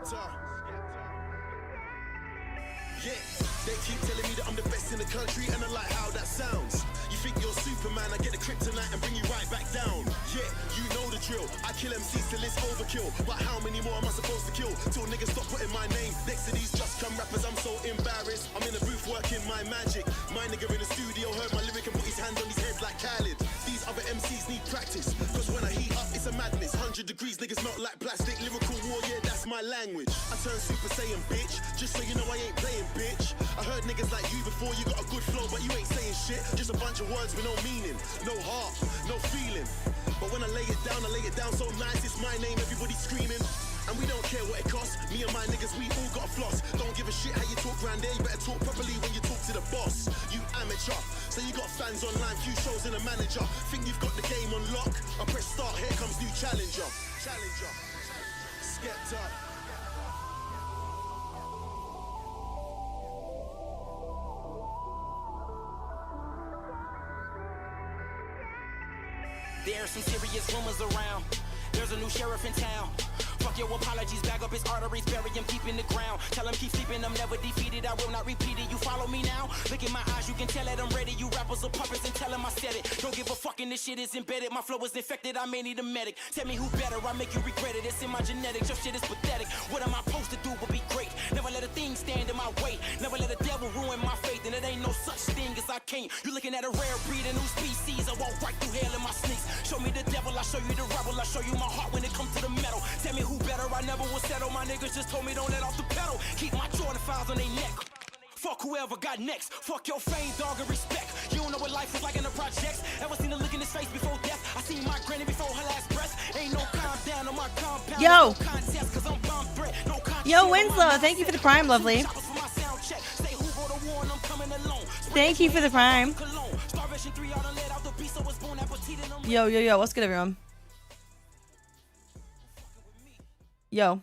Yeah, they keep telling me that I'm the best in the country, and I like how that sounds. You think you're Superman, I get the kryptonite and bring you right back down. Yeah, you know the drill. I kill MCs till it's overkill. But how many more am I supposed to kill? Till niggas stop putting my name next to these just come rappers. I'm so embarrassed. I'm in the booth working my magic. My nigga in the studio heard my lyric and put his hand on his head like Khaled. These other MCs need practice, cause when I heat up, it's a madness. 100 degrees, niggas melt like plastic. Lyrical war, yeah, that's my language. I turn Super Saiyan, bitch. Just so you know I ain't playing, bitch. I heard niggas like you before, you got a good flow, but you ain't saying shit. Just a bunch of words with no meaning, no heart, no feeling. But when I lay it down so nice, it's my name, everybody screaming. And we don't care what it costs. Me and my niggas, we all got floss. Don't give a shit how you talk round there. You better talk properly when you talk to the boss. You amateur. So you got fans online, few shows and a manager. Think you've got the game on lock? I press start, here comes new challenger. Skepta. There's some serious rumors around. There's a new sheriff in town. Fuck your apologies, bag up his arteries, bury him deep in the ground. Tell him keep sleeping, I'm never defeated, I will not repeat it. You follow me now? Look in my eyes, you can tell that I'm ready. You rappers are puppets and tell him I said it. Don't give a fuck and this shit is embedded. My flow is infected, I may need a medic. Tell me who better, I make you regret it. It's in my genetics, your shit is pathetic. What am I supposed to do but be great? Never let a thing stand in my way. Never let a devil ruin my faith. And it ain't no such thing as I can't. You looking at a rare breed, a new species. I walk right through hell in my sneaks. Show me the devil, I show you the rebel. I show you my heart when it comes to the metal. Tell me who better, I never will settle. My niggas just told me don't let off the pedal. Keep my Jordan files on their neck. Fuck whoever got next. Fuck your fame, dog, and respect. You don't know what life is like in the projects. Ever seen a look in his face before death? I seen my granny before her last breath. Ain't no calm down on my compound. Yo. No contest, cause I'm bomb threat. No contest. Yo, Winslow, thank you for the prime, lovely. Thank you for the prime. Yo, what's good, everyone? Yo.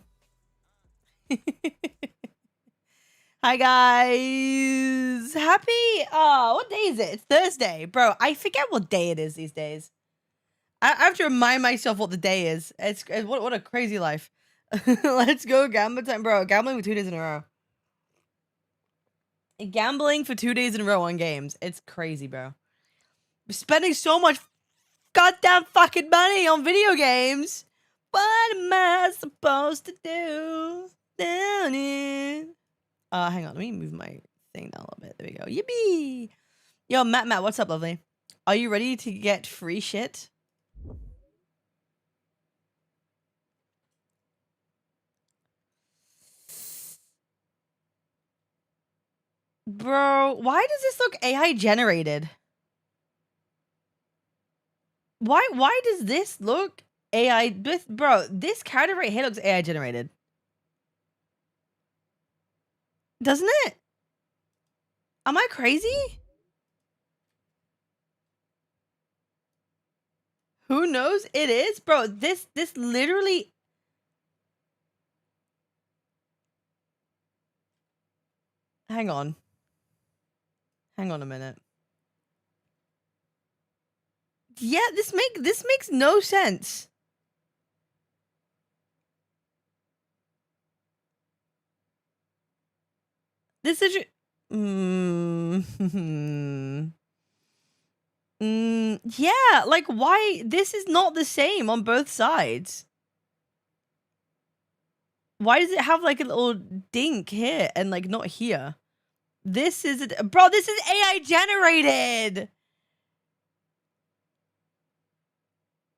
Hi, guys. Happy, what day is it? It's Thursday. Bro, I forget what day it is these days. I have to remind myself what the day is. What a crazy life. Let's go gambling time. Bro, gambling for 2 days in a row. Gambling for 2 days in a row on games. It's crazy, bro. We're spending so much goddamn fucking money on video games. What am I supposed to do down here? Hang on. Let me move my thing down a little bit. There we go. Yippee. Yo, Matt, what's up, lovely? Are you ready to get free shit? Bro, why does this look AI generated? Why does this look AI? Bro, this character right here looks AI generated. Doesn't it? Am I crazy? Who knows? It is, bro. This literally. Hang on. Hang on a minute. Yeah, this makes no sense. This is yeah, like why this is not the same on both sides. Why does it have like a little dink here and like not here? This is bro, this is AI generated.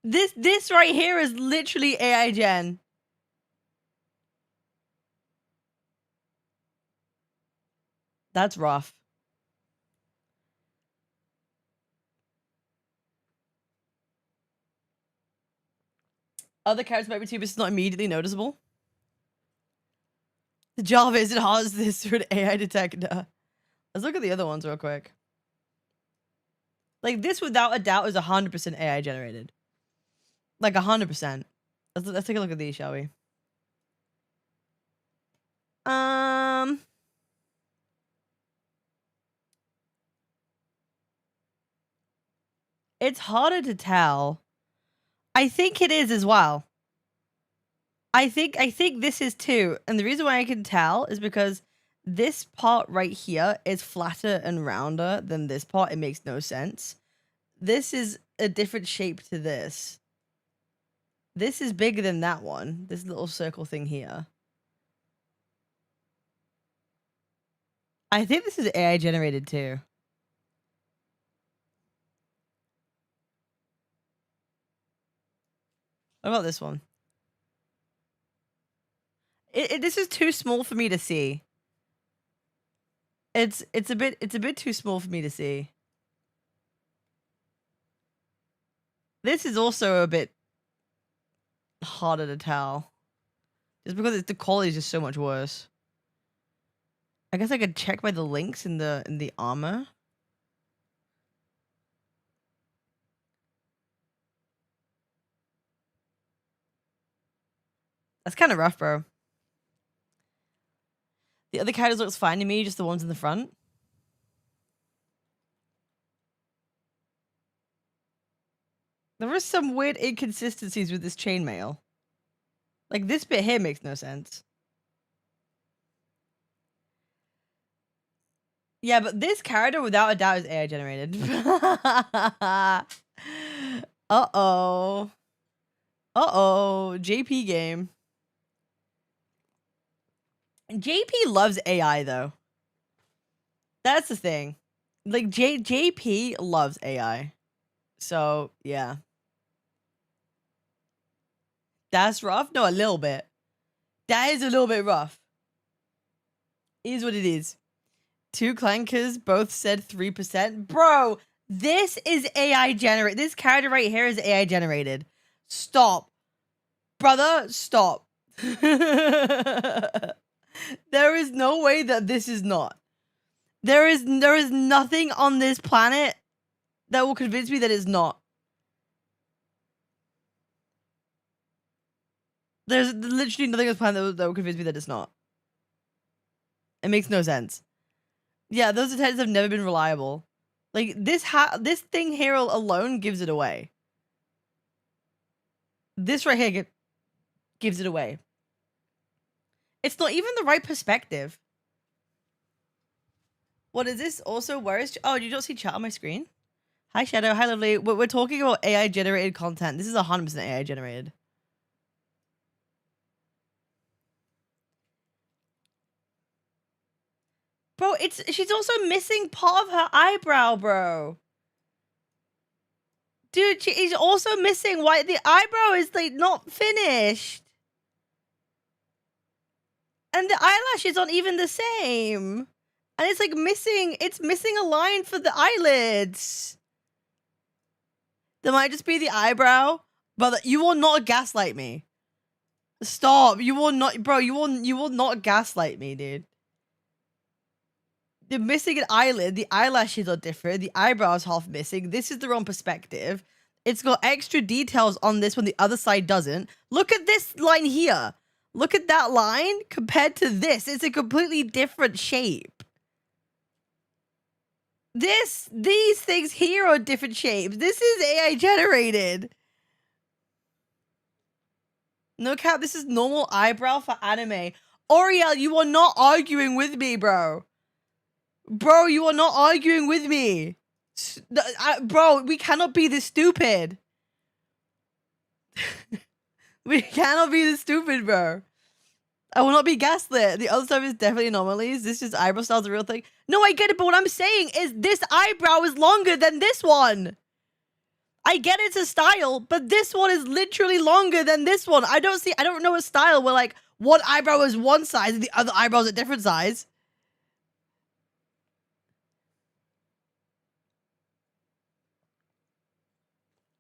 This right here is literally AI gen. That's rough. Other characters might be too, but it's not immediately noticeable. The Java isn't hard as this through an AI detector. Let's look at the other ones real quick. Like this, without a doubt, is 100% AI generated. Like 100%. Let's take a look at these, shall we? It's harder to tell. I think it is as well. I think this is too. And the reason why I can tell is because this part right here is flatter and rounder than this part. It makes no sense. This is a different shape to this. This is bigger than that one. This little circle thing here. I think this is AI generated too. What about this one? This is too small for me to see. It's a bit too small for me to see. This is also a bit harder to tell. Just because the quality is just so much worse. I guess I could check by the links in the armor. That's kind of rough, bro. The other characters looks fine to me, just the ones in the front. There are some weird inconsistencies with this chainmail. Like, this bit here makes no sense. Yeah, but this character, without a doubt, is AI generated. Uh-oh. Uh-oh. JP game. JP loves AI, though. That's the thing. Like, JP loves AI. So, yeah. That's rough? No, a little bit. That is a little bit rough. It is what it is. 2 clankers both said 3%. Bro, this is AI generated. This character right here is AI generated. Stop. Brother, stop. There is no way that this is not. There is nothing on this planet that will convince me that it's not. There's literally nothing on this planet that will convince me that it's not. It makes no sense. Yeah, those detectives have never been reliable. Like, this thing here alone gives it away. This right here gives it away. It's not even the right perspective. What is this? Also, where is... Oh, you don't see chat on my screen? Hi, Shadow. Hi, Lovely. We're talking about AI-generated content. This is 100% AI-generated. Bro, she's also missing part of her eyebrow, bro. Dude, she's also missing why the eyebrow is, like, not finished. And the eyelashes aren't even the same. And it's, like, missing a line for the eyelids. There might just be the eyebrow. But you will not gaslight me. Stop. You will not, bro, you will not gaslight me, dude. They're missing an eyelid. The eyelashes are different. The eyebrows half missing. This is the wrong perspective. It's got extra details on this when the other side doesn't. Look at this line here. Look at that line compared to this. It's a completely different shape. These things here are different shapes. This is AI generated. No cap, this is normal eyebrow for anime. Oriel, you are not arguing with me, bro. Bro, you are not arguing with me. Bro, we cannot be this stupid. We cannot be this stupid, bro. I will not be gaslit. The other stuff is definitely anomalies. This is eyebrow style's a real thing. No, I get it, but what I'm saying is this eyebrow is longer than this one. I get it's a style, but this one is literally longer than this one. I don't know a style where, like, one eyebrow is one size and the other eyebrow is a different size.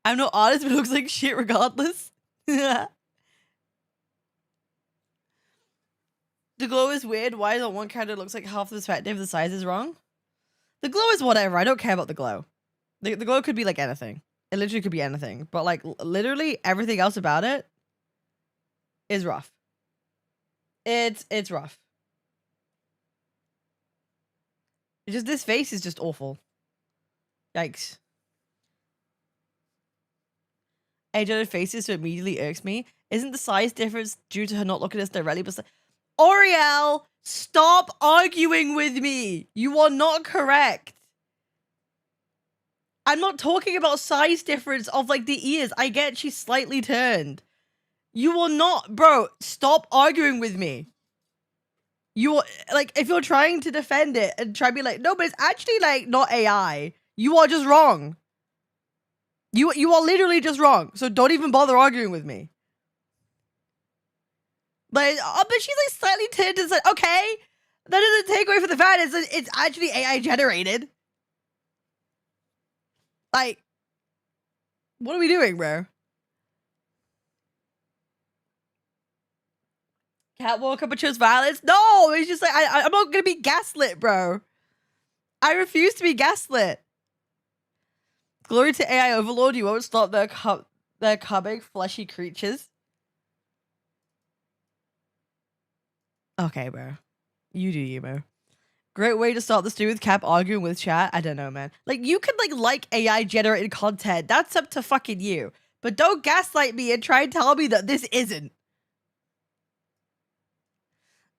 I'm no artist, but it looks like shit regardless. The glow is weird. Why is on one character looks like half the perspective? The size is wrong. The glow is whatever. I don't care about the glow. The glow could be like anything. It literally could be anything. But like literally everything else about it is rough. It's rough. It's just this face is just awful. Yikes. Age-added faces, so it immediately irks me. Isn't the size difference due to her not looking at us directly? But Oriel, stop arguing with me. You are not correct. I'm not talking about size difference of like the ears. I get she's slightly turned. You are not, bro. Stop arguing with me. You are like, if you're trying to defend it and try to be like, no, but it's actually like not AI. You are just wrong. You are literally just wrong. So don't even bother arguing with me. But she's like slightly turned and said, okay, that doesn't take away from the fact it's actually AI generated. Like, what are we doing, bro? Cat woke up and chose violence? No, it's just like, I'm not gonna be gaslit, bro. I refuse to be gaslit. Glory to AI overlord, you won't stop their coming fleshy creatures. Okay, bro. You do you, bro. Great way to start the stream with Cap arguing with chat. I don't know, man. Like, you could like AI generated content. That's up to fucking you. But don't gaslight me and try and tell me that this isn't.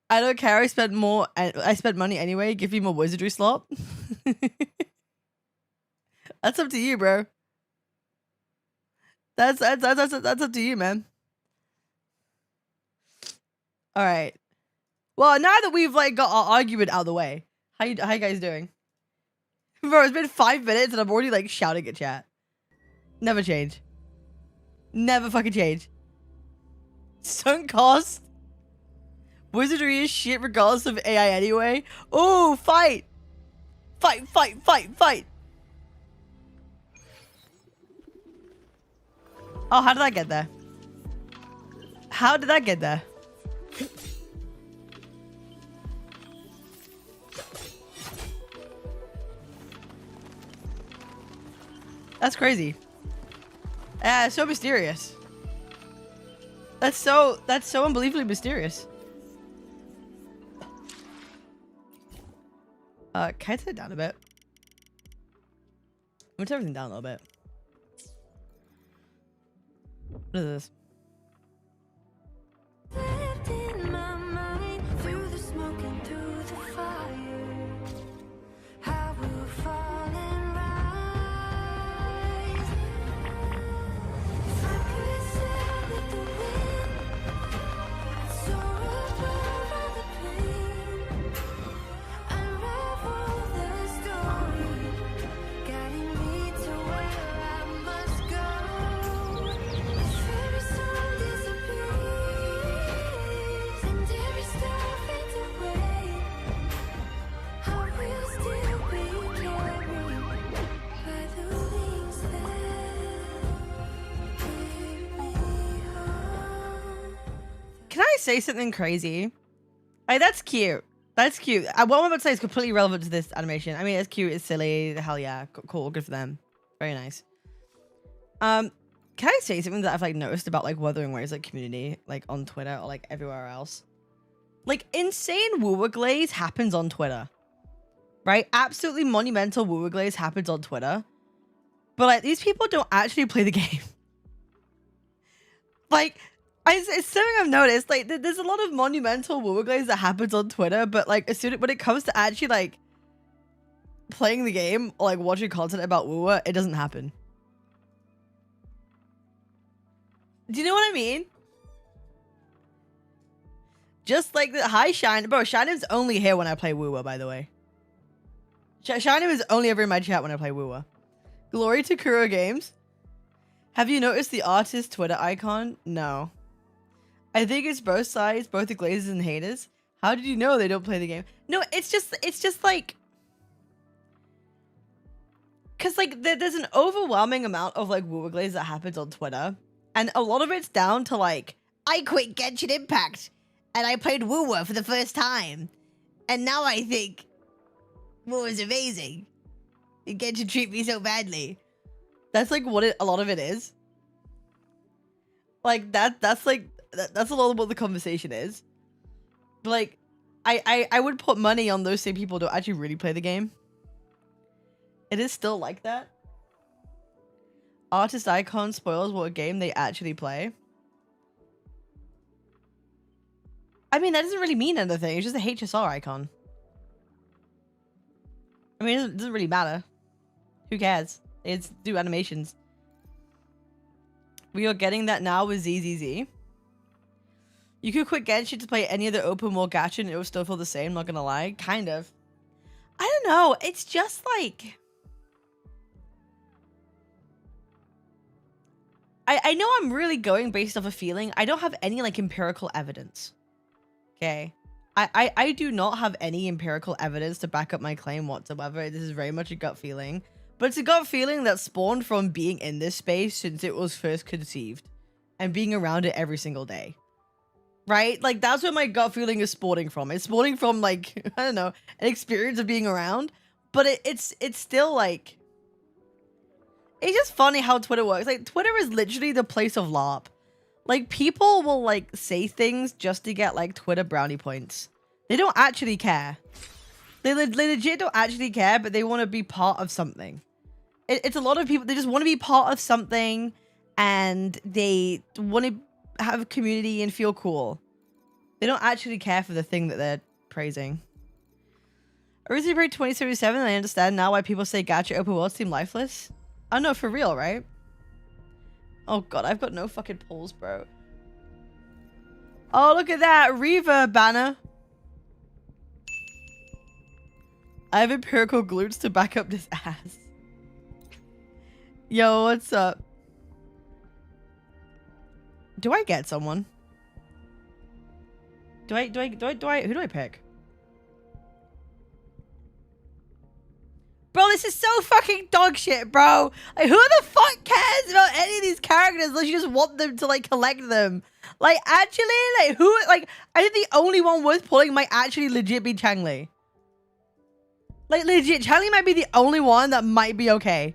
I don't care. I spent money anyway. Give me more wizardry slot. That's up to you, bro. That's up to you, man. All right. Well, now that we've like got our argument out of the way, how you guys doing? Bro, it's been 5 minutes and I'm already like shouting at chat. Never change. Never fucking change. Sunk cost. Wizardry is shit regardless of AI anyway. Oh, fight! Fight, fight, fight, fight! Oh, how did that get there? How did that get there? That's crazy. So mysterious. That's so unbelievably mysterious. Can I turn it down a bit? I'm gonna turn everything down a little bit. What is this? Can I say something crazy? Like, that's cute. That's cute. What I'm about to say is completely relevant to this animation. I mean, it's cute, it's silly. Hell yeah. Cool. Good for them. Very nice. Can I say something that I've like noticed about like Wuthering Waves like community, like on Twitter or like everywhere else? Like, insane Wuwa glaze happens on Twitter. Right? Absolutely monumental Wuwa glaze happens on Twitter. But like, these people don't actually play the game. Like, it's something I've noticed. Like, there's a lot of monumental Wuwa glaze that happens on Twitter, but like, when it comes to actually like playing the game or like watching content about Wuwa, it doesn't happen. Do you know what I mean? Just like the hi Shine, bro. Shine's only here when I play Wuwa, by the way. Shine is only ever in my chat when I play Wuwa. Glory to Kuro Games. Have you noticed the artist Twitter icon? No. I think it's both sides, both the glazers and haters. How did you know they don't play the game? No, it's just like, cause like there's an overwhelming amount of like Wuwa glaze that happens on Twitter, and a lot of it's down to like, I quit Genshin Impact and I played Wuwa for the first time, and now I think Wuwa's amazing. Genshin treat me so badly. That's like what a lot of it is. Like that's a lot of what the conversation is. But like, I would put money on those same people to actually really play the game. It is still like that. Artist icon spoils what game they actually play. I mean, that doesn't really mean anything. It's just a HSR icon. I mean, it doesn't really matter. Who cares? It's do animations. We are getting that now with 𝑳𝑰𝑽𝑬𝑹. You could quit Genshin to play any other open world gacha and it will still feel the same, not gonna lie. Kind of. I don't know. It's just like... I know I'm really going based off a feeling. I don't have any like empirical evidence. Okay. I do not have any empirical evidence to back up my claim whatsoever. This is very much a gut feeling. But it's a gut feeling that spawned from being in this space since it was first conceived. And being around it every single day. Right? Like, that's where my gut feeling is spawning from. It's spawning from, like, I don't know, an experience of being around. But it's still, like... It's just funny how Twitter works. Like, Twitter is literally the place of LARP. Like, people will, like, say things just to get, like, Twitter brownie points. They don't actually care. They legit don't actually care, but they want to be part of something. It's a lot of people, they just want to be part of something, and they want to have a community and feel cool. They don't actually care for the thing that they're praising. Originally break 2077, and I understand now why people say gacha open worlds seem lifeless. Oh no, for real, right? Oh god, I've got no fucking polls, bro. Oh, look at that Reaver banner. I have empirical glutes to back up this ass. Yo, what's up? Do I get someone? Who do I pick? Bro, this is so fucking dog shit, bro. Like, who the fuck cares about any of these characters unless you just want them to, like, collect them? Like, actually, like, who, like, I think the only one worth pulling might actually legit be Changli. Like, legit, Changli might be the only one that might be okay.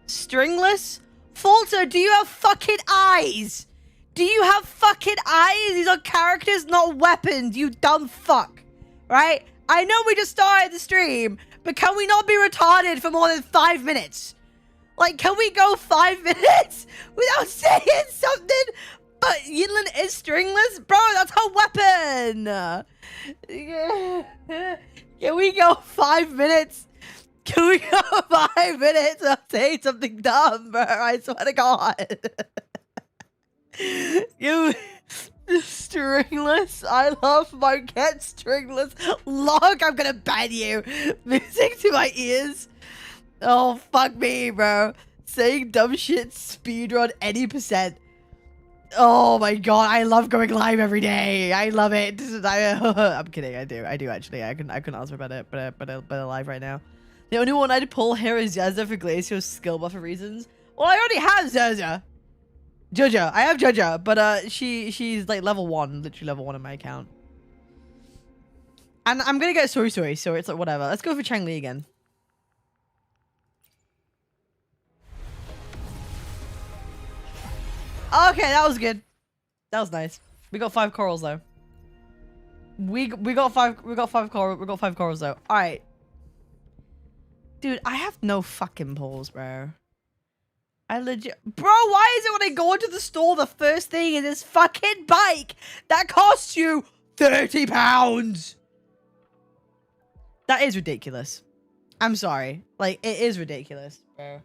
Stringless? Falter, do you have fucking eyes? Do you have fucking eyes? These are characters, not weapons, you dumb fuck. Right? I know we just started the stream, but can we not be retarded for more than 5 minutes? Like, can we go 5 minutes without saying something? But Yinlin is stringless? Bro, that's her weapon. Can we go 5 minutes? Can we go 5 minutes without saying something dumb, bro? I swear to God. You... Stringless? I love Marquette Stringless. Log, I'm gonna ban you. Music to my ears. Oh, fuck me, bro. Saying dumb shit speedrun any %. Oh my god, I love going live every day. I love it. I'm kidding, I do actually. I can ask about it, but live right now. The only one I'd pull here is Yaza for Glacio's skill buffer reasons. Well, I already have Zaza. Jojo. I have Jojo, but she's like level 1, literally level 1 in my account. And I'm gonna get Suiii, so it's like whatever. Let's go for Changli again. Okay, that was good. That was nice. We got 5 corals though. We got five corals though. All right. Dude, I have no fucking polls, bro. I legit... Bro, why is it when I go into the store, the first thing is this fucking bike that costs you £30? That is ridiculous. I'm sorry. Like, it is ridiculous, bro.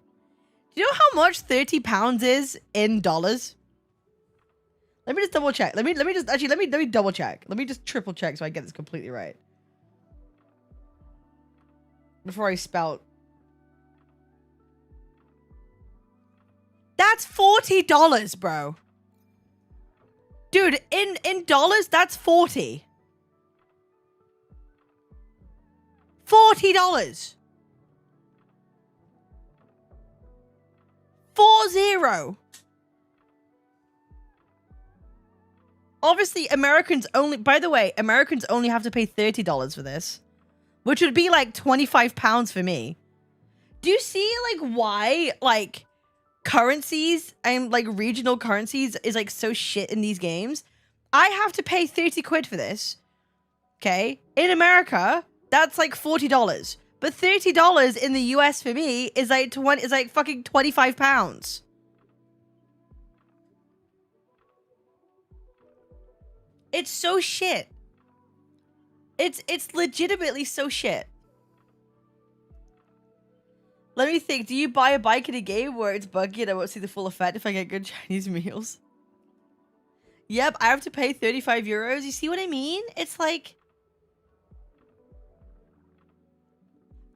Do you know how much £30 is in dollars? Let me just double check. Let me double check. Let me just triple check so I get this completely right. Before I spout. That's $40, bro. Dude, in dollars, that's 40. $40. 40. Obviously, Americans only, by the way, Americans only have to pay $30 for this, which would be like £25 for me. Do you see like why like currencies and like regional currencies is like so shit in these games? I have to pay 30 quid for this. Okay. In America, that's like $40. But $30 in the US for me is like fucking £25. It's so shit. It's legitimately so shit. Let me think. Do you buy a bike in a game where it's buggy and I won't see the full effect if I get good Chinese meals? Yep, I have to pay 35 euros. You see what I mean? It's like...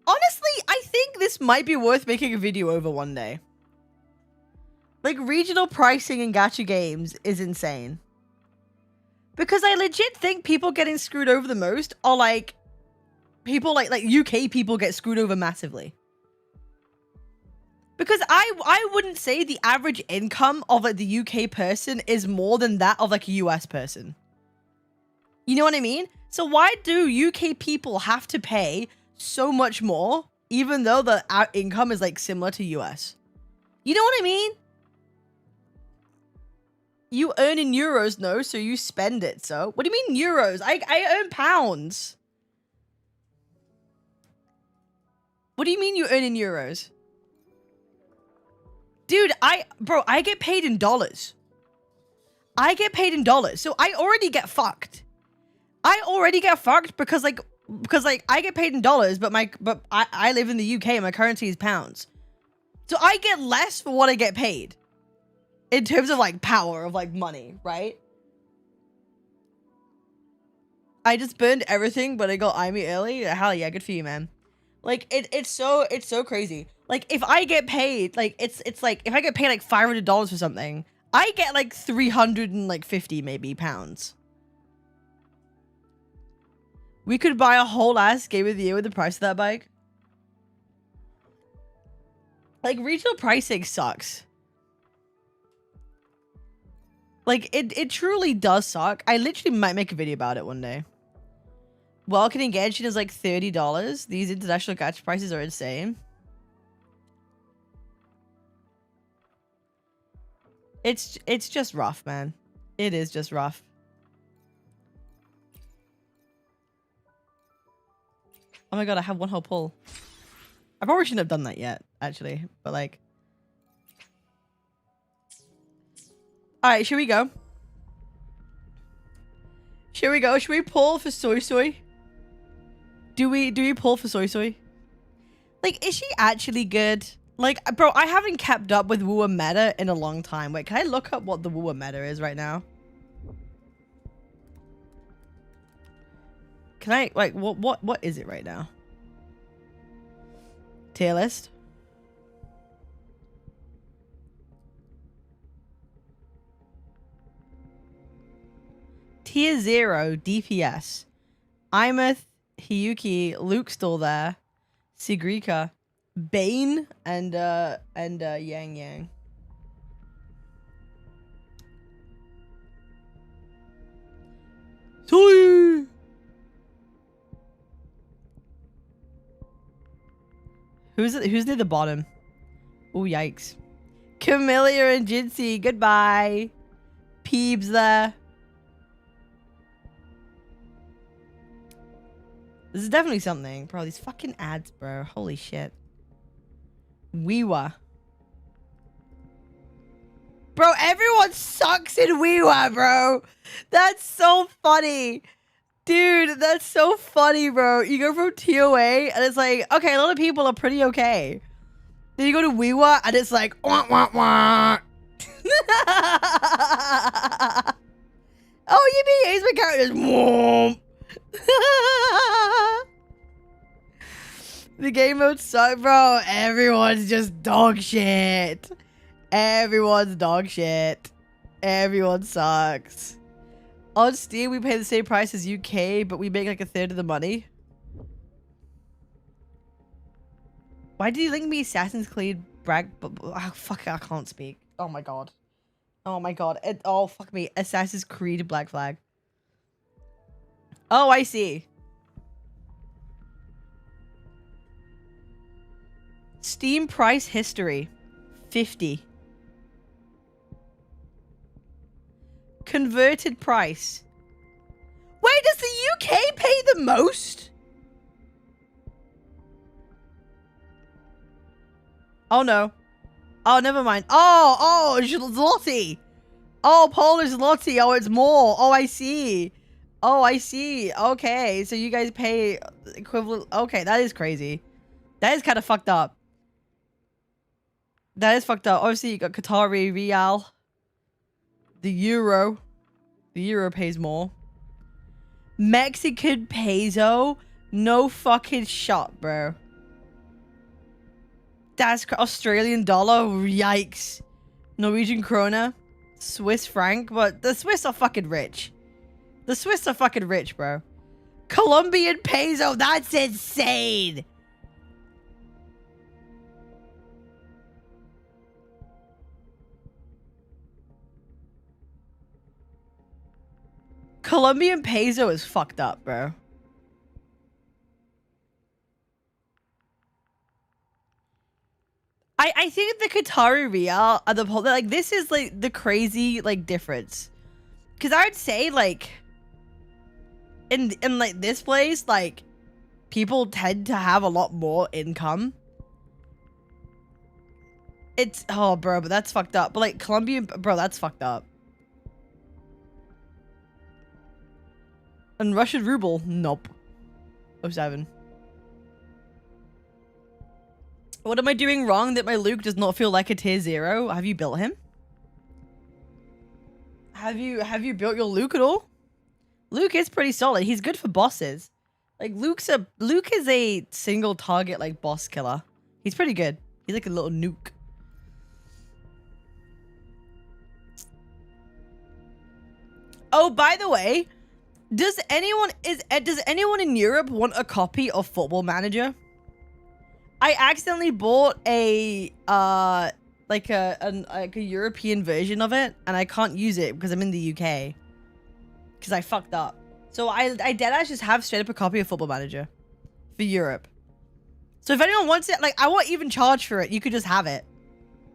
Honestly, I think this might be worth making a video over one day. Like, regional pricing in gacha games is insane. Because I legit think people getting screwed over the most are like... People like UK people get screwed over massively. Because I wouldn't say the average income of like the UK person is more than that of like a US person. You know what I mean? So why do UK people have to pay so much more even though the income is like similar to US? You know what I mean? You earn in euros, no, so you spend it, so. What do you mean euros? I earn pounds. What do you mean you earn in euros? Dude, bro, I get paid in dollars. I get paid in dollars, so I already get fucked. I already get fucked because I get paid in dollars, but I live in the UK and my currency is pounds. So I get less for what I get paid. In terms of like power of like money, right? I just burned everything, but I got IME early. Hell yeah, good for you, man. Like it's so crazy. Like if I get paid, like it's like if I get paid like $500 for something, I get like 350 maybe pounds. We could buy a whole ass game of the year with the price of that bike. Like regional pricing sucks. Like it truly does suck. I literally might make a video about it one day. Welcome in Genshin is like $30. These international gacha prices are insane. It's just rough, man. It is just rough. Oh my god, I have one whole pull. I probably shouldn't have done that yet, actually. But like... Alright, should we go? Should we go? Should we pull for Suiii? Do we pull for Suiii? Like, is she actually good? Like, bro, I haven't kept up with Wuwa meta in a long time. Wait, can I look up what the Wuwa meta is right now? Can I, like, what is it right now? Tier list? Tier 0 DPS. Imeth, Hiyuki, Luke's still there. Sigrika, Bane, and Yang Yang. Suiii! Who's near the bottom? Oh, yikes. Camellia and Jinsey, goodbye. Peebs there. This is definitely something. Bro, these fucking ads, bro. Holy shit. 𝑬𝑽𝑽𝑬. Bro, everyone sucks in 𝑬𝑽𝑽𝑬, bro. That's so funny. Dude, that's so funny, bro. You go from TOA and it's like, okay, a lot of people are pretty okay. Then you go to 𝑬𝑽𝑽𝑬 and it's like, wah, wah, wah. Oh, you mean he's my character? The game mode sucks, bro. Everyone's just dog shit. Everyone's dog shit. Everyone sucks. On Steam, we pay the same price as UK, but we make like a third of the money. Why did you link me Assassin's Creed brag? Oh, fuck, I can't speak. Oh my god. Oh my god. Oh, fuck me. Assassin's Creed Black Flag. Oh, I see. Steam price history. 50. Converted price. Wait, does the UK pay the most? Oh, no. Oh, never mind. Oh, Zloty. Oh, Polish zloty. Oh, it's more. Oh, I see. Oh, I see. Okay, so you guys pay equivalent. Okay, that is crazy. That is kind of fucked up. That is fucked up. Obviously, you got Qatari Rial. The Euro. The Euro pays more. Mexican peso. No fucking shot, bro. That's Australian dollar. Yikes. Norwegian krona. Swiss franc. But the Swiss are fucking rich. The Swiss are fucking rich, bro. Colombian peso. That's insane. Colombian peso is fucked up, bro. I think the Qatari Rial are the like this is like the crazy like difference. Cause I'd say like in like this place, like people tend to have a lot more income. It's oh bro, but that's fucked up. But like Colombian bro, that's fucked up. And Russian ruble, nope. 07. What am I doing wrong that my Luke does not feel like a tier 0? Have you built him? Have you built your Luke at all? Luke is pretty solid. He's good for bosses. Like Luke is a single target like boss killer. He's pretty good. He's like a little nuke. Oh, by the way, does anyone in Europe want a copy of Football Manager? I accidentally bought a like a European version of it, and I can't use it because I'm in the UK. Because I fucked up. So I deadass just have straight up a copy of Football Manager for Europe. So if anyone wants it, like I won't even charge for it. You could just have it.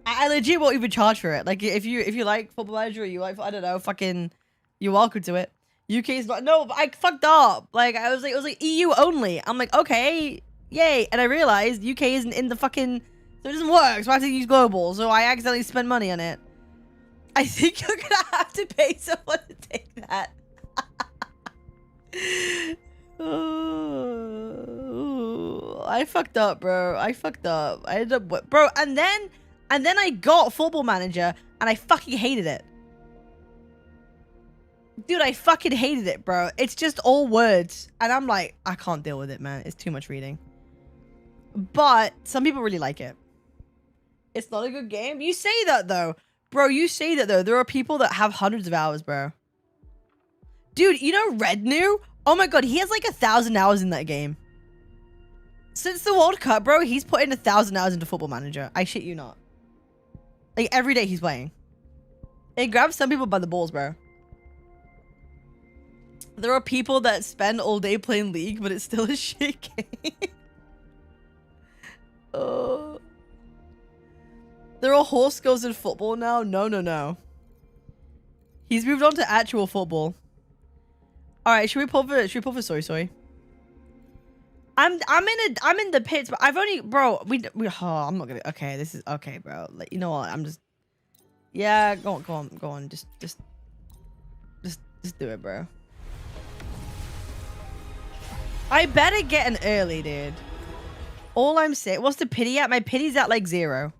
I legit won't even charge for it. Like if you like Football Manager or you like, I don't know, fucking, you're welcome to it. UK is not. No, but I fucked up. Like it was like EU only. I'm like, okay. Yay, and I realized UK isn't in the fucking... So it doesn't work, so I have to use global. So I accidentally spent money on it. I think you're gonna have to pay someone to take that. Oh, I fucked up, bro. I fucked up. I ended up... Bro, and then I got Football Manager, and I fucking hated it. Dude, I fucking hated it, bro. It's just all words. And I'm like, I can't deal with it, man. It's too much reading. But some people really like it. It's not a good game. You say that though. Bro, you say that though. There are people that have hundreds of hours, bro. Dude, you know Rednew? Oh my god, he has like 1,000 hours in that game. Since the World Cup, bro, he's put in 1,000 hours into Football Manager. I shit you not. Like every day he's playing. It grabs some people by the balls, bro. There are people that spend all day playing League, but it's still a shit game. There are horse girls in football now. No. He's moved on to actual football. All right, should we pull for Suiii? I'm in the pits, but I've only, bro. We I'm not gonna. Okay, this is okay, bro. Like, you know what? I'm just. Yeah, go on. Just do it, bro. I better get an early, dude. All I'm saying, what's the pity at? My pity's at like 0.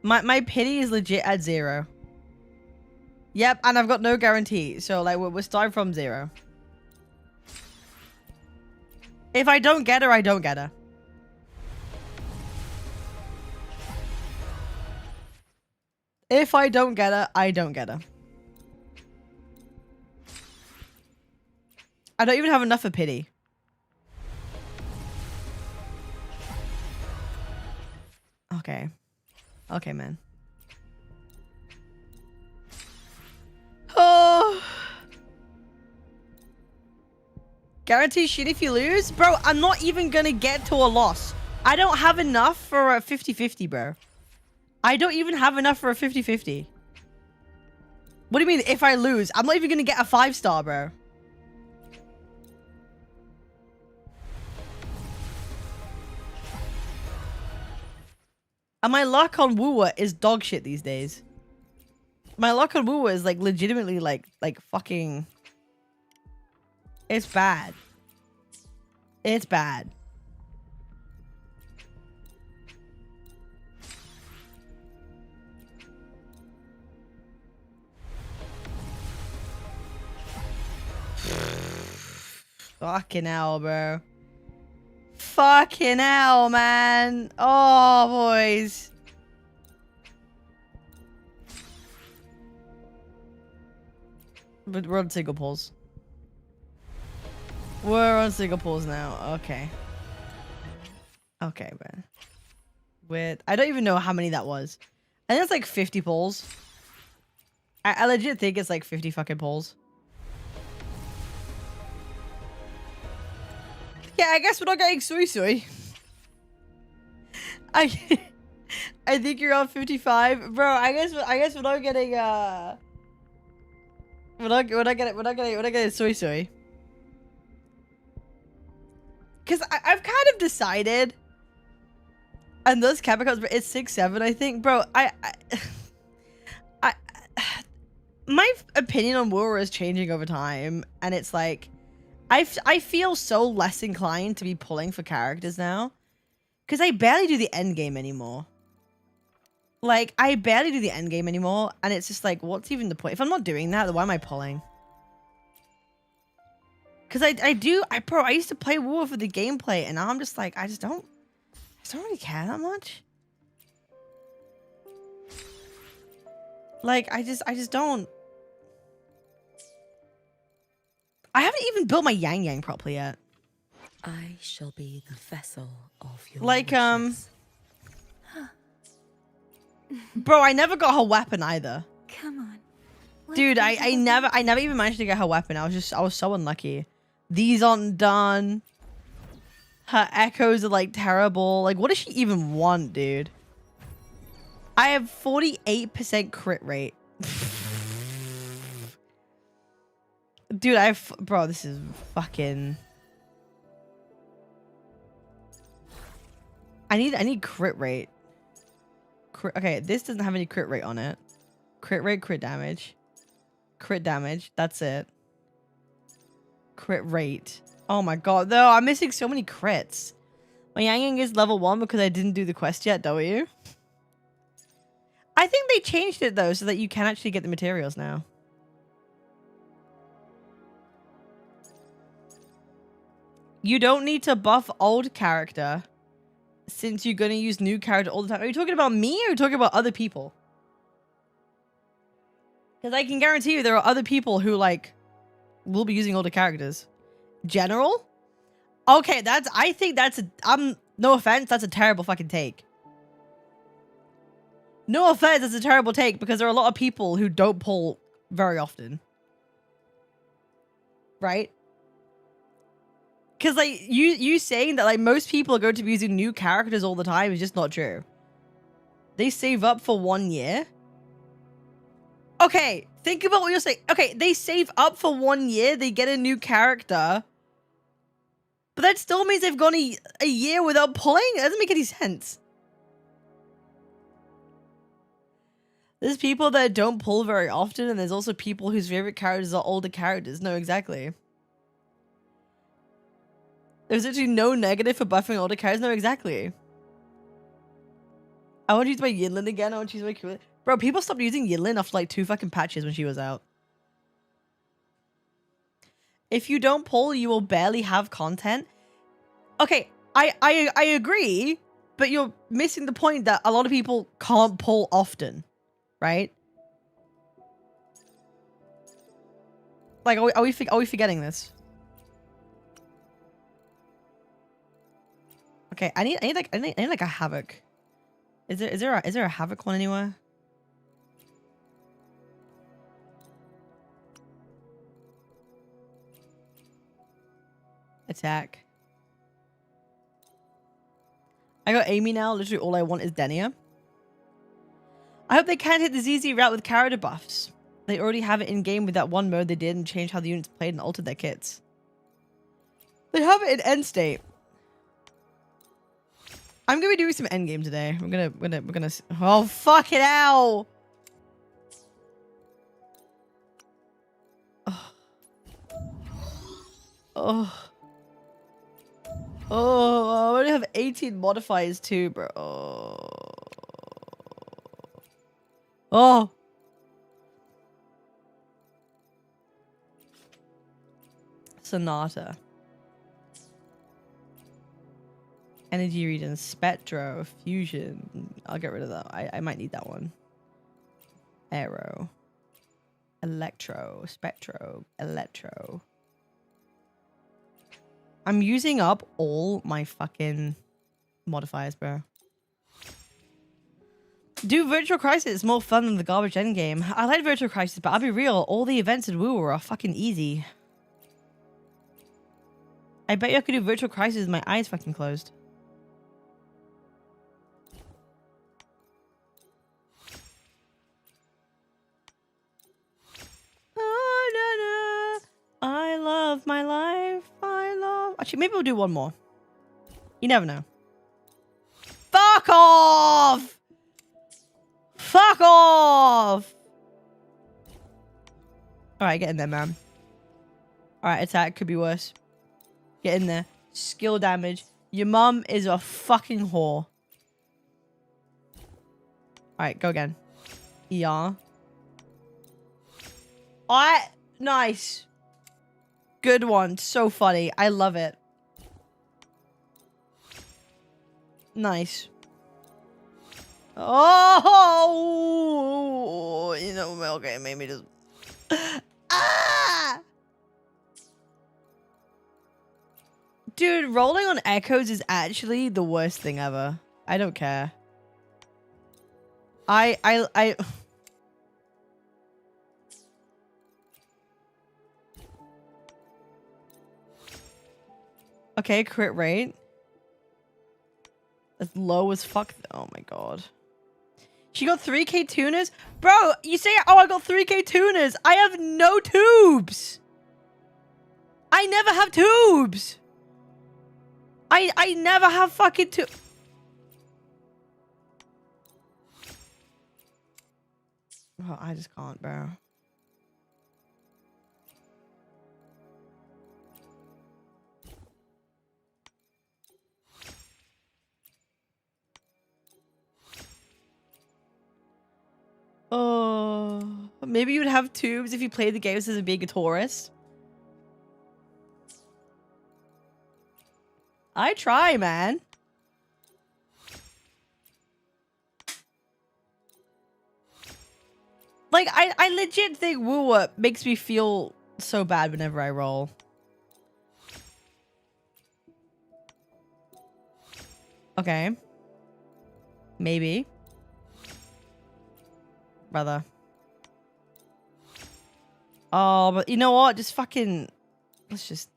My pity is legit at 0. Yep, and I've got no guarantee. So like we're starting from 0. If I don't get her, I don't get her. If I don't get her, I don't get her. I don't even have enough for pity. Okay. Okay, man. Oh. Guarantee shit if you lose? Bro, I'm not even gonna get to a loss. I don't have enough for a 50-50, bro. I don't even have enough for a 50-50. What do you mean if I lose? I'm not even gonna get a 5-star, bro. And my luck on Wuwa is dog shit these days. My luck on Wuwa is like legitimately like fucking. It's bad. It's bad. Fucking hell, bro. Fucking hell, man. Oh, boys. But we're on single pulls. We're on single pulls now. Okay. Okay, man. I don't even know how many that was. I think it's like 50 pulls. I legit think it's like 50 fucking pulls. Yeah, I guess we're not getting Suiii. I think you're on 55, bro. I guess we're not getting we're not getting Suiii. Cause I've kind of decided, and those Cabinetz, but it's 6-7, I think, bro. My opinion on Wuwa is changing over time, and it's like. I feel so less inclined to be pulling for characters now. Because I barely do the endgame anymore. Like, I barely do the endgame anymore. And it's just like, what's even the point? If I'm not doing that, then why am I pulling? Because I used to play Wuwa for the gameplay. And now I'm just like, I just don't really care that much. Like, I just don't. I haven't even built my Yang properly yet. I shall be the vessel of your like, wishes. Bro, I never got her weapon either. Come on. Dude, I never even managed to get her weapon. I was so unlucky. These aren't done. Her echoes are like terrible. Like, what does she even want, dude? I have 48% crit rate. Dude, bro, this is fucking. I need crit rate. Okay, this doesn't have any crit rate on it. Crit rate, crit damage. Crit damage, that's it. Crit rate. Oh my god, though, I'm missing so many crits. My Yang is level 1 because I didn't do the quest yet, W. I think they changed it though, so that you can actually get the materials now. You don't need to buff old character since you're going to use new character all the time. Are you talking about me or are you talking about other people? Because I can guarantee you there are other people who, like, will be using older characters. General? Okay, I think that's no offense, that's a terrible fucking take. No offense, that's a terrible take because there are a lot of people who don't pull very often. Right? Because, like, you saying that, like, most people are going to be using new characters all the time is just not true. They save up for 1 year. Okay, think about what you're saying. Okay, they save up for 1 year, they get a new character. But that still means they've gone a year without pulling? It doesn't make any sense. There's people that don't pull very often, and there's also people whose favorite characters are older characters. No, exactly. There's actually no negative for buffing older characters. No, exactly. I want to use my Yinlin again. I want to use my Kulin. Bro, people stopped using Yinlin after like 2 fucking patches when she was out. If you don't pull, you will barely have content. Okay, I agree, but you're missing the point that a lot of people can't pull often, right? Like, are we forgetting this? Okay, I need like a Havoc. Is there a Havoc one anywhere? Attack. I got Amy now. Literally all I want is Denia. I hope they can't hit the ZZ route with character buffs. They already have it in game with that one mode they did and changed how the units played and altered their kits. They have it in end state. I'm gonna be doing some endgame today. We're gonna. Oh fucking hell! Oh. Oh, I only have 18 modifiers too, bro. Oh. Sonata. Energy region, Spectro, Fusion. I'll get rid of that. I might need that one. Aero. Electro. Spectro. Electro. I'm using up all my fucking modifiers, bro. Do Virtual Crisis. It's more fun than the garbage endgame. I like Virtual Crisis, but I'll be real. All the events in Wuwa are fucking easy. I bet you I could do Virtual Crisis with my eyes fucking closed. Oh, na, na. I love my life. I love... Actually, maybe we'll do one more. You never know. Fuck off! Fuck off! Alright, get in there, man. Alright, attack. Could be worse. Get in there. Skill damage. Your mum is a fucking whore. Alright, go again. Yeah. Alright. Nice. Good one. So funny. I love it. Nice. Oh, you know, okay, maybe just... Ah! Dude, rolling on echoes is actually the worst thing ever. I don't care. I... Okay, crit rate. As low as fuck. Oh my god. She got 3k tuners? Bro, you say, oh, I got 3k tuners. I have no tubes. I never have tubes. I never have fucking Oh, I just can't, bro. Oh, maybe you would have tubes if you played the games as a big tourist. I try, man. Like, I legit think Wuwa makes me feel so bad whenever I roll. Okay. Maybe. Brother. Oh, but you know what? Just fucking... Let's just...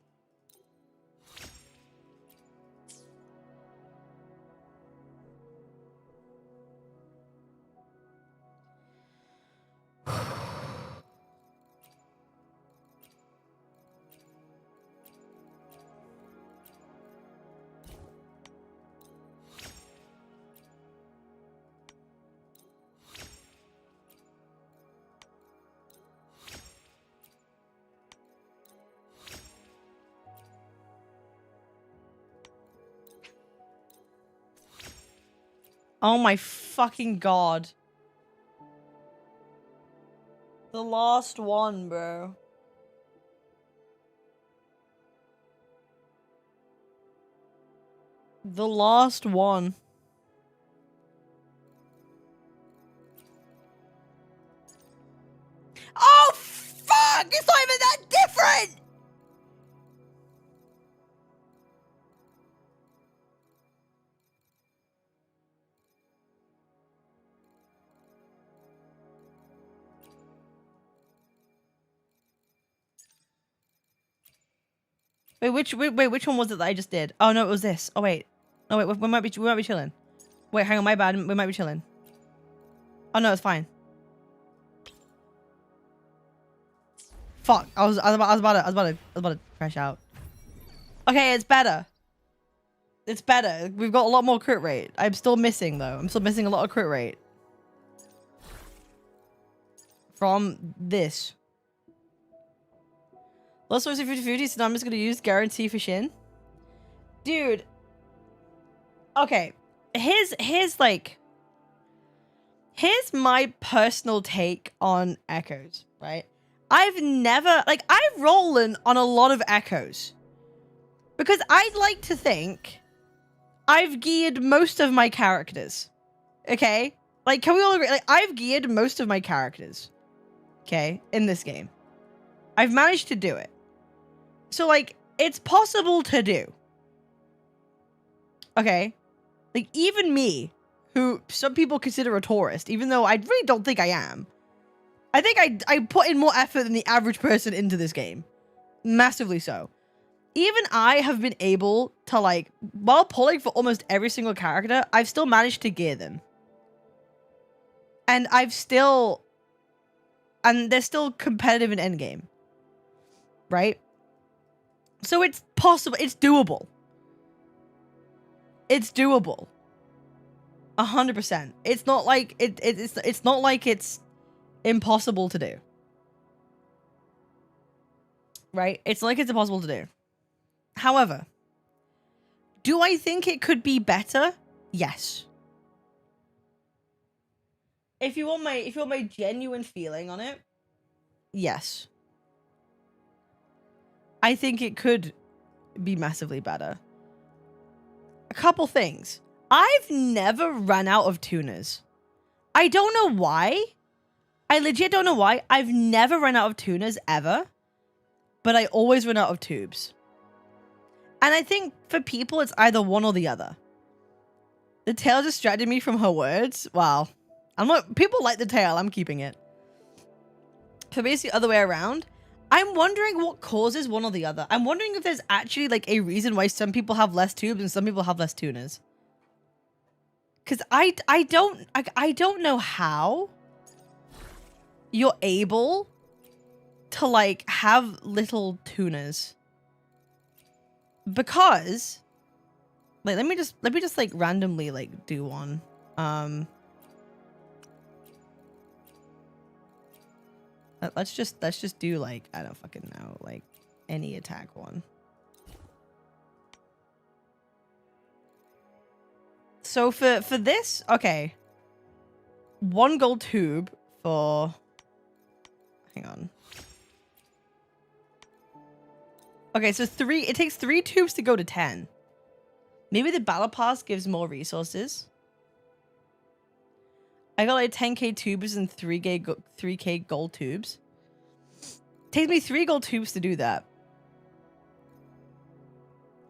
Oh my fucking god. The last one, bro. The last one. Oh, fuck! It's not even that different! Wait, which one was it that I just did? Oh no, it was this. Oh wait. Oh wait, we might be chilling. Wait, hang on, my bad. We might be chilling. Oh no, it's fine. Fuck. I was about to crash out. Okay, it's better. It's better. We've got a lot more crit rate. I'm still missing though. I'm still missing a lot of crit rate. From this. Lost Voice 50-50, so now I'm just gonna use guarantee for Shin. Dude. Okay. Here's my personal take on echoes, right? I've never, like, I've rollen on a lot of echoes. Because I'd like to think I've geared most of my characters. Okay? Like, can we all agree? Like, I've geared most of my characters. Okay? In this game. I've managed to do it. So, like, it's possible to do. Okay? Like, even me, who some people consider a tourist, even though I really don't think I am. I think I put in more effort than the average person into this game. Massively so. Even I have been able to, like, while pulling for almost every single character, I've still managed to gear them. And they're still competitive in Endgame. Right? So it's possible, it's doable. It's doable. 100%. It's not like it's not like it's impossible to do. Right? It's not like it's impossible to do. However, do I think it could be better? Yes. If you want my genuine feeling on it, yes. I think it could be massively better. A couple things. I've never run out of tuners. I don't know why. I legit don't know why. I've never run out of tuners ever. But I always run out of tubes. And I think for people, it's either one or the other. The tail distracted me from her words. Wow. People like the tail. I'm keeping it. So basically, the other way around. I'm wondering what causes one or the other. I'm wondering if there's actually like a reason why some people have less tubes and some people have less tuners. Because I don't know how you're able to like have little tuners. Because like let me just like randomly like do one. Let's just do like, I don't fucking know, like any attack one. So for this, okay. 1 gold tube for, hang on. Okay, so it takes 3 tubes to go to 10. Maybe the battle pass gives more resources. I got like 10k tubes and 3k gold tubes. Takes me 3 gold tubes to do that.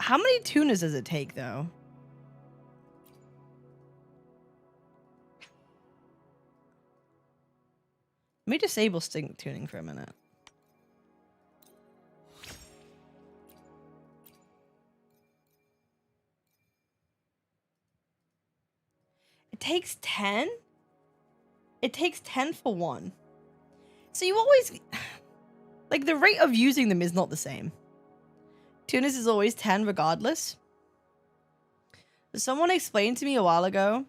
How many tuners does it take though? Let me disable sync tuning for a minute. It takes 10? It takes 10 for 1. So you always... Like, the rate of using them is not the same. Tuners is always 10 regardless. Someone explained to me a while ago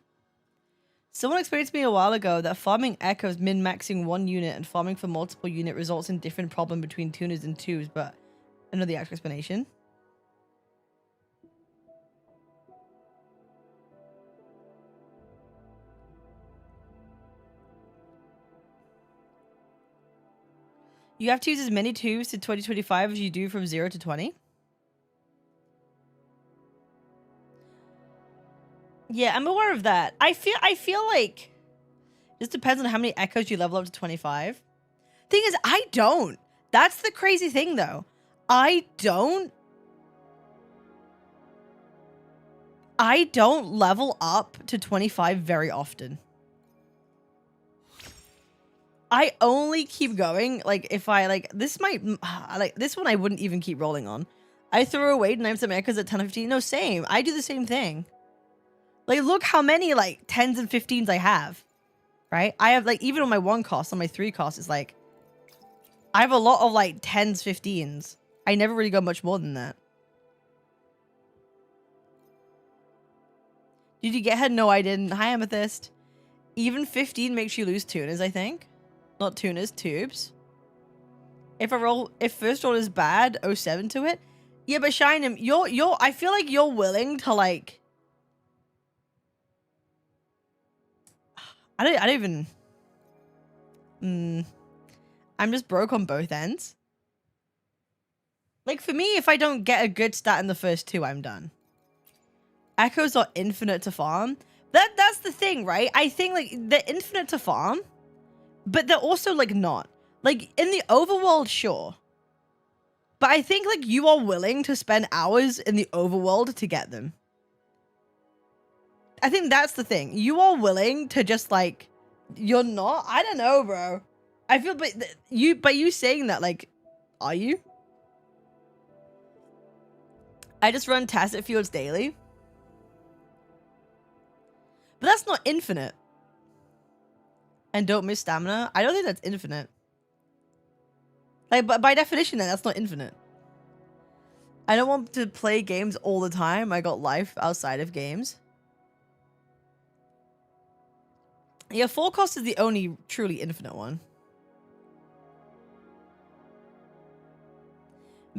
that farming echoes min-maxing 1 unit and farming for multiple unit results in different problem between tuners and tubes, but I know the actual explanation. You have to use as many tubes to 2025 as you do from 0 to 20. Yeah, I'm aware of that. I feel like this depends on how many echoes you level up to 25. Thing is, I don't. That's the crazy thing, though. I don't level up to 25 very often. I only keep going, like, if I, like, this might, like, this one I wouldn't even keep rolling on. I throw away 9 some echoes at 10 or 15. No, same. I do the same thing. Like, look how many, like, 10s and 15s I have. Right? I have, like, even on my 1 cost, on my 3 cost, it's like, I have a lot of, like, 10s, 15s. I never really go much more than that. Did you get her? No, I didn't. Hi, Amethyst. Even 15 makes you lose tuners, I think. Not tuners, tubes. If first roll is bad, 07 to it. Yeah, but Shinem, I feel like you're willing to like. I don't even. I'm just broke on both ends. Like for me, if I don't get a good stat in the first 2, I'm done. Echoes are infinite to farm. That's the thing, right? I think like they're infinite to farm, but they're also like not. Like in the overworld, sure. But I think like you are willing to spend hours in the overworld to get them. I think that's the thing. You are willing to just like, you're not. I don't know, bro. I feel, but you saying that, like, are you? I just run Tacit Fields daily. But that's not infinite. And don't miss stamina. I don't think that's infinite. Like, but by definition, then that's not infinite. I don't want to play games all the time. I got life outside of games. Yeah, full cost is the only truly infinite one.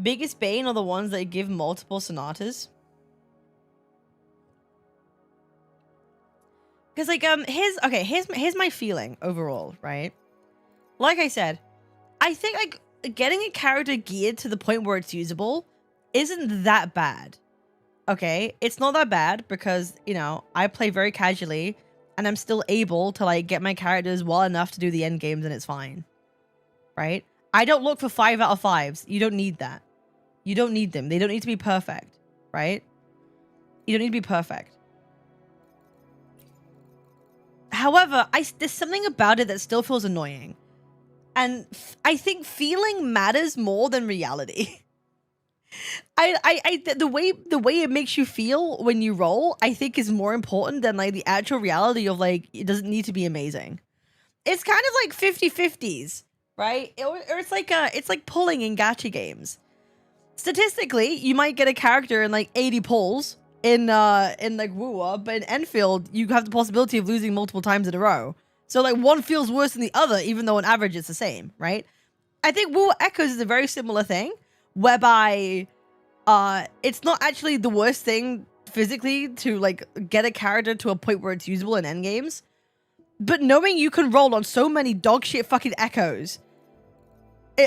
Biggest bane are the ones that give multiple sonatas. Because like here's my feeling overall, right? Like I said, I think like getting a character geared to the point where it's usable isn't that bad. Okay, it's not that bad because, you know, I play very casually and I'm still able to like get my characters well enough to do the end games and it's fine. Right? I don't look for 5 out of 5s. You don't need that. You don't need them. They don't need to be perfect, right? You don't need to be perfect. However, there's something about it that still feels annoying. And I think feeling matters more than reality. The way it makes you feel when you roll, I think is more important than like the actual reality of like, it doesn't need to be amazing. It's kind of like 50-50s, right? Or it's like pulling in gacha games. Statistically, you might get a character in like 80 pulls in like Wuwa, but in Enfield, you have the possibility of losing multiple times in a row. So like one feels worse than the other, even though on average it's the same, right? I think Wuwa Echoes is a very similar thing, whereby it's not actually the worst thing physically to like get a character to a point where it's usable in endgames, but knowing you can roll on so many dog shit fucking echoes,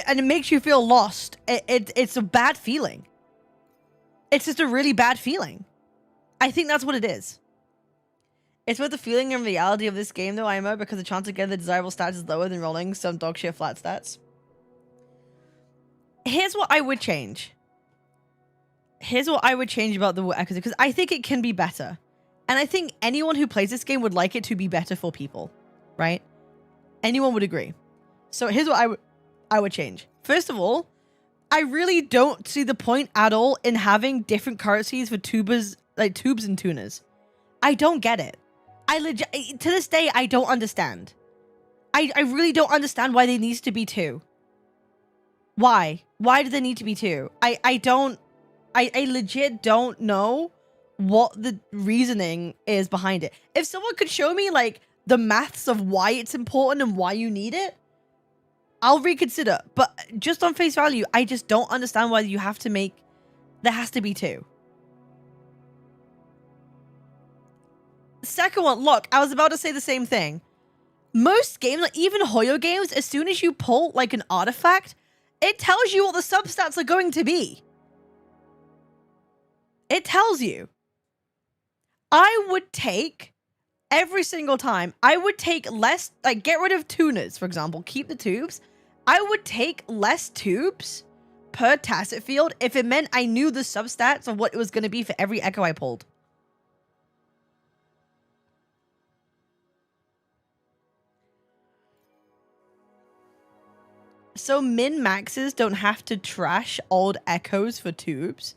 and it makes you feel lost. It's a bad feeling. It's just a really bad feeling. I think that's what it is. It's both the feeling and reality of this game, though, IMO, because the chance of getting the desirable stats is lower than rolling some dog shit flat stats. Here's what I would change. Here's what I would change about the Echoes, because I think it can be better. And I think anyone who plays this game would like it to be better for people, right? Anyone would agree. So here's what I would change. First of all, I really don't see the point at all in having different currencies for tubers, like tubes and tuners. I don't get it. To this day, I don't understand. I really don't understand why there needs to be 2. Why? Why do there need to be 2? I legit don't know what the reasoning is behind it. If someone could show me like the maths of why it's important and why you need it, I'll reconsider. But just on face value, I just don't understand why you have to make... There has to be 2. Second one, look, I was about to say the same thing. Most games, like even Hoyo games, as soon as you pull like an artifact, it tells you what the substats are going to be. It tells you. I would take, every single time, I would take less, like get rid of tuners, for example, keep the tubes. I would take less tubes per tacit field if it meant I knew the substats of what it was going to be for every echo I pulled. So min-maxes don't have to trash old echoes for tubes.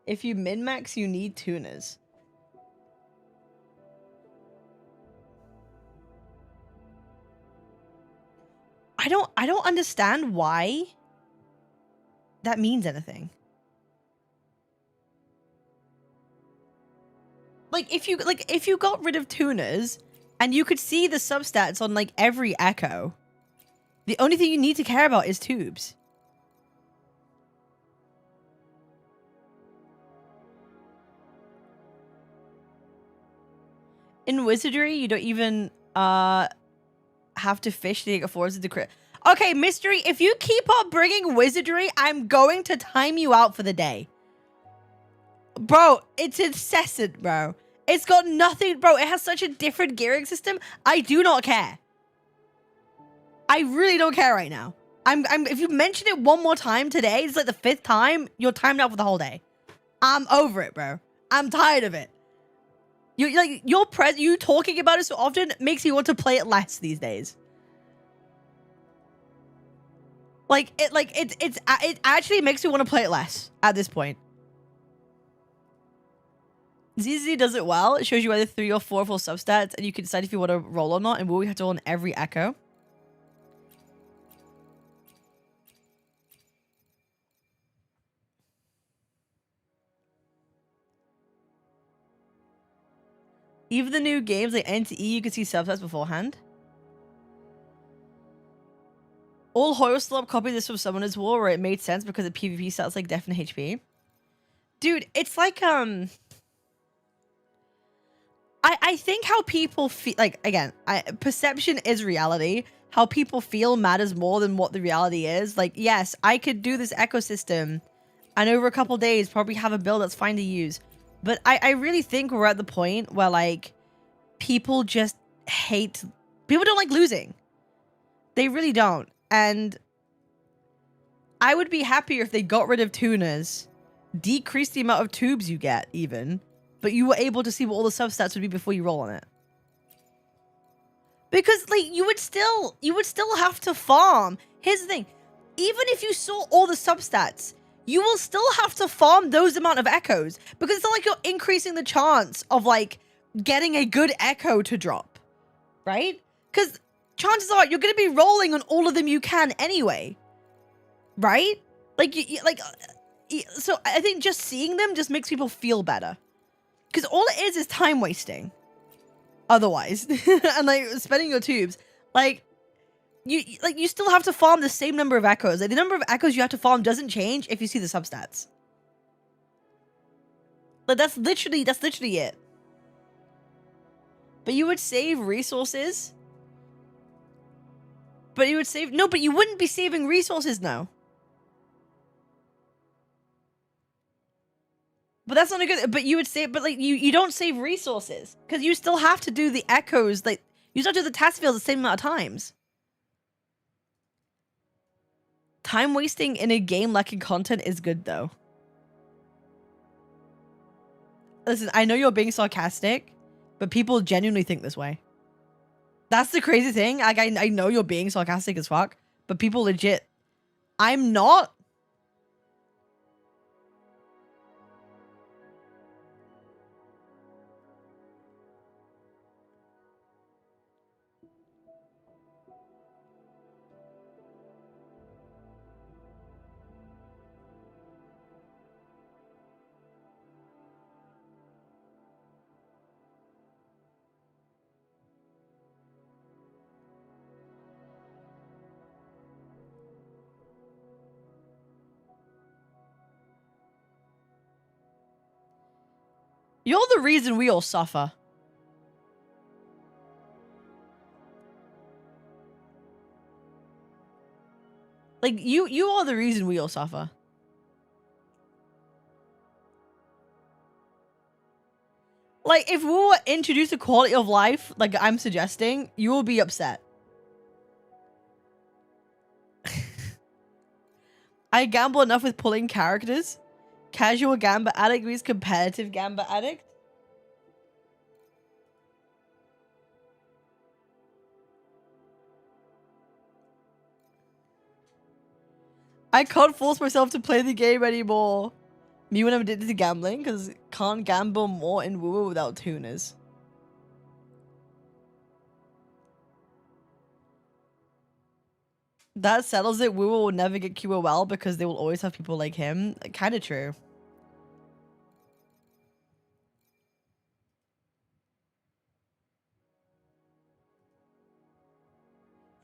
If you min-max, you need tuners. I don't understand why that means anything. Like if you got rid of tuners and you could see the substats on like every echo, the only thing you need to care about is tubes. In Wizardry, you don't even have to fish to get forwards to the crit. Okay, Mystery, if you keep on bringing Wizardry, I'm going to time you out for the day. Bro, it's incessant, bro. It's got nothing, bro. It has such a different gearing system. I do not care. I really don't care right now. If you mention it one more time today, it's like the 5th time, you're timed out for the whole day. I'm over it, bro. I'm tired of it. You talking about it so often makes me want to play it less these days. It actually makes me want to play it less at this point. ZZ does it well. It shows you either 3 or 4 full substats, and you can decide if you want to roll or not. And we have to roll on every echo. Even the new games like NTE, you can see substats beforehand. All horror slop copied this from Summoner's War, where it made sense because the PvP stats like def and HP. Dude, it's like I think how people feel, like, again, perception is reality. How people feel matters more than what the reality is. Like, yes, I could do this ecosystem and over a couple days probably have a build that's fine to use. But I really think we're at the point where, like, people just hate... People don't like losing. They really don't. And I would be happier if they got rid of tuners, decreased the amount of tubes you get, even, but you were able to see what all the substats would be before you roll on it. Because, like, you would still have to farm. Here's the thing. Even if you saw all the substats, you will still have to farm those amount of echoes, because it's not like you're increasing the chance of, like, getting a good echo to drop, right? Because chances are you're going to be rolling on all of them you can anyway, right? Like, so I think just seeing them just makes people feel better, because all it is time wasting otherwise. And, like, spending your tubes, like, you still have to farm the same number of echoes. Like, the number of echoes you have to farm doesn't change if you see the substats. Like, that's literally it. But you would save resources. But you would save... No, but you wouldn't be saving resources now. But that's not a good... But you would save... But, like, you don't save resources. Because you still have to do the echoes. Like, you still have to do the task fields the same amount of times. Time wasting in a game lacking content is good, though. Listen, I know you're being sarcastic, but people genuinely think this way. That's the crazy thing. Like, I know you're being sarcastic as fuck, but people legit... I'm not. You're the reason we all suffer. Like, you are the reason we all suffer. Like, if we were introduced to quality of life, like I'm suggesting, you will be upset. I gamble enough with pulling characters. Casual Gamba Addict means competitive Gamba Addict. I can't force myself to play the game anymore. Me when I'm addicted to gambling, because can't gamble more in Wuwa without tuners. That settles it. Wuwa will never get QOL because they will always have people like him. Kind of true.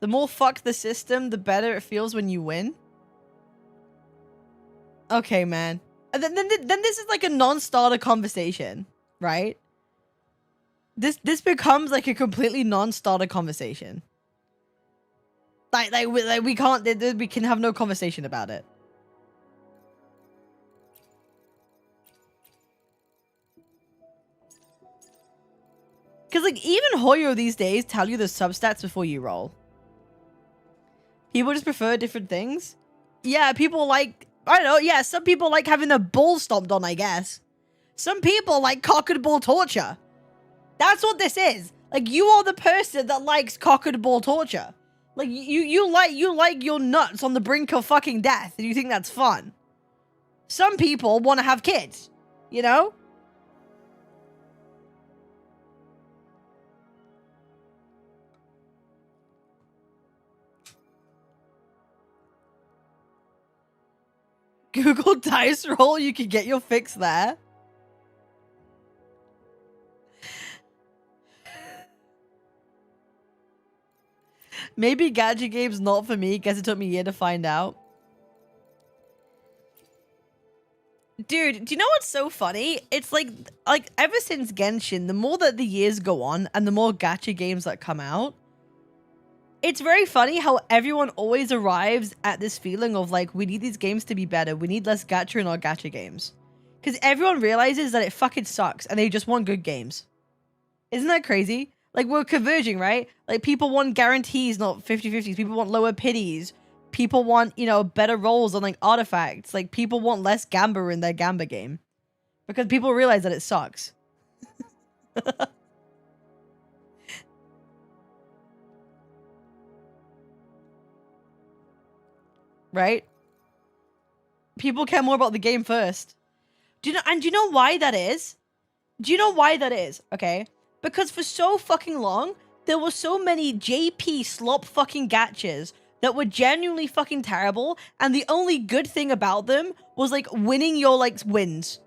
The more fuck the system, the better it feels when you win. Okay, man. And then this is like a non-starter conversation, right? This becomes like a completely non-starter conversation. Like we can't, we can have no conversation about it. Because like even 𝑬𝑽𝑬 these days tell you the substats before you roll. People just prefer different things. Yeah, people like, I don't know, yeah, some people like having their balls stomped on, I guess. Some people like cock and ball torture. That's what this is. Like, you are the person that likes cock and ball torture. Like, you like your nuts on the brink of fucking death, and you think that's fun. Some people want to have kids, you know? Google dice roll, you can get your fix there. Maybe gacha game's not for me. Guess it took me a year to find out. Dude, do you know what's so funny? It's like ever since Genshin, the more that the years go on and the more gacha games that come out, it's very funny how everyone always arrives at this feeling of like, we need these games to be better. We need less gacha in our gacha games. Because everyone realizes that it fucking sucks and they just want good games. Isn't that crazy? Like, we're converging, right? Like, people want guarantees, not 50-50s. People want lower pities. People want, you know, better rolls on, like, artifacts. Like, people want less Gamba in their Gamba game. Because people realize that it sucks. Right? People care more about the game first. Do you know why that is? Do you know why that is? Okay. Because for so fucking long, there were so many JP slop fucking gachas that were genuinely fucking terrible, and the only good thing about them was, like, winning your, like, wins.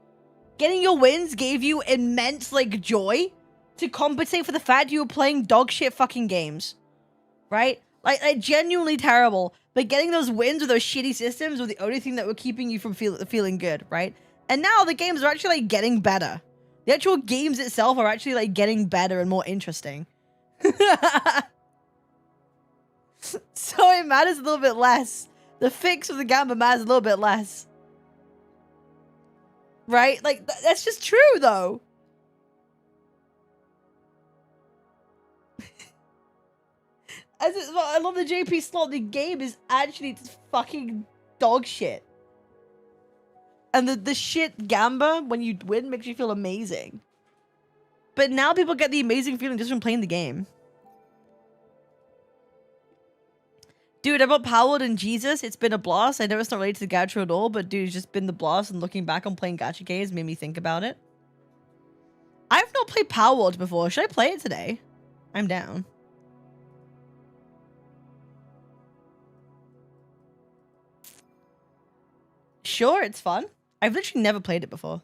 Getting your wins gave you immense, like, joy to compensate for the fact you were playing dog shit fucking games. Right? Like genuinely terrible. But getting those wins with those shitty systems were the only thing that were keeping you from feeling good, right? And now the games are actually, like, getting better. The actual games itself are actually, like, getting better and more interesting. So it matters a little bit less. The fix of the Gamba matters a little bit less. Right? Like, that's just true, though. I love the JP slot. The game is actually just fucking dog shit. And the shit Gamba, when you win, makes you feel amazing. But now people get the amazing feeling just from playing the game. Dude, I bought Powered and Jesus. It's been a blast. I know it's not related to the gacha at all, but dude, it's just been the blast. And looking back on playing gacha games made me think about it. I've not played Powered before. Should I play it today? I'm down. Sure, it's fun. I've literally never played it before.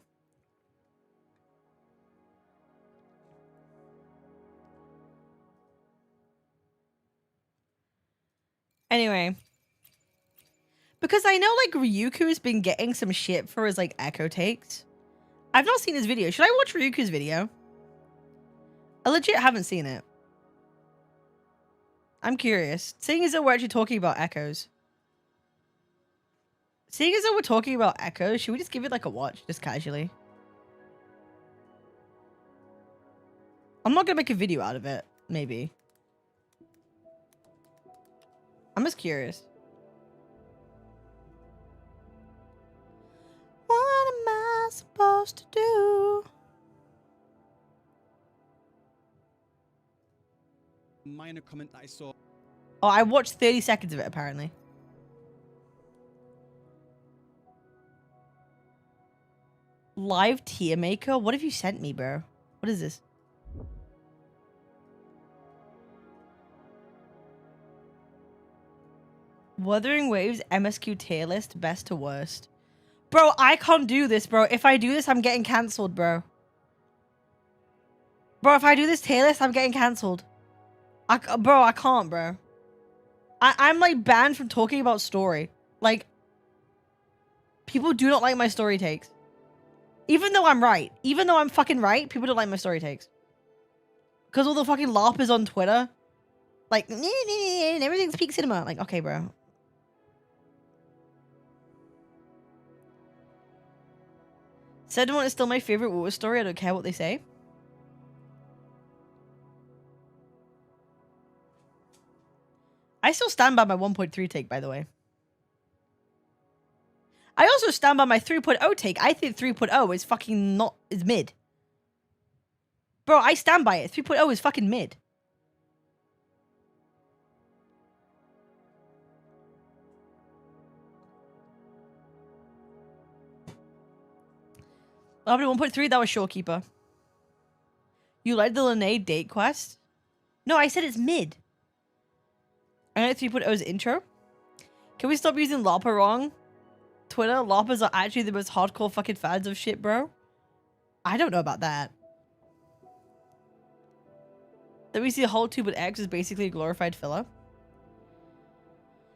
Anyway. Because I know, like, Ryuku's been getting some shit for his, like, echo takes. I've not seen his video. Should I watch Ryuku's video? I legit haven't seen it. I'm curious. Seeing as though we're actually talking about echoes. Seeing as though we're talking about echoes, should we just give it, like, a watch? Just casually. I'm not gonna make a video out of it. Maybe. I'm just curious. What am I supposed to do? Minor comment that I saw. Oh, I watched 30 seconds of it, apparently. Live tier maker? What have you sent me, bro? What is this? Wuthering Waves MSQ tier list, best to worst. Bro, I can't do this, bro. If I do this, I'm getting cancelled, bro. Bro, if I do this tier list, I'm getting cancelled. Bro, I can't, bro. I'm, like, banned from talking about story. Like, people do not like my story takes. Even though I'm right. Even though I'm fucking right, people don't like my story takes. Because all the fucking LARPers on Twitter. Like, everything's peak cinema. Like, okay, bro. Sedmont is still my favorite Wuwa story. I don't care what they say. I still stand by my 1.3 take, by the way. I also stand by my 3.0 take. I think 3.0 is fucking not... is mid. Bro, I stand by it. 3.0 is fucking mid. After 1.3, that was Shorekeeper. You like the Linnae date quest? No, I said it's mid. I know 3.0's intro. Can we stop using LARPer wrong? Twitter, LARPers are actually the most hardcore fucking fans of shit, bro. I don't know about that. Then we see a whole 2 but X is basically a glorified filler.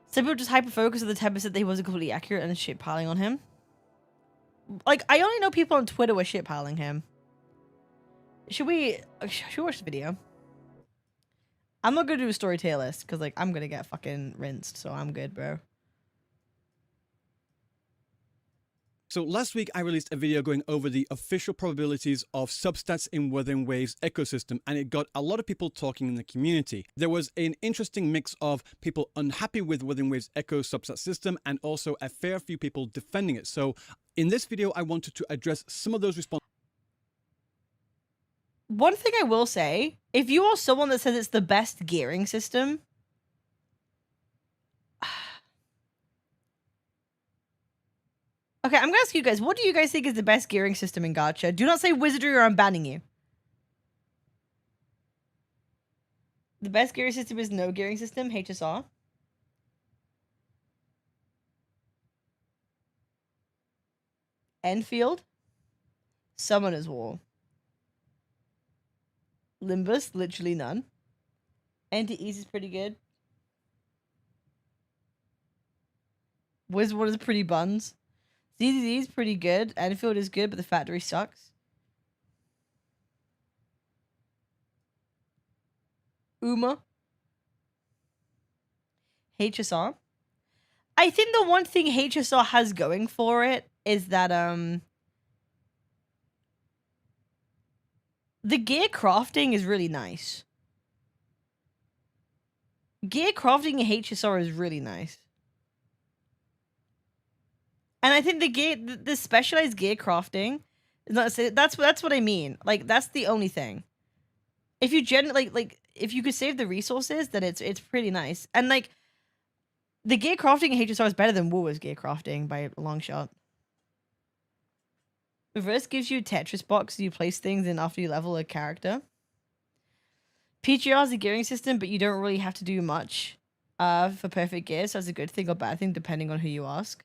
Some people just hyper-focus on the 10% that he wasn't completely accurate and shit-piling on him. Like, I only know people on Twitter were shit-piling him. Should we watch the video? I'm not gonna do a story tier list, because, like, I'm gonna get fucking rinsed, so I'm good, bro. So last week I released a video going over the official probabilities of substats in Wuthering Waves ecosystem, and it got a lot of people talking in the community. There was an interesting mix of people unhappy with Wuthering Waves echo substat system and also a fair few people defending it. So in this video I wanted to address some of those responses. One thing I will say, if you are someone that says it's the best gearing system, okay, I'm gonna ask you guys, what do you guys think is the best gearing system in Gacha? Do not say wizardry or I'm banning you. The best gearing system is no gearing system, HSR. Enfield. Summoner's Wall. Limbus, literally none. Anti-Ease is pretty good. Wizard is pretty buns. ZZZ is pretty good. Enfield is good, but the factory sucks. Uma. HSR. I think the one thing HSR has going for it is that the gear crafting is really nice. Gear crafting in HSR is really nice. And I think the specialized gear crafting is not, that's what I mean. Like, that's the only thing. If you like if you could save the resources, then it's pretty nice. And like the gear crafting in HSR is better than Wuwa's gear crafting by a long shot. Reverse gives you Tetris box, so you place things in after you level a character. PGR is a gearing system, but you don't really have to do much for perfect gear, so that's a good thing or bad thing depending on who you ask.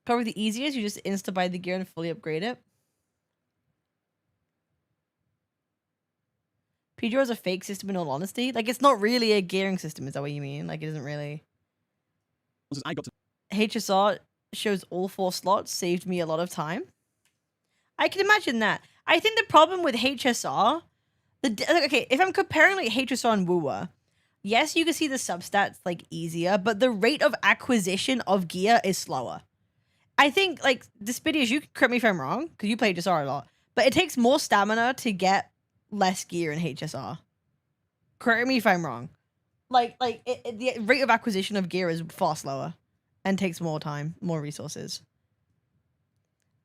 Probably the easiest, you just insta-buy the gear and fully upgrade it. PGR is a fake system in all honesty. Like, it's not really a gearing system, is that what you mean? Like, it isn't really... HSR shows all 4 slots, saved me a lot of time. I can imagine that. I think the problem with HSR... okay, if I'm comparing, like, HSR and Wuwa, yes, you can see the substats, like, easier, but the rate of acquisition of gear is slower. I think, like, Despidius, you can correct me if I'm wrong, because you play HSR a lot, but it takes more stamina to get less gear in HSR. Correct me if I'm wrong. Like the rate of acquisition of gear is far slower and takes more time, more resources.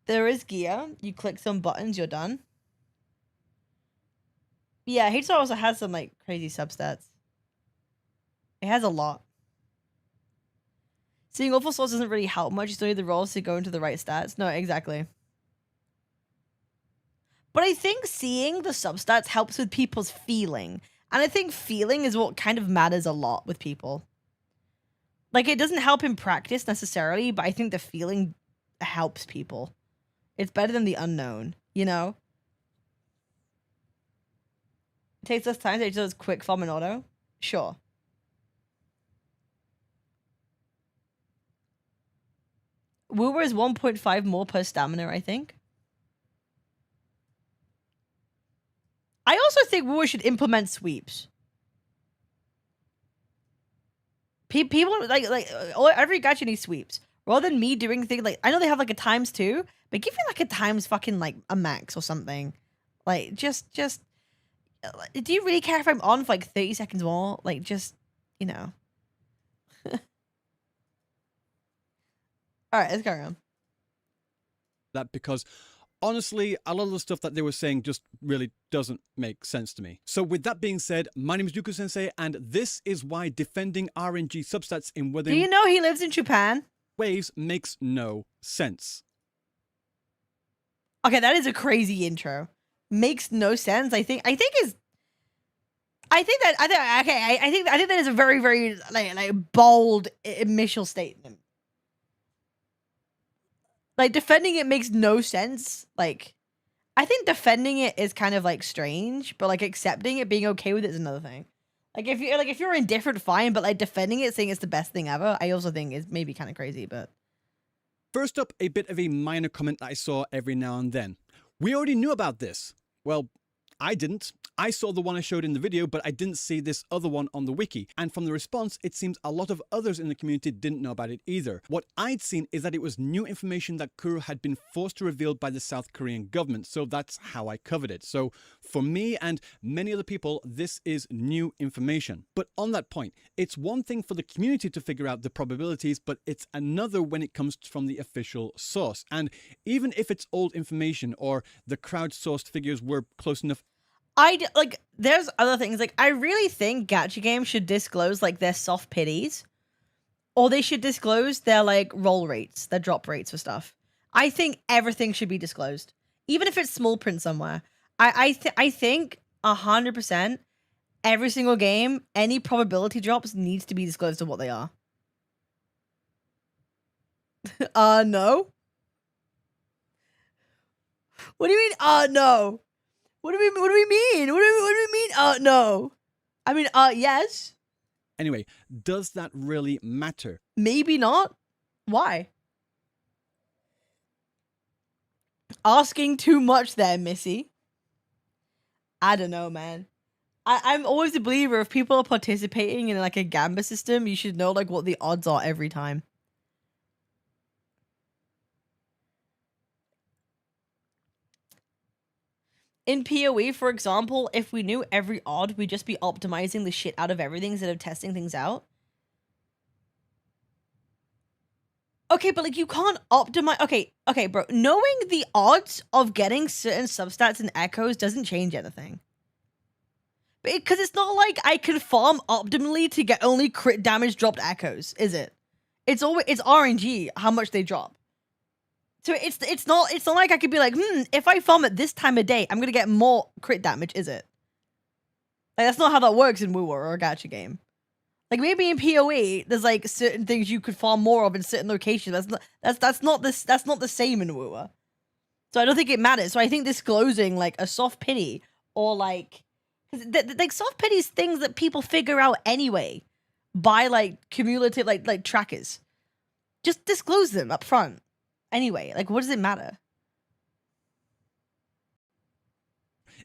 There is gear. You click some buttons, you're done. Yeah, HSR also has some, like, crazy substats. It has a lot. Seeing awful slots doesn't really help much. You still need the rolls to go into the right stats. No, exactly. But I think seeing the substats helps with people's feeling. And I think feeling is what kind of matters a lot with people. Like, it doesn't help in practice necessarily, but I think the feeling helps people. It's better than the unknown, you know? It takes less time to do quick farm and auto. Sure. Wuwa is 1.5 more per stamina, I think. I also think Wuwa should implement sweeps. People every gacha needs sweeps. Rather than me doing things like, I know they have like a times 2, but give me like a times fucking like a max or something. Like just do you really care if I'm on for like 30 seconds more? Like just, you know. All right, let's carry on. That because honestly, a lot of the stuff that they were saying just really doesn't make sense to me. So with that being said, my name is Yuko Sensei, and this is why defending RNG substats in Do you know he lives in Japan? waves makes no sense. Okay, that is a crazy intro. Makes no sense. I think that is a very, very like bold initial statement. Like defending it makes no sense. Like, I think defending it is kind of like strange, but like accepting it, being okay with it is another thing. Like if you're indifferent, fine, but like defending it, saying it's the best thing ever, I also think is maybe kind of crazy. But First up, a bit of a minor comment that I saw every now and then. We already knew about this. Well, I didn't. I saw the one I showed in the video, but I didn't see this other one on the wiki. And from the response, it seems a lot of others in the community didn't know about it either. What I'd seen is that it was new information that Kuro had been forced to reveal by the South Korean government. So that's how I covered it. So for me and many other people, this is new information. But on that point, it's one thing for the community to figure out the probabilities, but it's another when it comes from the official source. And even if it's old information or the crowdsourced figures were close enough, there's other things. Like, I really think gacha games should disclose, like, their soft pities. Or they should disclose their, like, roll rates, their drop rates for stuff. I think everything should be disclosed. Even if it's small print somewhere. I think 100% every single game, any probability drops needs to be disclosed to what they are. No? What do you mean, no? What do we mean? What do we mean? No. I mean, yes. Anyway, does that really matter? Maybe not. Why? Asking too much there, Missy. I don't know, man. I'm always a believer if people are participating in like a gamba system, you should know like what the odds are every time. In PoE, for example, if we knew every odd, we'd just be optimizing the shit out of everything instead of testing things out. Okay, but like you can't optimize. Okay, bro. Knowing the odds of getting certain substats and echoes doesn't change anything. Because it's not like I can farm optimally to get only crit damage dropped echoes, is it? It's RNG how much they drop. So it's not like I could be like, if I farm at this time of day, I'm gonna get more crit damage, is it? Like that's not how that works in Wuwa or a gacha game. Like maybe in PoE, there's like certain things you could farm more of in certain locations. That's not the same in Wuwa. So I don't think it matters. So I think disclosing like a soft pity or like soft pity is things that people figure out anyway by like cumulative like trackers. Just disclose them up front. Anyway, like, what does it matter?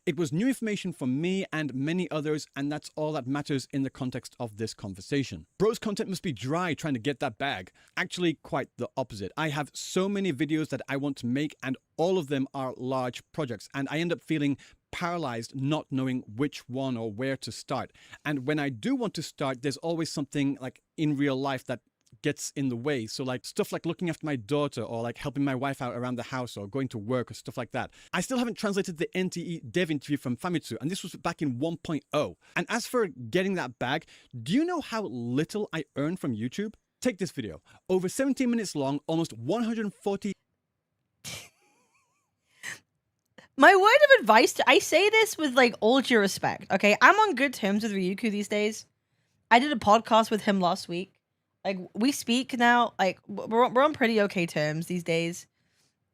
It was new information for me and many others, and that's all that matters in the context of this conversation. Bro's content must be dry trying to get that bag. Actually, quite the opposite. I have so many videos that I want to make, and all of them are large projects, and I end up feeling paralyzed not knowing which one or where to start. And when I do want to start, there's always something like in real life that gets in the way. So like stuff like looking after my daughter or like helping my wife out around the house or going to work or stuff like that. I still haven't translated the NTE dev interview from Famitsu, and this was back in 1.0. And as for getting that bag, do you know how little I earn from YouTube? Take this video. Over 17 minutes long, almost 140. My word of advice, I say this with like all due respect, okay? I'm on good terms with Ryuku these days. I did a podcast with him last week. Like, we speak now, like, we're on pretty okay terms these days.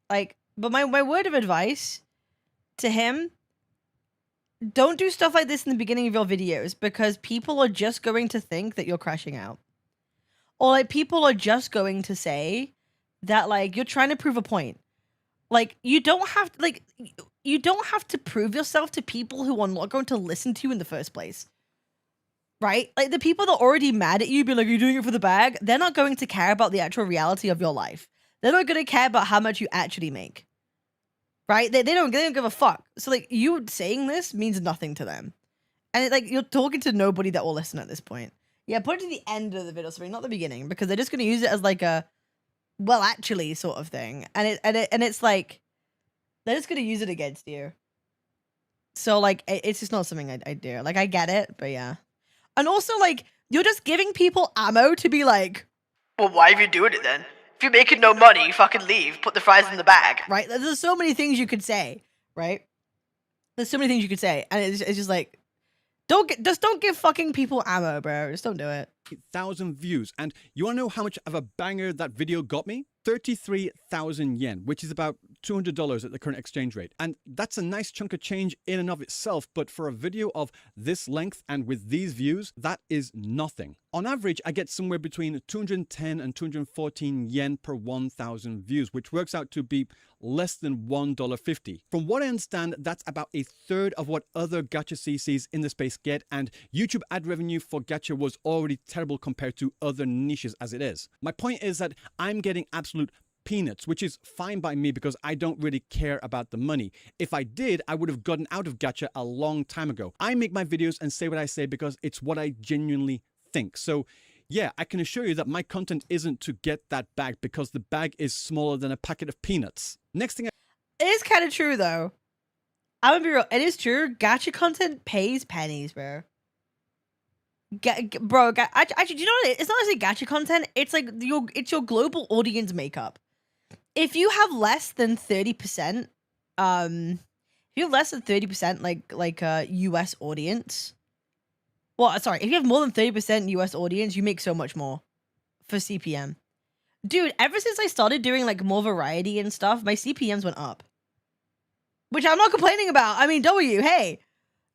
Like, but my word of advice to him, don't do stuff like this in the beginning of your videos because people are just going to think that you're crashing out. Or, like, people are just going to say that, like, you're trying to prove a point. Like, you don't have to, like, you don't have to prove yourself to people who are not going to listen to you in the first place. Right? Like the people that are already mad at you, be like, you're doing it for the bag. They're not going to care about the actual reality of your life. They're not going to care about how much you actually make. Right? They don't give a fuck. So like you saying this means nothing to them. And like you're talking to nobody that will listen at this point. Yeah, put it to the end of the video, sorry, not the beginning, because they're just going to use it as like a, well, actually sort of thing. And it's like, they're just going to use it against you. So like, it's just not something I do. Like I get it, but yeah. And also, like, you're just giving people ammo to be like, well, why are you doing it then? If you're making no money, fucking leave. Put the fries in the bag. Right? There's so many things you could say, right? There's so many things you could say. And it's just like, don't give fucking people ammo, bro. Just don't do it. 1,000 views. And you want to know how much of a banger that video got me? 33,000 yen, which is about $200 at the current exchange rate. And that's a nice chunk of change in and of itself, but for a video of this length and with these views, that is nothing. On average, I get somewhere between 210 and 214 yen per 1,000 views, which works out to be less than $1.50. From what I understand, that's about a third of what other gacha CCs in the space get, and YouTube ad revenue for gacha was already terrible compared to other niches as it is. My point is that I'm getting absolute peanuts, which is fine by me because I don't really care about the money. If I did, I would have gotten out of gacha a long time ago. I make my videos and say what I say because it's what I genuinely think. So yeah, I can assure you that my content isn't to get that bag because the bag is smaller than a packet of peanuts. Next thing It is kind of true though. I'm gonna be real. It is true. Gacha content pays pennies, bro. Actually, do you know what it is? It's not necessarily gacha content. It's like it's your global audience makeup. If you have less than 30%, if you have less than 30% like a US audience, well, sorry, if you have more than 30% US audience, you make so much more for CPM. Dude, ever since I started doing like more variety and stuff, my CPMs went up. Which I'm not complaining about. I mean, hey,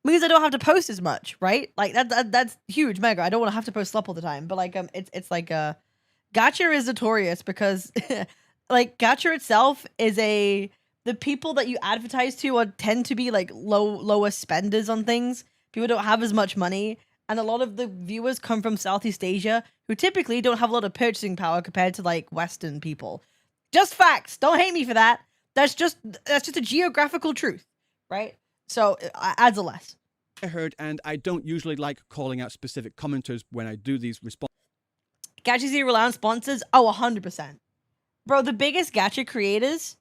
means I don't have to post as much, right? Like that's huge, mega. I don't want to have to post slop all the time, but like it's like gacha is notorious because like gacha itself is the people that you advertise to tend to be like lower spenders on things. People don't have as much money, and a lot of the viewers come from Southeast Asia, who typically don't have a lot of purchasing power compared to like Western people. Just facts. Don't hate me for that. That's just a geographical truth, right? So it adds a less. I heard, and I don't usually like calling out specific commenters when I do these responses. Gacha Z rely on sponsors? Oh, 100%. Bro, the biggest gacha creators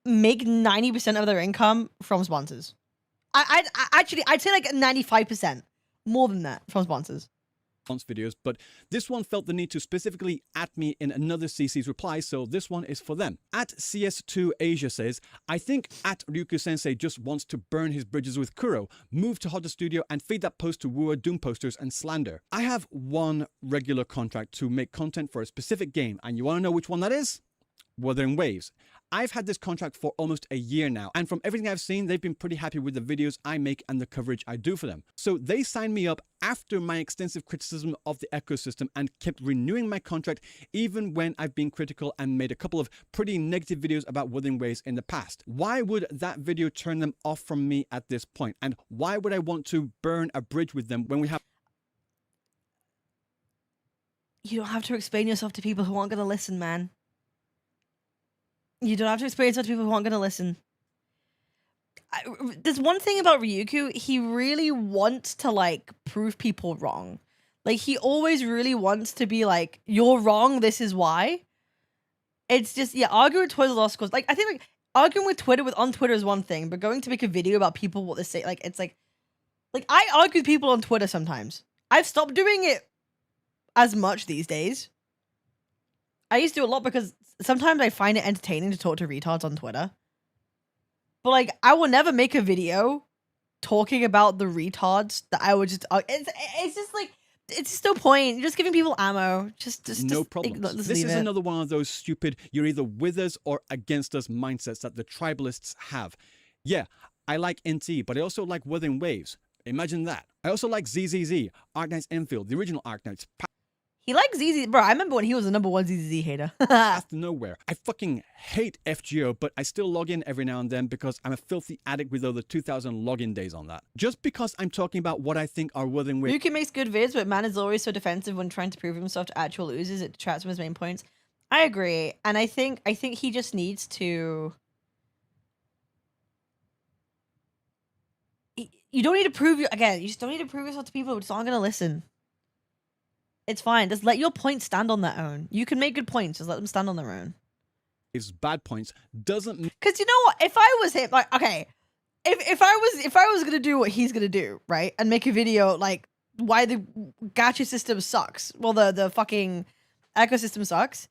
make 90% of their income from sponsors. I'd say like 95%. More than that from sponsors. Videos, but this one felt the need to specifically at me in another CC's reply, so this one is for them. At CS2 Asia says, I think at Ryuku Sensei just wants to burn his bridges with Kuro, move to Hotta Studio and feed that post to Wuwa Doom posters and slander. I have one regular contract to make content for a specific game, and you want to know which one that is? Wuthering Waves. I've had this contract for almost a year now, and from everything I've seen, they've been pretty happy with the videos I make and the coverage I do for them. So they signed me up after my extensive criticism of the ecosystem and kept renewing my contract even when I've been critical and made a couple of pretty negative videos about Wuthering Waves in the past. Why would that video turn them off from me at this point? And why would I want to burn a bridge with them when we have... You don't have to explain yourself to people who aren't going to listen, man. You don't have to explain yourself to people who aren't going to listen. There's one thing about Ryuku, he really wants to like prove people wrong. Like he always really wants to be like, you're wrong, this is why. It's just, yeah, arguing with Twitter lost cause. Like I think like arguing with Twitter on Twitter is one thing, but going to make a video about people what they say, like it's like I argue with people on Twitter sometimes. I've stopped doing it as much these days. I used to do a lot because sometimes I find it entertaining to talk to retards on Twitter. But like, I will never make a video talking about the retards that I would just... It's just like, it's just no point. You're just giving people ammo. No problem. This is another one of those stupid, you're either with us or against us mindsets that the tribalists have. Yeah, I like NT, but I also like Wuthering Waves. Imagine that. I also like ZZZ, Arknights Enfield, the original Arknights. He likes ZZ. Bro, I remember when he was the #1 ZZZ hater. Path to nowhere. I fucking hate FGO, but I still log in every now and then because I'm a filthy addict with over 2,000 login days on that. Just because I'm talking about what I think are worthy ways. Yuki makes good vids, but man is always so defensive when trying to prove himself to actual losers. It detracts from his main points. I agree, and I think he just needs to. You don't need to prove you again. You just don't need to prove yourself to people who just aren't gonna listen. It's fine. Just let your points stand on their own. You can make good points. Just let them stand on their own. His bad points doesn't. Because you know what? If I was him, like, okay, if I was gonna do what he's gonna do, right, and make a video like why the gacha system sucks. Well, the fucking ecosystem sucks.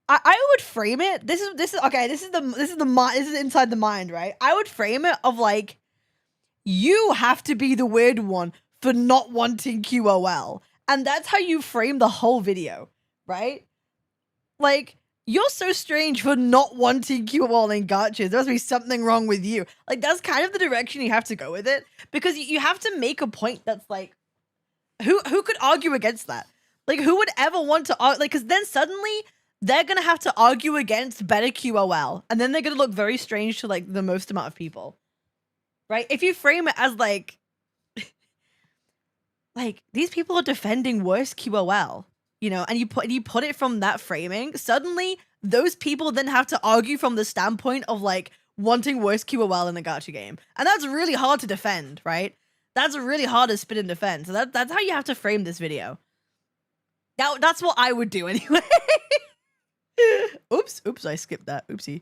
I would frame it. This is okay. This is inside the mind, right? I would frame it of like, you have to be the weird one for not wanting QOL. And that's how you frame the whole video, right? Like, you're so strange for not wanting QOL in gachas. There must be something wrong with you. Like, that's kind of the direction you have to go with it. Because you have to make a point that's like, who could argue against that? Like, who would ever want to argue? Like, because then suddenly they're going to have to argue against better QOL. And then they're going to look very strange to, like, the most amount of people. Right? If you frame it as, like, these people are defending worse QOL, you know, and you put it from that framing, suddenly those people then have to argue from the standpoint of like wanting worse QOL in a gacha game. And that's really hard to defend, right? That's really hard to spin and defend. So that's how you have to frame this video. That's what I would do anyway. Oops, I skipped that. Oopsie.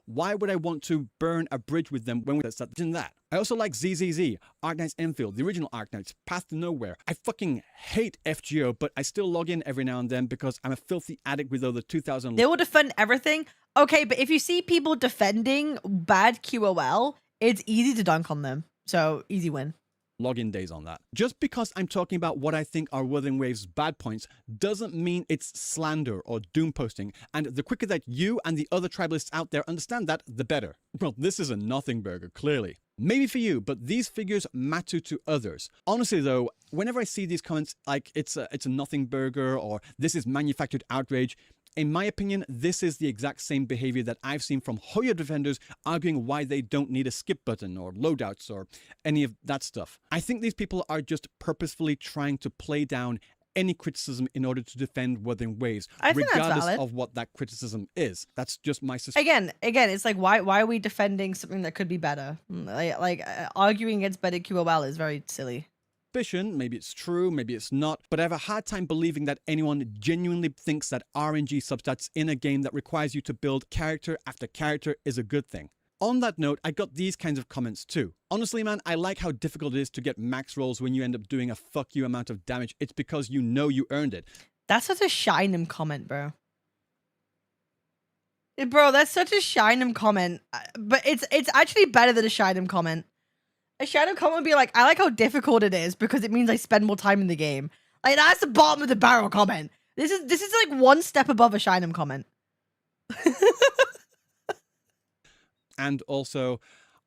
Why would I want to burn a bridge with them when we're in that? I also like ZZZ, Arknights Enfield, the original Arknights, Path to Nowhere. I fucking hate FGO, but I still log in every now and then because I'm a filthy addict with over 2,000. They will defend everything. Okay, but if you see people defending bad QOL, it's easy to dunk on them. So, easy win. Login days on that. Just because I'm talking about what I think are Wuthering Waves' bad points doesn't mean it's slander or doom posting, and the quicker that you and the other tribalists out there understand that, the better. Well, this is a nothing burger, clearly. Maybe for you, but these figures matter to others. Honestly though, whenever I see these comments like it's a nothing burger or this is manufactured outrage, in my opinion, this is the exact same behavior that I've seen from Hoyo defenders arguing why they don't need a skip button or loadouts or any of that stuff. I think these people are just purposefully trying to play down any criticism in order to defend Wuthering Waves, regardless of what that criticism is. That's just my suspicion. Again, it's like, why are we defending something that could be better? Like arguing against better QOL is very silly. Maybe it's true, maybe it's not, but I have a hard time believing that anyone genuinely thinks that RNG substats in a game that requires you to build character after character is a good thing. On that note, I got these kinds of comments too. Honestly, man, I like how difficult it is to get max rolls when you end up doing a fuck you amount of damage. It's because you know you earned it. That's such a Shinem comment, bro. Bro, that's such a Shinem comment. But it's actually better than a Shinem comment. A Shinem comment would be like, I like how difficult it is because it means I spend more time in the game. Like, that's the bottom of the barrel comment. This is like one step above a Shinem comment. And also,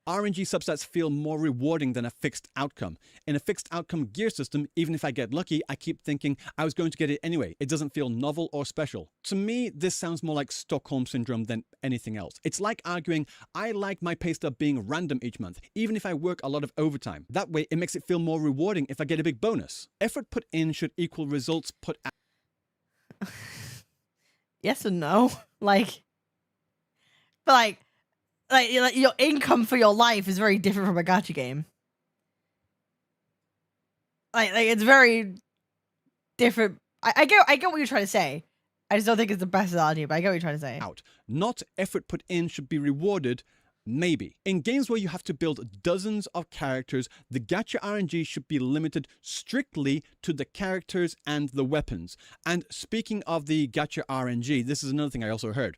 RNG substats feel more rewarding than a fixed outcome. In a fixed outcome gear system, even if I get lucky, I keep thinking I was going to get it anyway. It doesn't feel novel or special. To me, this sounds more like Stockholm Syndrome than anything else. It's like arguing, I like my pay stub being random each month, even if I work a lot of overtime. That way, it makes it feel more rewarding if I get a big bonus. Effort put in should equal results put out. Yes and no. Like your income for your life is very different from a gacha game. Like it's very different. I get what you're trying to say. I just don't think it's the best analogy, but I get what you're trying to say. Not effort put in should be rewarded. Maybe. In games where you have to build dozens of characters, the gacha RNG should be limited strictly to the characters and the weapons. And speaking of the gacha RNG, this is another thing I also heard.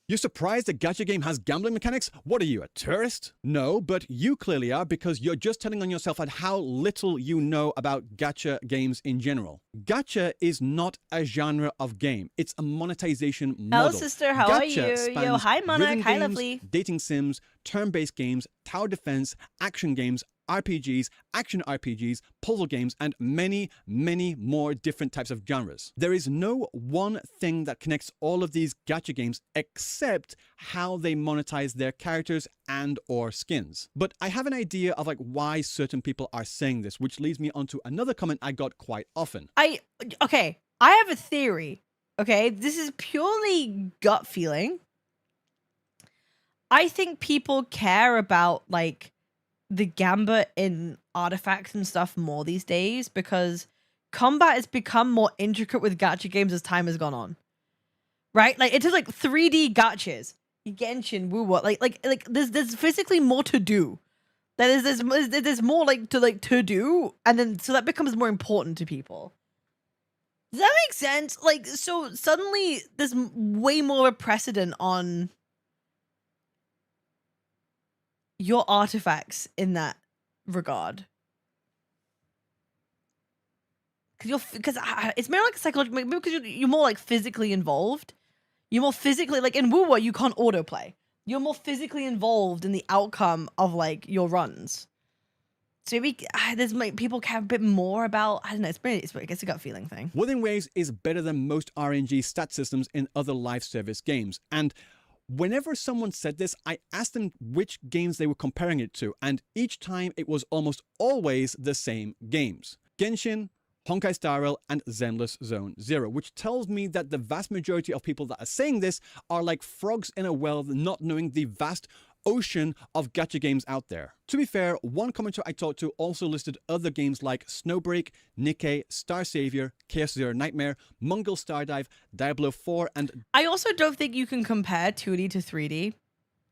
You're surprised a gacha game has gambling mechanics? What are you, a tourist? No, but you clearly are because you're just telling on yourself at how little you know about gacha games in general. Gacha is not a genre of game. It's a monetization model. Hello, sister. How are you? Yo, hi, Monarch. Hi, lovely. Dating sims, turn-based games, tower defense, action games, RPGs, action RPGs, puzzle games, and many, many more different types of genres. There is no one thing that connects all of these gacha games except how they monetize their characters and or skins. But I have an idea of like why certain people are saying this, which leads me onto another comment I got quite often. Okay, I have a theory. Okay, this is purely gut feeling. I think people care about like the gambit in artifacts and stuff more these days because combat has become more intricate with gacha games as time has gone on. Right? Like it's just like 3D gachas. Genshin, Wuwa, like there's physically more to do. There's more like to do, and then so that becomes more important to people. Does that make sense? Like so suddenly there's way more of a precedent on your artifacts in that regard. Because it's more like psychological, maybe because you're more like physically involved. You're more physically, like in Wuwa, you can't autoplay. You're more physically involved in the outcome of like your runs. So maybe there's like people care a bit more about, I don't know, it's I guess a gut feeling thing. Wuthering Waves is better than most RNG stat systems in other live service games, and whenever someone said this, I asked them which games they were comparing it to, and each time it was almost always the same games. Genshin, Honkai Star Rail, and Zenless Zone Zero, which tells me that the vast majority of people that are saying this are like frogs in a well, not knowing the vast ocean of gacha games out there. To be fair, one commenter I talked to also listed other games like Snowbreak, Nikke, Star Savior, Chaos Zero Nightmare, Mongol Stardive, Diablo 4, and I also don't think you can compare 2D to 3D to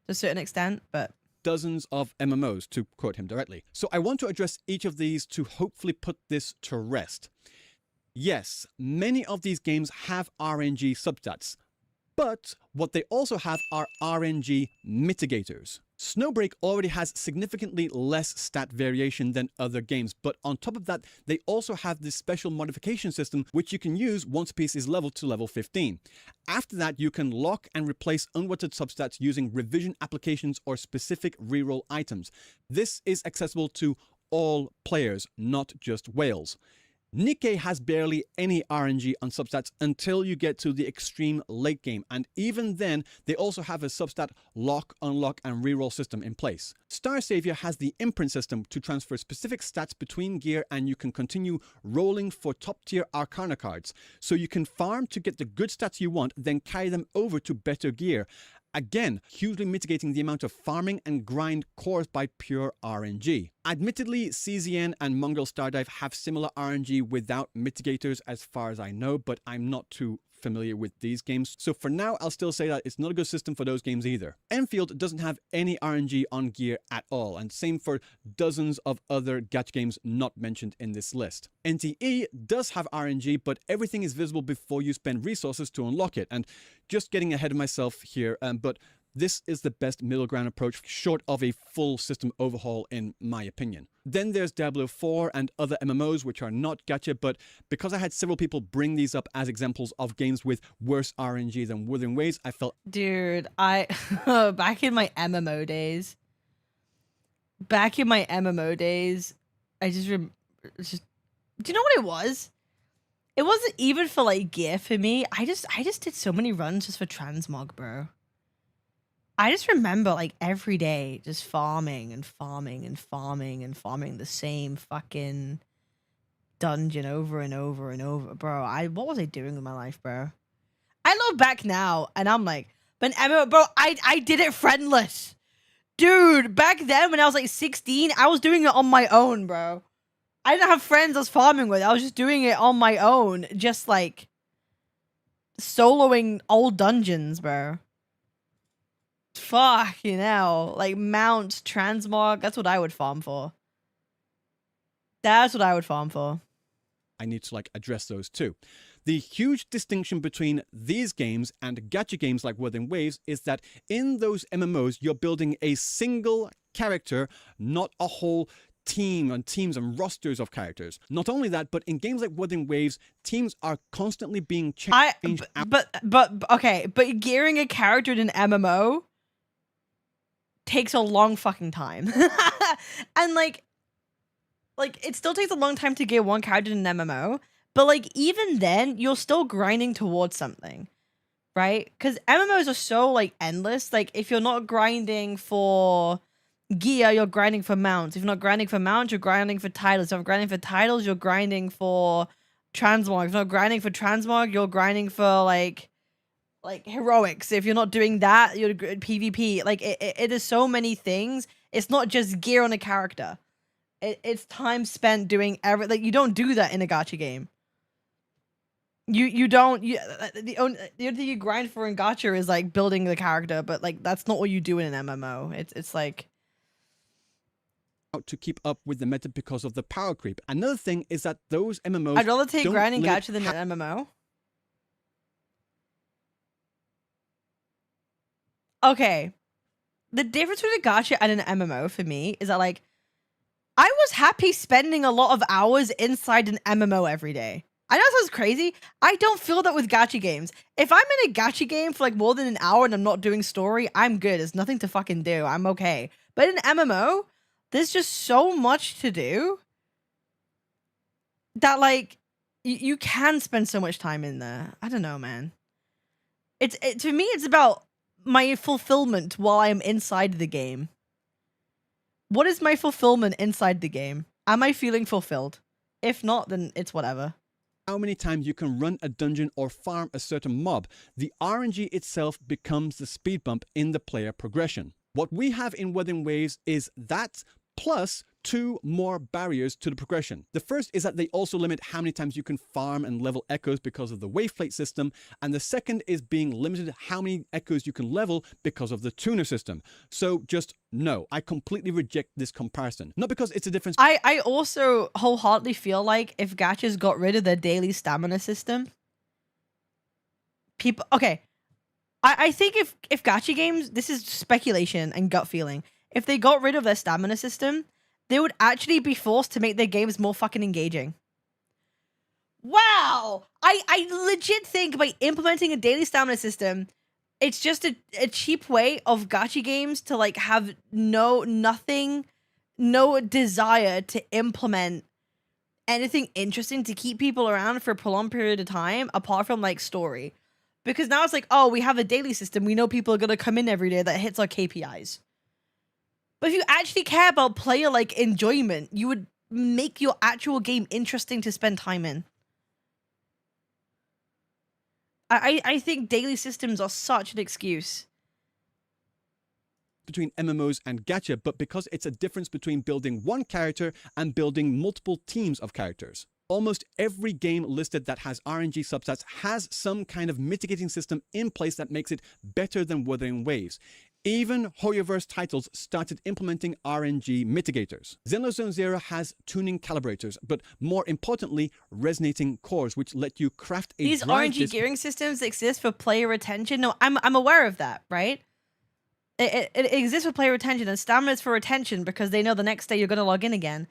a certain extent, but dozens of MMOs, to quote him directly. So I want to address each of these to hopefully put this to rest. Yes, many of these games have RNG substats, but what they also have are RNG mitigators. Snowbreak already has significantly less stat variation than other games, but on top of that, they also have this special modification system which you can use once a piece is leveled to level 15. After that, you can lock and replace unwanted substats using revision applications or specific reroll items. This is accessible to all players, not just whales. Nikke has barely any RNG on substats until you get to the extreme late game, and even then, they also have a substat lock, unlock, and reroll system in place. Star Savior has the imprint system to transfer specific stats between gear, and you can continue rolling for top-tier Arcana cards, so you can farm to get the good stats you want, then carry them over to better gear. Again, hugely mitigating the amount of farming and grind caused by pure RNG. Admittedly, CZN and Mongol Stardive have similar RNG without mitigators as far as I know, but I'm not too familiar with these games. So for now, I'll still say that it's not a good system for those games either. Enfield doesn't have any RNG on gear at all, and same for dozens of other gacha games not mentioned in this list. NTE does have RNG, but everything is visible before you spend resources to unlock it. And just getting ahead of myself here, but this is the best middle ground approach short of a full system overhaul in my opinion. Then there's Diablo 4 and other MMOs which are not gacha, but because I had several people bring these up as examples of games with worse RNG than Wuthering Waves, I felt... Dude, back in my MMO days, I just do you know what it was? It wasn't even for like gear for me. I just did so many runs just for transmog, bro. I just remember like every day just farming and farming and farming and farming the same fucking dungeon over and over and over. Bro, what was I doing with my life, bro? I look back now and I'm like, but Emma, bro, I did it friendless. Dude, back then when I was like 16, I was doing it on my own, bro. I didn't have friends I was farming with. I was just doing it on my own, just like soloing old dungeons, bro. Fucking hell. Like Mount, Transmog, that's what I would farm for. That's what I would farm for. I need to like address those too. The huge distinction between these games and gacha games like Wuthering Waves is that in those MMOs, you're building a single character, not a whole team and teams and rosters of characters. Not only that, but in games like Wuthering Waves, teams are constantly being changed. But okay, but gearing a character in an MMO takes a long fucking time. And like it still takes a long time to get one character in an MMO, but like even then you're still grinding towards something, right? Because MMOs are so like endless. Like if you're not grinding for gear, you're grinding for mounts. If you're not grinding for mounts, you're grinding for titles. If you're grinding for titles, you're grinding for transmog. If you're not grinding for transmog, you're grinding for like heroics. If you're not doing that, you're PvP. Like it is so many things. It's not just gear on a character. It's time spent doing like you don't do that in a gacha game. You don't. The only thing you grind for in gacha is like building the character, but like that's not what you do in an MMO. It's like to keep up with the meta because of the power creep. Another thing is that those MMOs. I'd rather take don't grinding limit gacha than an MMO. Okay, the difference between a gacha and an MMO for me is that like I was happy spending a lot of hours inside an MMO every day. I know it sounds crazy. I don't feel that with gacha games. If I'm in a gacha game for like more than an hour and I'm not doing story, I'm good. There's nothing to fucking do. I'm okay. But in MMO, there's just so much to do that like you can spend so much time in there. I don't know, man. To me, it's about my fulfillment while I'm inside the game. What is my fulfillment inside the game? Am I feeling fulfilled? If not, then it's whatever. How many times you can run a dungeon or farm a certain mob. The RNG itself becomes the speed bump in the player progression. What we have in Wuthering Waves is that plus 2 more barriers to the progression. The first is that they also limit how many times you can farm and level echoes because of the wave plate system, and the second is being limited how many echoes you can level because of the tuner system. So just no, I completely reject this comparison. Not because it's a difference. I also wholeheartedly feel like if gachas got rid of their daily stamina system, people I think if gacha games, this is speculation and gut feeling, if they got rid of their stamina system, they would actually be forced to make their games more fucking engaging. Wow! I legit think by implementing a daily stamina system, it's just a cheap way of gacha games to like have no desire to implement anything interesting to keep people around for a prolonged period of time apart from like story. Because now it's like, oh, we have a daily system. We know people are going to come in every day that hits our KPIs. But if you actually care about player like enjoyment, you would make your actual game interesting to spend time in. I think daily systems are such an excuse. Between MMOs and gacha, but because it's a difference between building one character and building multiple teams of characters. Almost every game listed that has RNG substats has some kind of mitigating system in place that makes it better than Wuthering Waves. Even 𝑬𝑽𝑬𝑽𝑬 titles started implementing RNG mitigators. Xenoblade Zero has tuning calibrators, but more importantly, resonating cores, which let you craft a These RNG gearing systems exist for player retention. No, I'm aware of that, right? It exists for player retention, and stamina is for retention because they know the next day you're going to log in again.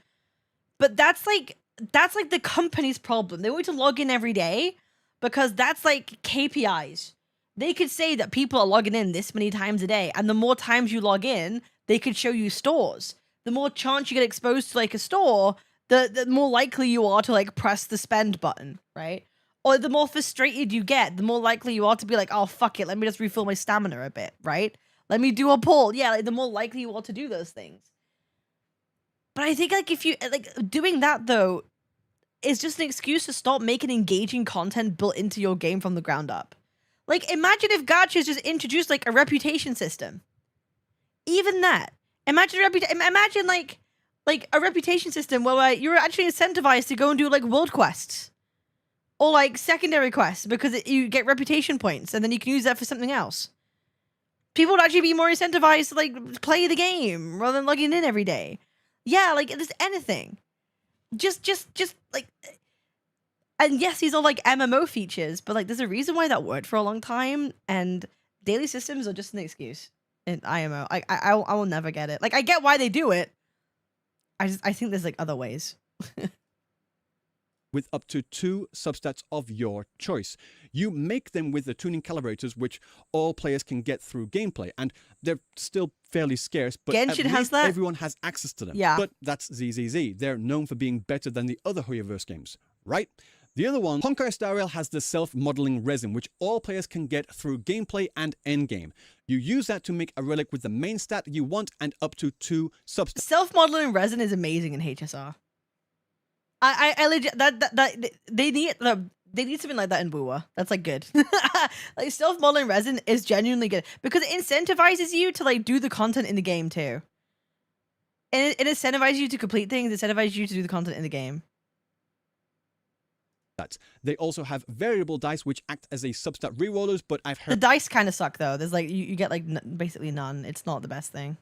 But that's like the company's problem. They want you to log in every day because that's like KPIs. They could say that people are logging in this many times a day, and the more times you log in, they could show you stores. The more chance you get exposed to like a store, the more likely you are to like press the spend button, right? Or the more frustrated you get, the more likely you are to be like, oh, fuck it, let me just refill my stamina a bit, right? Let me do a pull. Yeah, like, the more likely you are to do those things. But I think like if you like doing that though is just an excuse to stop making engaging content built into your game from the ground up. Like imagine if gachas just introduced like a reputation system. Even that. Imagine like a reputation system where like, you're actually incentivized to go and do like world quests or like secondary quests because you get reputation points and then you can use that for something else. People would actually be more incentivized to like play the game rather than logging in every day. Yeah, like there's anything. Just like, and yes, these are like MMO features, but like there's a reason why that worked for a long time, and daily systems are just an excuse in IMO. I will never get it. Like I get why they do it. I think there's like other ways. with up to 2 substats of your choice. You make them with the tuning calibrators, which all players can get through gameplay, and they're still fairly scarce, but Genshin at has least that? everyone has access to them. Yeah. But that's 𝑳𝑰𝑽𝑬. They're known for being better than the other 𝑬𝑽𝑽𝑬verse games, right? The other one, Honkai Star Rail, has the self-modeling resin, which all players can get through gameplay and endgame. You use that to make a relic with the main stat you want and up to 2 substats. Self-modeling resin is amazing in HSR. I legit they need something like that in Wuwa. That's like good. Like self-modeling resin is genuinely good because it incentivizes you to like do the content in the game too. And it incentivizes you to complete things, incentivizes you to do the content in the game. They also have variable dice which act as a substat rerollers, but I've The heard dice kind of suck though. There's like you get like basically none. It's not the best thing.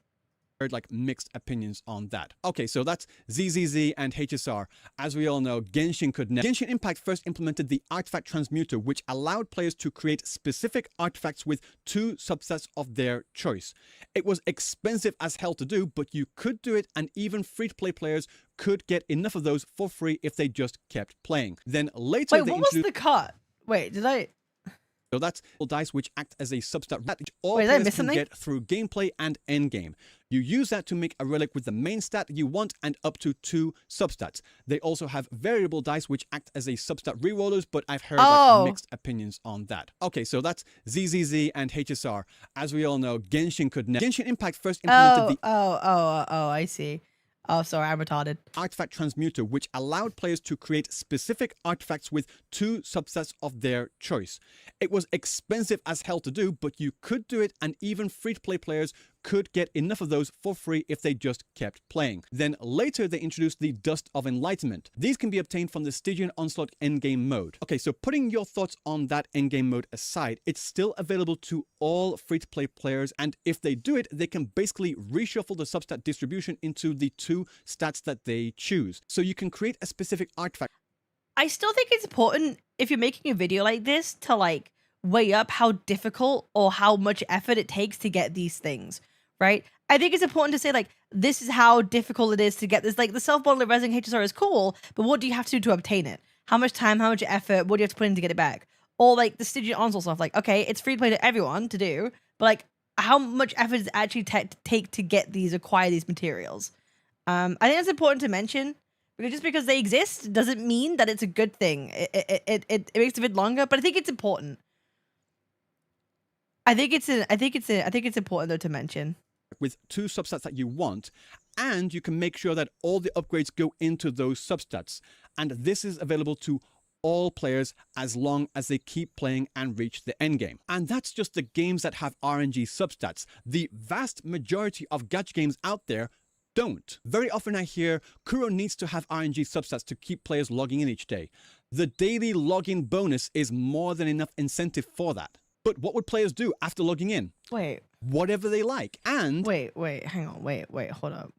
like mixed opinions on that. Okay, so that's 𝑳𝑰𝑽𝑬 and HSR. As we all know, Genshin could never. Genshin Impact first implemented the artifact transmuter, which allowed players to create specific artifacts with 2 subsets of their choice. It was expensive as hell to do, but you could do it, and even free-to-play players could get enough of those for free if they just kept playing. Then later Wait, they what was introduced. the cut? Wait, did I? So that's dice which act as a substat which all Wait, did I players miss can something? get through gameplay and endgame. You use that to make a relic with the main stat you want and up to 2 substats. They also have variable dice which act as a substat rerollers, but I've heard like mixed opinions on that. Okay, so that's 𝑳𝑰𝑽𝑬 and HSR. As we all know, Genshin could never. Genshin Impact first implemented the I see. Oh, sorry, I'm retarded. artifact transmuter, which allowed players to create specific artifacts with 2 subsets of their choice. It was expensive as hell to do, but you could do it, and even free-to-play players could get enough of those for free if they just kept playing. Then later they introduced the Dust of Enlightenment. These can be obtained from the Stygian Onslaught endgame mode. Okay, so putting your thoughts on that endgame mode aside, it's still available to all free-to-play players, and if they do it, they can basically reshuffle the substat distribution into the 2 stats that they choose. So you can create a specific artifact. I still think it's important if you're making a video like this to like weigh up how difficult or how much effort it takes to get these things, right? I think it's important to say like, this is how difficult it is to get this. Like the self-modeling resin HSR is cool, but what do you have to do to obtain it? How much time, how much effort, what do you have to put in to get it back? Or like the Stygian Onslaught stuff, like, okay, it's free to play to everyone to do, but like how much effort does it actually take to get these, acquire these materials? I think that's important to mention. Because just because they exist doesn't mean that it's a good thing. It makes it a bit longer, but I think it's important. I think it's important though to mention. With 2 substats that you want, and you can make sure that all the upgrades go into those substats. And this is available to all players as long as they keep playing and reach the end game. And that's just the games that have RNG substats. The vast majority of gacha games out there don't. Very often I hear Kuro needs to have RNG substats to keep players logging in each day. The daily login bonus is more than enough incentive for that. But what would players do after logging in? Wait. Whatever they like, and Wait, hang on, hold on,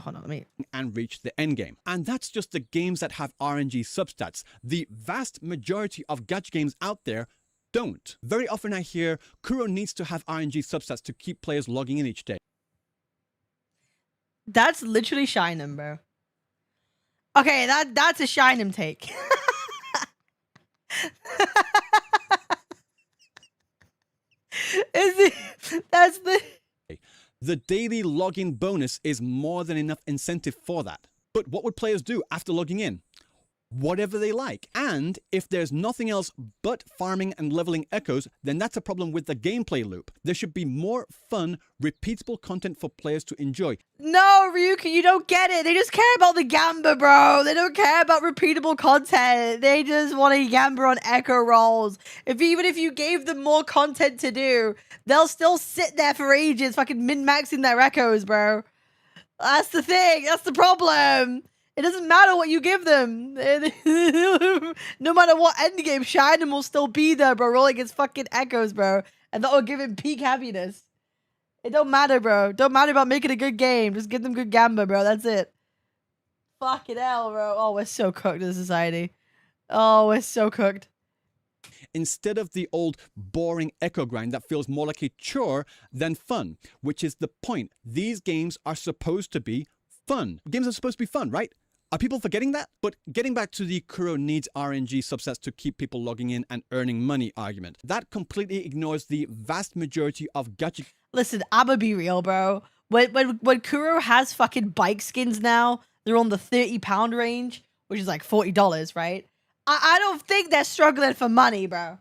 let me. And reach the end game. And that's just the games that have RNG substats. The vast majority of gacha games out there don't. Very often I hear Kuro needs to have RNG substats to keep players logging in each day. That's literally Shinem, bro. Okay, that's a Shinem take. That's the daily login bonus is more than enough incentive for that. But what would players do after logging in? Whatever they like. And if there's nothing else but farming and leveling echoes, then that's a problem with the gameplay loop. There should be more fun, repeatable content for players to enjoy. No, Ryuka, you don't get it. They just care about the gamba, bro. They don't care about repeatable content. They just want to gamba on echo rolls. Even if you gave them more content to do, they'll still sit there for ages fucking min-maxing their echoes, bro. That's the thing. That's the problem. It doesn't matter what you give them. No matter what endgame, Shinem will still be there, bro, rolling his fucking echoes, bro. And that will give him peak happiness. It don't matter, bro. Don't matter about making a good game. Just give them good gamba, bro. That's it. Fucking hell, bro. Oh, we're so cooked as a society. Oh, we're so cooked. Instead of the old boring echo grind that feels more like a chore than fun, which is the point. These games are supposed to be fun. Games are supposed to be fun, right? Are people forgetting that? But getting back to the Kuro needs RNG subsets to keep people logging in and earning money argument, that completely ignores the vast majority of gacha. Listen, I'ma be real, bro. When Kuro has fucking bike skins now, they're on the £30 range, which is like $40, right? I don't think they're struggling for money, bro.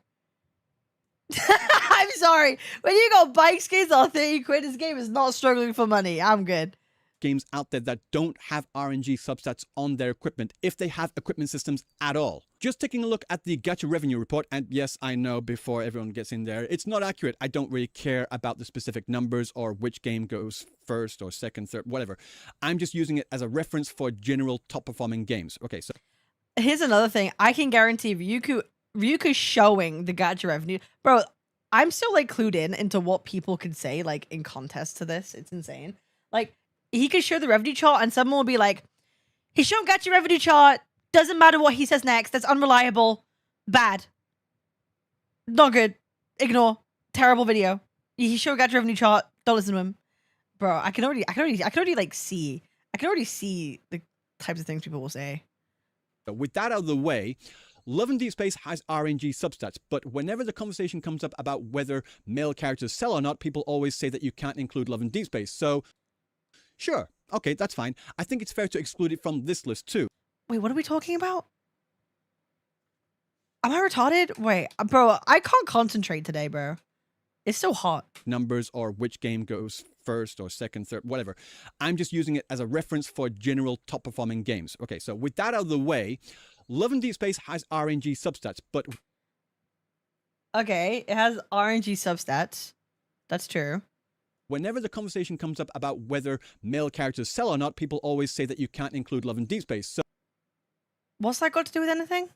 I'm sorry. When you got bike skins on 30 quid, this game is not struggling for money. I'm good. Games out there that don't have RNG substats on their equipment, if they have equipment systems at all. Just taking a look at the gacha revenue report, and yes, I know before everyone gets in there, it's not accurate. I don't really care about the specific numbers or which game goes first or second, third, whatever. I'm just using it as a reference for general top performing games. Okay, so here's another thing. I can guarantee Ryuku's showing the gacha revenue. Bro, I'm so like clued in into what people could say like in contest to this. It's insane. Like, he could show the revenue chart and someone will be like, he's shown gacha revenue chart. Doesn't matter what he says next. That's unreliable. Bad. Not good. Ignore. Terrible video. He showed gacha revenue chart. Don't listen to him. Bro, I can already see the types of things people will say. with that out of the way, Love and Deep Space has RNG substats, but whenever the conversation comes up about whether male characters sell or not, people always say that you can't include Love and Deep Space. So, sure, okay, that's fine. I think it's fair to exclude it from this list too. Wait, what are we talking about? Am I retarded? Wait, bro, I can't concentrate today, bro. It's so hot. Numbers or which game goes first or second, third, whatever. I'm just using it as a reference for general top performing games. Okay, so with that out of the way, Love and Deep Space has RNG substats, but... Okay, it has RNG substats. That's true. Whenever the conversation comes up about whether male characters sell or not, people always say that you can't include Love and Deep Space. So, what's that got to do with anything?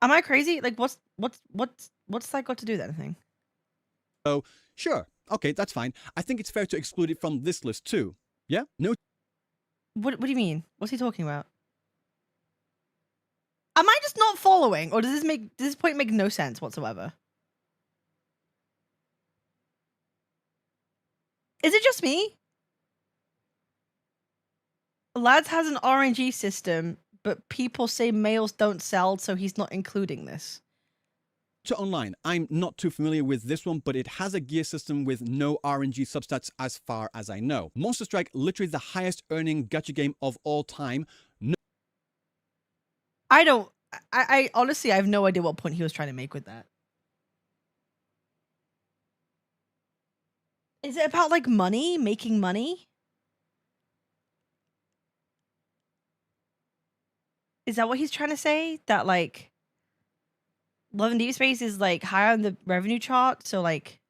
Am I crazy? Like, what's that got to do with anything? So, sure, okay, that's fine. I think it's fair to exclude it from this list too. Yeah? No. What do you mean? What's he talking about? Am I just not following, or does this point make no sense whatsoever? Is it just me? Lads has an RNG system, but people say males don't sell, so he's not including this. To online, I'm not too familiar with this one, but it has a gear system with no RNG substats as far as I know. Monster Strike, literally the highest earning gacha game of all time. No. I honestly, I have no idea what point he was trying to make with that. Is it about like money, making money? Is that what he's trying to say? That like Love and Deep Space is like higher on the revenue chart, so like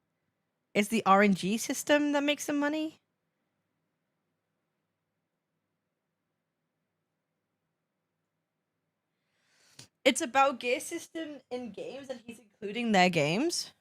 it's the RNG system that makes them money? It's about gear system in games and he's including their games?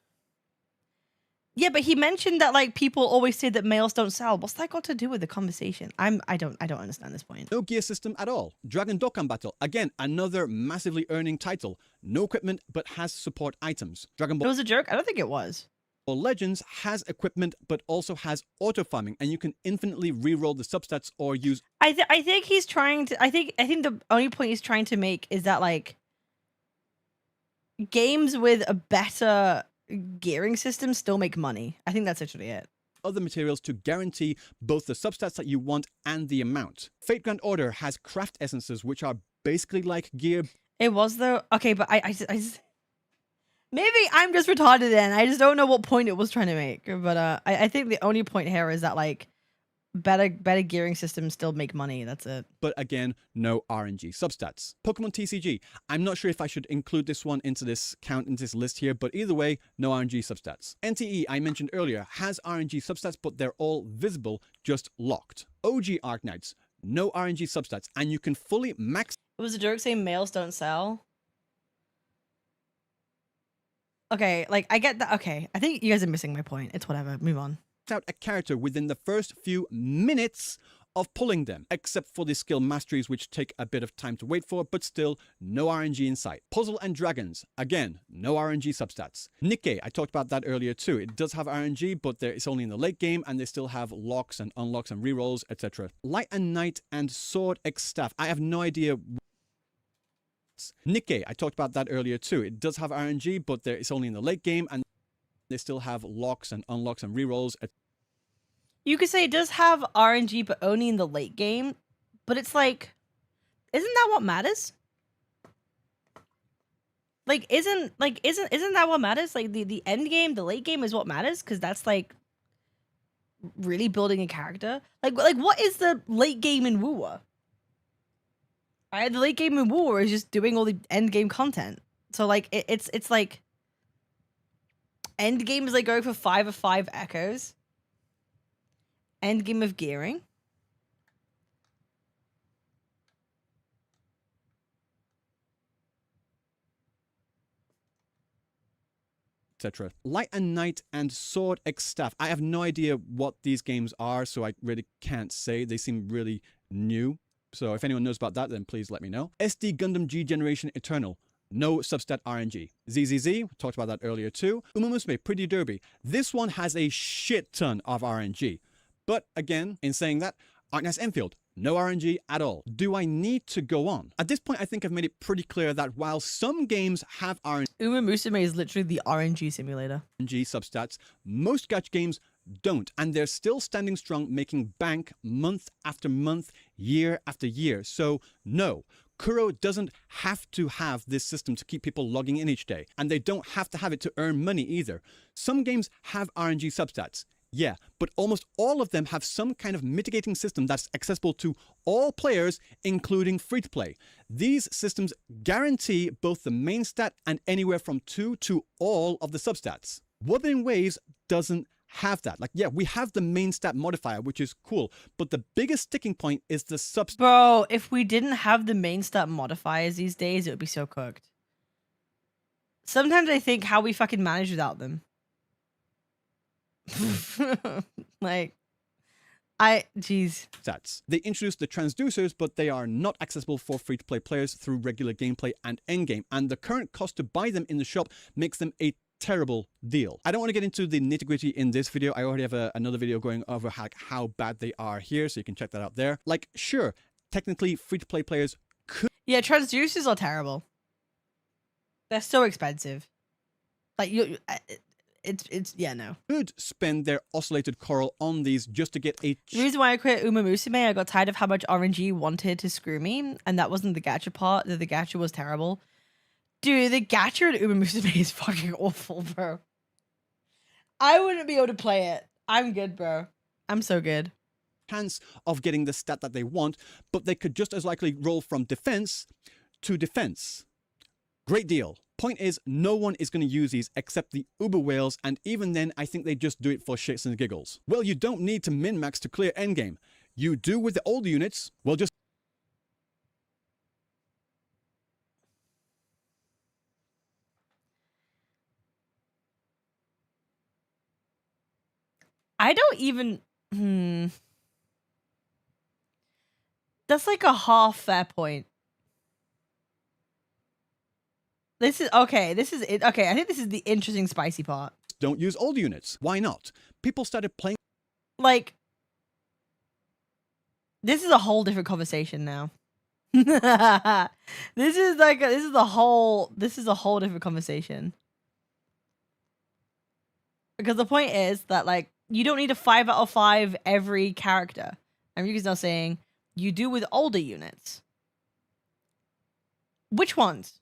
Yeah, but he mentioned that like people always say that males don't sell. What's that got to do with the conversation? I don't understand this point. No gear system at all. Dragon Dokkan Battle, again, another massively earning title. No equipment, but has support items. Dragon It Ball was a joke? I don't think it was. Legends has equipment, but also has auto farming, and you can infinitely reroll the substats or use... I think he's trying to... I think the only point he's trying to make is that like games with a better gearing system still make money. I think that's literally it. Other materials to guarantee both the substats that you want and the amount. Fate Grand Order has craft essences, which are basically like gear. It was though. Okay, but I just maybe I'm just retarded then. I just don't know what point it was trying to make. But I think the only point here is that like better gearing systems still make money. That's it. But again, no RNG substats. Pokemon TCG. I'm not sure if I should include this one into this count into this list here, but either way, no RNG substats. NTE, I mentioned earlier, has RNG substats, but they're all visible, just locked. OG Arknights, no RNG substats, and you can fully max... It was a joke saying males don't sell. Okay, like I get that. Okay, I think you guys are missing my point. It's whatever. Move on. out a character within the first few minutes of pulling them, except for the skill masteries which take a bit of time to wait for, but still no RNG in sight. Puzzle and Dragons, again, no RNG substats. Nikke, I talked about that earlier too. It does have RNG, but it's only in the late game, and they still have locks and unlocks and rerolls, etc. Light and Night and Sword X Staff, I have no idea. Nikke, I talked about that earlier too. It does have RNG, but it's only in the late game, and they still have locks and unlocks and rerolls. You could say it does have RNG, but only in the late game. But it's like, isn't that what matters? Like, isn't that what matters? Like the end game, the late game is what matters, because that's like really building a character. Like what is the late game in Wuwa? The late game in Wuwa is just doing all the end game content. So like it's like end game is like going for 5 of 5 echoes. End game of gearing. Etc. Light and Night and Sword X Staff. I have no idea what these games are, so I really can't say. They seem really new. So if anyone knows about that, then please let me know. SD Gundam G Generation Eternal. No substat RNG. 𝑳𝑰𝑽𝑬𝑹, talked about that earlier too. 𝑬𝑽𝑽𝑬𝑹 Pretty Derby. This one has a shit ton of RNG. But again, in saying that, Arknights Enfield, no RNG at all. Do I need to go on? At this point, I think I've made it pretty clear that while some games have RNG 𝑬𝑽𝑽𝑬 is literally the RNG simulator. substats, most gacha games don't, and they're still standing strong, making bank month after month, year after year. So no, Kuro doesn't have to have this system to keep people logging in each day, and they don't have to have it to earn money either. Some games have RNG substats. Yeah, but almost all of them have some kind of mitigating system that's accessible to all players, including free-to-play. These systems guarantee both the main stat and anywhere from 2 to all of the substats. Wuthering Waves doesn't have that. Like, yeah, we have the main stat modifier, which is cool, but the biggest sticking point is the substat. Bro, if we didn't have the main stat modifiers these days, it would be so cooked. Sometimes I think how we fucking manage without them. Like, jeez. Stats. They introduced the transducers, but they are not accessible for free-to-play players through regular gameplay and endgame, and the current cost to buy them in the shop makes them a terrible deal. I don't want to get into the nitty-gritty in this video. I already have another video going over how bad they are here, so you can check that out there. Like, sure, technically free-to-play players could... Yeah, transducers are terrible. They're so expensive. Like, yeah, no. Could spend their oscillated coral on these just to get a... The reason why I quit 𝑬𝑽𝑽𝑬𝑹, I got tired of how much RNG wanted to screw me, and that wasn't the gacha part. The gacha was terrible. Dude, the gacha in 𝑬𝑽𝑽𝑬𝑹 is fucking awful, bro. I wouldn't be able to play it. I'm good, bro. I'm so good. Chance of getting the stat that they want, but they could just as likely roll from defense to defense. Great deal. Point is, no one is going to use these except the uber whales, and even then, I think they just do it for shits and giggles. Well, you don't need to min-max to clear endgame. You do with the older units, well, just... I don't even... That's like a half fair point. This is okay. This is it. Okay, I think this is the interesting spicy part. Don't use old units. Why not? People started playing... Like, this is a whole different conversation now. This is a whole different conversation. Because the point is that, like, you don't need a 5 out of 5 every character. And Ryuki's now saying you do with older units. Which ones?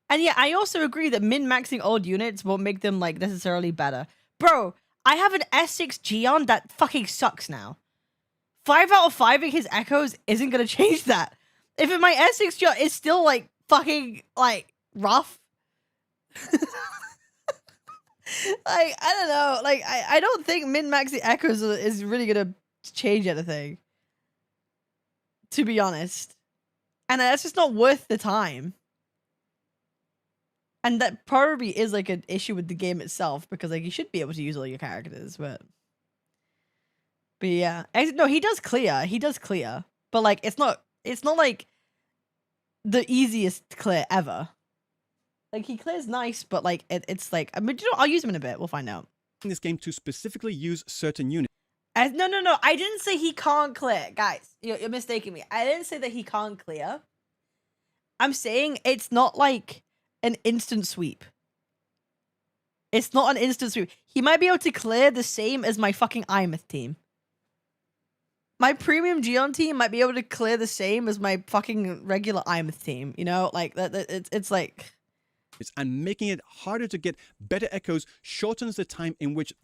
And yeah, I also agree that min-maxing old units won't make them, like, necessarily better. Bro, I have an S6 Geon that fucking sucks now. 5 out of 5 in his echoes isn't gonna change that. If my S6 Geon is still, like, fucking, like, rough. Like, I don't know. Like, I don't think min-maxing echoes is really gonna change anything. To be honest. And that's just not worth the time. And that probably is, like, an issue with the game itself, because, like, you should be able to use all your characters, but But yeah, no, he does clear. He does clear, but like it's not like the easiest clear ever. Like he clears nice, but like it's like I mean, you know, I'll use him in a bit. We'll find out. In this game to specifically use certain units. No. I didn't say he can't clear, guys. You're mistaking me. I didn't say that he can't clear. I'm saying it's not like an instant sweep. It's not an instant sweep. He might be able to clear the same as my fucking 𝑬𝑽𝑬𝑽 team. My premium Gion team might be able to clear the same as my fucking regular 𝑬𝑽𝑬𝑽 team. You know, like that. It's like. And making it harder to get better echoes shortens the time in which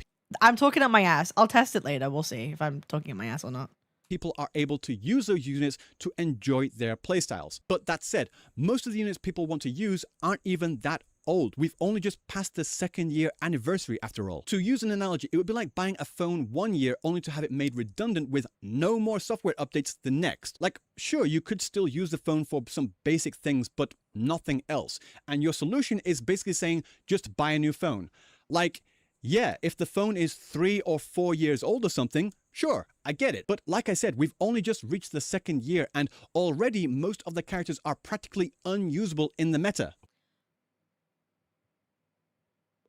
I'm talking up my ass. I'll test it later. We'll see if I'm talking up my ass or not. people are able to use those units to enjoy their playstyles. But that said, most of the units people want to use aren't even that old. We've only just passed the 2nd year anniversary after all. To use an analogy, it would be like buying a phone 1 year only to have it made redundant with no more software updates the next. Like, sure, you could still use the phone for some basic things, but nothing else. And your solution is basically saying, just buy a new phone. Like, yeah, if the phone is 3 or 4 years old or something, sure, I get it. But like I said, we've only just reached the 2nd year and already most of the characters are practically unusable in the meta.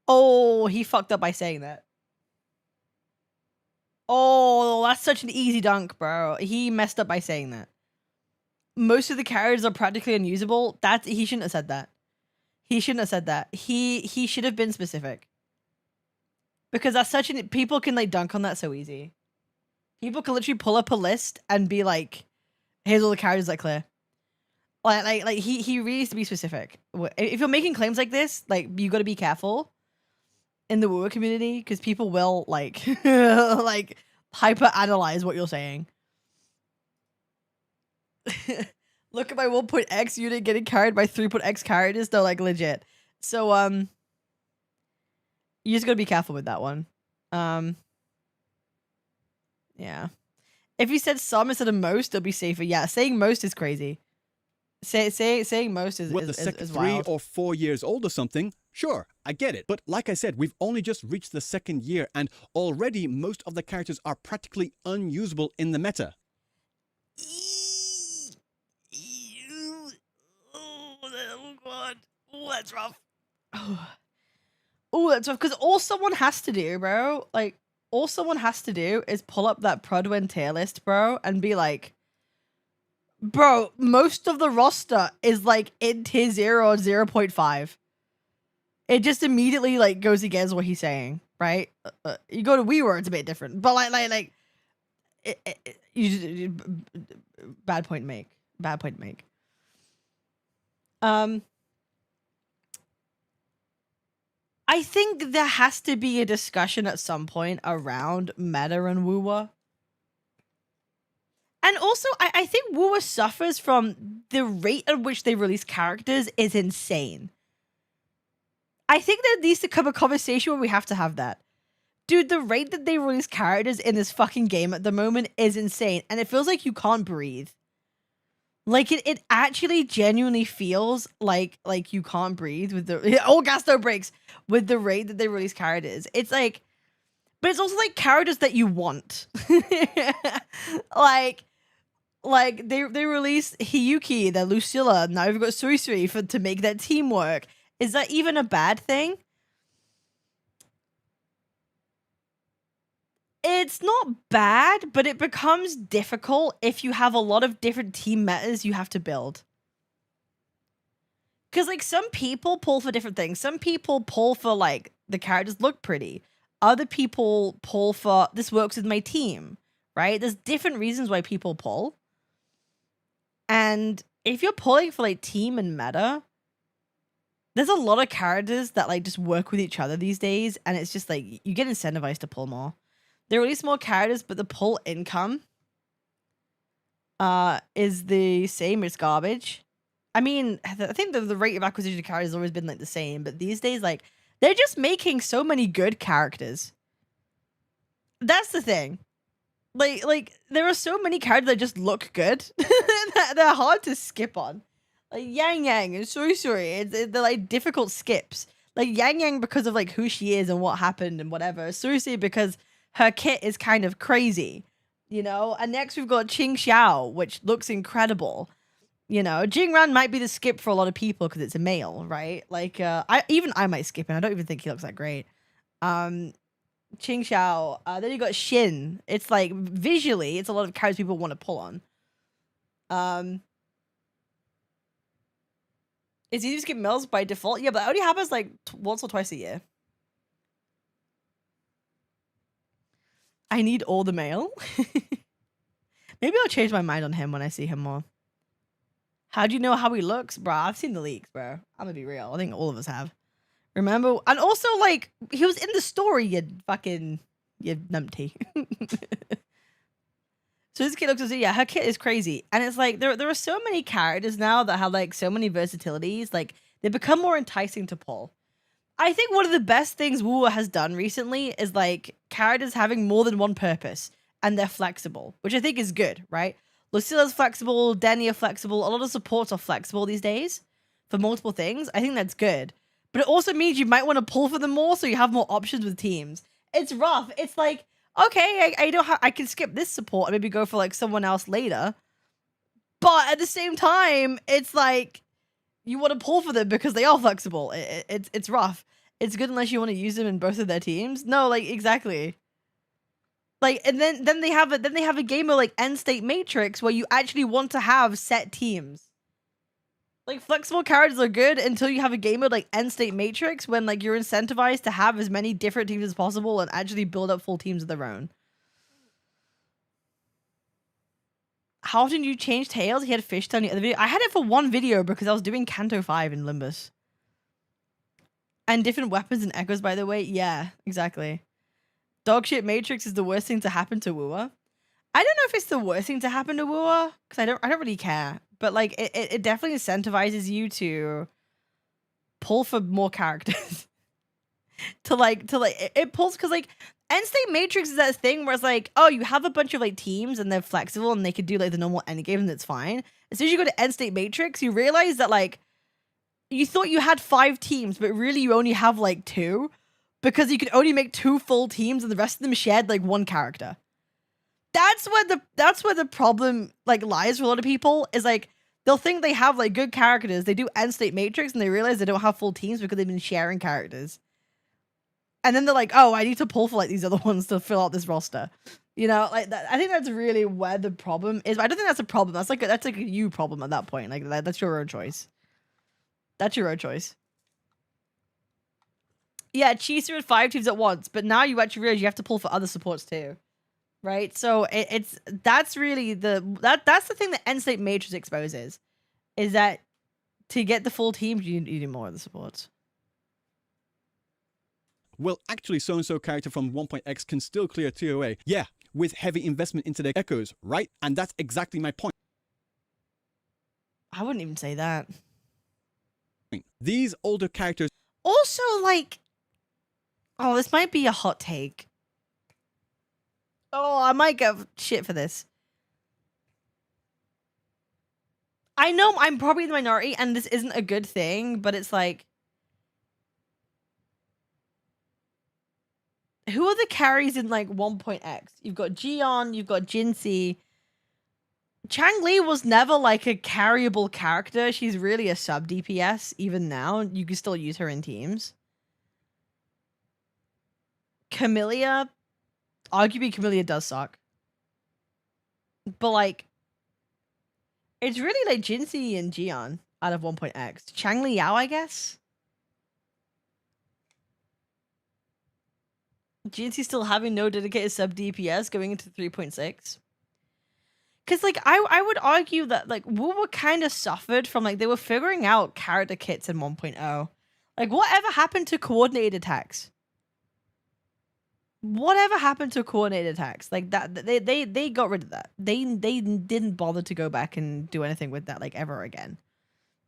Oh, he fucked up by saying that. Oh, that's such an easy dunk, bro. He messed up by saying that. Most of the characters are practically unusable. He shouldn't have said that. He shouldn't have said that. He should have been specific. Because that's such an people can like dunk on that so easy. People can literally pull up a list and be like, here's all the characters that clear. Like he really needs to be specific. If you're making claims like this, like you got to be careful in the Wuwa community because people will like like hyper analyze what you're saying. Look at my 1.x unit getting carried by 3.x characters. They're like legit. So you just gotta be careful with that one. Yeah. If you said some instead of most, it'll be safer. Yeah, saying most is crazy. Saying most is What, the second is 3 wild. or 4 years old or something? Sure, I get it. But like I said, we've only just reached the 2nd year and already most of the characters are practically unusable in the meta. Oh god. Oh, that's rough. Oh, that's rough. Because all someone has to do, bro, like, all someone has to do is pull up that Prodwen tier list, bro, and be like, bro, most of the roster is like in tier 0 or 0.5. It just immediately like goes against what he's saying, right? You go to 𝑬𝑽𝑬𝑽, it's a bit different, but bad point to make. Bad point to make. I think there has to be a discussion at some point around meta and Wuwa. And also, I think Wuwa suffers from the rate at which they release characters is insane. I think there needs to come a conversation where we have to have that. Dude, the rate that they release characters in this fucking game at the moment is insane. And it feels like you can't breathe. Like, it actually genuinely feels like you can't breathe with the... Oh, Gasto breaks! With the rate that they release characters. It's like... But it's also like characters that you want. like they released Hiyuki, then Lucilla, now we've got Suiii to make that team work. Is that even a bad thing? It's not bad, but it becomes difficult if you have a lot of different team metas you have to build. Because, like, some people pull for different things. Some people pull for, like, the characters look pretty. Other people pull for, this works with my team, right? There's different reasons why people pull. And if you're pulling for, like, team and meta, there's a lot of characters that, like, just work with each other these days. And it's just, like, you get incentivized to pull more. They release more characters, but the pull income is the same. It's garbage. I mean, I think the rate of acquisition of characters has always been like the same, but these days, like, they're just making so many good characters. That's the thing. Like there are so many characters that just look good. They're hard to skip on. Like Yang Yang and Suiii, they're like difficult skips. Like Yang Yang because of like who she is and what happened and whatever. Suiii because her kit is kind of crazy. you know? And next we've got Qing Xiao, which looks incredible. You know, Jing Ran might be the skip for a lot of people because it's a male, right? Like, I might skip him. I don't even think he looks that great. Qing Xiao. Then you got Xin. It's like, visually, it's a lot of characters people want to pull on. It's easy to skip males by default. Yeah, but that only happens like once or twice a year. I need all the male. Maybe I'll change my mind on him when I see him more. How do you know how he looks? Bro, I've seen the leaks, bro. I'm gonna be real. I think all of us have. Remember? And also, like, he was in the story, you numpty. So this kid looks yeah, her kit is crazy. And it's like, there are so many characters now that have, like, so many versatilities. Like, they become more enticing to pull. I think one of the best things Wuwa has done recently is, like, characters having more than one purpose. And they're flexible, which I think is good, right? Lucilla's flexible, Denny are flexible. A lot of supports are flexible these days for multiple things. I think that's good. But it also means you might want to pull for them more so you have more options with teams. It's rough. It's like, okay, I can skip this support and maybe go for like someone else later. But at the same time, it's like you want to pull for them because they are flexible. It's rough. It's good unless you want to use them in both of their teams. No, like exactly. Like, and then they have a game of like End State Matrix where you actually want to have set teams. Like, flexible characters are good until you have a game mode like End State Matrix when, like, you're incentivized to have as many different teams as possible and actually build up full teams of their own. How often do you change tails? He had fish tail in the other video. I had it for one video because I was doing Canto 5 in Limbus. And different weapons and echoes, by the way. Yeah, exactly. Dogshit Matrix is the worst thing to happen to Wuwa. I don't know if it's the worst thing to happen to Wuwa because I don't really care. But like it definitely incentivizes you to pull for more characters. It pulls because like End State Matrix is that thing where it's like, oh, you have a bunch of like teams and they're flexible and they could do like the normal endgame and it's fine. As soon as you go to End State Matrix, you realize that like you thought you had 5 teams, but really you only have like 2 because you could only make 2 full teams and the rest of them shared like 1 character. That's where the problem like lies for a lot of people is like they'll think they have like good characters. They do End State Matrix and they realize they don't have full teams because they've been sharing characters. And then they're like, oh, I need to pull for like these other ones to fill out this roster. You know, like that. I think that's really where the problem is. I don't think that's a problem. That's like a you problem at that point. Like that's your own choice. That's your own choice. Yeah, Cheeser had 5 teams at once, but now you actually realize you have to pull for other supports too. Right, so that's really that's the thing that End State Matrix exposes, is that to get the full team you need more of the supports. Well, actually, so-and-so character from 1.x can still clear TOA. Yeah, with heavy investment into their echoes, right? And that's exactly my point. I wouldn't even say that. These older characters also like, oh, this might be a hot take. Oh, I might get shit for this. I know I'm probably in the minority and this isn't a good thing, but it's like, who are the carries in like 1.x? You've got Gion, you've got Jinxie. Chang Li was never like a carryable character. She's really a sub DPS even now. You can still use her in teams. Camellia, arguably Camellia does suck. But like, it's really like Jinxie and Gion out of 1.x. Chang Li Yao, I guess. Jinxie still having no dedicated sub DPS going into 3.6. Because, like, I would argue that, like, Wuwa kind of suffered from, like, they were figuring out character kits in 1.0. Like, whatever happened to coordinated attacks? Whatever happened to coordinated attacks? Like, that, they got rid of that. They didn't bother to go back and do anything with that, like, ever again.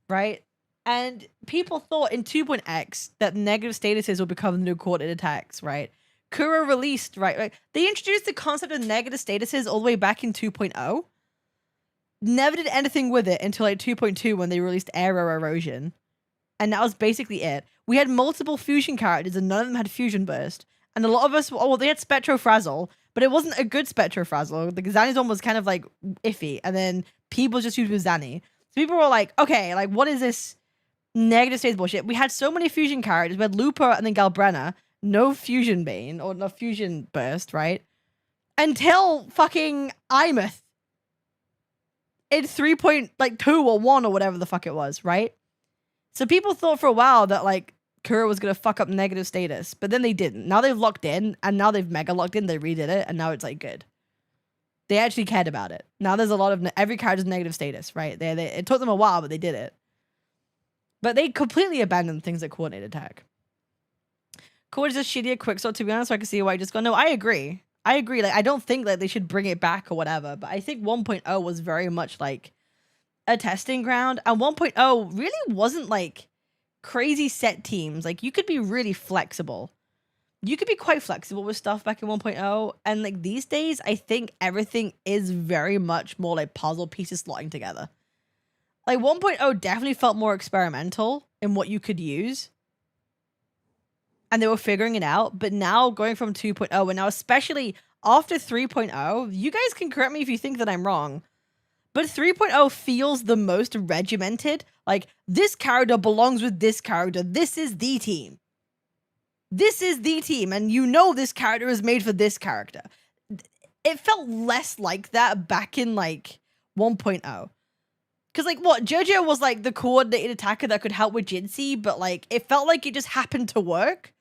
Right? And people thought in 2.x that negative statuses will become the new coordinated attacks, right? Kura released, right? They introduced the concept of negative statuses all the way back in 2.0. Never did anything with it until like 2.2 when they released Aero Erosion. And that was basically it. We had multiple fusion characters and none of them had fusion burst. And a lot of us, well, they had Spectrofrazzle, but it wasn't a good Spectrofrazzle. The Zanny's one was kind of like iffy, and then people just used with Zanny. So people were like, okay, like what is this negative status bullshit? We had so many fusion characters. We had Looper and then Galbrenna. No fusion Bane or no fusion burst, right? Until fucking Imeth in 3.2 or 1 or whatever the fuck it was, right? So people thought for a while that like Kura was gonna fuck up negative status, but then they didn't. Now they've locked in, and now they've mega locked in. They redid it, and now it's like good. They actually cared about it. Now there's a lot of every character's negative status, right? It took them a while, but they did it. But they completely abandoned things like coordinated attack. Core is just shittier quicksort, to be honest, so I can see why you just go, no, I agree. I agree. Like, I don't think that they should bring it back or whatever, but I think 1.0 was very much like a testing ground, and 1.0 really wasn't like crazy set teams. Like, you could be really flexible. You could be quite flexible with stuff back in 1.0, and like these days, I think everything is very much more like puzzle pieces slotting together. Like 1.0 definitely felt more experimental in what you could use, and they were figuring it out. But now going from 2.0, and now especially after 3.0, you guys can correct me if you think that I'm wrong, but 3.0 feels the most regimented. Like, this character belongs with this character. This is the team. This is the team, and you know this character is made for this character. It felt less like that back in like 1.0. Because like what, JoJo was like the coordinated attacker that could help with Jinxie, but like it felt like it just happened to work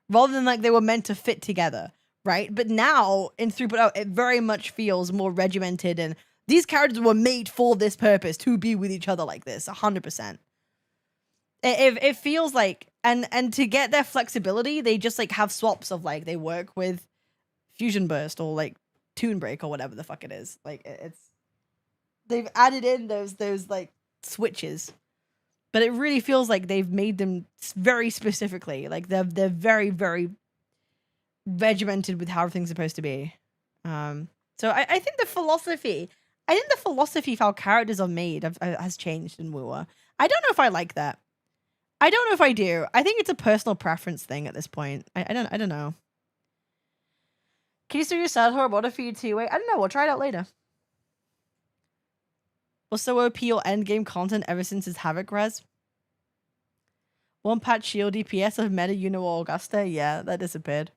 rather than like they were meant to fit together, right? But now in 3.0, it very much feels more regimented, and these characters were made for this purpose, to be with each other like this, 100%. It feels like, and to get their flexibility, they just like have swaps of like, they work with Fusion Burst or like Toon Break or whatever the fuck it is. Like it's, they've added in those like switches, but it really feels like they've made them very specifically. Like they're very, very regimented with how everything's supposed to be. So I think the philosophy of how characters are made has changed in Wuwa. I don't know if I like that. I don't know if I do. I think it's a personal preference thing at this point. I don't know. Can you still use Sad Horror Water for you two-way? I don't know. We'll try it out later. Was so OP or endgame content ever since his Havoc res? One patch shield DPS of Meta Uno Augusta? Yeah, that disappeared.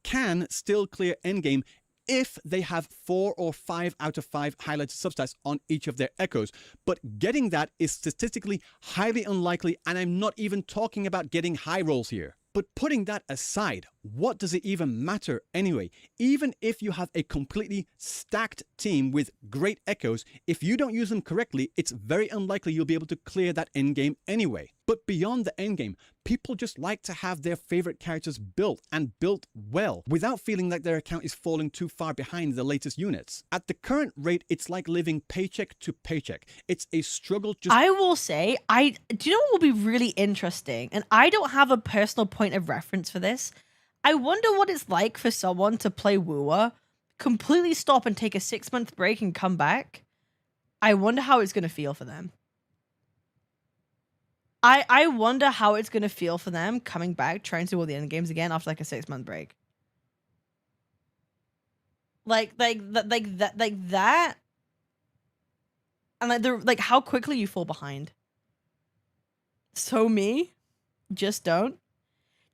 Can still clear endgame if they have 4 or 5 out of 5 highlighted substats on each of their echoes. But getting that is statistically highly unlikely, and I'm not even talking about getting high rolls here. But putting that aside, what does it even matter anyway? Even if you have a completely stacked team with great echoes, if you don't use them correctly, it's very unlikely you'll be able to clear that endgame anyway. But beyond the endgame, people just like to have their favorite characters built, and built well, without feeling like their account is falling too far behind the latest units. At the current rate, it's like living paycheck to paycheck. It's a struggle just— I will say, do you know what will be really interesting? And I don't have a personal point of reference for this. I wonder what it's like for someone to play Wuwa, completely stop and take a 6-month break and come back. I wonder how it's going to feel for them. I wonder how it's going to feel for them coming back, trying to do all the end games again after like a 6-month break. Like that. And like how quickly you fall behind. So me, just don't.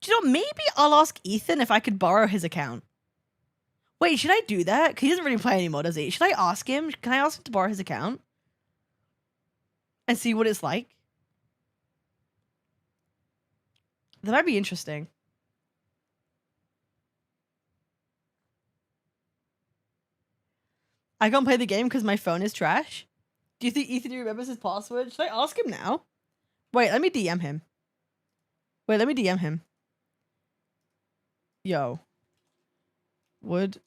Do you know, maybe I'll ask Ethan if I could borrow his account. Wait, should I do that? Because he doesn't really play anymore, does he? Should I ask him? Can I ask him to borrow his account? And see what it's like? That might be interesting. I can't play the game because my phone is trash. Do you think Ethan remembers his password? Should I ask him now? Wait, let me DM him. Yo. Would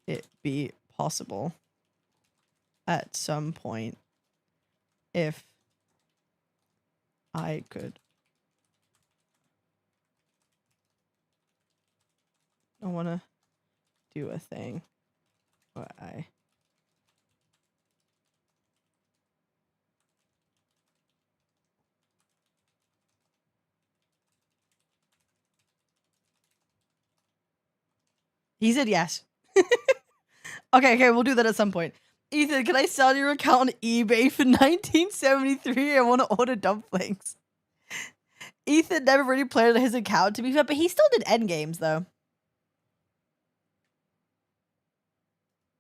it be possible at some point if I could— I want to do a thing where I He said yes. Okay, we'll do that at some point. Ethan, can I sell your account on eBay for 1973? I want to order dumplings. Ethan never really played on his account, to be fair, but he still did Endgames, though.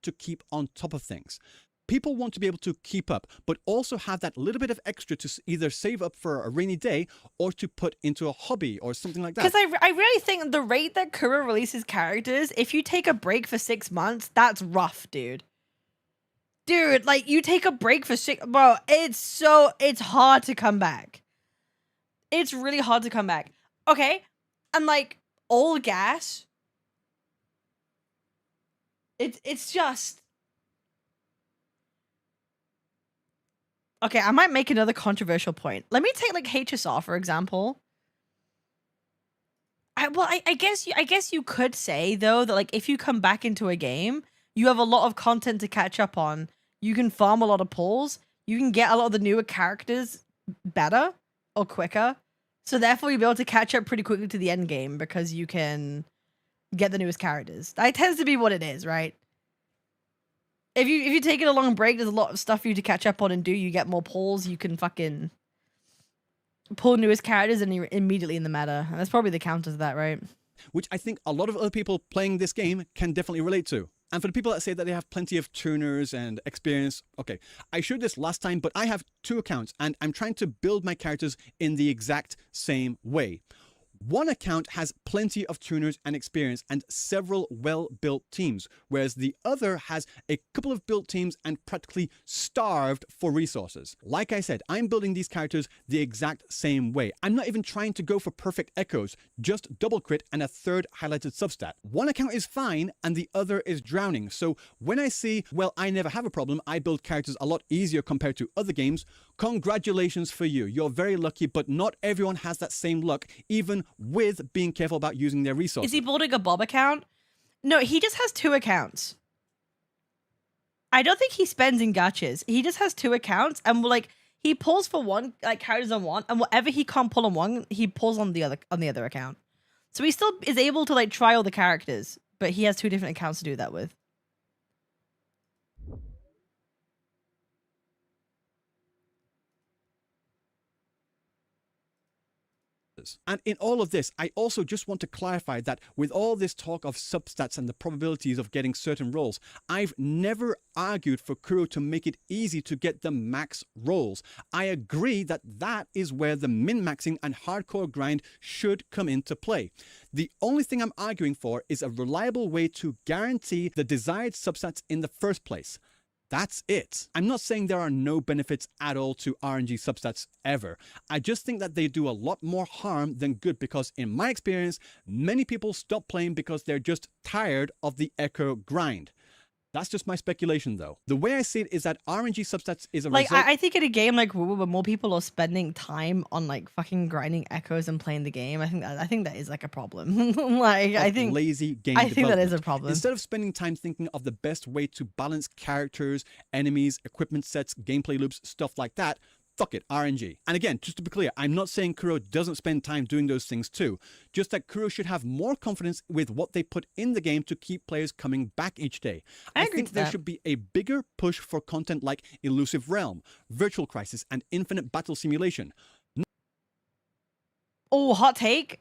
To keep on top of things. People want to be able to keep up, but also have that little bit of extra to either save up for a rainy day or to put into a hobby or something like that. Because I really think the rate that Kuro releases characters, if you take a break for 6 months, that's rough, dude. Dude, like, you take a break for 6... Bro, it's hard to come back. It's really hard to come back. Okay, and, like, all gas... It's just... Okay, I might make another controversial point. Let me take, like, HSR, for example. I guess you could say, though, that, like, if you come back into a game, you have a lot of content to catch up on. You can farm a lot of pulls. You can get a lot of the newer characters better or quicker. So, therefore, you'll be able to catch up pretty quickly to the end game because you can get the newest characters. That tends to be what it is, right? If you take it a long break, there's a lot of stuff for you to catch up on and do. You get more pulls. You can fucking pull newest characters and you're immediately in the meta. And that's probably the counter to that, right? Which I think a lot of other people playing this game can definitely relate to. And for the people that say that they have plenty of tuners and experience, okay, I showed this last time, but I have 2 accounts and I'm trying to build my characters in the exact same way. One account has plenty of tuners and experience and several well-built teams, whereas the other has a couple of built teams and practically starved for resources. Like I said, I'm building these characters the exact same way. I'm not even trying to go for perfect echoes, just double crit and a 3rd highlighted substat. One account is fine and the other is drowning. So when I see, well, I never have a problem, I build characters a lot easier compared to other games, congratulations for you. You're very lucky, but not everyone has that same luck, even with being careful about using their resources. Is he building a Bob account? No, he just has 2 accounts. I don't think he spends in gachas. He just has 2 accounts, and like he pulls for one, like characters on one, and whatever he can't pull on one, he pulls on the other account. So he still is able to like try all the characters, but he has 2 different accounts to do that with. And in all of this, I also just want to clarify that with all this talk of substats and the probabilities of getting certain roles, I've never argued for Kuro to make it easy to get the max roles. I agree that that is where the min-maxing and hardcore grind should come into play. The only thing I'm arguing for is a reliable way to guarantee the desired substats in the first place. That's it. I'm not saying there are no benefits at all to RNG substats ever. I just think that they do a lot more harm than good because in my experience, many people stop playing because they're just tired of the echo grind. That's just my speculation though. The way I see it is that RNG substats is a like, result... I think in a game like Wuwa, where more people are spending time on like fucking grinding echoes and playing the game, I think that is like a problem. Like I think lazy game I think that is a problem. Instead of spending time thinking of the best way to balance characters, enemies, equipment sets, gameplay loops, stuff like that, fuck it, RNG. And again, just to be clear, I'm not saying Kuro doesn't spend time doing those things too. Just that Kuro should have more confidence with what they put in the game to keep players coming back each day. I think there should be a bigger push for content like Elusive Realm, Virtual Crisis, and Infinite Battle Simulation. Oh, hot take.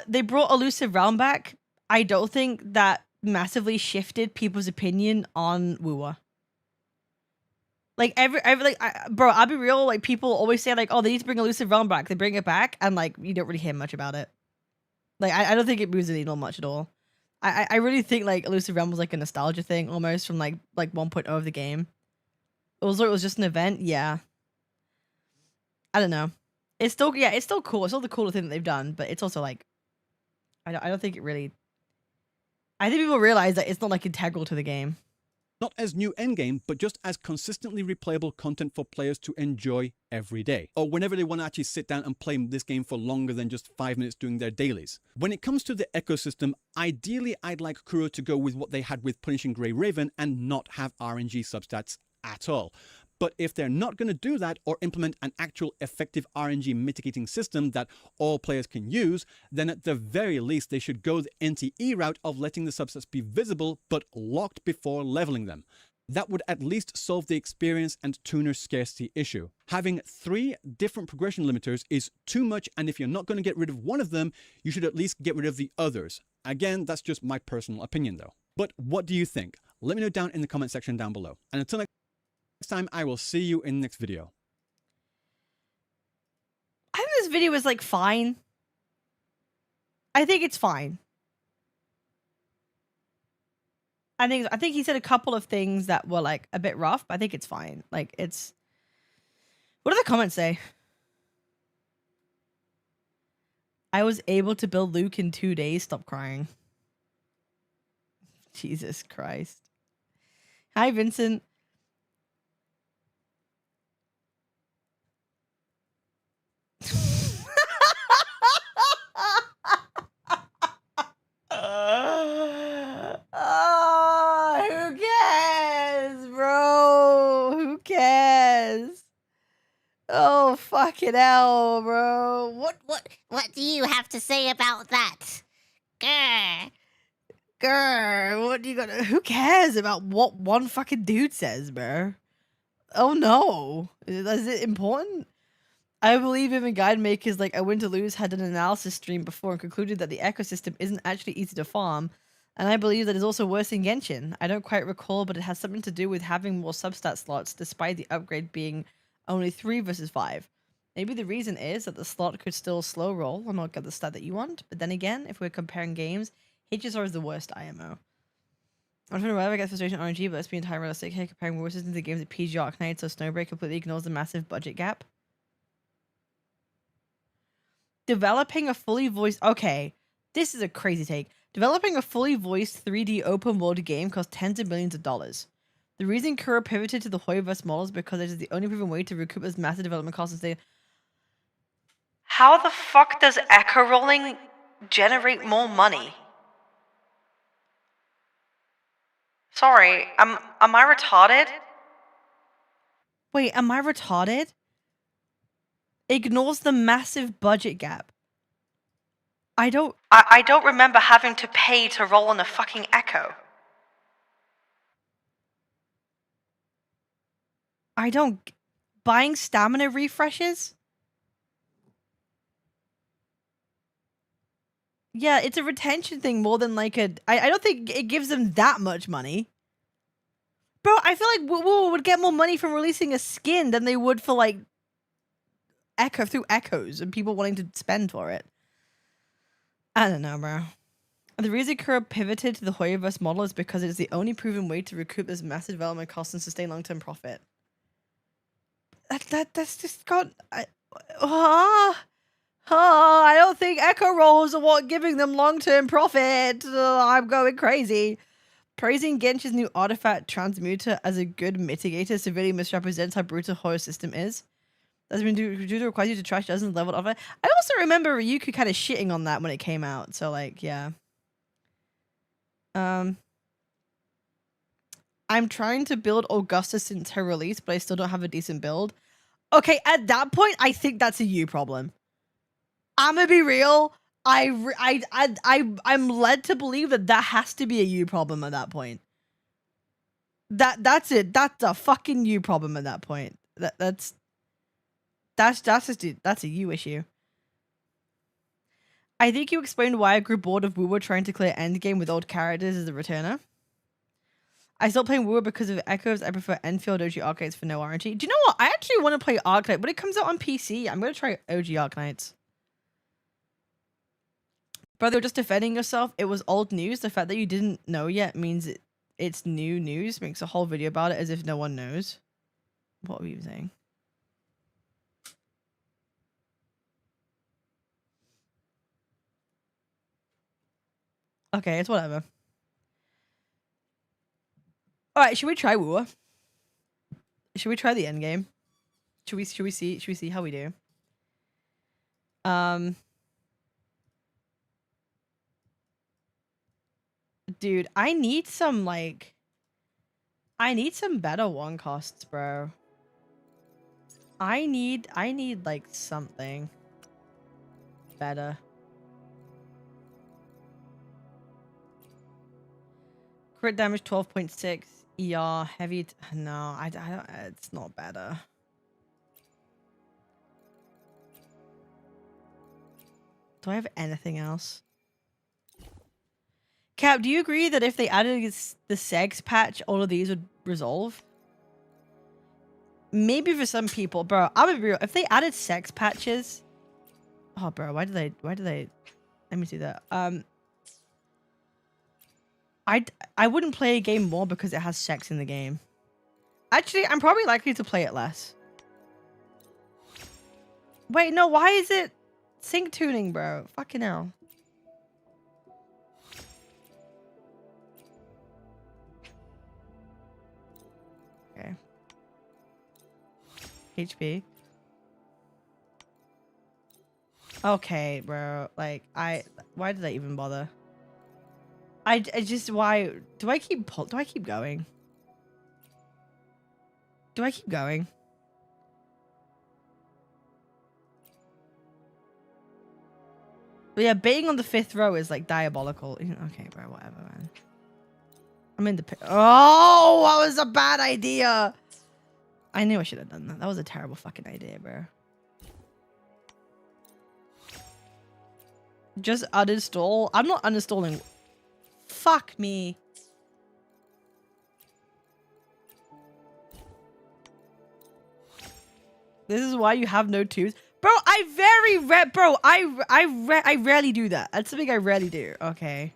They brought Elusive Realm back. I don't think that massively shifted people's opinion on Wuwa. Like bro, I'll be real. Like people always say like, oh, they need to bring Elusive Realm back. They bring it back, and like you don't really hear much about it. Like I don't think it moves the needle much at all. I really think like Elusive Realm was like a nostalgia thing almost from like 1.0 of the game. Also, it was just an event. Yeah. I don't know. It's still cool. It's still the cooler thing that they've done, but it's also like I don't think it really. I think people realize that it's not like integral to the game. Not as new endgame, but just as consistently replayable content for players to enjoy every day, or whenever they want to actually sit down and play this game for longer than just 5 minutes doing their dailies. When it comes to the ecosystem, ideally I'd like Kuro to go with what they had with Punishing Grey Raven and not have RNG substats at all. But if they're not going to do that or implement an actual effective RNG mitigating system that all players can use, then at the very least they should go the NTE route of letting the subsets be visible but locked before leveling them. That would at least solve the experience and tuner scarcity issue. Having 3 different progression limiters is too much, and if you're not going to get rid of one of them, you should at least get rid of the others. Again, that's just my personal opinion though. But what do you think? Let me know down in the comment section down below. And until next time, I will see you in the next video. I think this video is like fine. I think it's fine. I think he said a couple of things that were like a bit rough, but I think it's fine. Like it's, what do the comments say? I was able to build Luke in 2 days. Stop crying. Jesus Christ. Hi, Vincent. Who cares, bro? Who cares? Oh, fucking hell, bro. What do you have to say about that? Grr. Grr, what do you gotta... Who cares about what one fucking dude says, bro? Oh, no. Is it important? I believe even guide makers like I Win to Lose had an analysis stream before and concluded that the ecosystem isn't actually easy to farm, and I believe that is also worse in Genshin. I don't quite recall, but it has something to do with having more substat slots despite the upgrade being only 3 versus 5. Maybe the reason is that the slot could still slow roll and not get the stat that you want, but then again, if we're comparing games, HSR is the worst IMO. I'm trying to whether I get frustration RNG, but let's be entirely realistic here. Comparing war systems to games at PG Arknights, so Snowbreak completely ignores the massive budget gap. Developing a fully voiced... Okay, this is a crazy take. Developing a fully voiced 3D open world game costs tens of millions of dollars. The reason Kura pivoted to the 𝑬𝑽𝑽𝑬 model is because it is the only proven way to recoup its massive development costs and stay... How the fuck does echo rolling generate more money? Sorry, am I retarded? Wait, am I retarded? Ignores the massive budget gap. I don't remember having to pay to roll on a fucking echo. Buying stamina refreshes? Yeah, it's a retention thing more than like a... I don't think it gives them that much money. Bro, I feel like Wuwa would get more money from releasing a skin than they would for like... through echoes and people wanting to spend for it. I don't know, bro. The reason Kura pivoted to the 𝑬𝑽𝑽𝑬 model is because it is the only proven way to recoup this massive development cost and sustain long-term profit. That's just got... I don't think echo rolls are what giving them long-term profit. I'm going crazy. Praising Genshin's new artifact transmuter as a good mitigator severely misrepresents how brutal horror system is. That's been due to require you to trash dozens of leveled offer. I also remember Ryuku kind of shitting on that when it came out. So like, yeah. I'm trying to build Augusta since her release, but I still don't have a decent build. Okay, at that point, I think that's a you problem. I'm gonna be real. I'm led to believe that that has to be a you problem at that point. That's it. That's a fucking you problem at that point. That's a you issue. I think you explained why I grew bored of Wuwa trying to clear Endgame with old characters as a returner. I stopped playing Wuwa because of echoes. I prefer Enfield OG Arknights for no RNG. Do you know what? I actually want to play Arknight. When it comes out on PC, I'm going to try OG Arknights. Brother, just defending yourself. It was old news. The fact that you didn't know yet means it's new news. Makes a whole video about it as if no one knows. What were you saying? Okay, it's whatever. Alright, should we try Wuwa? Should we try the endgame? Should we see how we do? Dude, I need some better one costs, bro. I need like something better. Crit damage 12.6. ER heavy. No, I don't. It's not better. Do I have anything else? Cap, do you agree that if they added the sex patch, all of these would resolve? Maybe for some people, bro. I'm gonna be real. If they added sex patches, oh, bro, why did they? Let me see that. I wouldn't play a game more because it has sex in the game. Actually, I'm probably likely to play it less. Wait, no. Why is it sync tuning, bro? Fucking hell. Okay. HP. Okay, bro. Like, why did I even bother? I just, why do I keep going? Do I keep going? But yeah, baiting on the 5th row is like diabolical. Okay, bro, whatever, man. I'm in the pit. Oh, that was a bad idea. I knew I should have done that. That was a terrible fucking idea, bro. Just uninstall. I'm not uninstalling. Fuck me. This is why you have no twos. Bro, I rarely do that. That's something I rarely do. Okay.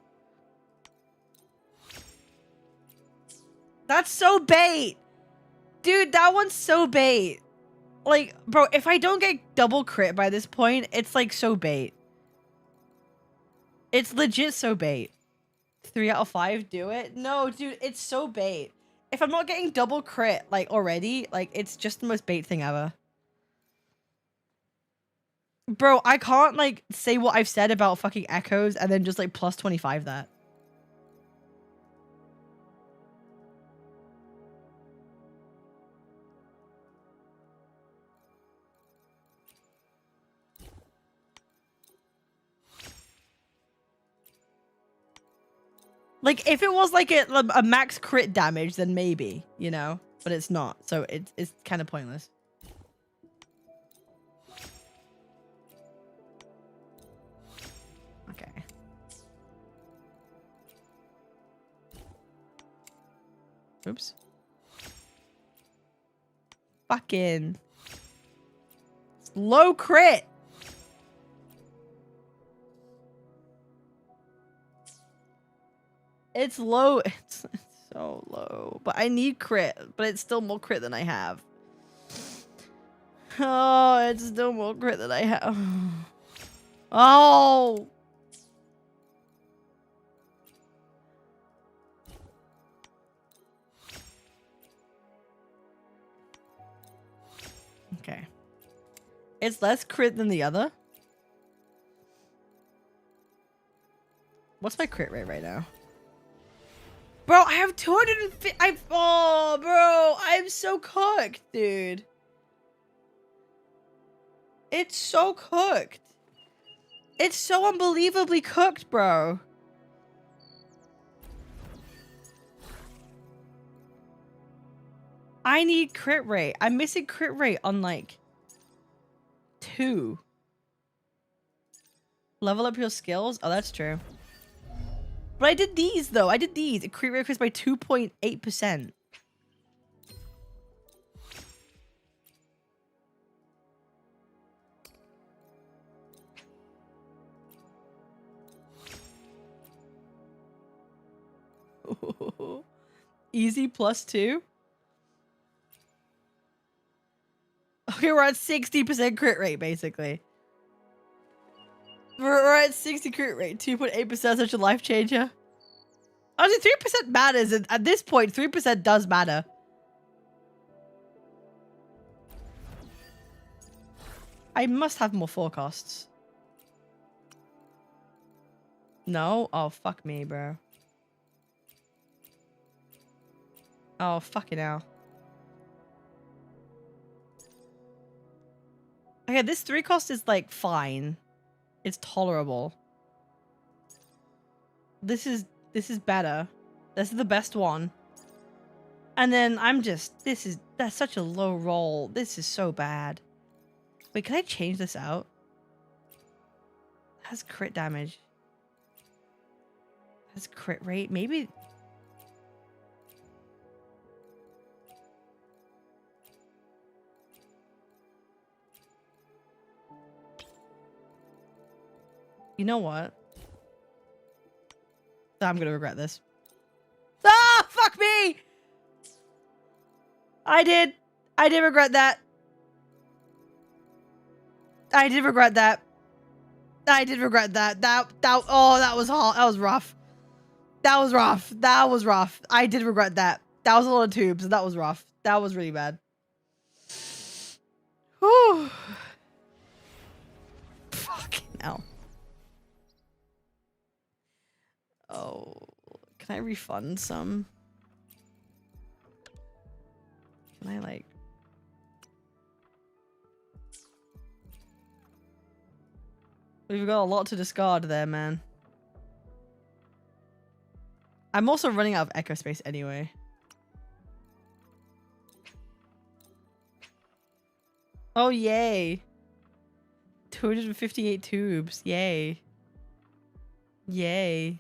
That's so bait. Dude, that one's so bait. Like, bro, if I don't get double crit by this point, it's like so bait. It's legit so bait. 3 out of 5, do it? No, dude, it's so bait. If I'm not getting double crit, like, already, like, it's just the most bait thing ever. Bro, I can't, like, say what I've said about fucking echoes and then just, like, plus 25 that. Like, if it was, like, a max crit damage, then maybe, you know? But it's not, so it's kind of pointless. Okay. Oops. Fucking. Low crit! It's low. It's so low. But I need crit. But it's still more crit than I have. Oh, it's still more crit than I have. Oh! Okay. It's less crit than the other. What's my crit rate right now? Bro, I have 250. Oh, bro, I'm so cooked, dude. It's so cooked. It's so unbelievably cooked, bro. I need crit rate. I'm missing crit rate on like 2. Level up your skills? Oh, that's true. But I did these, though. I did these. It crit rate increased by 2.8%. Easy +2. Okay, we're at 60% crit rate, basically. We're at 60 crit rate. 2.8% such a life changer. Honestly, 3% matters. And at this point, 3% does matter. I must have more forecasts. No? Oh, fuck me, bro. Oh, fucking hell. Okay, this 3 cost is like fine. It's tolerable. This is better. This is the best one. And then I'm just, that's such a low roll. This is so bad. Wait, can I change this out? Has crit damage. Has crit rate. Maybe. You know what? I'm gonna regret this. Ah, fuck me! I did regret that. I did regret that. I did regret that. Oh, that was hard. That was rough. That was rough. That was rough. I did regret that. That was a lot of tubes. That was rough. That was really bad. Whew. Fucking hell. Oh, can I refund some? Can I like... We've got a lot to discard there, man. I'm also running out of echo space anyway. Oh, yay. 258 tubes. Yay. Yay.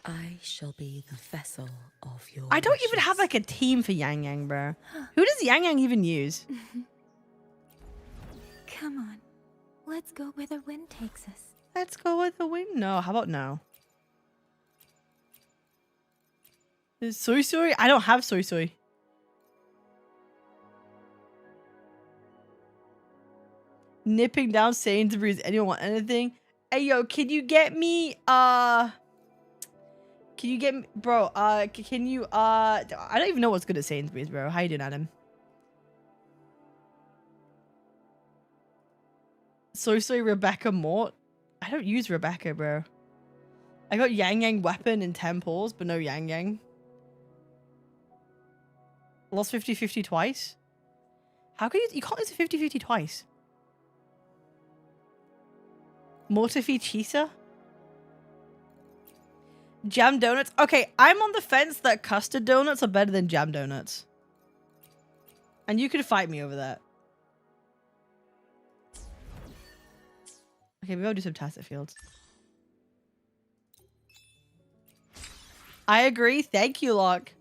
I shall be the vessel of your I don't even wishes. have like a team for Yang Yang, bro. Who does Yang Yang even use? Come on. Let's go where the wind takes us. Let's go with the wind. No, how about no? Is Suiii? I don't have Suiii. Nipping down Sainsbury's. Anyone want anything? Hey, yo, can you get me, can you get me, bro, can you, I don't even know what's good at Sainsbury's, bro. How you doing, Adam? Suiii Rebecca Mort? I don't use Rebecca, bro. I got Yang Yang weapon in temples, but no Yang Yang. Lost 50-50 twice? How can you can't use a 50-50 twice? Mortifi Chisa? Jam donuts? Okay, I'm on the fence that custard donuts are better than jam donuts. And you could fight me over that. Okay, maybe I'll do some tacit fields. I agree. Thank you, Locke.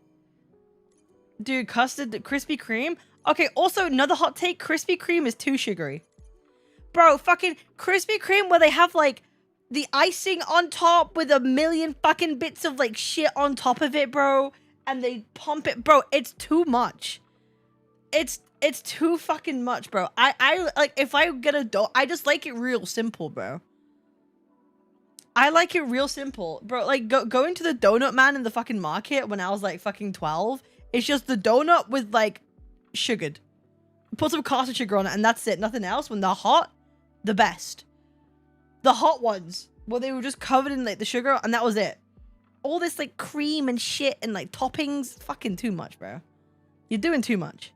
Dude, custard, Krispy Kreme? Okay, also another hot take. Krispy Kreme is too sugary. Bro, fucking Krispy Kreme where they have like the icing on top with a million fucking bits of like shit on top of it, bro. And they pump it. Bro, it's too much. It's too fucking much, bro. I like, if I get a dough, I just like it real simple, bro. I like it real simple. Bro, like going to the donut man in the fucking market when I was like fucking 12. It's just the donut with like sugared. Put some caster sugar on it and that's it. Nothing else. When they're hot, the best. The hot ones where they were just covered in like the sugar and that was it. All this like cream and shit and like toppings, fucking too much, bro. You're doing too much.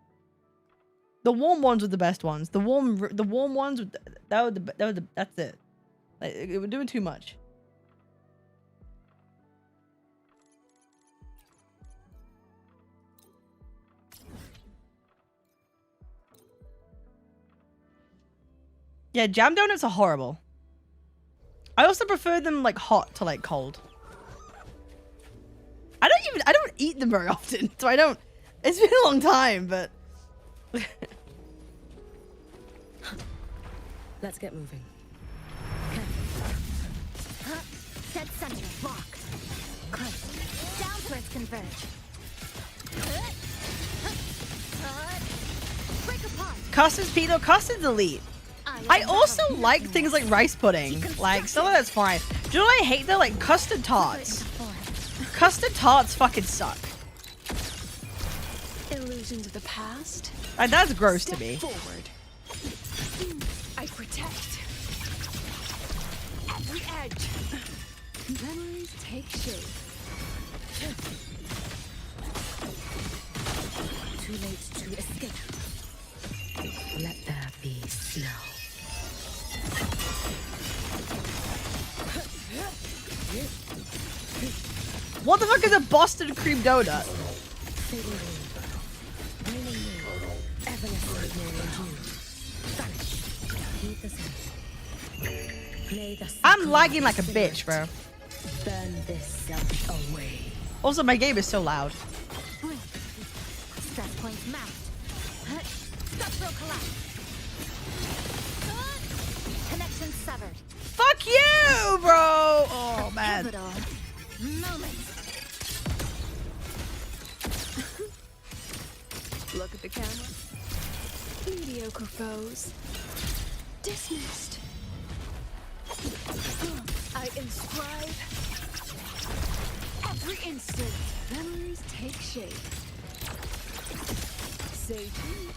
The warm ones were the best ones. The warm ones, that's it. Like, we're doing too much. Yeah, jam donuts are horrible. I also prefer them like hot to like cold. I don't eat them very often, so I don't. It's been a long time, but. Let's get moving. Dead center. Lock. Close. Downwards converge. Break apart. Custard's Pito, custard's elite. I also like things like rice pudding. Like, some of that's fine. Do you know what I hate though? Like custard tarts. Custard tarts fucking suck. Illusions of the past. Like, that's gross to me. Forward. I protect. Every edge. Memories take shape. Too late to escape. Let there be snow. What the fuck is a Boston cream donut? I'm lagging like a bitch, bro. Burn this self away. Also, my game is so loud. Stress points mapped. Structural collapse. Connection severed. Fuck you, bro. Oh man. Pivotal moment. Look at the camera. Mediocre foes. Dismissed. I inscribe every instant. Memories take shape. Safety.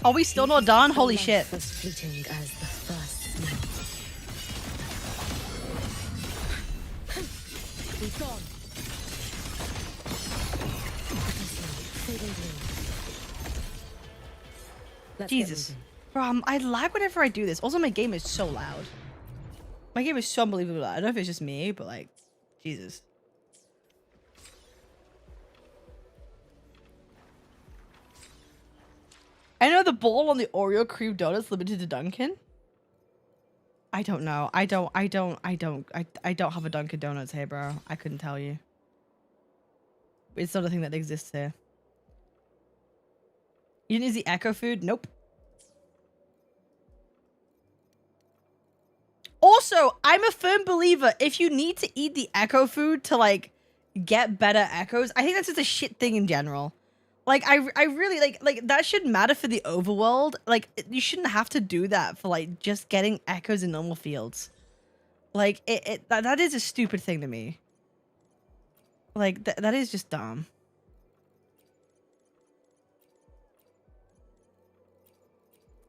Are we still not done? Holy shit. As fleeting as the first snow. We've gone. Fading blue. Let's get Jesus. moving. Bro, I lag whenever I do this. Also, my game is so loud. My game is so unbelievably loud. I don't know if it's just me, but like, Jesus. I know the bowl on the Oreo cream donut's limited to Dunkin'. I don't know. I don't have a Dunkin' Donuts here, bro. I couldn't tell you. It's not a thing that exists here. You didn't use the Echo food? Nope. Also, I'm a firm believer if you need to eat the Echo food to like get better echoes, I think that's just a shit thing in general. Like I really like that should matter for the overworld. Like you shouldn't have to do that for like just getting echoes in normal fields. Like that is a stupid thing to me. Like that is just dumb.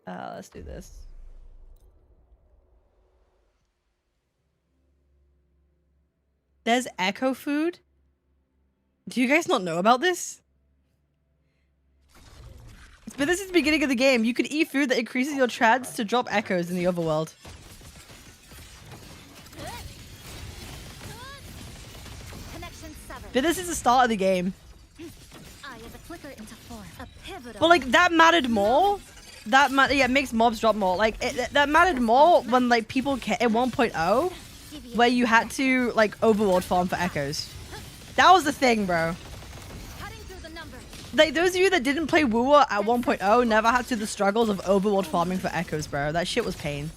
Let's do this. There's echo food. Do you guys not know about this? But this is the beginning of the game. You could eat food that increases your chance to drop echoes in the overworld. Connection severed. But this is the start of the game. Eye of the flicker into form. A pivotal. But like that mattered more. Yeah, it makes mobs drop more. Like that mattered more when like people in 1.0, where you had to like overworld farm for echoes. That was the thing, bro. Cutting through the numbers. Like those of you that didn't play Wuwa at 1.0 never had to do the struggles of overworld farming for echoes, bro. That shit was pain.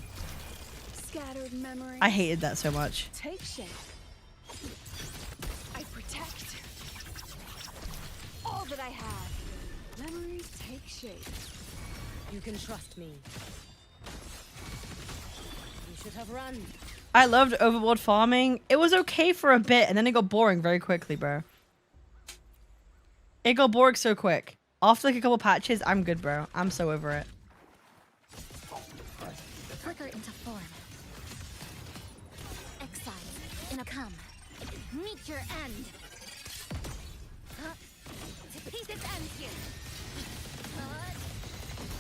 Scattered memories. I hated that so much. Take shape. I protect all that I have. Memories take shape. You can trust me. You should have run. I loved overworld farming. It was okay for a bit, and then it got boring very quickly, bro. It got boring so quick. After like a couple patches, I'm good, bro. I'm so over it. Flicker into form. Exile in a come. Meet your end. To pieces ends here.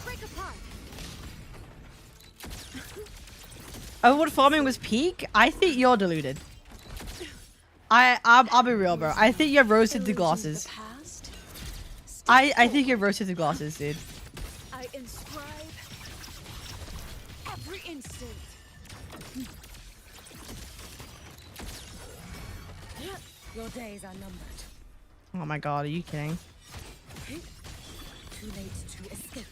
Break apart. Overworld farming was peak? I think you're deluded. I'll be real, bro. I think you're roasted to glasses. I think you're roasted to glasses, dude. I inscribe every instant. Your days are numbered. Oh my god, are you kidding? Too late to escape.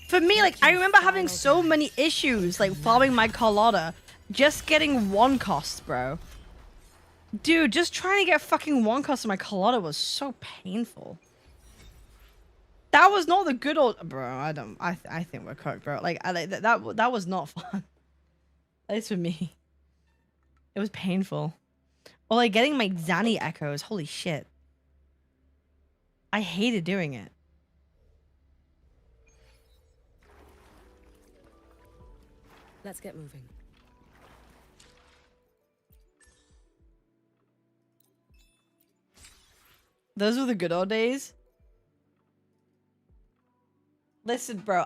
For me, like, I remember having so many issues, like, farming my Carlotta. Just getting one cost, bro. Dude, just trying to get fucking one cost on my Carlotta was so painful. That was not the good old... Bro, I think we're cooked, bro. Like, that was not fun. At least for me. It was painful. Or, like, getting my Zanny echoes. Holy shit. I hated doing it. Let's get moving. Those were the good old days. Listen, bro.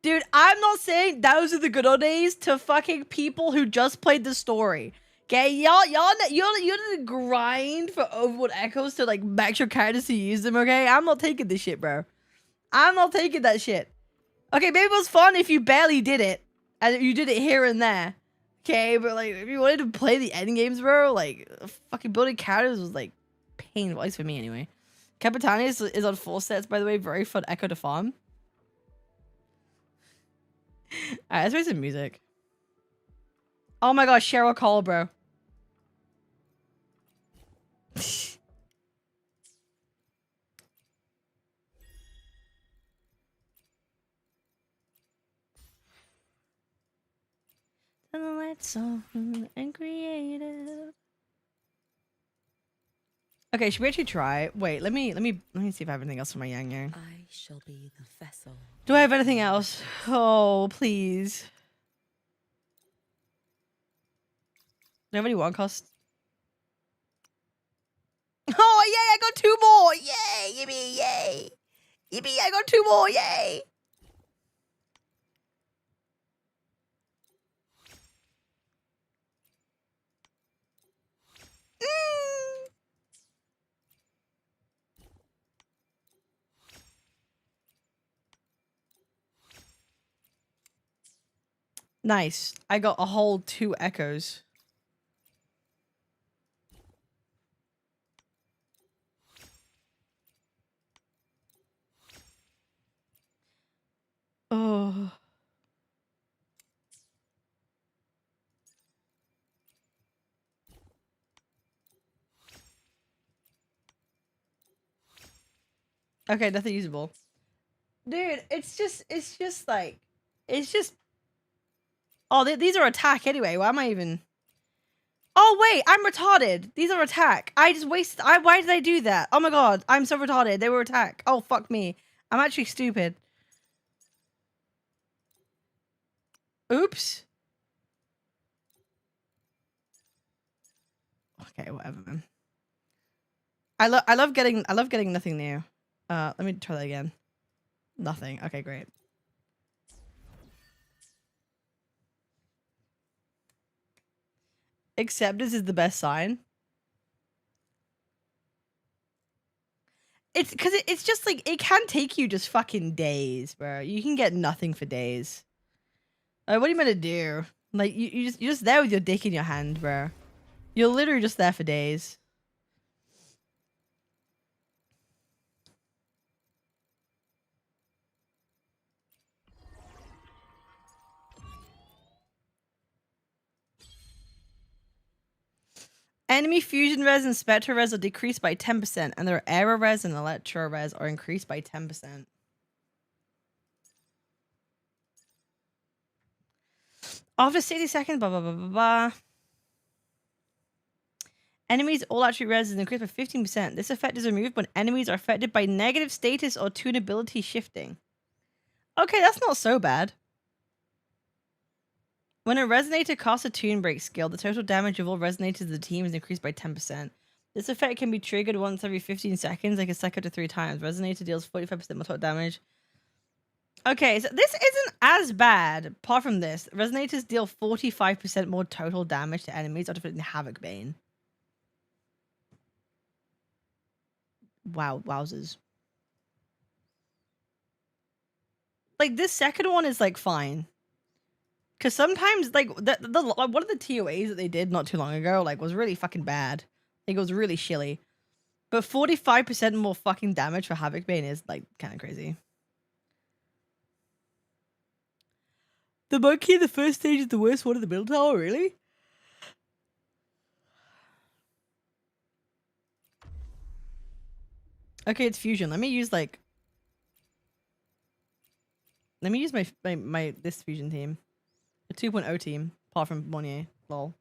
Dude, I'm not saying those are the good old days to fucking people who just played the story. Okay, y'all didn't grind for Overworld Echoes to like max your characters to use them. Okay, I'm not taking this shit, bro. I'm not taking that shit. Okay, maybe it was fun if you barely did it and you did it here and there. Okay, but like if you wanted to play the end games, bro, like fucking building characters was like painful, at least for me anyway. Capitanius is on 4 sets, by the way. Very fun Echo to farm. Alright, let's play some music. Oh my gosh, Cheryl Cole, bro. And the lights on and creative. Okay, should we actually try? Wait, let me see if I have anything else for my Yang Yang. I shall be the vessel. Do I have anything else? Oh, please. Do I have any one cost? Oh, yay, I got 2 more! Yay, yippee, yay! Yippee, I got 2 more, yay! Nice. I got a whole 2 echoes. Oh. Okay, nothing usable. Dude, it's just like, it's just... Oh, these are attack anyway. Why am I even... Oh, wait, I'm retarded. These are attack. I just wasted... Why did I do that? Oh my god, I'm so retarded. They were attack. Oh, fuck me. I'm actually stupid. Oops. Okay, whatever, man. I love getting nothing new. Let me try that again. Nothing. Okay, great. Acceptance is the best sign. It's because it's just like, it can take you just fucking days, bro. You can get nothing for days. Like, what are you meant to do? Like, you're just there with your dick in your hand, bro. You're literally just there for days. Enemy fusion res and spectral res are decreased by 10%, and their aero res and electro res are increased by 10%. After 60 seconds, blah, blah, blah, blah, blah. Enemies all attribute res is increased by 15%. This effect is removed when enemies are affected by negative status or tunability shifting. Okay, that's not so bad. When a resonator casts a tune break skill, the total damage of all resonators of the team is increased by 10%. This effect can be triggered once every 15 seconds, like a second to 3 times. Resonator deals 45% more total damage. Okay, so this isn't as bad, apart from this. Resonators deal 45% more total damage to enemies after inflicting Havoc Bane. Wow, wowzers. Like, this second one is, like, fine. Because sometimes, like, one of the TOAs that they did not too long ago, like, was really fucking bad. Like, it was really shilly. But 45% more fucking damage for Havoc Bane is, like, kind of crazy. The monkey in the first stage is the worst one in the middle tower, really? Okay, it's fusion. Let me use, like... Let me use my this fusion team. A 2.0 team, apart from Monnier. Lol.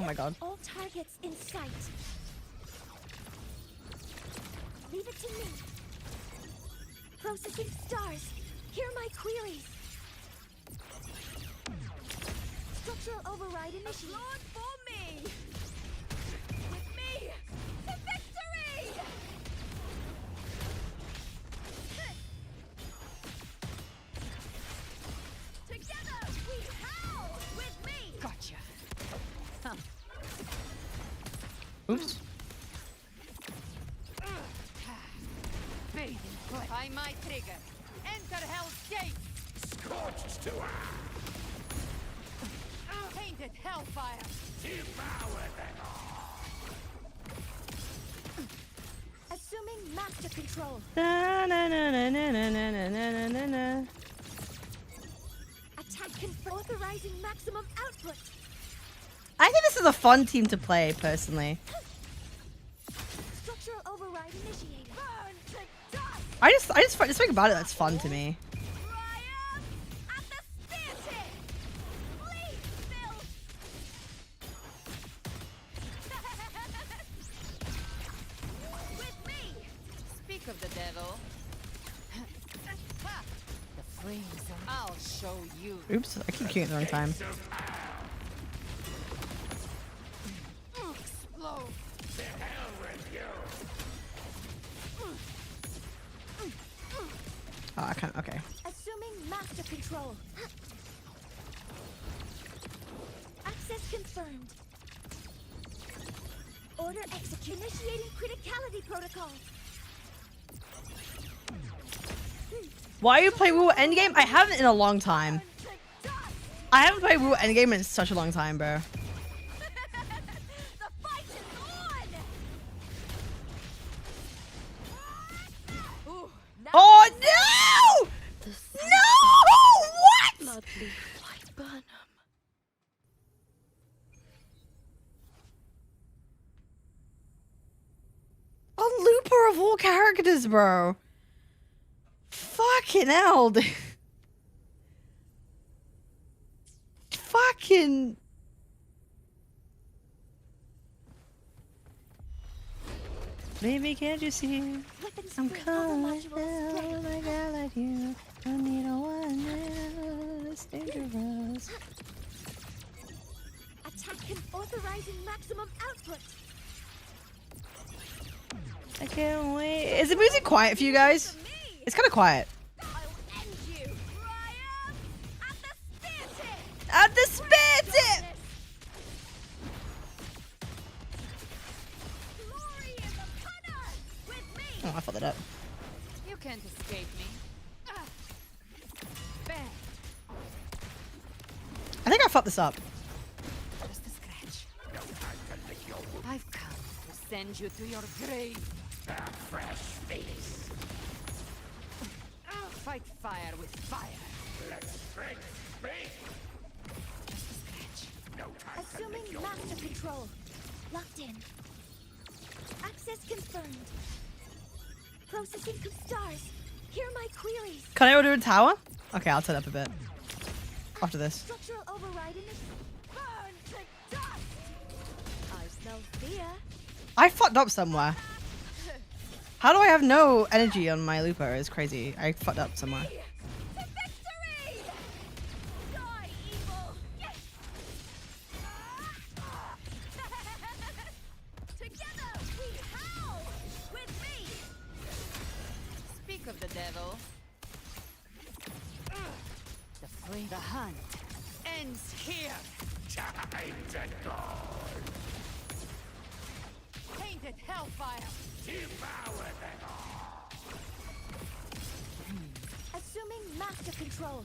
my god. All targets in sight. Leave it to me. Processing stars. Hear my queries. Structural override initiated. Lord for me. With me to victory. Together we howl. With me. Gotcha. Oops. Bathing foot. By my trigger. Enter Hell's Gate. Scorched to Painted hellfire. devour them all. Assuming master control. Na, na, na, na, na, na, na, na, na, na. Attack confirmed. Authorizing maximum output. I think this is a fun team to play, personally. Structural override initiated. Burn to dust. I just find something about it that's fun to me. Triumph at the spear tip. Bleed still. With me. Speak of the devil. Ha! The flames are... I'll show you. Oops, I keep queuing at the wrong time. Explode. Oh, I can't. Okay. Assuming master control. Access confirmed. Order execute. Initiating criticality protocol. Why you play Wuwa Endgame? I haven't in a long time. Burn to dust. I haven't played Wuwa Endgame in such a long time, bro. The fight is on. Ooh, now Oh no! No! What? A looper of all characters, bro. Fucking hell, dude. Fucking. Baby, can't you see? Weapons I'm free. Other coming modules ready. down like I like you. I need a one else dangerous. Attack authorizing maximum output. I can't wait. Is the music quiet for you guys? For me. It's kind of quiet. I'll end you. Triumph at the spear tip. At the spear tip! Glory in the punter. With me. Oh, I fucked that up. you can't escape me. Bang. I think I fucked this up. Just a scratch. I've come to send you to your grave. Fresh face. Fight fire with fire. Let's strength speak. Just a scratch. No time to Assuming lick your master control. Locked in. Access confirmed. Processing stars. Hear my queries. Can I order a tower? Okay, I'll set up a bit. After this. Structural override initiative. Burn to dust. I smell fear. I fucked up somewhere. How do I have no energy on my looper? It's crazy. I fucked up somewhere. To victory! Die, evil! Yes! Together we howl! With me! Speak of the devil. The flame, the hunt ends here. time to go. Painted hellfire. Devour them all. Assuming master control.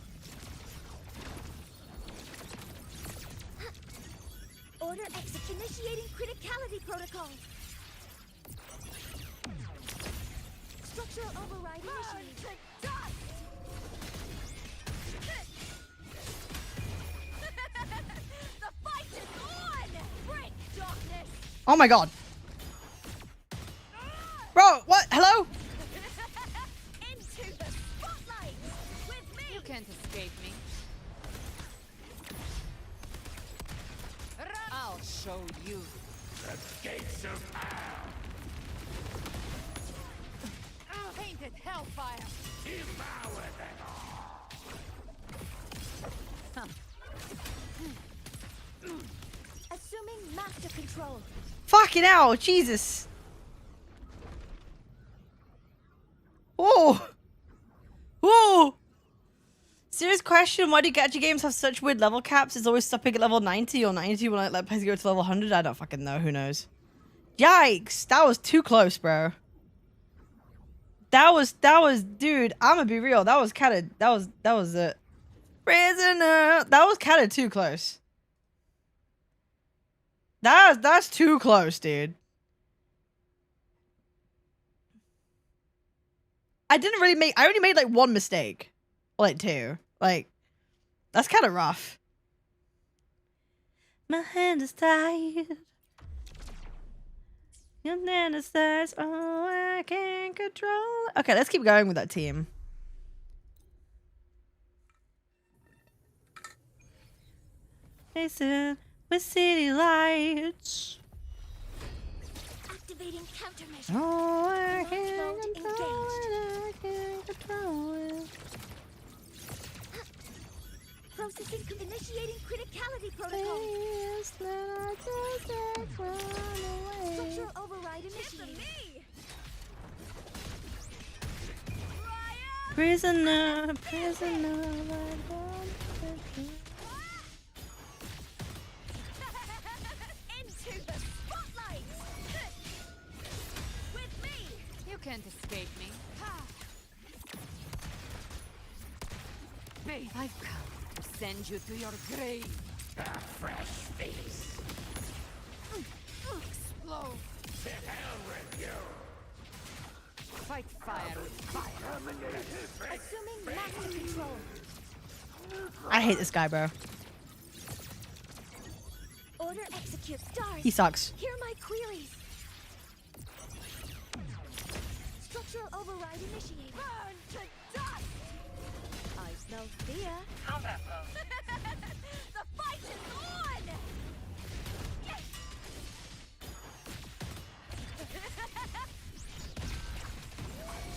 Order exit. Initiating criticality protocol. Structural override initiated. The fight is on! Break darkness! Oh my god. Bro, what? Hello? Into the spotlight! With me! You can't escape me. I'll show you. Painted hellfire. Assuming master control. Fucking hell, Jesus. Oh. Oh. Serious question, why do gacha games have such weird level caps? It's always stopping at level 90 or 90 when I let players go to level 100. I don't fucking know, who knows. Yikes, that was too close, bro. That was, dude, I'm gonna be real. That was it. Prisoner. That was kind of too close. That's too close, dude. I only made like one mistake. Or like two. Like, that's kind of rough. My hand is tied. Your hand is tied. Oh, I can't control it. Okay, let's keep going with that team. Listen, with city lights. Activating countermeasure. Oh, I Launch mode can't control it. I can't control it. Processing, initiating criticality protocol. Please let our just run away. Structural override initiated. Prisoner, prisoner, I don't Into the spotlight. With me. You can't escape me. Babe, I've come to send you to your grave. A fresh face. Explode. To hell with you. Fight fire with fire. Assuming master control. I hate this guy, bro. Order execute. Stars. He sucks. Hear my queries. Structural override initiated. Burn to dust. I smell fear. Combat mode. The fight is on. Yes.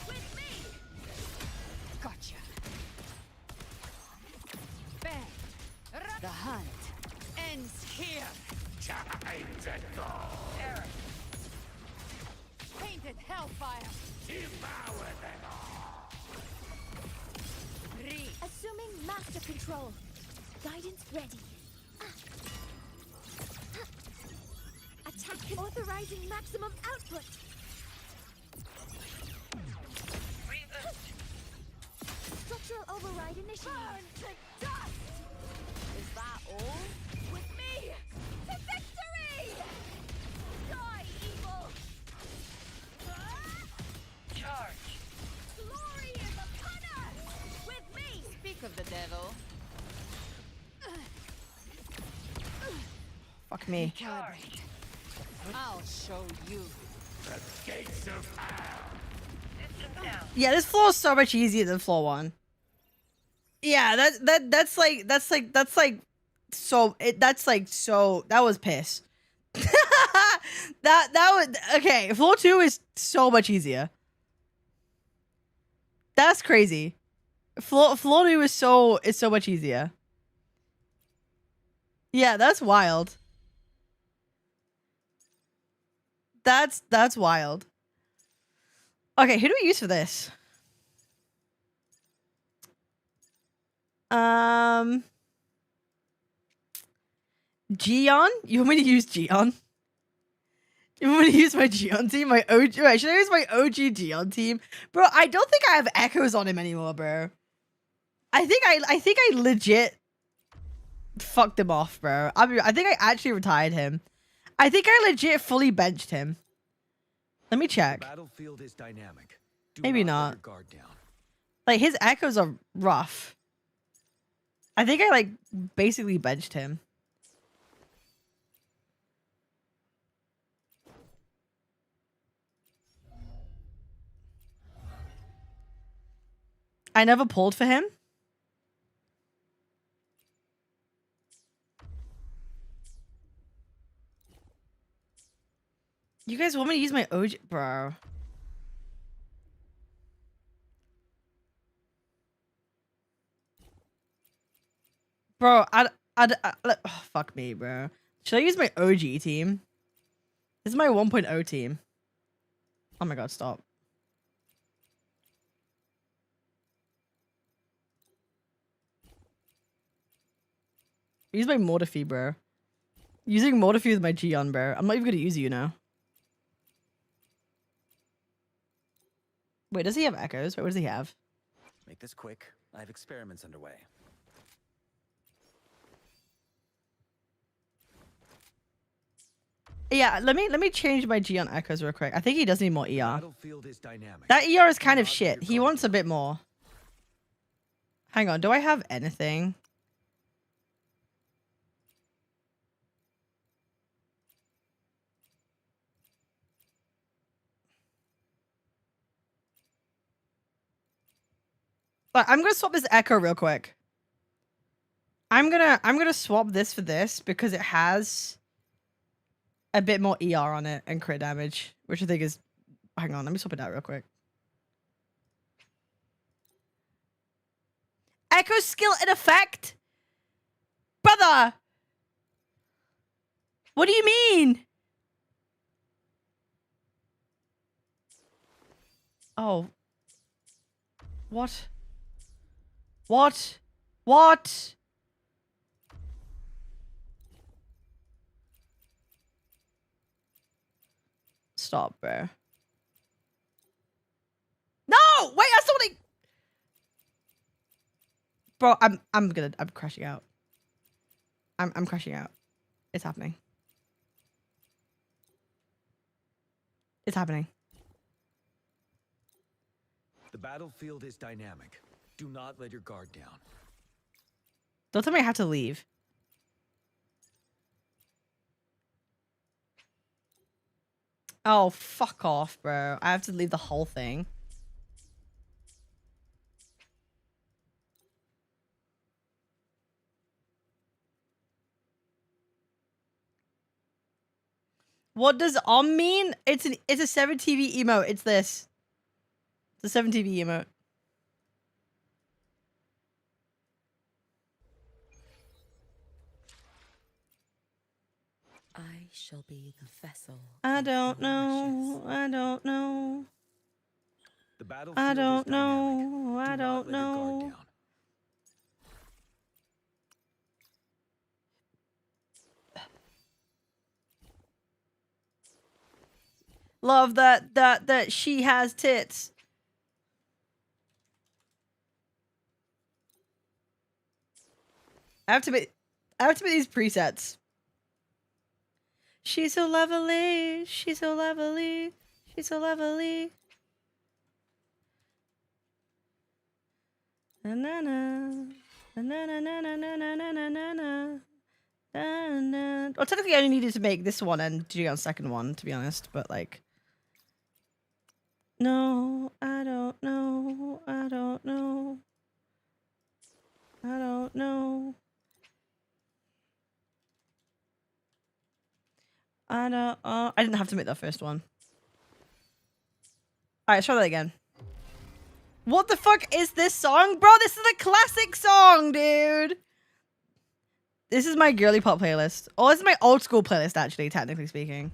With me. Gotcha. Bang. The hunt ends here. Error. Painted hellfire. Breathe. Assuming master control. Guidance ready. Attack authorizing maximum output. Structural override initiated. Burn to dust. Is that all? With me to victory. Die, evil. Charge. Glory is upon us. With me. Speak of the devil. Fuck me. Calibrate. I'll show you. Yeah, this floor is so much easier than floor one. Yeah, that's like so that was piss. that was okay. Floor 2 is so much easier. That's crazy. Floor 2 is so much easier. Yeah, that's wild. That's wild. Okay, who do we use for this? Gion? You want me to use Gion? You want me to use my Gion team? My OG? Right, should I use my OG Gion team? Bro, I don't think I have echoes on him anymore, bro. I think I legit fucked him off, bro. I think I actually retired him. I think I legit fully benched him. Let me check. The battlefield is dynamic. Do Maybe let not. your guard down. Like, his echoes are rough. I think I, like, basically benched him. I never pulled for him. You guys want me to use my OG, bro? Bro, oh, fuck me, bro. Should I use my OG team? This is my 1.0 team. Oh my god, stop. Use my Mortifee, bro. Using Mortifee with my Gion, bro. I'm not even gonna use you now. Wait, does he have echoes? Wait, what does he have? Make this quick. I have experiments underway. Yeah, let me change my Gion echoes real quick. I think he does need more ER. Battlefield is dynamic. That ER is kind Do of not let shit. your He guard wants a down. bit more. Hang on, do I have anything? But I'm gonna swap this echo real quick. I'm gonna swap this for this because it has a bit more ER on it and crit damage, which I think is. Hang on, let me swap it out real quick. Echo skill in effect, brother. What do you mean? Oh. What? What? What? Stop, bro. No! Wait, I saw something. Bro, I'm crashing out. I'm crashing out. It's happening. It's happening. The battlefield is dynamic. Do not let your guard down. Don't tell me I have to leave. Oh, fuck off, bro. I have to leave the whole thing. What does on mean? It's a 7 TV emote. It's this. It's a 7 TV emote. I shall be the vessel. I of don't your know. wishes. I don't know. The battlefield I is don't dynamic. know. I Do not don't let your guard know. down. Love that she has tits. I have to make these presets. She's so lovely. She's so lovely. She's so lovely. Na na na na na na na na na na na na na. Well, technically, I only needed to make this one and do on second one, to be honest. But like, no, I don't know. I don't know. I don't know. I don't. I didn't have to make that first one. All right, let's try that again. What the fuck is this song, bro? This is a classic song, dude. This is my girly pop playlist. Oh, this is my old school playlist, actually, technically speaking.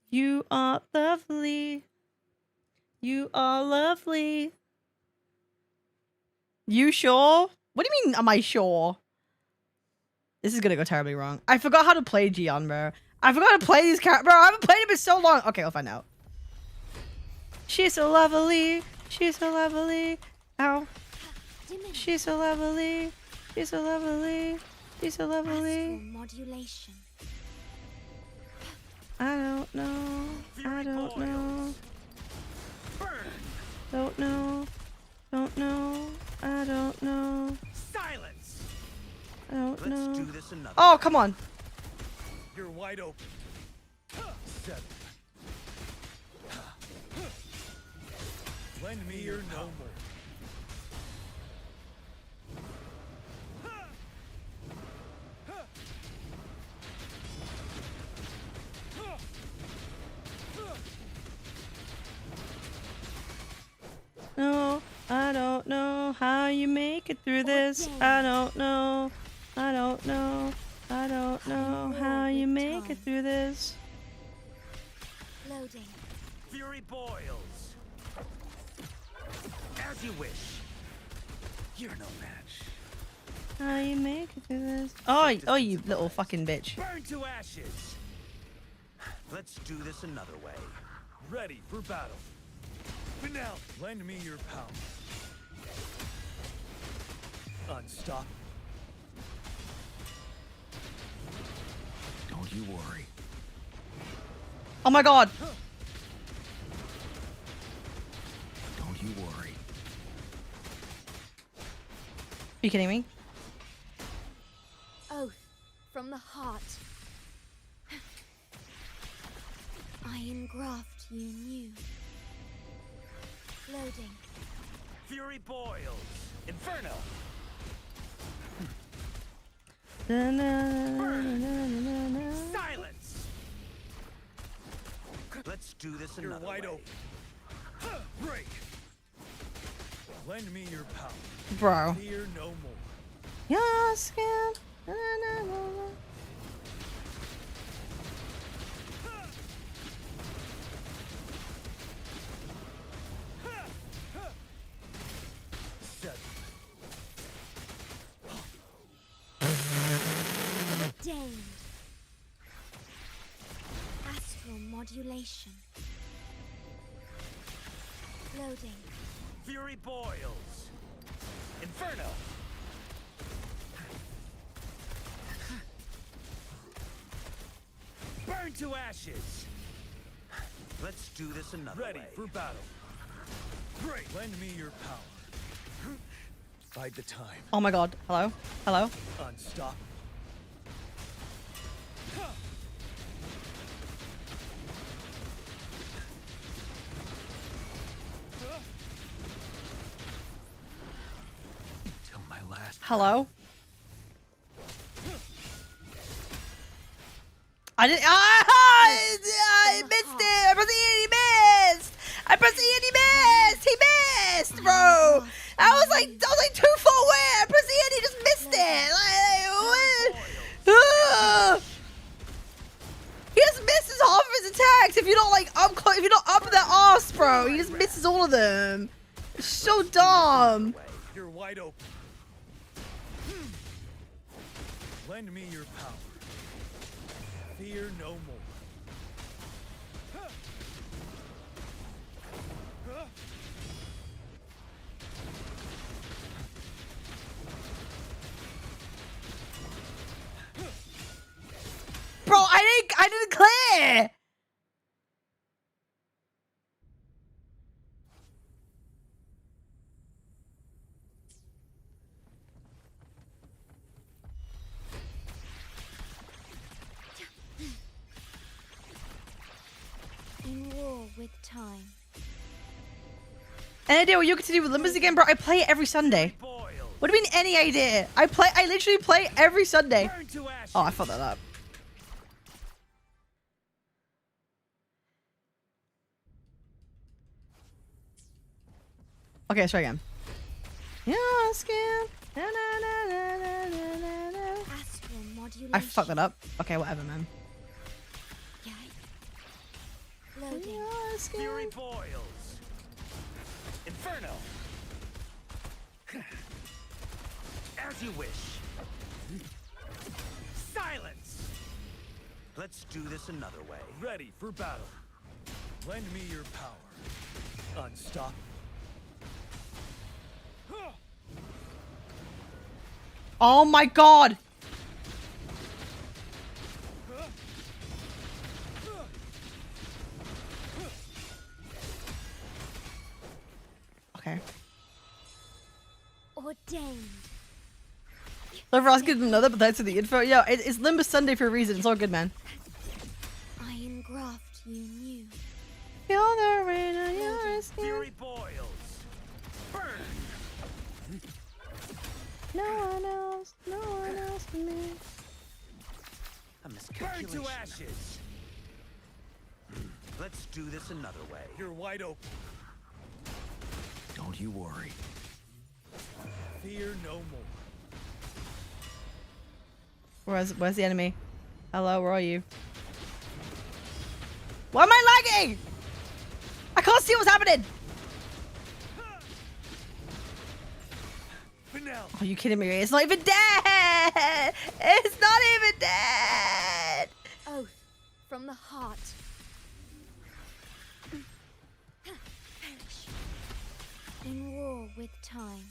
You are lovely. You are lovely. You sure? What do you mean, am I sure? This is gonna go terribly wrong. I forgot how to play Gion, bro. I forgot how to play these characters. Bro, I haven't played him in so long. Okay, I'll find out. She's so lovely. She's so lovely. Ow. She's so lovely. She's so lovely. She's so lovely. Modulation. I don't know. I don't know. Don't know. Don't know. I don't know. Silence! I don't know. Let's do this another. Oh, come on. You're wide open. 7. Lend me your no more. don't know how you make it through this. I don't know. I don't know. I don't know how you make it through this. Loading. Fury boils. As you wish. You're no match. How you make it through this? Oh, oh, you little fucking bitch. Burn to ashes. Let's do this another way. Ready for battle. But now, lend me your power. Unstop. Don't you worry. Oh my god. Don't you worry. Are you kidding me? Oath from the heart. I engraft you new. Loading. Fury boils. Inferno. Silence. Let's do this another way. You're wide open. Break. Lend me your power. Bro. Fear no more. Your skin. Na, na, na, na. Ordained. Astral modulation. Loading. Fury boils. Inferno. Burn to ashes. Let's do this another way. Ready for battle. Great. Lend me your power. Bide the time. Oh my god. Hello? Hello? Unstop. Till my last. Hello? I didn't. I missed it. I pressed E and he missed. I pressed E and he missed. He missed, bro. I was like 2 4 away. I pressed E and he just missed it. What? He just misses half of his attacks if you're not like up close. If you're not up that arse, bro. He just misses all of them. It's so dumb. You're wide open. Lend me your power. Fear no more. Bro, I didn't clear. In war with time. Any idea what you get to do with Limbus again, bro? I play it every Sunday. What do you mean, any idea? I literally play every Sunday. Oh, I fucked that up. Okay, let's try again. Yeah, skin. Astral modulation. I fucked that up. Okay, whatever, man. Loading. Fury boils. Inferno. As you wish. Silence. Let's do this another way. Ready for battle. Lend me your power. Unstop. Oh my god! Okay. Ordained. Look, Ross gives him another, but thanks for the info. Yeah, it's Limbus Sunday for a reason. It's all good, man. I engraft you new. You're the rain on your skin. Fury boils. Burn. No one else but me. A miscalculation. Burn to ashes. Let's do this another way. You're wide open. Don't you worry. Fear no more. Where's the enemy? Hello, where are you? Why am I lagging? I can't see what's happening. Vanilla. Are you kidding me? It's not even dead. It's not even dead. Oath from the heart. Perish. In war with time.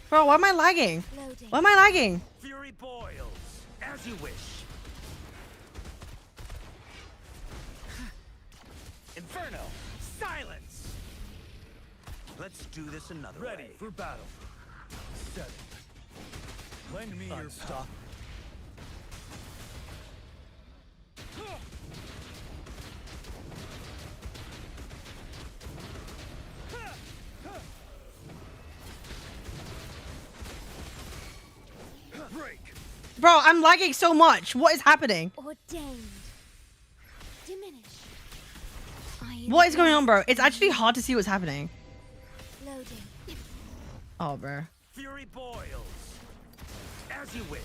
Bro, why am I lagging? Loading. Why am I lagging? Fury boils, as you wish. Inferno, silence! Let's do this another way. Ready for battle. Set. Lend me your stop. Break. Bro, I'm lagging so much. What is happening? Ordained. Diminish. What is going on, bro? It's actually hard to see what's happening. Loading. Oh, bro. Fury boils, as you wish.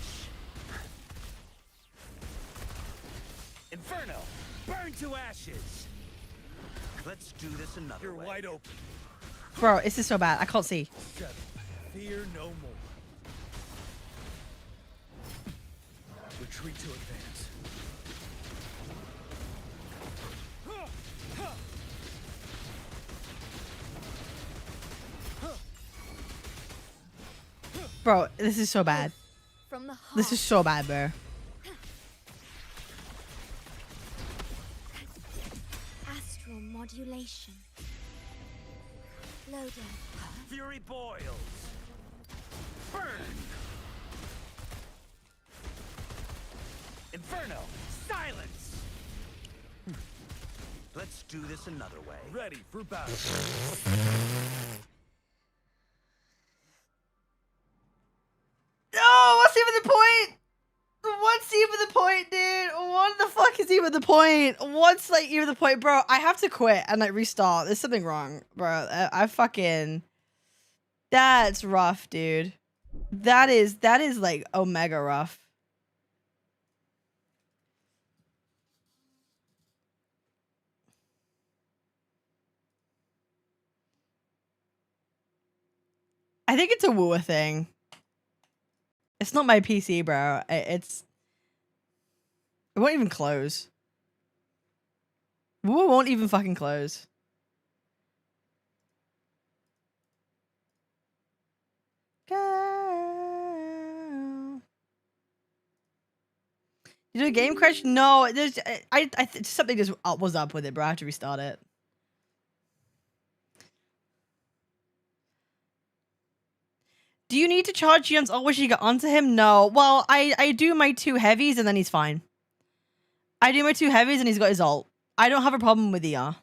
Inferno, burn to ashes. Let's do this another way. You're wide open. Bro, this is so bad. I can't see. Settle. Fear no more. Retreat to advance. Bro, this is so bad. From the heart. This is so bad, bro. Astral modulation. Loading. Fury boils. Burn. Inferno, silence. Let's do this another way. Ready for battle. No, what's even the point? What's even the point, dude? What the fuck is even the point? What's like even the point, bro? I have to quit and like restart. There's something wrong, bro. I fucking. That's rough, dude. That is like omega rough. I think it's a Wuwa thing. It's not my PC, bro. It won't even close. Wuwa won't even fucking close. Girl. You do a game crash? No, there's something just was up with it, bro. I have to restart it. Do you need to charge Yun's ult when you get onto him? No. Well, I do my 2 heavies and then he's fine. I do my 2 heavies and he's got his ult. I don't have a problem with ER.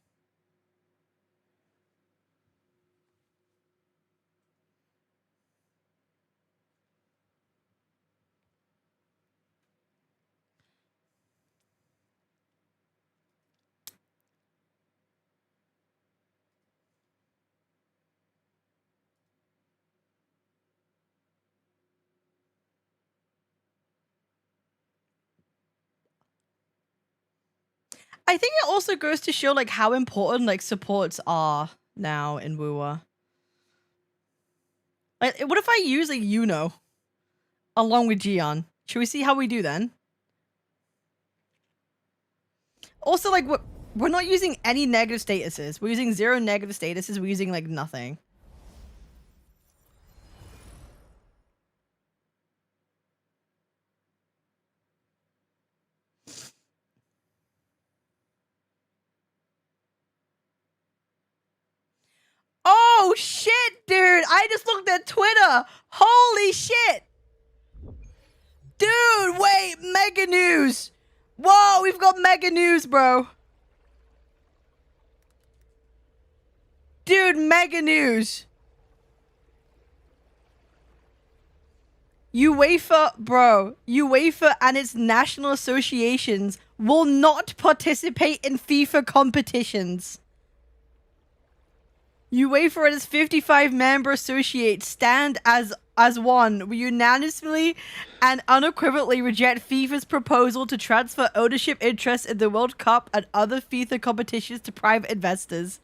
I think it also goes to show like how important like supports are now in Wuwa. Like, what if I use like Yuno along with Jian? Should we see how we do then? Also, like we're not using any negative statuses. We're using 0 negative statuses. We're using like nothing. Oh shit, dude! I just looked at Twitter. Holy shit! Dude, wait, mega news! Whoa, we've got mega news, bro. Dude, mega news. UEFA and its national associations will not participate in FIFA competitions. UEFA and its 55 member associates stand as one. We unanimously and unequivocally reject FIFA's proposal to transfer ownership interests in the World Cup and other FIFA competitions to private investors.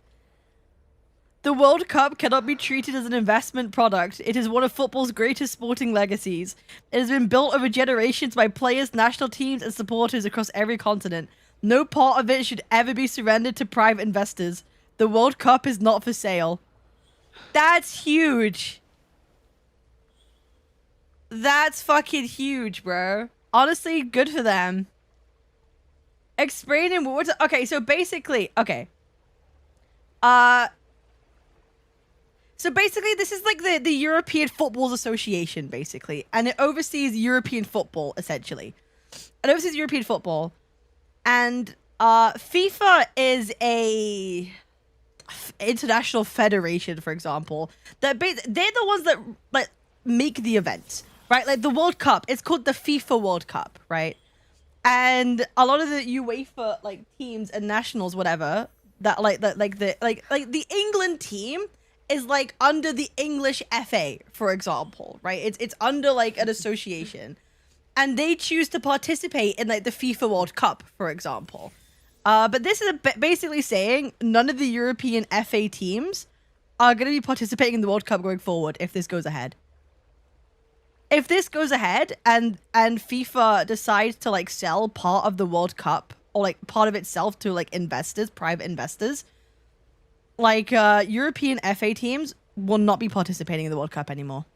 The World Cup cannot be treated as an investment product. It is one of football's greatest sporting legacies. It has been built over generations by players, national teams, and supporters across every continent. No part of it should ever be surrendered to private investors. The World Cup is not for sale. That's huge. That's fucking huge, bro. Honestly, good for them. Explaining what... Okay, so basically... Okay. So basically, this is like the European Football Association, basically. And it oversees European football, essentially. It oversees European football. And FIFA is a... international federation, for example, that they're the ones that like make the event, right? Like the World Cup, it's called the FIFA World Cup, right? And a lot of the UEFA like teams and nationals, whatever, that like the England team is like under the English FA, for example, right? It's under like an association, and they choose to participate in like the FIFA World Cup, for example. But this is basically saying none of the European FA teams are going to be participating in the World Cup going forward if this goes ahead. If this goes ahead and FIFA decides to like sell part of the World Cup or like part of itself to like investors, private investors, like European FA teams will not be participating in the World Cup anymore.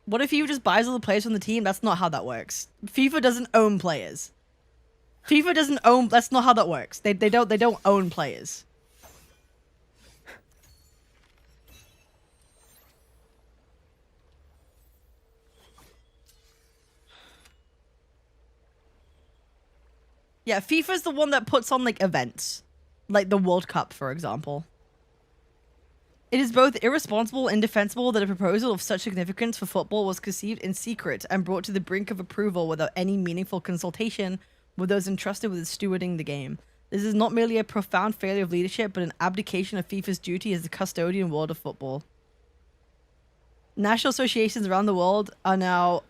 What if FIFA just buys all the players from the team? That's not how that works. FIFA doesn't own players. FIFA doesn't own... That's not how that works. They don't own players. Yeah, FIFA's the one that puts on like events. Like the World Cup, for example. It is both irresponsible and indefensible that a proposal of such significance for football was conceived in secret and brought to the brink of approval without any meaningful consultation with those entrusted with stewarding the game. This is not merely a profound failure of leadership, but an abdication of FIFA's duty as the custodian world of football. National associations around the world are now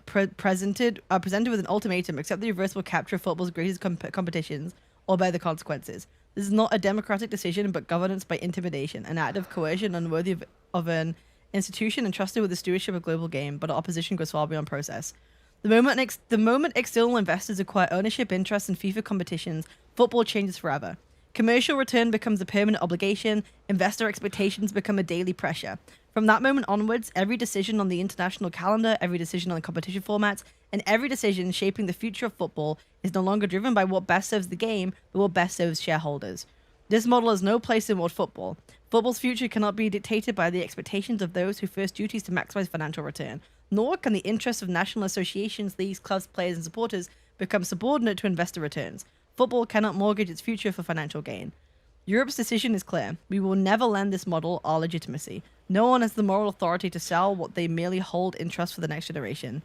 presented with an ultimatum: accept the irreversible capture of football's greatest competitions or bear the consequences. This is not a democratic decision, but governance by intimidation, an act of coercion unworthy of an institution entrusted with the stewardship of global game, but opposition goes far beyond process. The moment external investors acquire ownership interests in FIFA competitions, football changes forever. Commercial return becomes a permanent obligation, investor expectations become a daily pressure. From that moment onwards, every decision on the international calendar, every decision on the competition formats, and every decision shaping the future of football is no longer driven by what best serves the game, but what best serves shareholders. This model has no place in world football. Football's future cannot be dictated by the expectations of those whose first duty is to maximize financial return, nor can the interests of national associations, leagues, clubs, players, and supporters become subordinate to investor returns. Football cannot mortgage its future for financial gain. Europe's decision is clear. We will never lend this model our legitimacy. No one has the moral authority to sell what they merely hold in trust for the next generation.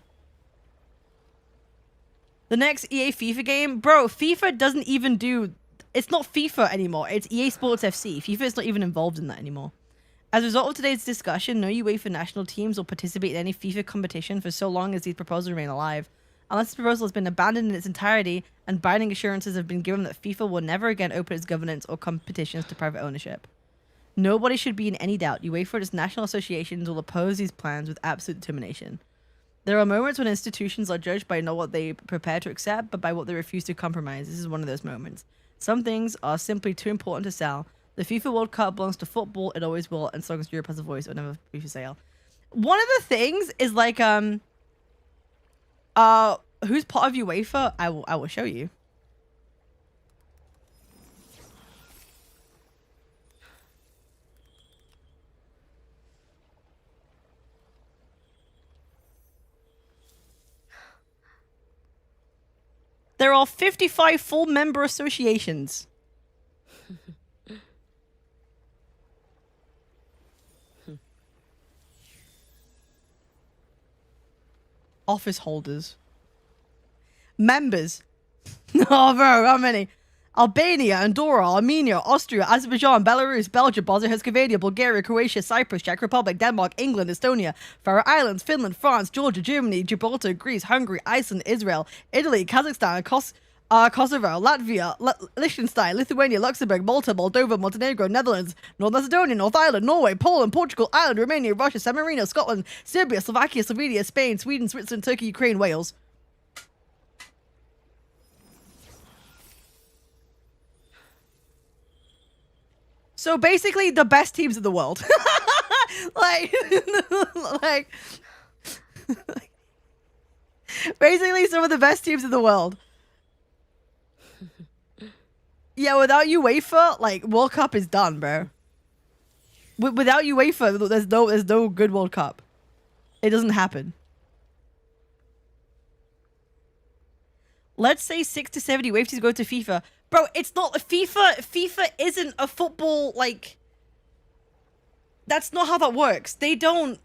The next EA FIFA game? Bro, FIFA doesn't even do... It's not FIFA anymore. It's EA Sports FC. FIFA is not even involved in that anymore. As a result of today's discussion, no UEFA national teams will participate in any FIFA competition for so long as these proposals remain alive. Unless this proposal has been abandoned in its entirety and binding assurances have been given that FIFA will never again open its governance or competitions to private ownership. Nobody should be in any doubt. UEFA and its national associations will oppose these plans with absolute determination. There are moments when institutions are judged by not what they prepare to accept, but by what they refuse to compromise. This is one of those moments. Some things are simply too important to sell. The FIFA World Cup belongs to football. It always will. And as long as Europe has a voice, it will never be for sale. One of the things is like, who's part of UEFA? I will show you. There are 55 full member associations. Office holders. Members. Oh, bro, how many? Albania, Andorra, Armenia, Austria, Azerbaijan, Belarus, Belgium, Bosnia-Herzegovina, Bulgaria, Croatia, Cyprus, Czech Republic, Denmark, England, Estonia, Faroe Islands, Finland, France, Georgia, Germany, Gibraltar, Greece, Hungary, Iceland, Israel, Italy, Kazakhstan, Kosovo, Latvia, Liechtenstein, Lithuania, Luxembourg, Malta, Moldova, Montenegro, Netherlands, North Macedonia, North Ireland, Norway, Poland, Portugal, Ireland, Romania, Russia, San Marino, Scotland, Serbia, Slovakia, Slovenia, Spain, Sweden, Switzerland, Turkey, Ukraine, Wales. So basically, the best teams in the world. like, basically, some of the best teams in the world. Yeah, without UEFA, like, World Cup is done, bro. Without UEFA, there's no good World Cup. It doesn't happen. Let's say 6 to 70 wave teams go to FIFA. Bro, it's not a FIFA isn't a football, like, that's not how that works. They don't,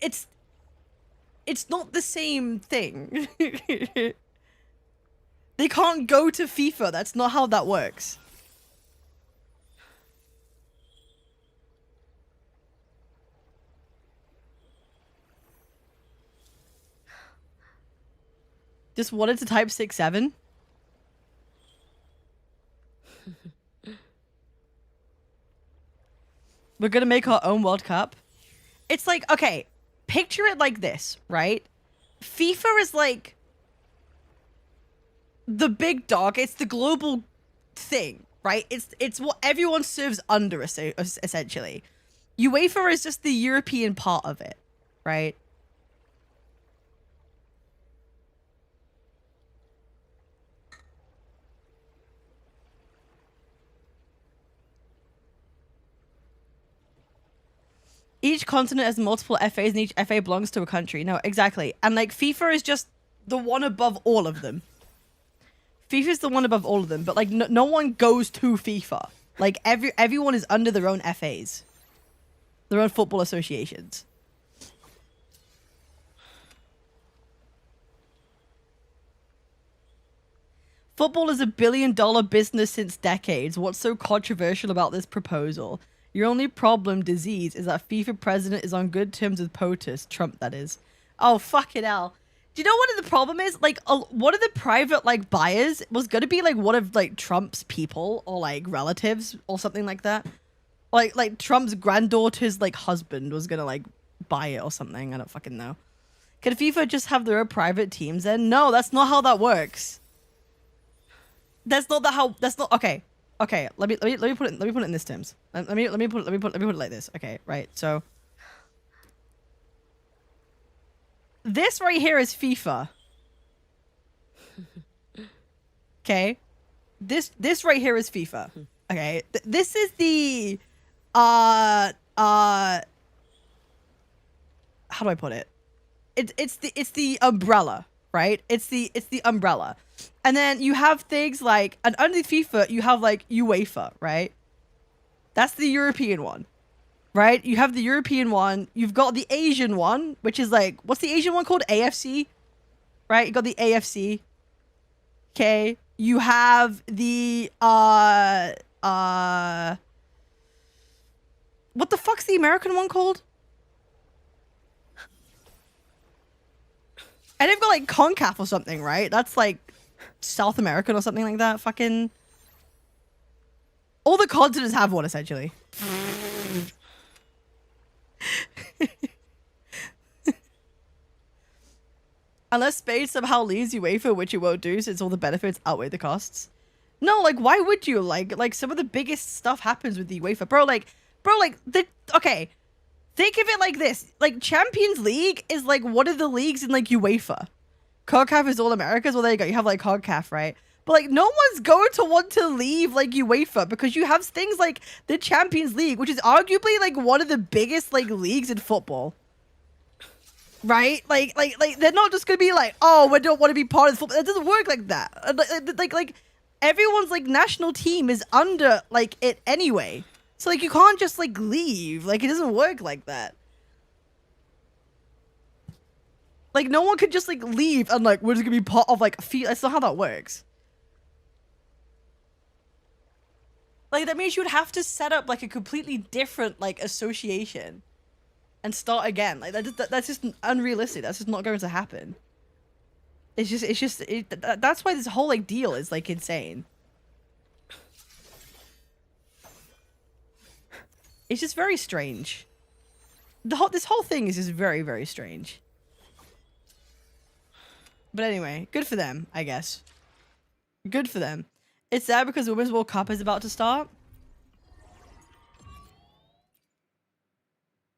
it's not the same thing. They can't go to FIFA. That's not how that works. Just wanted to type 6-7. We're gonna make our own World Cup. It's like, okay, picture it like this, right? FIFA is like the big dog. It's the global thing, right? It's what everyone serves under, essentially. UEFA is just the European part of it, right? Each continent has multiple FAs and each FA belongs to a country. No, exactly. And like FIFA is just the one above all of them. FIFA is the one above all of them, but like no one goes to FIFA. Like everyone is under their own FAs. Their own football associations. Football is $1 billion business since decades. What's so controversial about this proposal? Your only disease, is that FIFA president is on good terms with POTUS. Trump, that is. Oh, fucking hell. Do you know what the problem is? Like, one of the private, like, buyers was going to be, like, one of, like, Trump's people or, like, relatives or something like that. Like Trump's granddaughter's, like, husband was going to, like, buy it or something. I don't fucking know. Can FIFA just have their own private teams then? No, that's not how that works. That's not okay. Okay, let me put it in this terms. Let me put it like this. Okay, right. So this right here is FIFA. Okay. This right here is FIFA. Okay. This is the how do I put it? It's the umbrella, right? It's the umbrella. And then you have things like, and underneath FIFA, you have like UEFA, right? That's the European one, right? You have the European one. You've got the Asian one, which is like, what's the Asian one called? AFC, right? You got the AFC. Okay. You have the, what the fuck's the American one called? And they've got like CONCACAF or something, right? That's like South American or something like that. Fucking all the continents have one, essentially. Unless Spain somehow leaves UEFA, which it won't do since all the benefits outweigh the costs. No, like, why would you? Like some of the biggest stuff happens with the UEFA. Okay. Think of it like this. Like, Champions League is like one of the leagues in like UEFA. CONCACAF is all Americas. Well, there you go. You have like CONCACAF, right? But like, no one's going to want to leave like UEFA because you have things like the Champions League, which is arguably like one of the biggest like leagues in football. Right? Like they're not just gonna be like, oh, we don't want to be part of the football. It doesn't work like that. Like everyone's like national team is under like it anyway. So like you can't just like leave. Like it doesn't work like that. Like, no one could just, like, leave and, like, we're just gonna be part of, like, that's not how that works. Like, that means you would have to set up, like, a completely different, like, association. And start again. Like, that's just unrealistic. That's just not going to happen. That's why this whole, like, deal is, like, insane. It's just very strange. This whole thing is just very, very strange. But anyway, good for them, I guess. Good for them. It's sad because the Women's World Cup is about to start.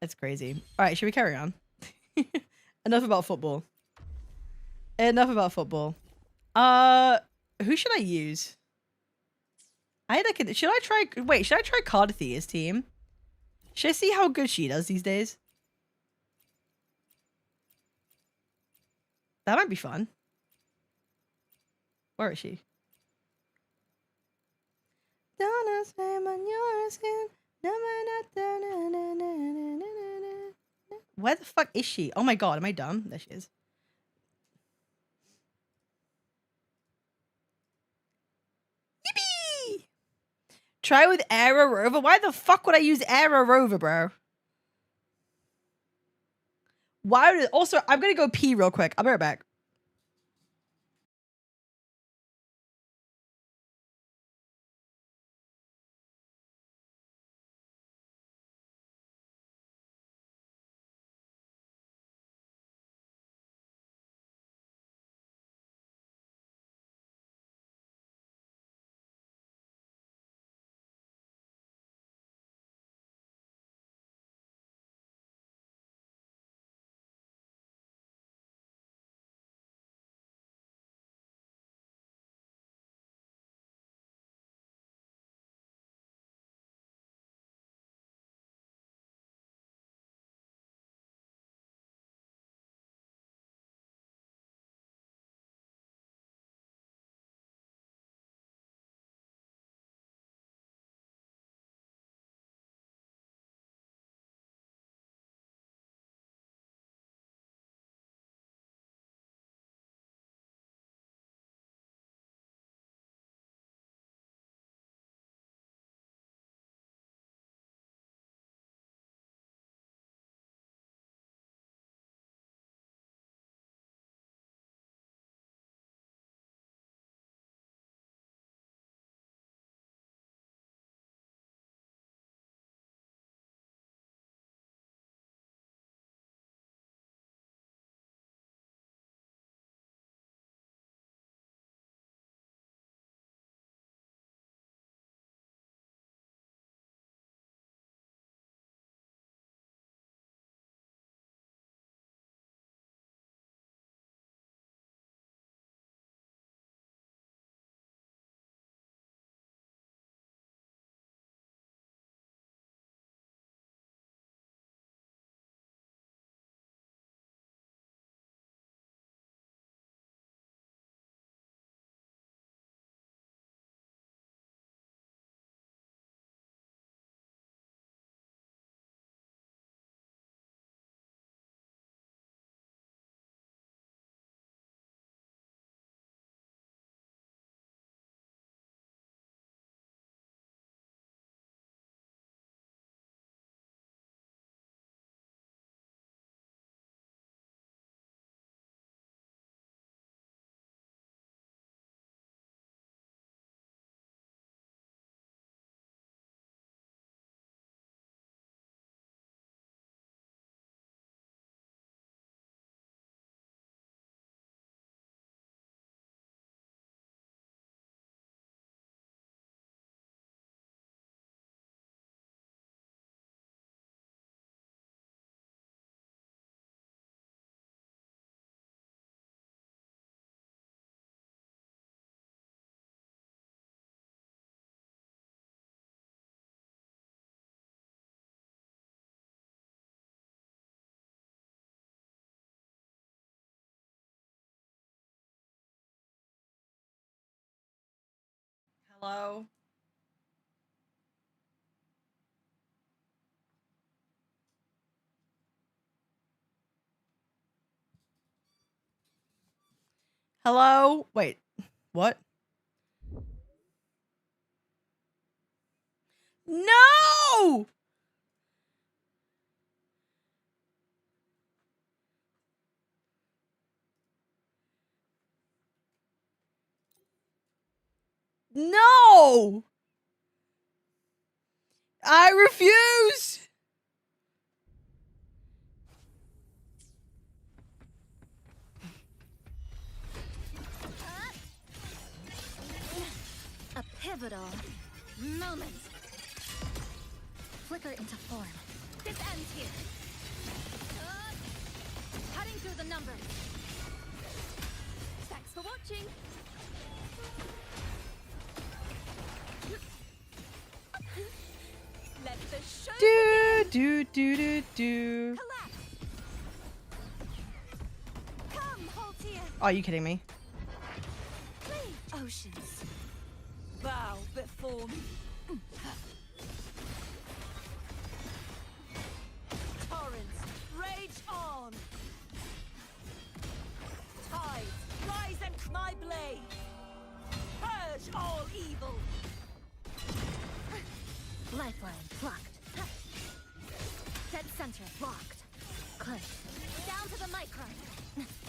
It's crazy. Alright, should we carry on? Enough about football. Enough about football. Who should I use? Should I try Cardithea's team? Should I see how good she does these days? That might be fun. Where is she? Don't swim on your skin. Where the fuck is she? Oh my god, am I dumb? There she is. Yippee! Try with Aero Rover? Why the fuck would I use Aero Rover, bro? Why would also, I'm gonna go pee real quick. I'll be right back. Hello? Hello? Wait. What? No! No! I refuse! A pivotal moment. Flicker into form. This ends here. Cutting through the numbers. Thanks for watching. Let the show Do. collapse. Come, Haltier. Are you kidding me? Please, oceans. Bow before me. Torrents, rage on. Tides, rise and my blade. Purge all evil. Lifeline blocked. Dead center blocked. Click. Down to the micron.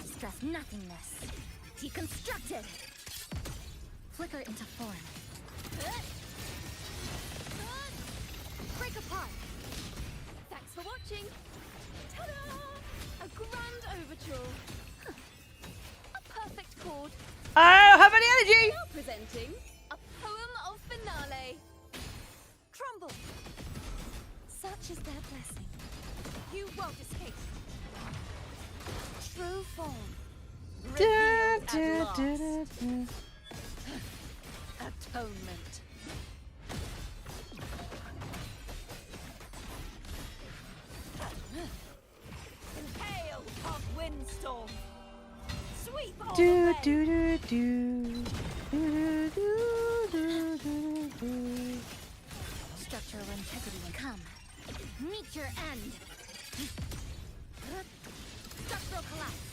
Stress nothingness. Deconstructed. Flicker into form. Break apart. Thanks for watching. Ta-da! A grand overture. A perfect chord. I don't have any energy! Now presenting a poem of finale. Crumble. Such is their blessing. You won't escape. True form. Revealed at last. Atonement. Hail of windstorm. Sweep all Do, away. do, do, do. Structural integrity and come. Meet your end. Structural collapse.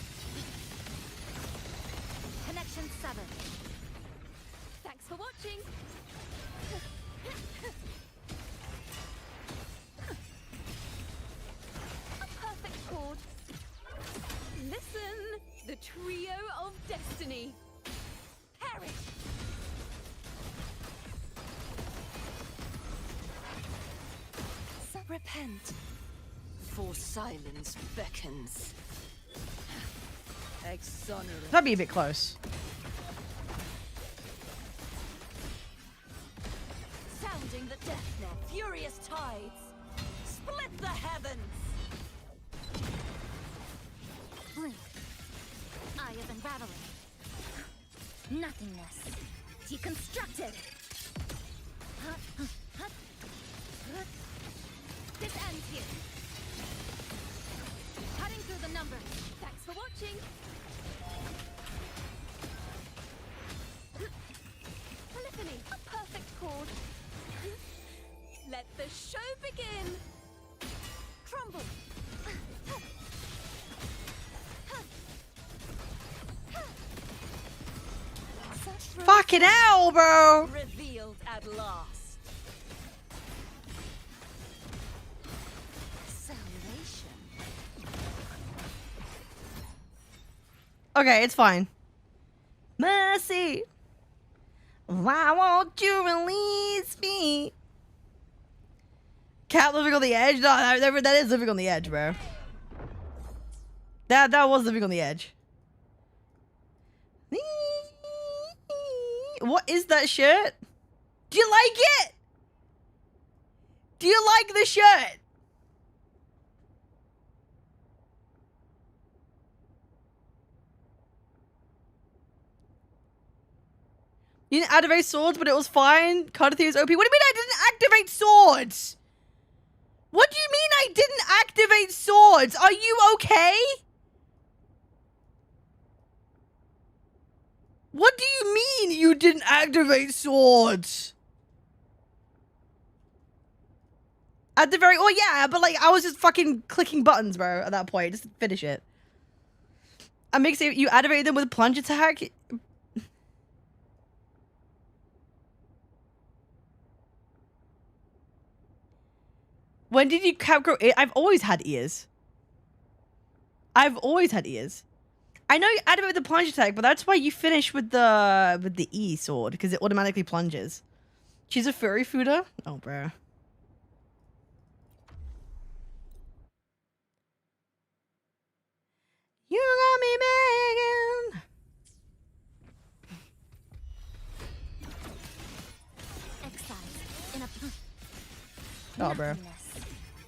Connection severed. Thanks for watching. A perfect chord. Listen, the trio of destiny. Perish. Repent, for silence beckons. Exonerate. That'd be a bit close. Sounding the death knell, furious tides. Split the heavens. Blink. Eye of unraveling. Nothingness. Deconstructed. This ends here. Cutting through the numbers. Thanks for watching. Polyphony, a perfect chord. Let the show begin. Crumble. Such Fucking hell, bro! revealed at last. Salvation. Okay, it's fine. Mercy! Why won't you release me? Cat living on the edge? No, that is living on the edge, bro. That was living on the edge. What is that shirt? Do you like it? Do you like the shirt? You didn't activate swords, but it was fine. Carter is OP. What do you mean I didn't activate swords? What do you mean I didn't activate swords? Are you okay? What do you mean you didn't activate swords? At the very... Oh, yeah, but, like, I was just fucking clicking buttons, bro, at that point. Just to finish it. makes it you activate them with plunge attack. When did you grow? I've always had ears. I've always had ears. I know you activate with the plunge attack, but that's why you finish with the E sword because it automatically plunges. She's a furry fooder. Oh, bro. You got me begging. Excised in a Oh, bro. nothingness.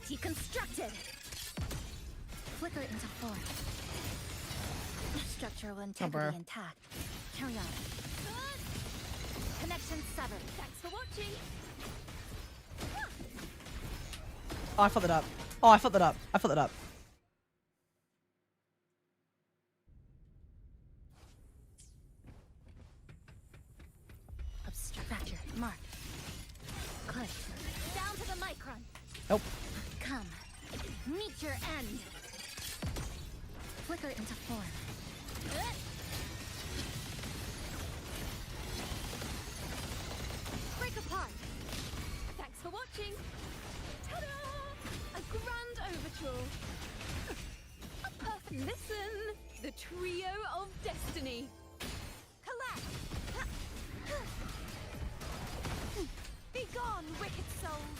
Deconstructed. Flicker into form. Structural bro. integrity intact. Carry on. Connection severed. Thanks for watching. Oh, I fucked it up. Oh, I fucked it up. I fucked it up. Fracture. Mark. Click. Down to the micron. Nope. Come. Meet your end. Flicker into form. Break apart. Thanks for watching. Ta-da! A grand overture. A perfect listen. The trio of destiny. Collapse. Be gone, wicked souls.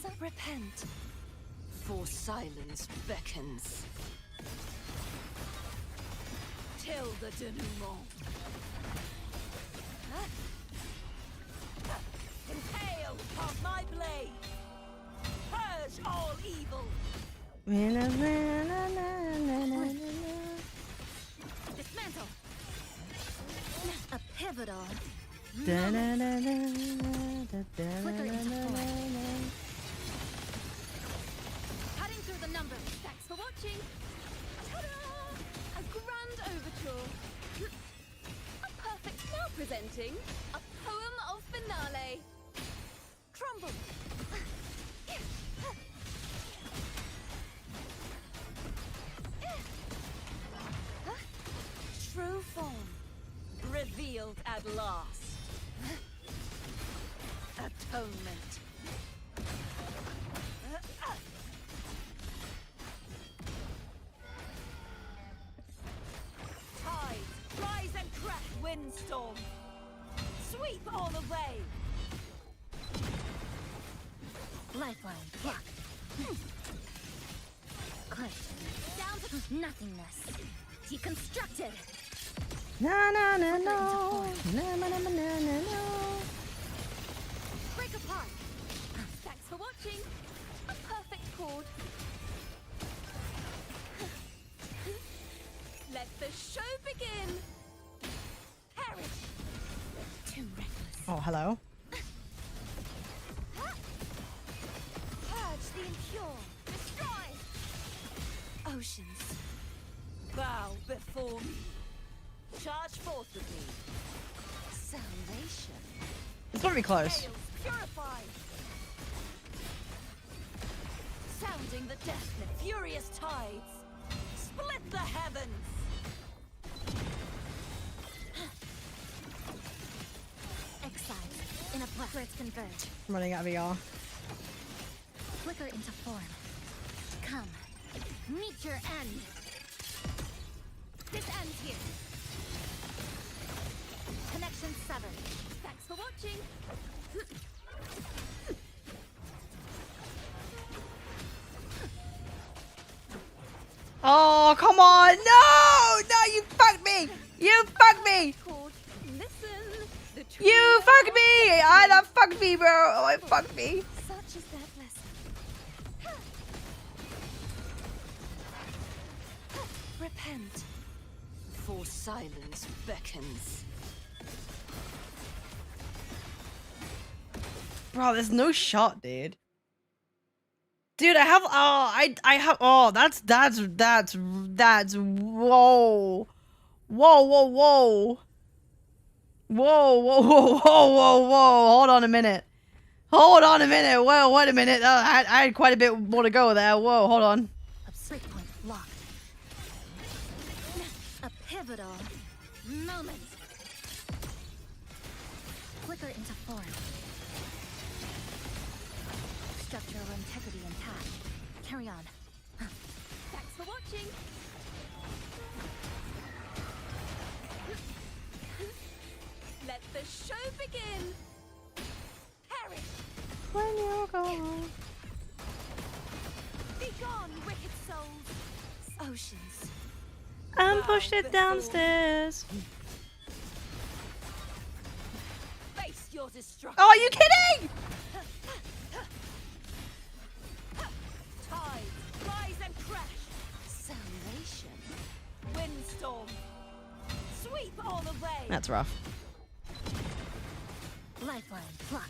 So repent. For silence beckons. Till the denouement. Impale of my blade. Purge all evil. Dismantle. A pivotal. Cutting through the numbers. Thanks for watching. Ta-da! A grand overture. A perfect. Now presenting a poem of finale. Crumble. True form. Revealed at last. Atonement. Tide, rise and crack, windstorm. Sweep all away. Lifeline. Block. Click. Down to nothingness. Deconstructed. No, no, no, no. No, no, no, no, no, no. Break apart. Thanks for watching. A perfect chord. Let the show begin. Perish. Too reckless. Oh, hello. Purge the impure. Destroy. Oceans, bow before me. Charge forth with me. Salvation. It's gonna be close. Gales purified. Sounding the death of furious tides. Split the heavens. Excised in a black. Threads converge. I'm running out of VR. Flicker into form. Come. Meet your end. This ends here. Connection severed. Thanks for watching. Oh, come on. No! No, you fucked me! You fucked me! Chord. Listen. The You fucked me! That fucked me, bro. Oh, it fucked me. Such is their blessing. Repent. For silence beckons. Bro, there's no shot, dude. Dude, I have I have that's whoa. Whoa, whoa, whoa. Whoa, whoa, whoa, whoa, whoa, whoa. Hold on a minute. Hold on a minute. Whoa, wait a minute. I had quite a bit more to go there. Whoa, hold on. Breakpoint locked. pivotal moment. Flicker into form. Structural integrity intact. Carry on. Thanks for watching. Let the show begin. Perish. When you're gone. Be gone, wicked souls. Oceans. And pushed it downstairs. Face your destruction. Oh, are you kidding? Tide, rise and crash. Salvation. Windstorm. Sweep all away. That's rough. Lifeline plucked.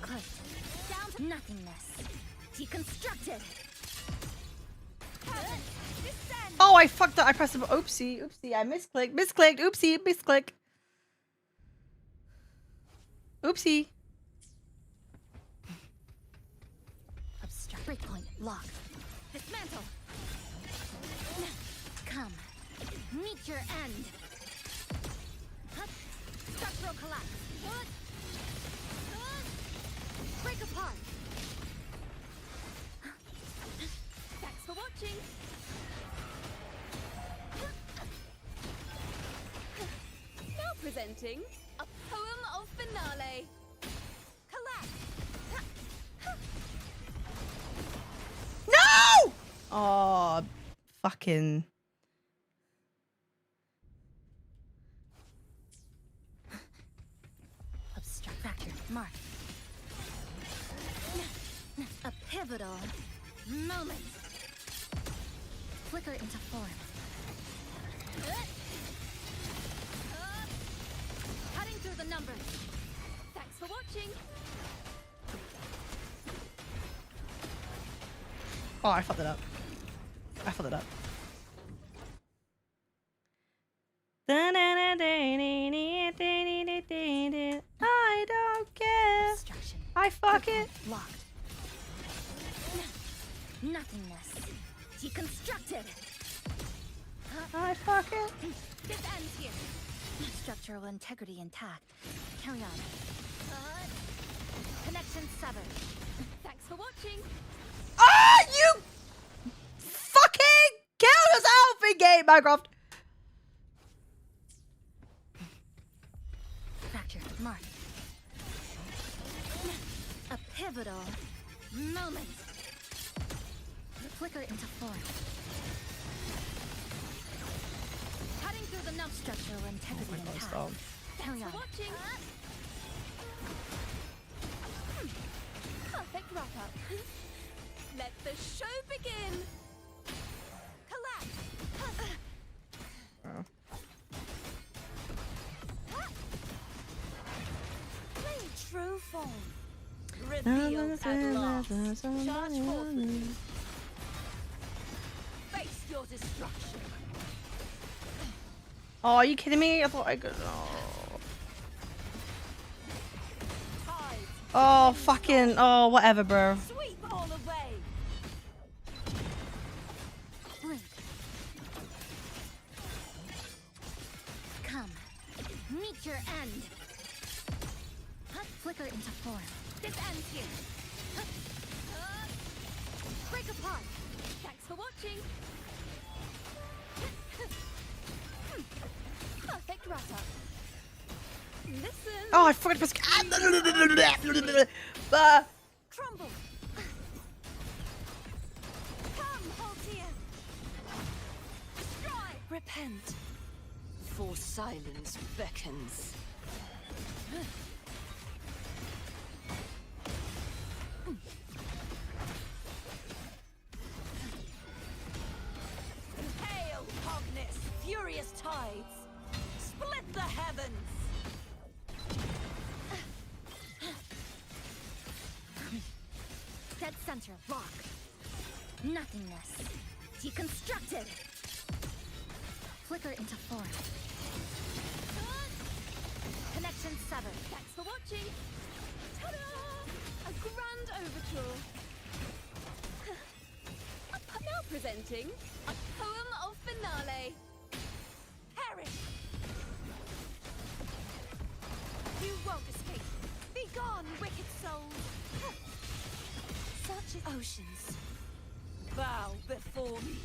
Close. Down to nothingness. Deconstructed. Descend. Oh, I fucked up. I pressed the oopsie, oopsie. I misclicked, oopsie, misclick. Oopsie. Obstruct. Breakpoint locked. Dismantle. Come. Meet your end. Structural collapse. Break apart. Thanks for watching. Now presenting a poem of finale. Collapse. No! Oh, fucking. Obstruct factor mark. A pivotal moment. Flicker into form. Cutting through the numbers. Thanks for watching. Oh, I fucked it up. I fucked it up. I don't care. Destruction. I fuck it. Locked. Nothingness. Deconstructed. I fuck it. This ends here. Structural integrity intact. Carry on. Connection severed. Thanks for watching. Ah, you fucking killed us out in game, Minecraft. Fracture mark. A pivotal moment. Flicker into form. Cutting through the numb structural integrity intact. Stop. Carry on. Watching. Perfect wrap up. Let the show begin. Collapse. Play true form. Revealed at last. Charge forward. Face your destruction. Oh, are you kidding me? I thought I could. Oh, Tides. oh fucking. Oh, whatever, bro. Sweep all away. Blink. Come. Meet your end. Flicker into form. This ends here. Break apart. Thanks for watching. Perfect wrap up. Listen. Oh, I forgot to press. Crumble. Come, Haltia. Destroy. Repent. For silence beckons. Hail, Cognus, furious tides. Split the heavens. Dead center lock. Nothingness. Deconstructed. Flicker into form. Connection severed. Thanks for watching. Ta-da! A grand overture. Now presenting a poem of finale. won't escape. Be gone, wicked souls. Such as oceans. Bow before me.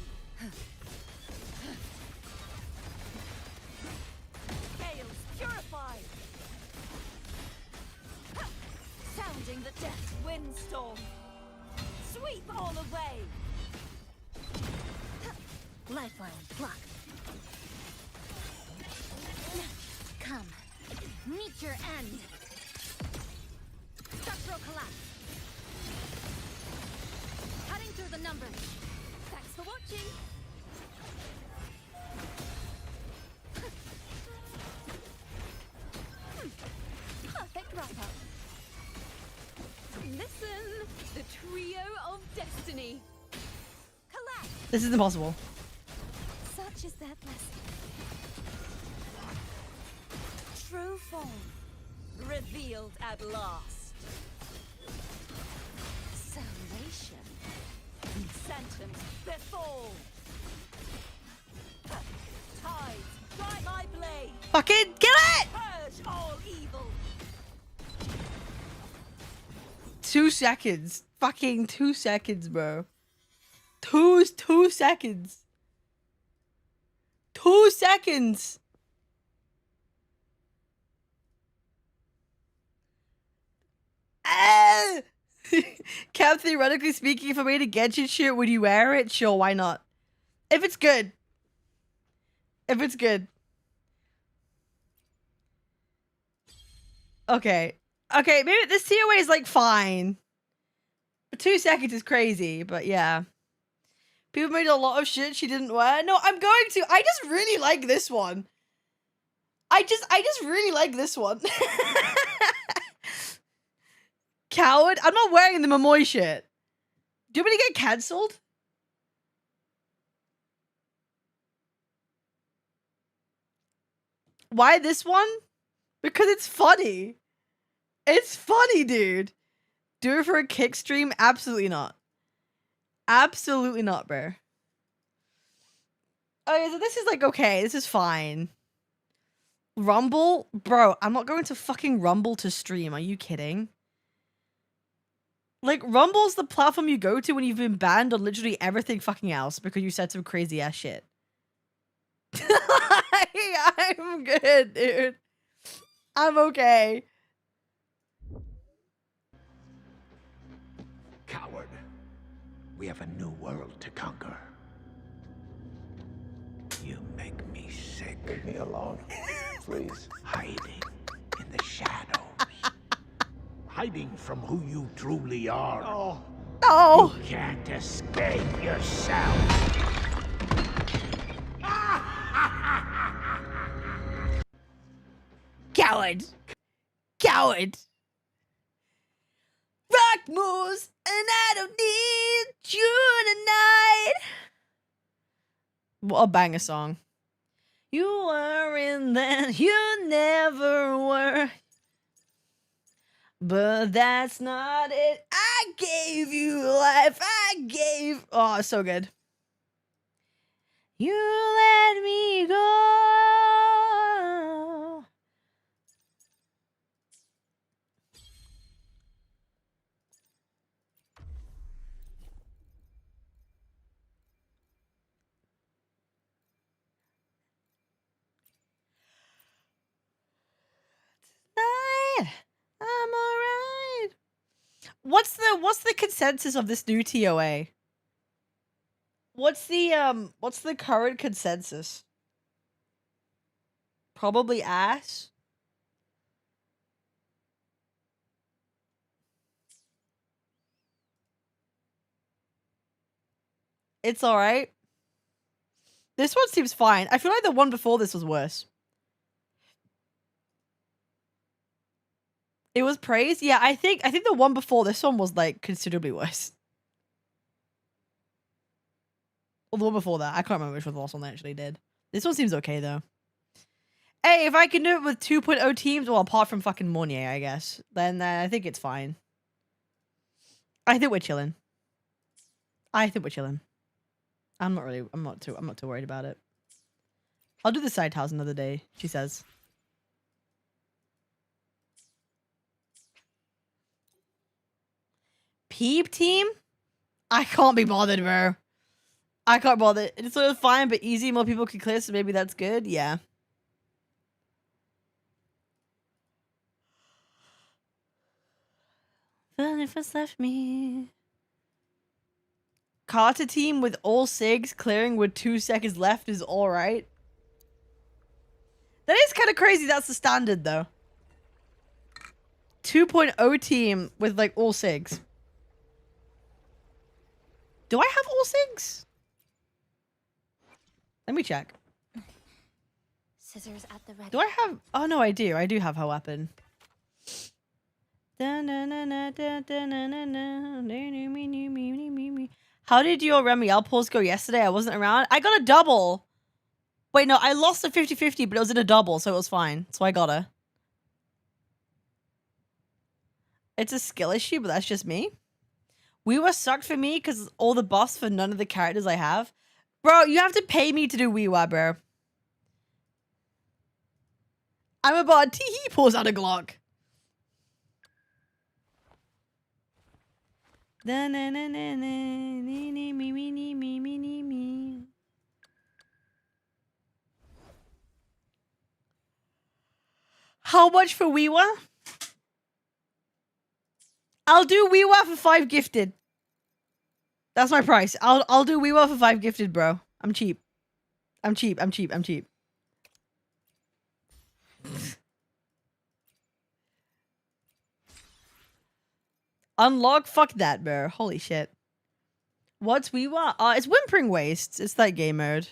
Gales purified. Sounding the death windstorm. Sweep all away. Lifeline blocked. Come, meet your end. Structural collapse. Cutting through the numbers. Thanks for watching. Perfect wrap-up. Listen, the trio of destiny. Collapse. This is impossible. Such is their blessing. True form revealed at last. Salvation. Sentence before. Tides, dry my blade. Fucking kill it! Purge all evil. 2 seconds. Fucking 2 seconds, bro. 2 seconds. 2 seconds. Ah! Cap, theoretically speaking, if I made a Genshin shirt, would you wear it? Sure, why not? If it's good. If it's good. Okay. Okay, maybe this TOA is like fine. But 2 seconds is crazy, but yeah. People made a lot of shit she didn't wear. No, I'm going to. I just really like this one. I just really like this one. Coward. I'm not wearing the Momoy shit. Do you want me to get cancelled? Why this one? Because it's funny. It's funny, dude. Do it for a kick stream? Absolutely not. Absolutely not, bro. Okay, so this is like, okay, this is fine. Rumble? Bro, I'm not going to fucking Rumble to stream. Are you kidding? Like, Rumble's the platform you go to when you've been banned on literally everything fucking else because you said some crazy ass shit. I'm good, dude. I'm okay. Coward. We have a new world to conquer. You make me sick. Leave me alone, please. Hiding in the shadows. Hiding from who you truly are. Oh. No. You can't escape yourself. Coward. Coward. Rock moves, and I don't need you tonight. What a banger song. You were in then, you never were. But that's not it. I gave you life. I gave. Oh, so good. You let me go. Tonight, I'm alright. What's the consensus of this new TOA? What's the current consensus? Probably ass. It's alright. This one seems fine. I feel like the one before this was worse. It was praised? Yeah, I think the one before this one was like considerably worse. Or the one before that. I can't remember which was the last one they actually did. This one seems okay though. Hey, if I can do it with 2.0 teams, well, apart from fucking Mournier, I guess, then I think it's fine. I think we're chilling. I think we're chilling. I'm not too worried about it. I'll do the side tiles another day, she says. Peep team? I can't be bothered, bro. I can't bother. It's sort of fine, but easy. More people can clear, so maybe that's good. Yeah. First left me. Carter team with all SIGs clearing with 2 seconds left is alright. That is kind of crazy. That's the standard, though. 2.0 team with, like, all SIGs. Do I have all SIGs? Let me check. Scissors at the ready. Do I have... Oh, no, I do. I do have her weapon. How did your 𝑬𝑽𝑬𝑹 pulls go yesterday? I wasn't around. I got a double. Wait, no, I lost a 50-50, but it was in a double, so it was fine. So I got her. It's a skill issue, but that's just me. Wuwa sucked for me because all the buffs for none of the characters I have. Bro, you have to pay me to do Wuwa, bro. I'm about tee-hee pulls out a Glock. How much for Wuwa? I'll do Wuwa for 5 gifted. That's my price. I'll do Wuwa for 5 gifted, bro. I'm cheap. I'm cheap. I'm cheap. I'm cheap. Unlock? Fuck that, bro. Holy shit. What's Wuwa? It's Whimpering Wastes. It's that game mode.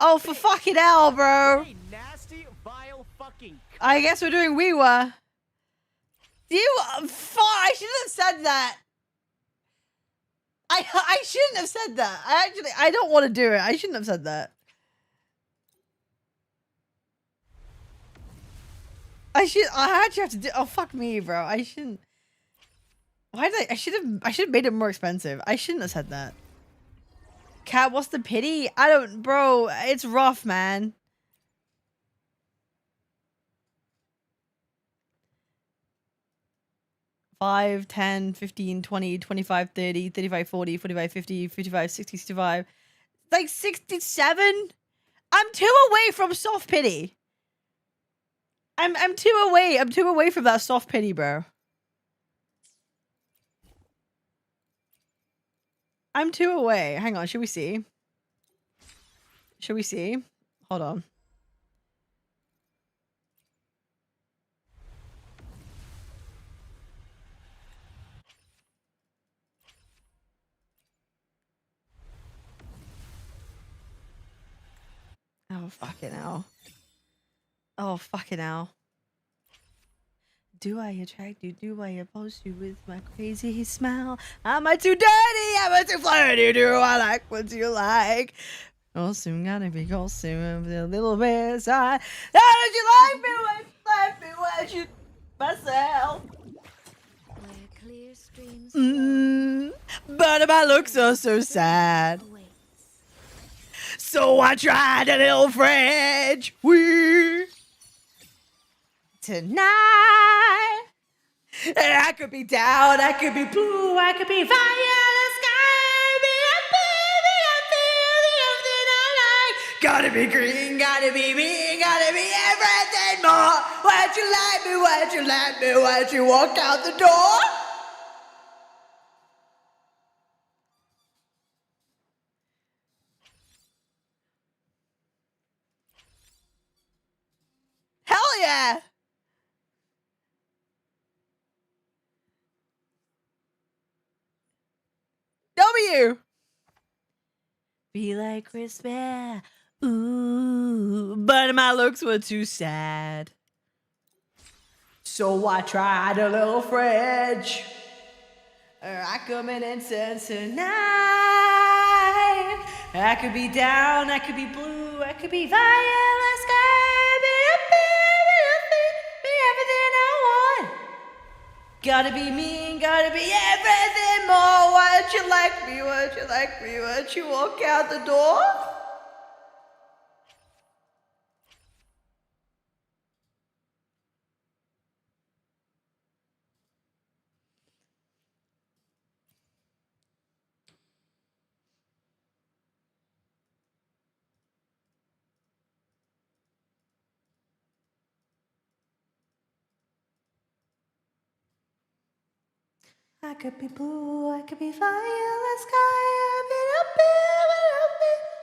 Oh, for fucking hell, bro. Nasty, vile fucking. I guess we're doing Wuwa. I shouldn't have said that. I shouldn't have said that. I don't want to do it. I shouldn't have said that. I actually have to do. Oh, fuck me, bro. I shouldn't. Why did I should have made it more expensive. I shouldn't have said that. Cat, what's the pity? I don't, bro. It's rough, man. $5, $10, $15, $20, $25, $30, $35, $40, $45, $50, $55, $60, $65. Like 67? I'm 2 away from soft pity. I'm 2 away. I'm 2 away from that soft pity, bro. I'm 2 away. Hang on, should we see? Should we see? Hold on. Oh, fucking hell. Oh, fucking hell. Do I attract you? Do I oppose you with my crazy smile? Am I too dirty? Am I too flirty? Do I like what you like? Oh, soon gotta be cold soon. A little bit side. How did you like me when you left me when you myself? Clear streams But my looks are so sad. So I tried a little French. Tonight, I could be down, I could be blue, I could be violet sky, be everything I like. Gotta be green, gotta be me, gotta be everything more. Why'd you let me? Why'd you let me? Why'd you walk out the door? Hell yeah! W. Be like crispy. Ooh, but my looks were too sad. So I tried a little French. I come in and said tonight. I could be down, I could be blue, I could be violet sky, be everything I want. Gotta be mean, gotta be everything more. Why'd you like me? Why'd you like me? Why'd you walk out the door? I could be blue, I could be fire in the sky, I've been up here,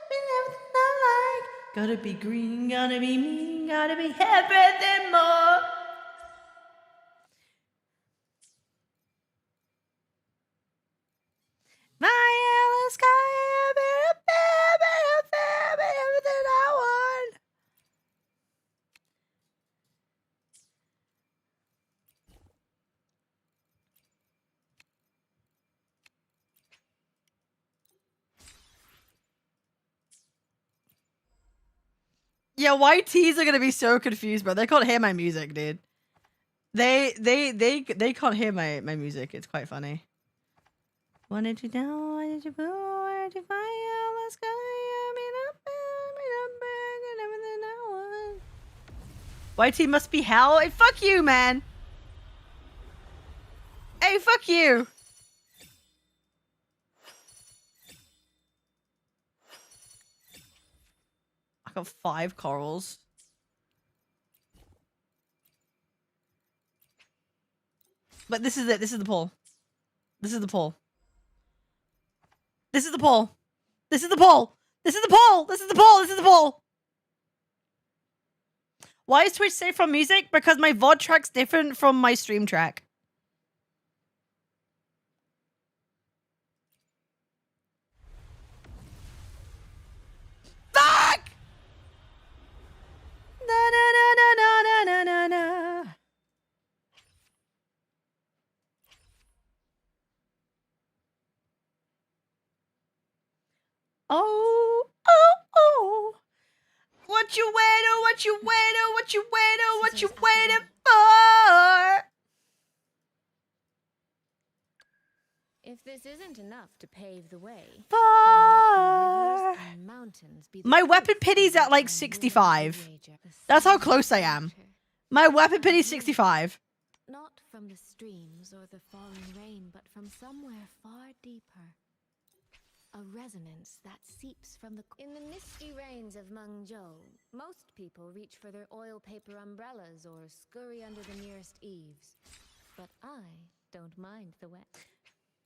been everything I like. Gotta be green, gotta be mean, gotta be everything more. Fire in the sky, I've been up here, been everything I want. Yeah, YTs are gonna be so confused, bro. They can't hear my music, dude. They can't hear my music. It's quite funny. Wanted to know, wanted to blue, wanted to fire the sky, I mean up and everything I want. YT must be hell. Hey, fuck you, man. Hey, fuck you. I got 5 corals. But this is it. This is the poll. This is the poll. This is the poll. This is the poll. This is the poll. This is the poll. This is the poll. Why is Twitch safe from music? Because my VOD track's different from my stream track. Fuck! Na na na na na na na na. Oh, oh, oh. What you waiting, what you waiting, what you waiting, what you waiting for? If this isn't enough to pave the way, For... and mountains be My weapon pity's at like 65. That's how close I am. My weapon pity's 65. Not from the streams or the falling rain, but from somewhere far deeper. A resonance that seeps from the... In the misty rains of Mengzhou, most people reach for their oil paper umbrellas or scurry under the nearest eaves. But I don't mind the wet.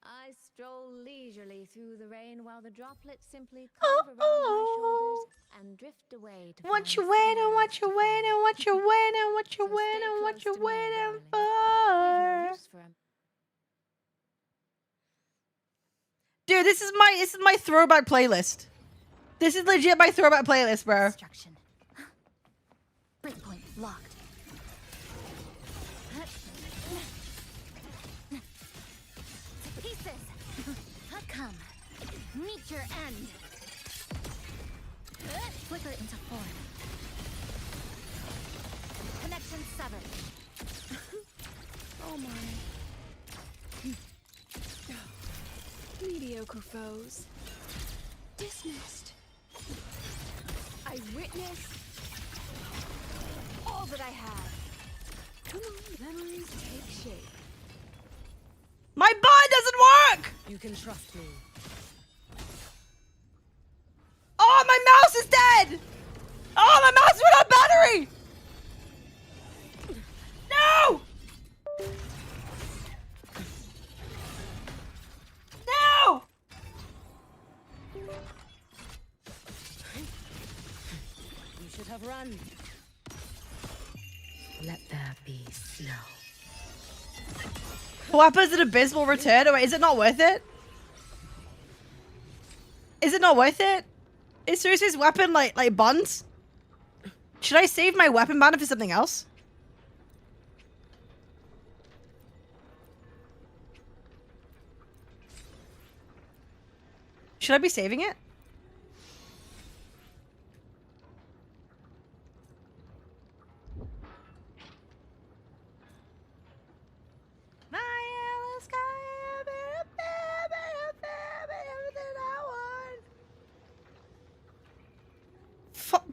I stroll leisurely through the rain while the droplets simply carve around my shoulders and drift away to What you waiting, what you waiting, what you waiting, what you waiting, what you waiting for? Dude, this is my throwback playlist. This is legit my throwback playlist, bro. Destruction. Breakpoint locked. To pieces. Come. Meet your end. Flicker into form. Connection severed. Oh my. Mediocre foes. Dismissed. I witnessed all that I have. Come on, memories take shape. My bond doesn't work! You can trust me. Oh, my mouse is dead! Oh, my mouse went out of battery! No! No! You should have run. Let there be snow. What happens an abysmal return? Oh, wait, is it not worth it? Is it not worth it? Is Suiii's weapon like buns? Should I save my weapon banner for something else? Should I be saving it?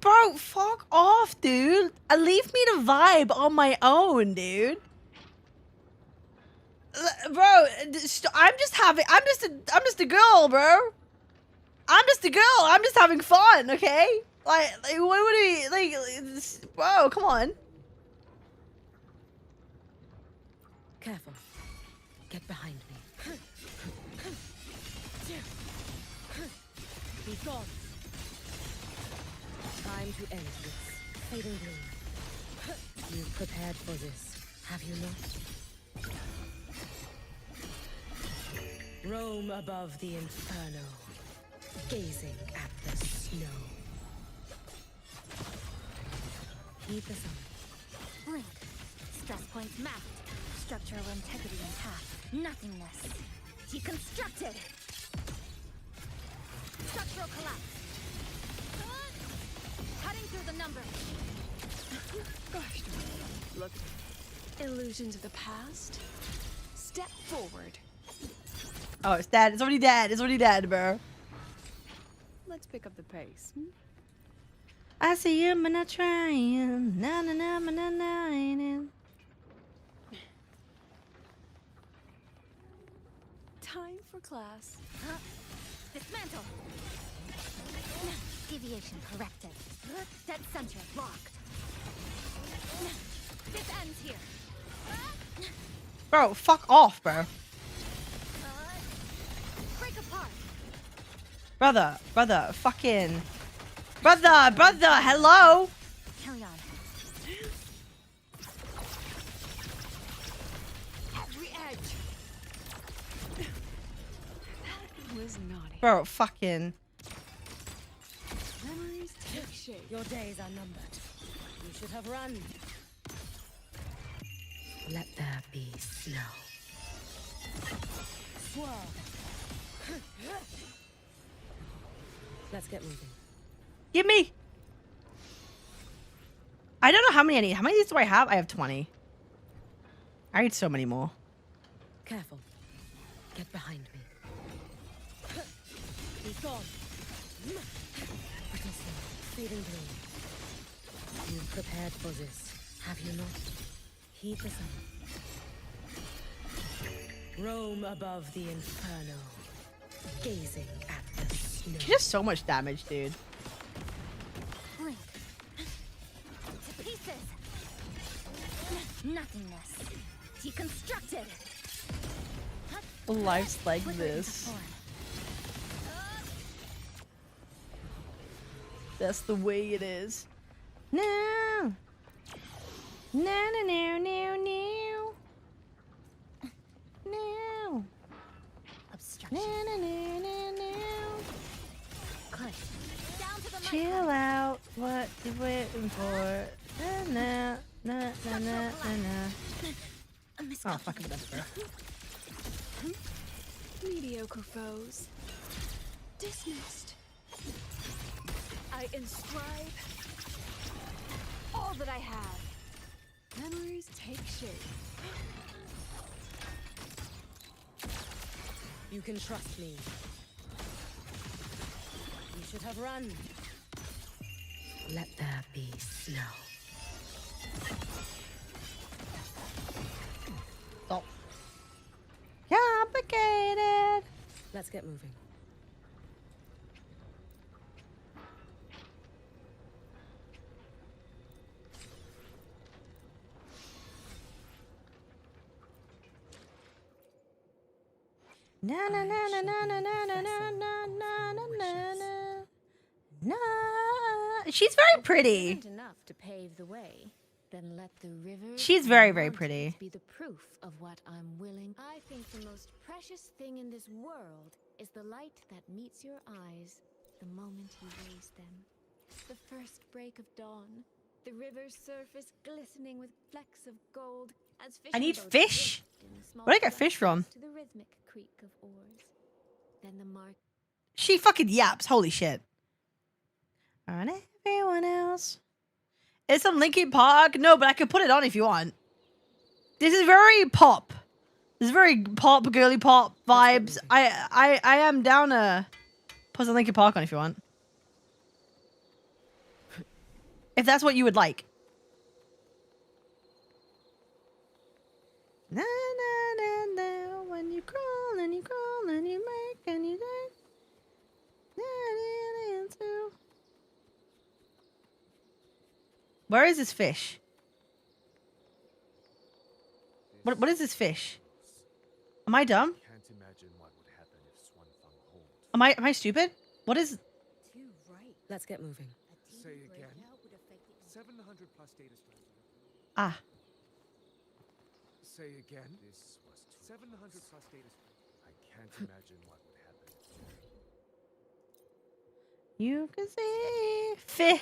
Bro, fuck off, dude. Leave me to vibe on my own, dude. Bro, I'm just a girl, bro. I'm just a girl. I'm just having fun, okay? Like what would we like? Bro, come on. Careful. Get behind me. gone. Time to end this. Fading bloom. You've prepared for this, have you not? Roam above the inferno, gazing at the snow. Heed the sun. Blink. Stress points mapped. Structural integrity intact. Nothingness. Deconstructed. Structural collapse. Cutting through the numbers. Gosh, look. Illusions of the past. Step forward. Oh, it's dead. It's already dead. It's already dead, bro. Let's pick up the pace. I see you, but not trying. Na na na na na na. Time for class. Dismantle. Deviation corrected. Dead center blocked. This ends here. Bro, fuck off, bro. Break apart. Brother, fucking. Brother, hello? Carry on. Every edge. That was naughty. Bro, fucking. Memories take shape. Your days are numbered. You should have run. Let there be snow. Swirl. Let's get moving. Give me. I don't know how many I need. How many of these do I have? I have 20. I need so many more. Careful. Get behind me. Be gone. Brittle snow, fading bloom. You've prepared for this, have you not? Heed the sun. Roam above the inferno, gazing at the snow. She does so much damage, dude. Blink. To pieces. Nothingness. Deconstructed. Life's like this. That's the way it is. No. No, no, no, no, no. No. Obstruction. No, no, no, no, no. Click. Down to the Chill out. What you waiting for? Na, na, na, na, na, na. Oh, fucking whatever. Mediocre foes. Dismissed. I inscribe all that I have. Memories take shape. You can trust me. You should have run. Let there be snow. Oh. Complicated. Let's get moving. Na na na na na na na na na na na na na. She's very pretty. Isn't enough to pave the way. Then let the river. She's very, very pretty. Be the proof of what I'm willing. I think the most precious thing in this world is the light that meets your eyes the moment you raise them. The first break of dawn, the river's surface glistening with flecks of gold as fish. I need fish. Where'd I get fish from? To the rhythmic creak of oars. Then the mark. She fucking yaps. Holy shit. On everyone else. It's some Linkin Park. No, but I could put it on if you want. This is very pop. This is very pop, girly pop vibes. I am down to put some Linkin Park on if you want. If that's what you would like. Na na na na. When you crawl and you crawl and you make and you make. Na na na na. Where is this fish? What is this fish? Am I dumb? Am I stupid? What is Let's get moving. Say again. 700 plus data strands. Ah. Say again. This was 700 plus data strands. I can't imagine what would happen. You can see. Fih.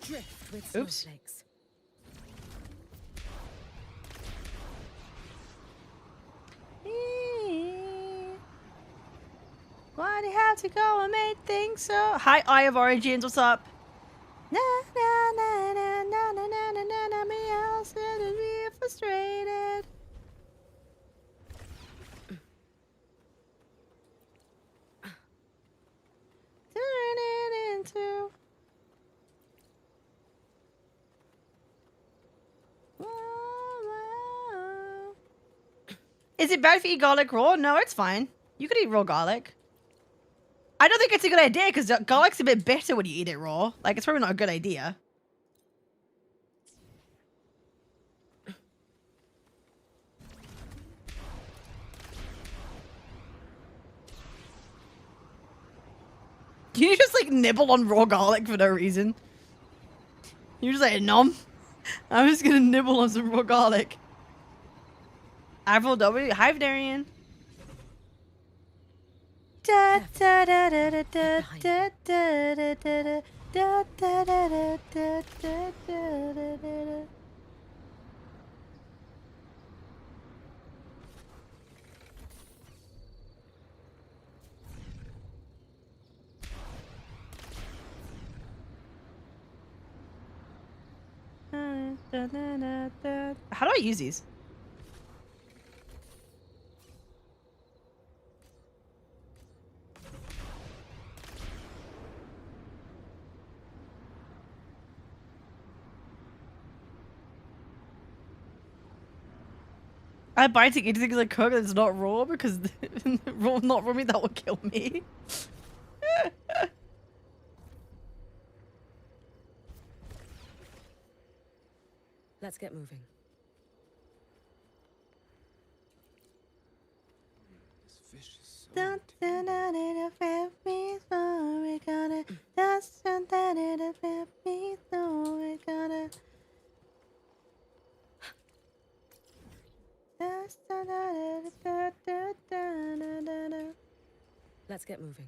Drift with Oops. snowflakes. Why'd he have to go and make things so? Hi, Eye of Origins. What's up? Na na na na na na na na na na. Me else to be frustrated. Turn it into. Is it bad if you eat garlic raw? No, it's fine. You could eat raw garlic. I don't think it's a good idea because garlic's a bit bitter when you eat it raw. Like, it's probably not a good idea. You just like nibble on raw garlic for no reason. You're just like, nom. I'm just gonna nibble on some raw garlic. Avril W. Hi, Darian. Da da da da da da da da da da da da da da da da. How do I use these? I buy to eat things like cook that's not raw because not raw meat that will kill me. Let's get moving. This fish is so Let's get moving.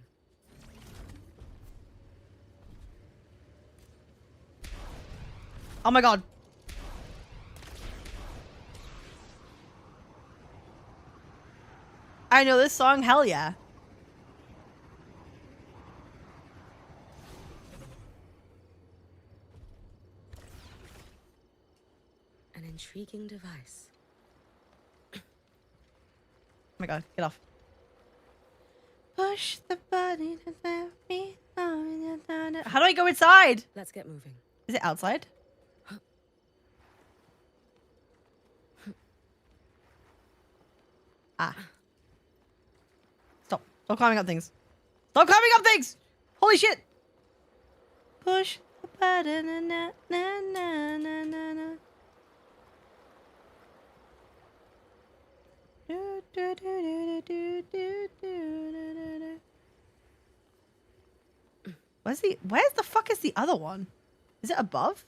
Oh my god. I know this song, hell yeah. An intriguing device. Oh my god, get off. Push the button to let me know. How do I go inside? Let's get moving. Is it outside? Ah. Stop. Stop climbing up things. Stop climbing up things! Holy shit! Push the button. Na, na, na, na, na, na. Do, do, do, do, do, do, do, do, do. Where's the fuck is the other one? Is it above?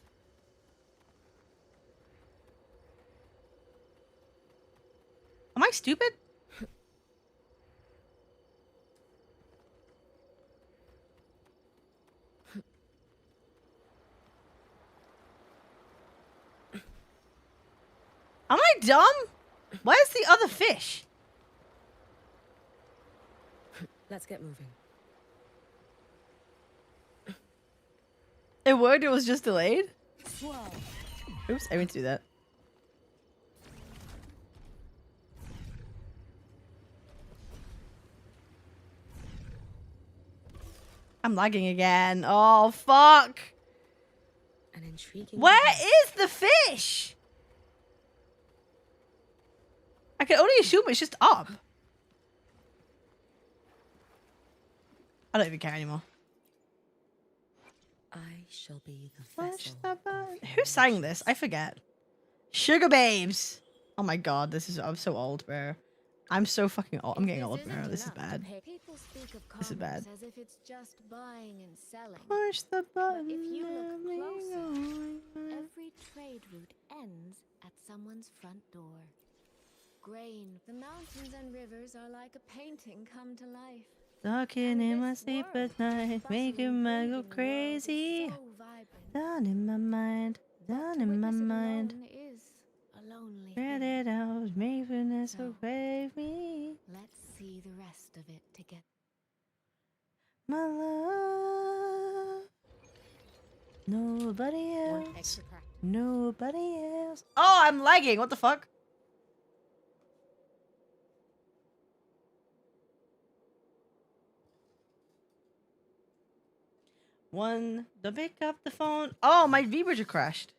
Am I stupid? Am I dumb? Where's the other fish? Let's get moving. It worked, it was just delayed? Oops, I meant to do that. I'm lagging again. Oh, fuck. An intriguing. Where is the fish? I can only assume it's just up. I don't even care anymore. I shall be the Push vessel. the button. Who sang this? I forget. Sugar Babes. Oh my god, I'm so old, bro. I'm so fucking old. I'm getting old, Isn't bro. This is enough to bad. pay- People speak of This is bad. commerce as if it's just buying and selling. Push the button. But if you look let me closer, go. every trade route ends at someone's front door. Grain, the mountains and rivers are like a painting come to life. Talking in my sleep at night, making me go Bustling, crazy. so vibrant. Down in my mind, down To in my witness it mind. alone is a lonely Spread thing. it out, making so So, brave me. Let's see the rest of it together. My love. Nobody else. Nobody else. Oh, I'm lagging. What the fuck? One, don't pick up the phone. Oh, my 𝑬𝑽𝑽𝑬 crashed.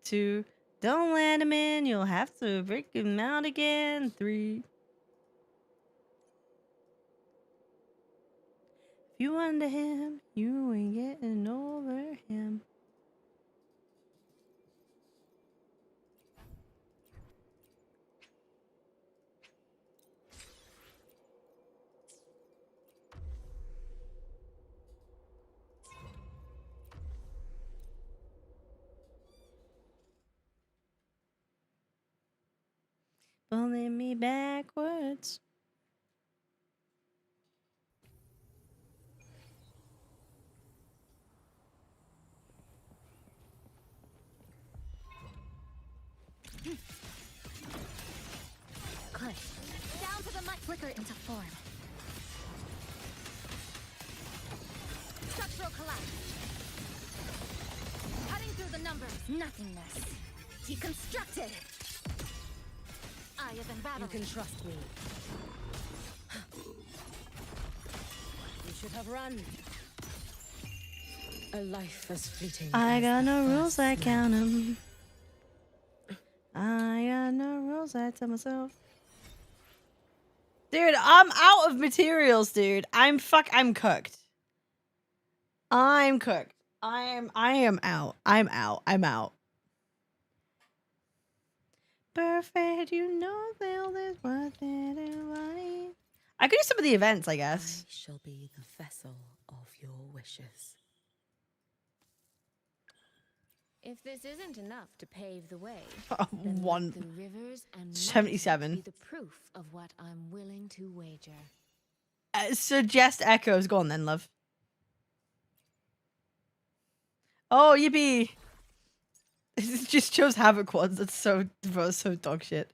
Two, don't let him in. You'll have to break him out again. Three. If you under him, you ain't getting over him. Pulling me backwards. Good. Down to the mic. Flicker into form. Structural collapse. Cutting through the numbers. Nothingness. Deconstructed. Eye of embattled. You can trust me. You should have run. A life as fleeting. I as got the no rules, first I night. count 'em. I got no rules, I tell myself. Dude, I'm out of materials, dude. I'm cooked. I'm cooked. I am out. I'm out. I'm out. Perfect, you know there's worth it in life. I could do some of the events, I guess. I shall be the vessel of your wishes. If this isn't enough to pave the way, One. the rivers and 77. mountains be the proof of what I'm willing to wager. Suggest echoes. Go on then, love. Oh, yippee. It just chose Havoc ones. That's so dog shit.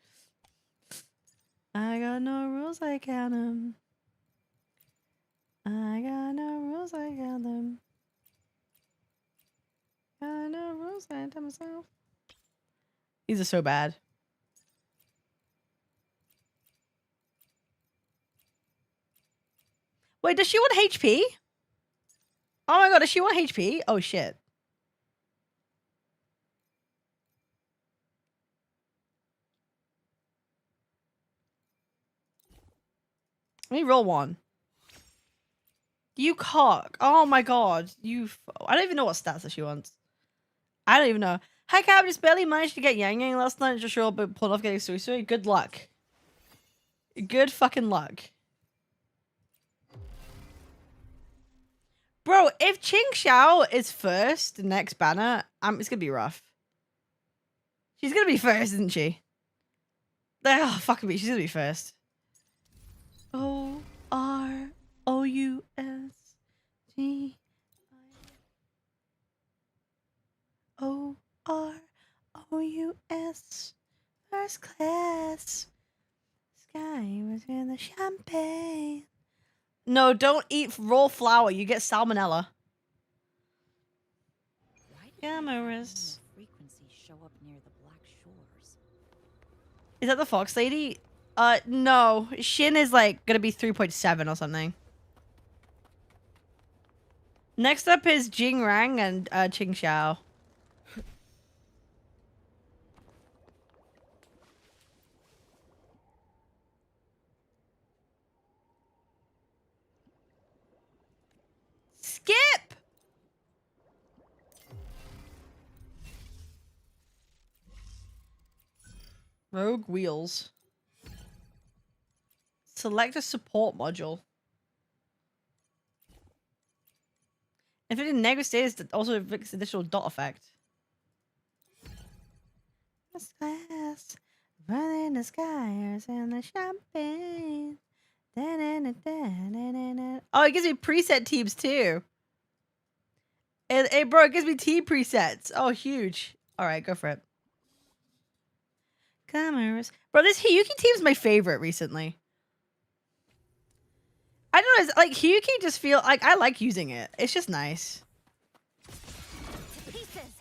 I got no rules, I count 'em. I got no rules, I count them. Got no rules, I tell myself. These are so bad. Wait, does she want HP? Oh my god, does she want HP? Oh shit. Let me roll one. You cock. Oh my god. I don't even know what stats that she wants. I don't even know. Hi, Cap. Just barely managed to get Yang Yang last night. Just sure, but pulled off getting Suiii. Good luck. Good fucking luck. Bro, if Ching Xiao is first, next banner, it's gonna be rough. She's gonna be first, isn't she? Oh, fuck me. She's gonna be first. O-R-O-U-S-G. O-R-O-U-S. First class. Sky was in the champagne. No, don't eat raw flour. You get salmonella. Cameras. Frequencies show up near the Black Shores. Is that the Fox Lady? No. Shin is like gonna be 3.7 or something. Next up is Jing Rang and Ching Xiao. Skip! Rogue Wheels. Select a support module. If it in negative status, it also inflicts additional dot effect. Glass, running the skies and the champagne. Oh, it gives me preset teams too. Hey, bro, it gives me team presets. Oh, huge. All right, go for it. Commerce. Bro, this Hiyuki team's my favorite recently. I don't know, it's like Hiyuki just feel like I like using it. It's just nice. To pieces!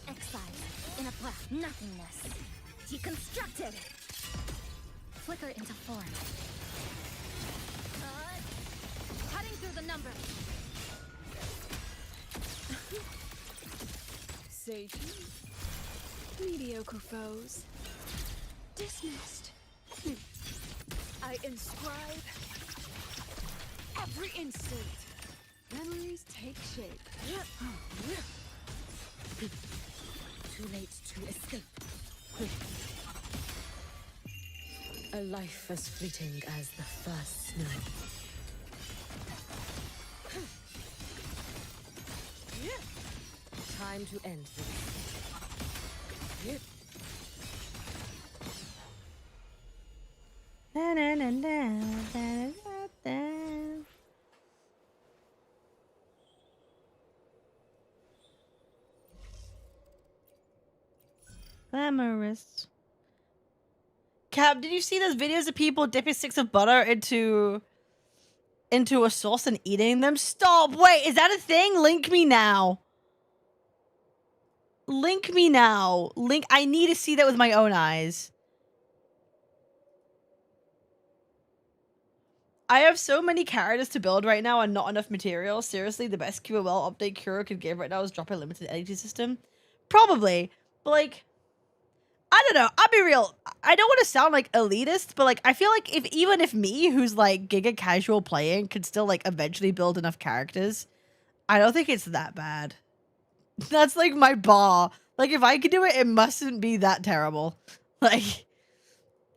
Excised in a black nothingness. Deconstructed! Flicker into form. Cutting through the numbers. Sage. Mediocre foes. Dismissed. I inscribe every instant. Memories take shape. Too late to escape. A life as fleeting as the first snow. Time to end this. Glamorous. Cap, did you see those videos of people dipping sticks of butter into a sauce and eating them? Stop! Wait, is that a thing? Link me now. Link me now. Link. I need to see that with my own eyes. I have so many characters to build right now and not enough material. Seriously, the best QOL update Kuro could give right now is drop a limited energy system. Probably. But like, I don't know. I'll be real. I don't want to sound like elitist, but like, I feel like even if me, who's like giga casual playing, could still like eventually build enough characters, I don't think it's that bad. That's like my bar. Like if I could do it, it mustn't be that terrible. Like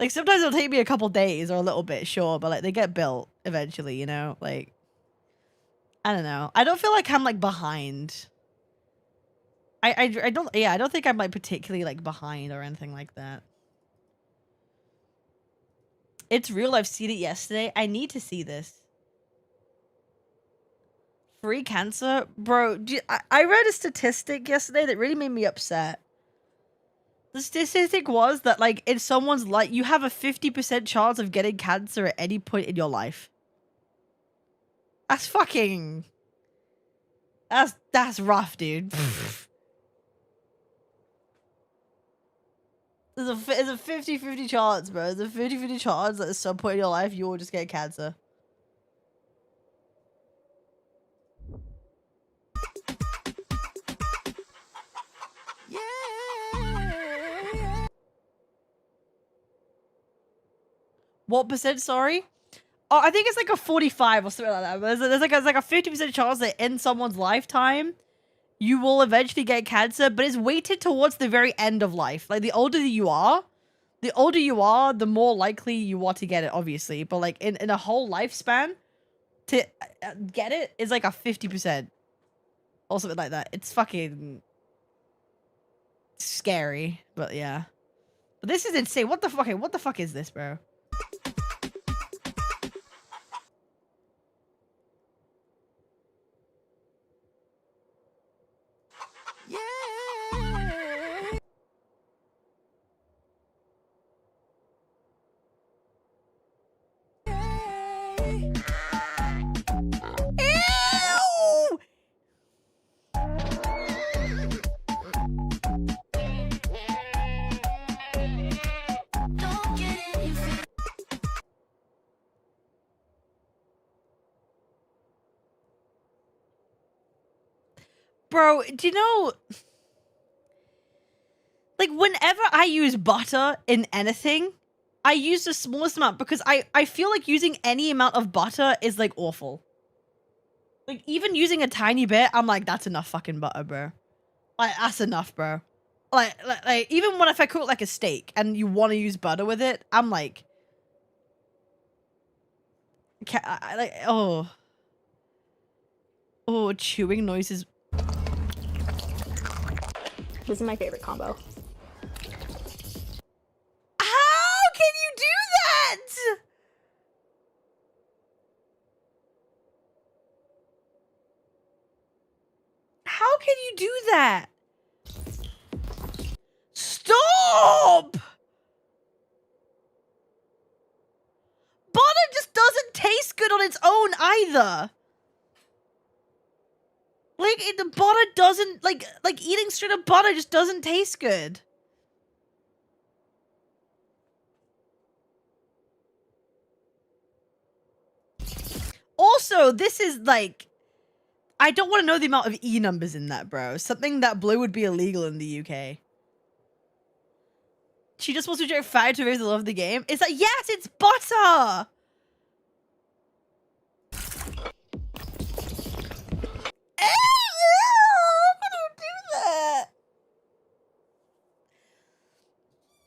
sometimes it'll take me a couple days or a little bit, sure, but like they get built eventually, you know? Like, I don't know. I don't feel like I'm like behind. I don't think I'm like particularly like behind or anything like that. It's real. I've seen it yesterday. I need to see this. Free cancer? Bro, I read a statistic yesterday that really made me upset. The statistic was that, like, in someone's life, you have a 50% chance of getting cancer at any point in your life. That's fucking... That's rough, dude. There's a 50-50 chance, bro. There's a 50-50 chance that at some point in your life, you will just get cancer. What percent, sorry? Oh, I think it's like a 45 or something like that. But there's like a 50% chance that in someone's lifetime, you will eventually get cancer, but it's weighted towards the very end of life. Like, the older you are, the more likely you are to get it, obviously. But, like, in a whole lifespan, to get it is like a 50%. Or something like that. It's fucking scary, but yeah. But this is insane. What the fuck is this, bro? Bro, do you know, like, whenever I use butter in anything, I use the smallest amount because I feel like using any amount of butter is, like, awful. Like, even using a tiny bit, I'm like, that's enough fucking butter, bro. Like, that's enough, bro. Like even when if I cook, like, a steak and you want to use butter with it, I'm like, Like, oh. Oh, chewing noises. This is my favorite combo. How can you do that? How can you do that? Stop! Butter just doesn't taste good on its own either. Like, the butter doesn't, like eating straight up butter just doesn't taste good. Also, this is like, I don't want to know the amount of E numbers in that, bro. Something that blue would be illegal in the UK. She just wants to drink fire to raise the love of the game. It's like, yes, it's butter!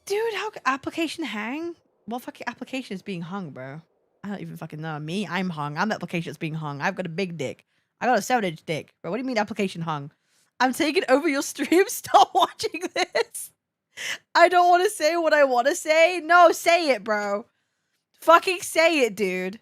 Dude, how could application hang? What fucking application is being hung, bro? I don't even fucking know. Me, I'm hung. I'm the application that's being hung. I've got a big dick. I got a 7-inch dick. Bro, what do you mean application hung? I'm taking over your stream. Stop watching this. I don't want to say what I want to say. No, say it, bro. Fucking say it, dude.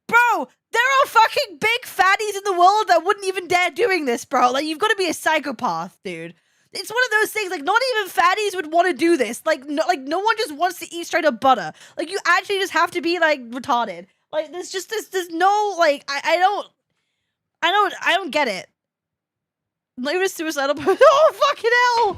Bro, there are fucking big fatties in the world that wouldn't even dare doing this, bro. Like, you've got to be a psychopath, dude. It's one of those things, like, not even fatties would want to do this. Like, no one just wants to eat straight up butter. Like, you actually just have to be, like, retarded. Like, there's no, like, I don't get it. Not even a suicidal person. Oh, fucking hell!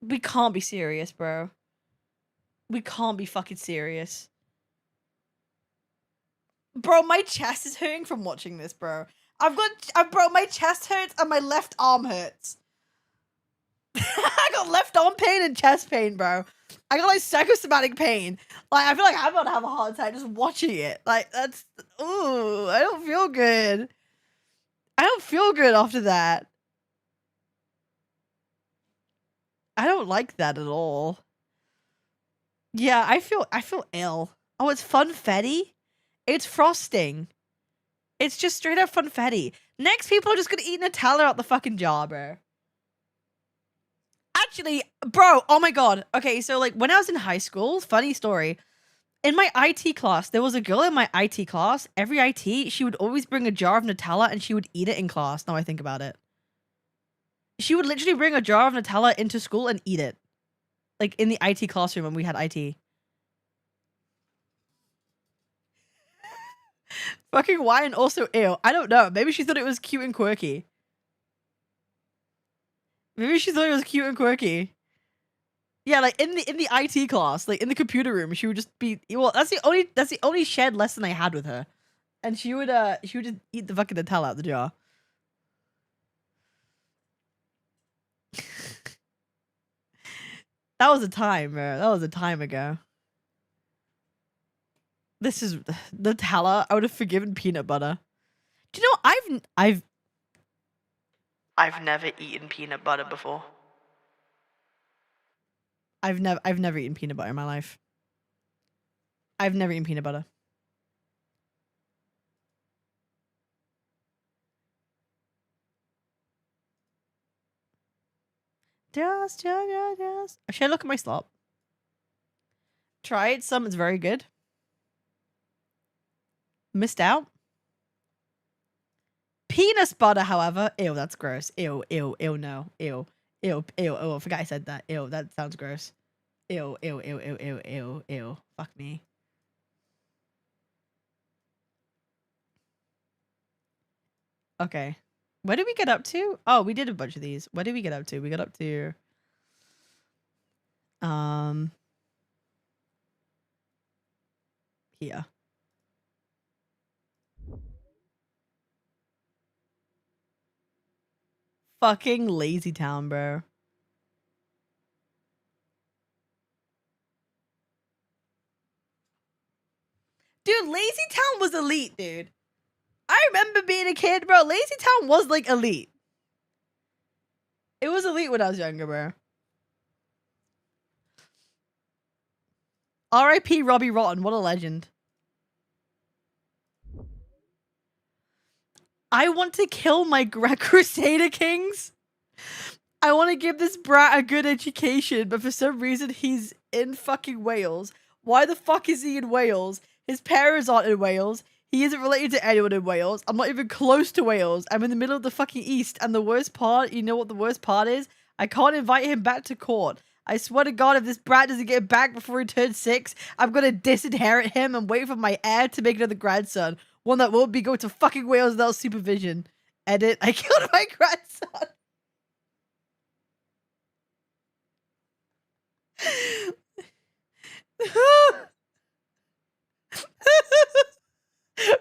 We can't be serious, bro. We can't be fucking serious. Bro, my chest is hurting from watching this, bro. Bro, my chest hurts and my left arm hurts. I got left arm pain and chest pain, bro. I got like psychosomatic pain. Like, I feel like I'm gonna have a heart attack just watching it. Like, that's, ooh, I don't feel good. I don't feel good after that. I don't like that at all. Yeah, I feel ill. Oh, it's funfetti? It's frosting. It's just straight up funfetti. Next, people are just gonna eat Nutella out the fucking jar, bro. Actually, bro, oh my god. Okay, so like when I was in high school, funny story. In my IT class, there was a girl in my IT class. Every IT, she would always bring a jar of Nutella and she would eat it in class. Now I think about it. She would literally bring a jar of Nutella into school and eat it. Like, in the IT classroom when we had IT. Fucking why and also ew. I don't know. Maybe she thought it was cute and quirky. Maybe she thought it was cute and quirky. Yeah, like in the IT class, like in the computer room, she would just be, well, that's the only shared lesson I had with her. And she would just eat the fucking Nutella out the jar. That was a time, bro. That was a time ago. This is Nutella. I would have forgiven peanut butter. Do you know I've never eaten peanut butter before. I've never eaten peanut butter in my life. I've never eaten peanut butter. Just. Should I look at my slop? Tried some. It's very good. Missed out. Penis butter, however. Ew, that's gross. Ew, no. Ew. Oh, I forgot I said that. Ew, that sounds gross. Ew. Fuck me. Okay. What did we get up to? Oh, we did a bunch of these. What did we get up to? We got up to... Here. Fucking Lazy Town, bro. Dude, Lazy Town was elite, dude. I remember being a kid, bro. Lazy Town was like elite. It was elite when I was younger, bro. R.I.P. Robbie Rotten. What a legend. I want to kill my Crusader Kings. I want to give this brat a good education, but for some reason he's in fucking Wales. Why the fuck is he in Wales? His parents aren't in Wales. He isn't related to anyone in Wales. I'm not even close to Wales. I'm in the middle of the fucking East. And the worst part, you know what the worst part is? I can't invite him back to court. I swear to God, if this brat doesn't get back before he turns 6, I'm gonna disinherit him and wait for my heir to make another grandson. One that won't be going to fucking Wales without supervision. Edit, I killed my grandson.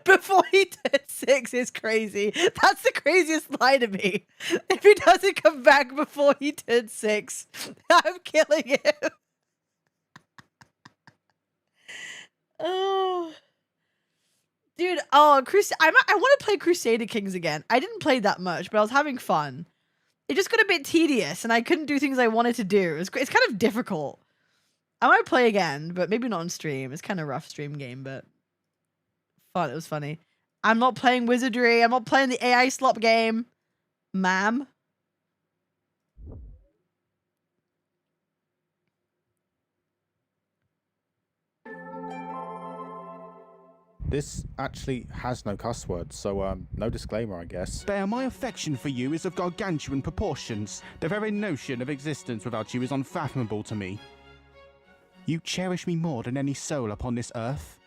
Before he turns 6 is crazy. That's the craziest lie to me. If he doesn't come back before he turns 6, I'm killing him. Oh, dude. Oh, I want to play Crusader Kings again. I didn't play that much, but I was having fun. It just got a bit tedious, and I couldn't do things I wanted to do. It's kind of difficult. I want to play again, but maybe not on stream. It's kind of a rough stream game, but fun. It was funny. I'm not playing Wizardry. I'm not playing the AI slop game. Ma'am. This actually has no cuss words, so no disclaimer, I guess. Bear, my affection for you is of gargantuan proportions. The very notion of existence without you is unfathomable to me. You cherish me more than any soul upon this earth.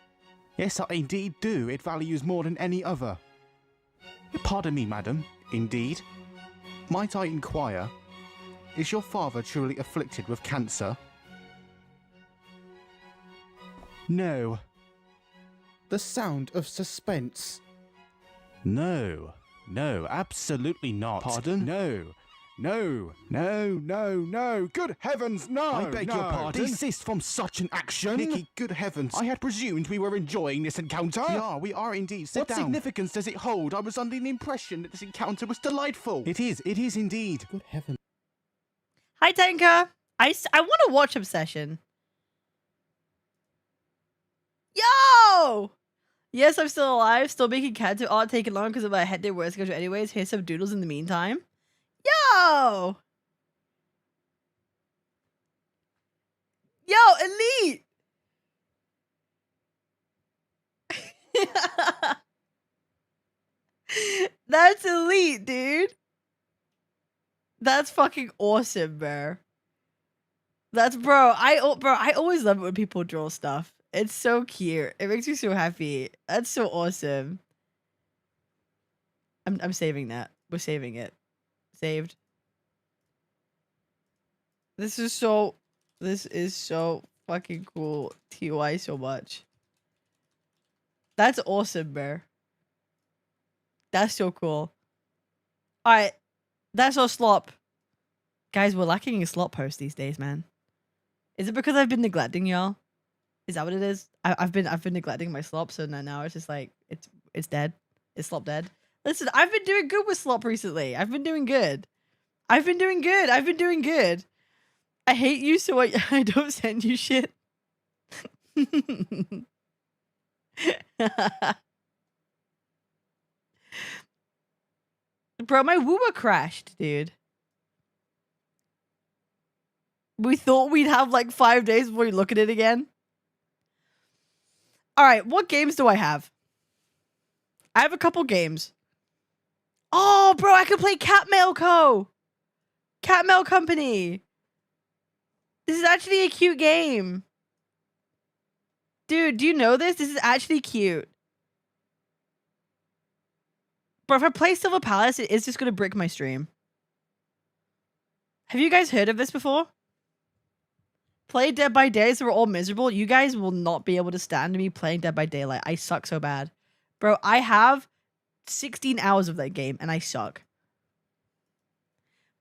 Yes, I indeed do. It values more than any other. Pardon me, madam. Indeed. Might I inquire, is your father truly afflicted with cancer? No. The sound of suspense. No. No, absolutely not. Pardon? No. No. No, no, no. Good heavens, no. I beg your pardon. Desist from such an action. Nicky, good heavens. I had presumed we were enjoying this encounter. We are indeed. Sit down. What significance does it hold? I was under the impression that this encounter was delightful. It is indeed. Good heavens. Hi, Tanker. I want to watch Obsession. Yo! Yes, I'm still alive. Still making cat art taking long because of my hectic work schedule anyways. Here's some doodles in the meantime. Yo! Yo, elite! That's elite, dude. That's fucking awesome, bro. That's bro. I always love it when people draw stuff. It's so cute. It makes me so happy. That's so awesome. I'm saving that. We're saving it. Saved. This is so fucking cool. TY so much. That's awesome, bro. That's so cool. Alright. That's our slop. Guys, we're lacking a slop post these days, man. Is it because I've been neglecting y'all? Is that what it is? I've been neglecting my slop, so now it's just like it's dead. It's slop dead. Listen, I've been doing good with slop recently. I've been doing good. I hate you, so I don't send you shit. Bro, my Wuwa crashed, dude. We thought we'd have like 5 days before we look at it again. Alright, what games do I have? I have a couple games. Oh, bro, I could play Cat Mail Co. Cat Mail Company. This is actually a cute game. Dude, do you know this? This is actually cute. Bro, if I play Silver Palace, it is just going to brick my stream. Have you guys heard of this before? Play Dead by Day so we're all miserable. You guys will not be able to stand me playing Dead by Daylight. I suck so bad. Bro, I have 16 hours of that game and I suck.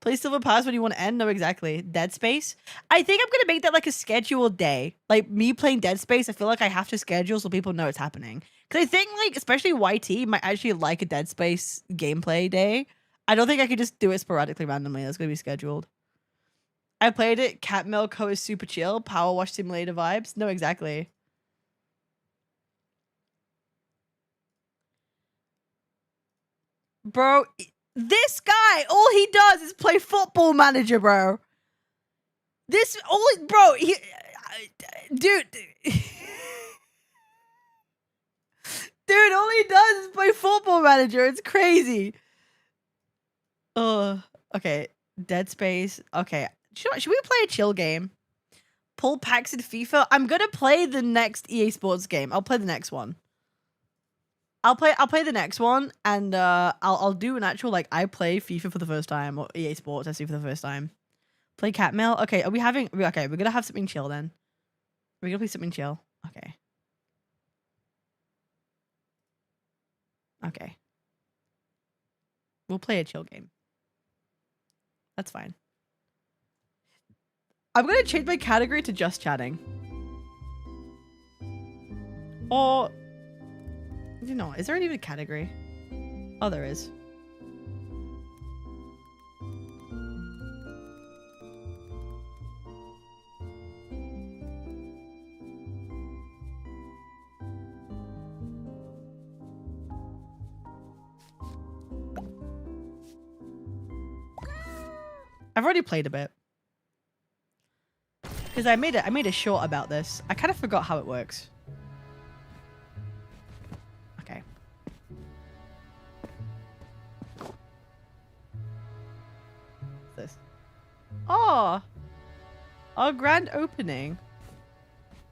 Play Silver Palace when you want to end? No, exactly. Dead Space? I think I'm going to make that like a scheduled day. Like me playing Dead Space, I feel like I have to schedule so people know it's happening. Because I think, like, especially YT might actually like a Dead Space gameplay day. I don't think I could just do it sporadically randomly. That's going to be scheduled. I played it. Cat Melco is super chill. Power Wash Simulator vibes. No, exactly. Bro, this guy, all he does is play Football Manager, bro. This, bro, dude. Dude, all he does is play Football Manager. It's crazy. Okay. Dead Space. Okay. Should we play a chill game? Pull packs in FIFA. I'm gonna play the next EA Sports game. I'll play the next one. I'll play the next one, and I'll do an actual, like, I play FIFA for the first time, or EA Sports FC for the first time. Play Catmail. Okay, are we having? Okay, we're gonna have something chill then. We're gonna play something chill. Okay. Okay. We'll play a chill game. That's fine. I'm gonna change my category to just chatting. Or, you know, is there even a category? Oh, there is. I've already played a bit. Because I made a short about this. I kind of forgot how it works. Okay. What's this? Oh! Our grand opening.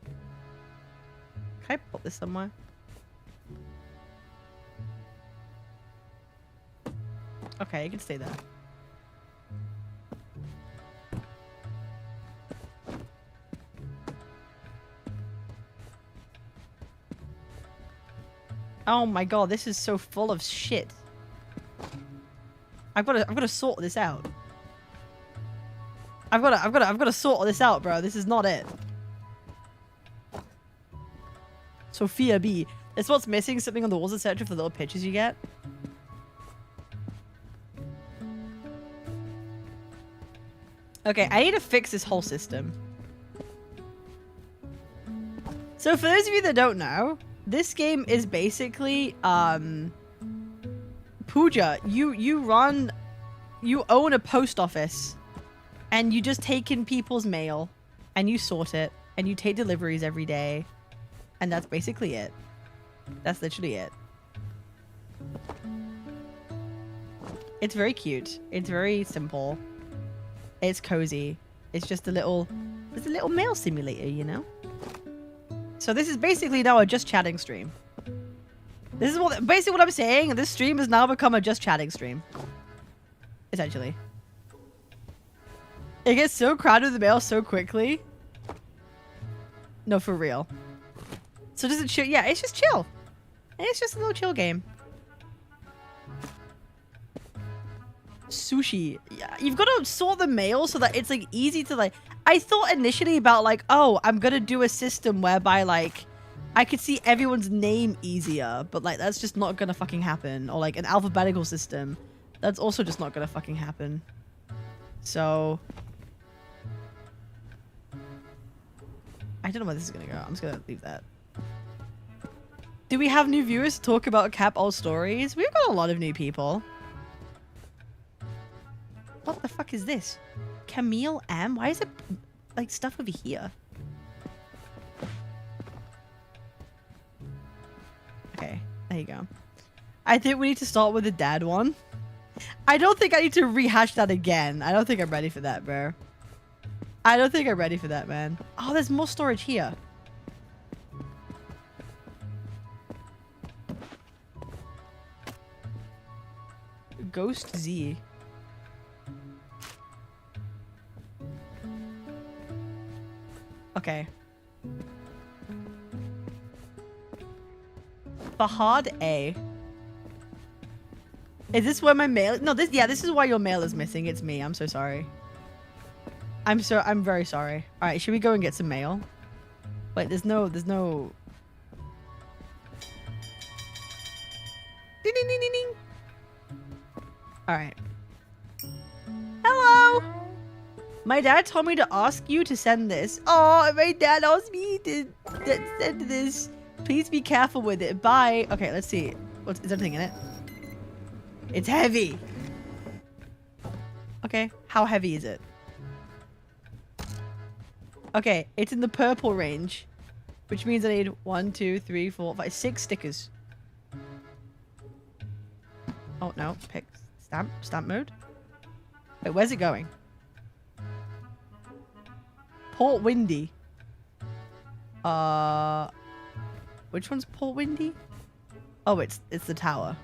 Can I put this somewhere? Okay, you can stay there. Oh my god, this is so full of shit. I've got to sort this out. I've got to sort this out, bro. This is not it. Sophia B. That's what's missing. Something on the walls, etc. for the little pictures you get. Okay, I need to fix this whole system. So for those of you that don't know, this game is basically, Pooja, you own a post office, and you just take in people's mail, and you sort it, and you take deliveries every day, and that's basically it. That's literally it. It's very cute. It's very simple. It's cozy. It's just a little mail simulator, you know? So this is basically now a just chatting stream. This is basically what I'm saying. This stream has now become a just chatting stream. Essentially. It gets so crowded with the mail so quickly. No, for real. So does it chill? Yeah, it's just chill. It's just a little chill game. Suiii. Yeah, you've got to sort the mail so that it's like easy to like. I thought initially about like, oh, I'm gonna do a system whereby like I could see everyone's name easier, but like that's just not gonna fucking happen. Or like an alphabetical system, that's also just not gonna fucking happen. So I don't know where this is gonna go. I'm just gonna leave that. Do we have new viewers to talk about Cap All Stories? We've got a lot of new people. What the fuck is this? Camille M? Why is it like stuff over here? Okay, there you go. I think we need to start with the dad one. I don't think I need to rehash that again. I don't think I'm ready for that, bro. I don't think I'm ready for that, man. Oh, there's more storage here. Ghost Z. Okay. Fahad A. Is this where my mail? No, this is why your mail is missing. It's me. I'm so sorry. I'm very sorry. All right, should we go and get some mail? Wait, there's no. Ding, ding, ding, ding, ding. All right. Hello. My dad told me to ask you to send this. Oh, my dad asked me to send this. Please be careful with it. Bye. Okay, let's see. Is everything in it? It's heavy. Okay, how heavy is it? Okay, it's in the purple range, which means I need 1, 2, 3, 4, 5, 6 stickers. Oh no, pick stamp mode. Wait, where's it going? Port Windy. Which one's Port Windy? Oh, it's the tower.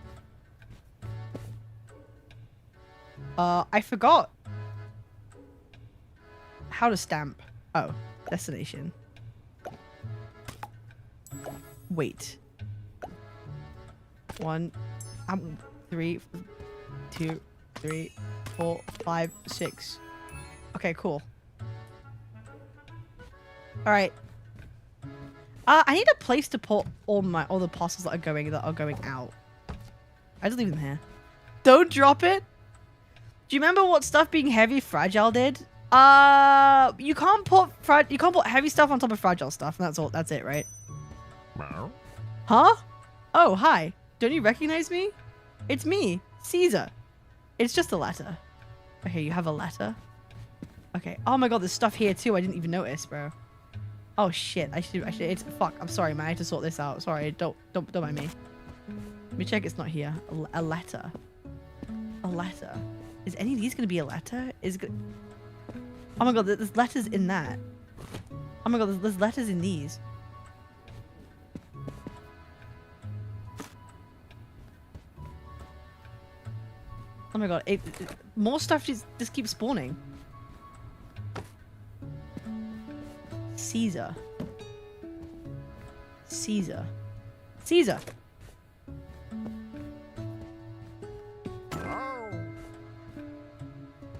I forgot how to stamp. Oh, destination. Wait. 1, 3, 2, 3, 4, 5, 6. Okay, cool. All right. I need a place to put all the parcels that are going out. I just leave them here. Don't drop it. Do you remember what stuff being heavy fragile did? You can't put heavy stuff on top of fragile stuff, and that's it, right? Huh? Oh, hi. Don't you recognize me? It's me, Caesar. It's just a letter. Okay, you have a letter. Okay. Oh my god, there's stuff here too. I didn't even notice, bro. Oh shit. I should. It's fuck. I'm sorry, man. I have to sort this out. Sorry. Don't mind me. Let me check. It's not here. A letter. A letter. Is any of these gonna be a letter? Oh my god, there's letters in that. Oh my god, there's letters in these. Oh my god, more stuff just keeps spawning. Caesar. Caesar. Caesar!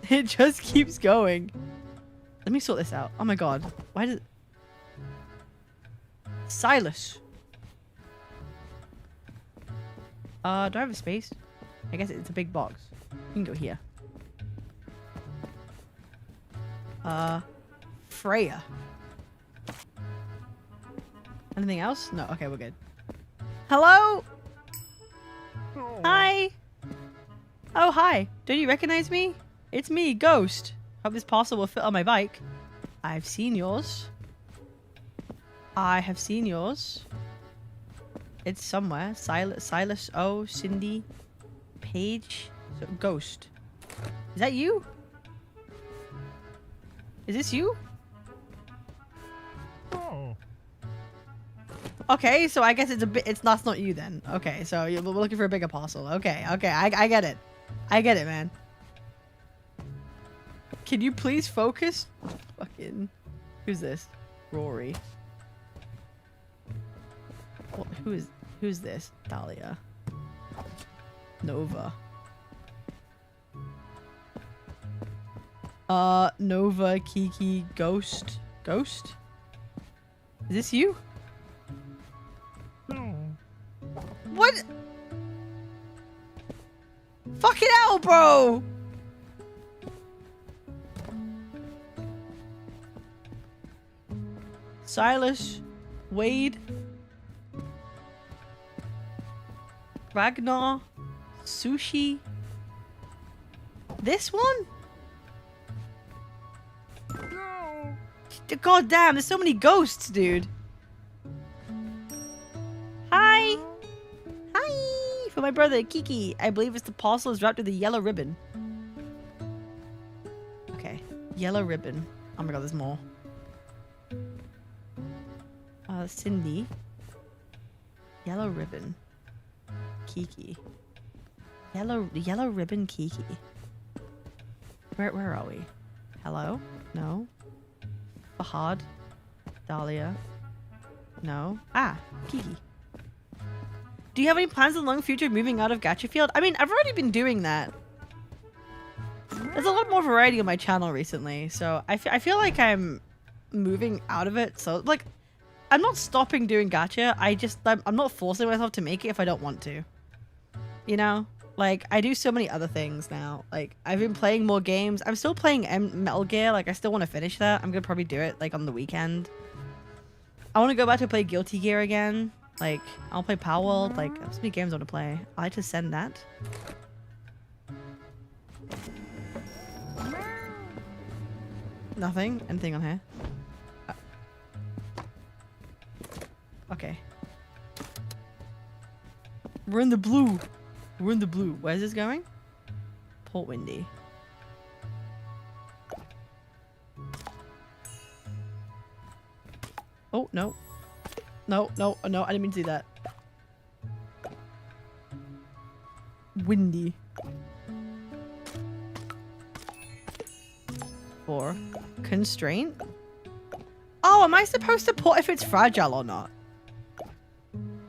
It just keeps going. Let me sort this out. Oh my god. Why did... Silas. Do I have a space? I guess it's a big box. You can go here. Freya. Anything else? No. Okay, we're good. Hello? Hi. Oh, hi. Don't you recognize me? It's me, Ghost. Hope this parcel will fit on my bike. I've seen yours. I have seen yours. It's somewhere. Silas. Oh, Cindy. Paige. So, Ghost. Is that you? Is this you? Oh. Okay, so I guess that's not you then. Okay, so we're looking for a bigger parcel. Okay, I get it. I get it, man. Can you please focus? Fucking... Who's this? Rory. What, who's this? Dahlia. Nova. Nova, Kiki, Ghost. Ghost? Is this you? No. What? Fucking hell, bro! Silas, Wade, Ragnar, Suiii. This one? No. God damn, there's so many ghosts, dude. Hi. Hi. For my brother, Kiki. I believe it's the parcel is wrapped with a yellow ribbon. Okay. Yellow ribbon. Oh my god, there's more. Cindy. Yellow ribbon. Kiki. Yellow ribbon Kiki. Where are we? Hello? No. Fahad. Dahlia. No. Ah, Kiki. Do you have any plans in the long future of moving out of Gacha Field? I mean, I've already been doing that. There's a lot more variety on my channel recently, so I feel like I'm moving out of it. So, like, I'm not stopping doing gacha. I'm not forcing myself to make it if I don't want to. you know? Like, I do so many other things now. Like, I've been playing more games. I'm still playing Metal Gear. Like, I still want to finish that. I'm gonna probably do it, like, on the weekend. I want to go back to play Guilty Gear again. Like, I'll play Power World. Like, there's so many games I want to play. I like to send that. Nothing? Anything on here? Okay. We're in the blue. We're in the blue. Where's this going? Port Windy. Oh, no. No, no, no, I didn't mean to do that. Windy. 4. Constraint? Oh, am I supposed to put if it's fragile or not?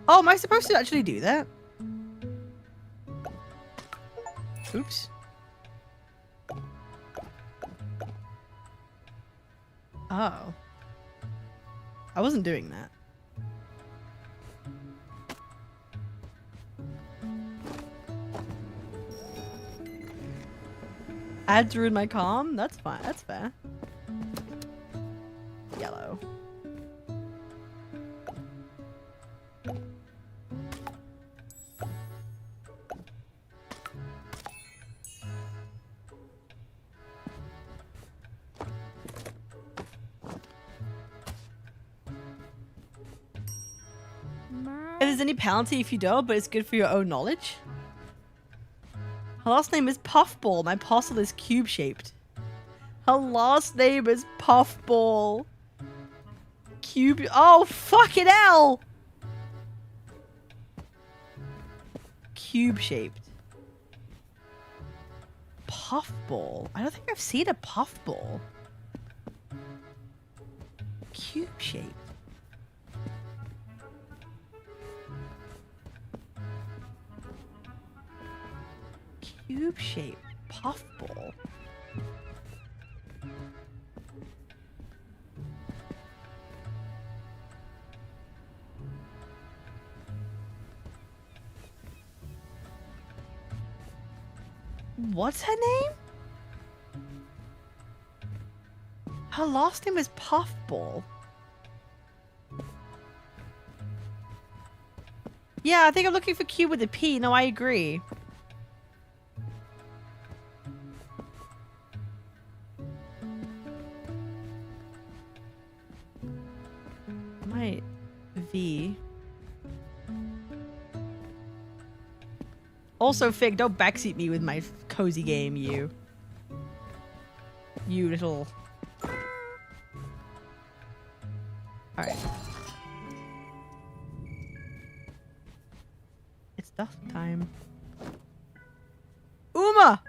Oh, am I supposed to actually do that? Oops. Oh. I wasn't doing that. Ads ruined my calm? That's fine. That's fair. Yellow. If there's any penalty if you don't, but it's good for your own knowledge. Her last name is Puffball. My parcel is cube-shaped. Her last name is Puffball. Cube. Oh, fucking hell! Cube-shaped. Puffball. I don't think I've seen a puffball. Cube-shaped. Cube-shaped puffball. What's her name? Her last name is Puffball. Yeah, I think I'm looking for Q with a P. No, I agree. My V. Also, Fig, don't backseat me with my cozy game, you. You little... Alright. It's dusk time. Uma!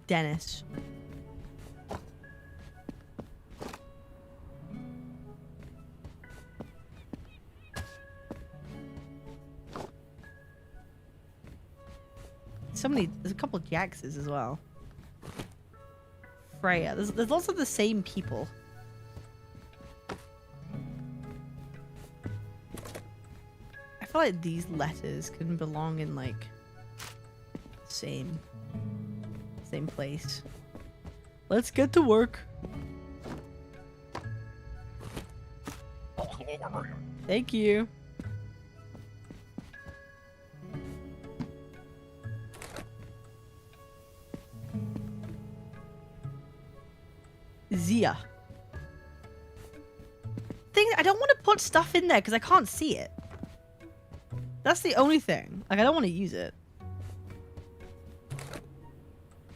Dennis. There's a couple of Jaxes as well. Freya. There's lots of the same people. I feel like these letters can belong in like same place. Let's get to work. Thank you. Zia. I don't want to put stuff in there because I can't see it. That's the only thing. Like, I don't want to use it.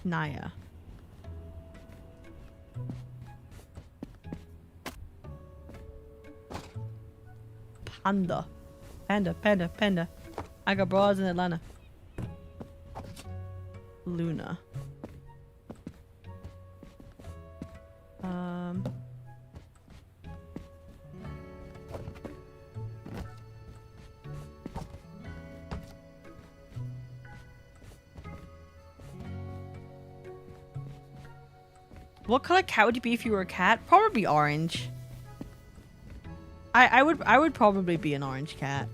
Naya. Panda. Panda. I got broads in Atlanta. Luna. What color cat would you be if you were a cat? Probably orange. I would probably be an orange cat.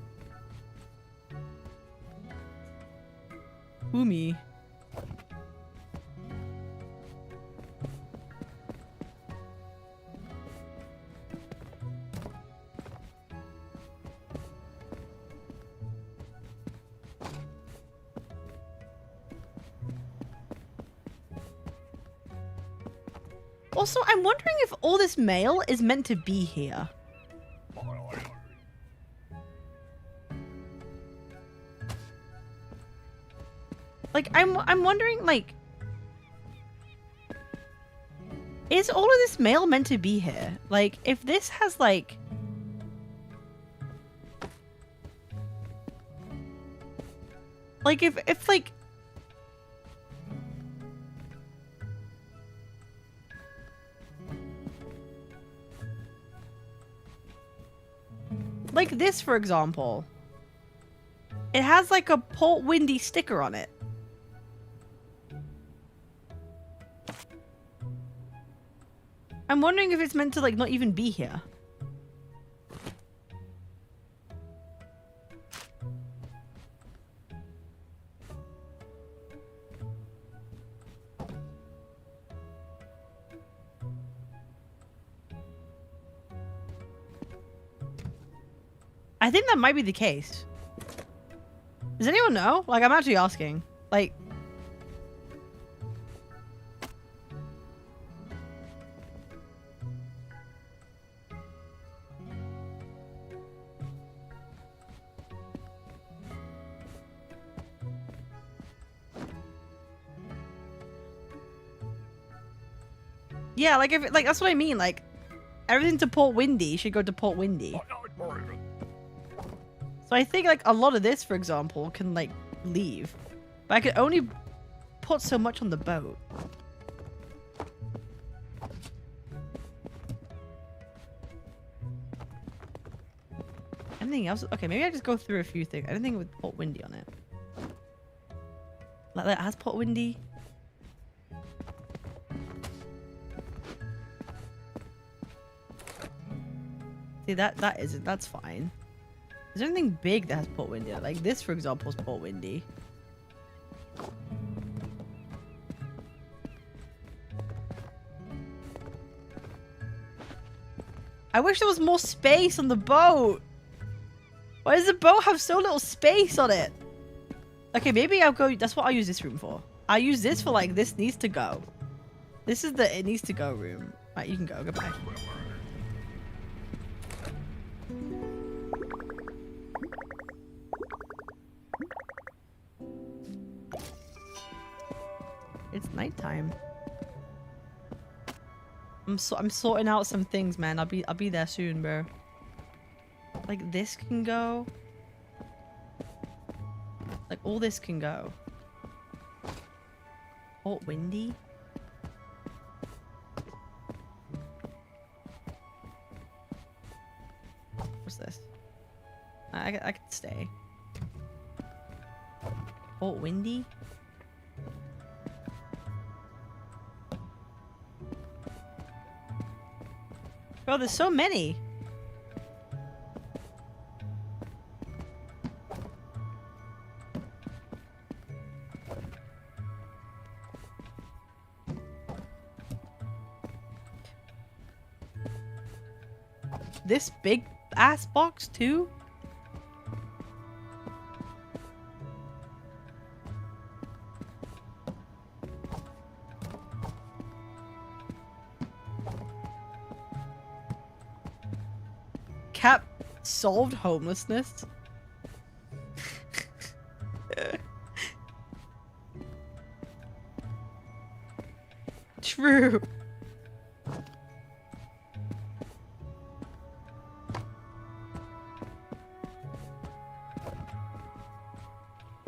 Umi. Also, I'm wondering if all this mail is meant to be here. Like, I'm wondering, like, is all of this mail meant to be here? Like, if this has, like, if like this, for example, it has like a Port Windy sticker on it. I'm wondering if it's meant to like not even be here. I think that might be the case. Does anyone know? Like, I'm actually asking. Like, yeah, like if like that's what I mean. Like, everything to Port Windy should go to Port Windy. So I think like a lot of this, for example, can like leave, but I could only put so much on the boat. Anything else? Okay, maybe I just go through a few things. Anything with Port Windy on it? Like that has Port Windy. See that isn't. That's fine. Is there anything big that has Port Windy? Like this, for example, is Port Windy. I wish there was more space on the boat. Why does the boat have so little space on it? Okay, maybe I'll go. That's what I'll use this room for. I'll use this for like, this needs to go. This is the it needs to go room. Right, you can go. Goodbye. It's nighttime. I'm sorting out some things, man. I'll be there soon, bro. Like this can go. Like all this can go. Port Windy. What's this? I could stay. Port Windy. Bro, there's so many. This big ass box too? Cap solved homelessness. True.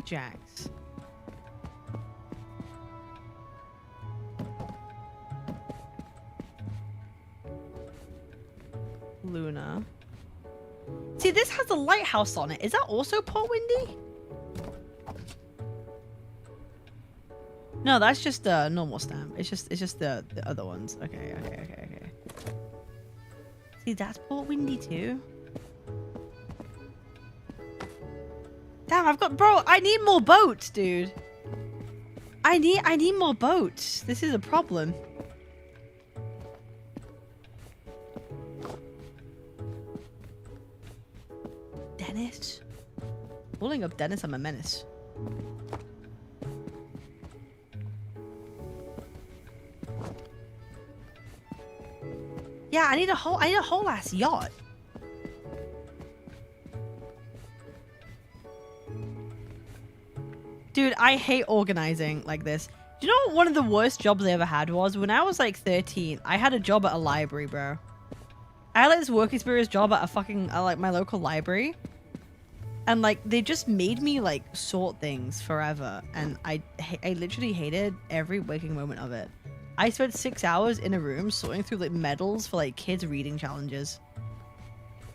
Jax. Luna. See, this has a lighthouse on it. Is that also Port Windy? No, that's just a normal stamp. It's just the other ones. Okay. See, that's Port Windy too. Damn, I've got, bro, I need more boats, dude. I need more boats. This is a problem. Dennis? Pulling up Dennis, I'm a menace. Yeah, I need a whole ass yacht. Dude, I hate organizing like this. Do you know what one of the worst jobs I ever had was? When I was like 13, I had a job at a library, bro. I had like this work experience job at a fucking, like my local library. And like, they just made me like sort things forever. And I literally hated every waking moment of it. I spent 6 hours in a room sorting through like medals for like kids reading challenges.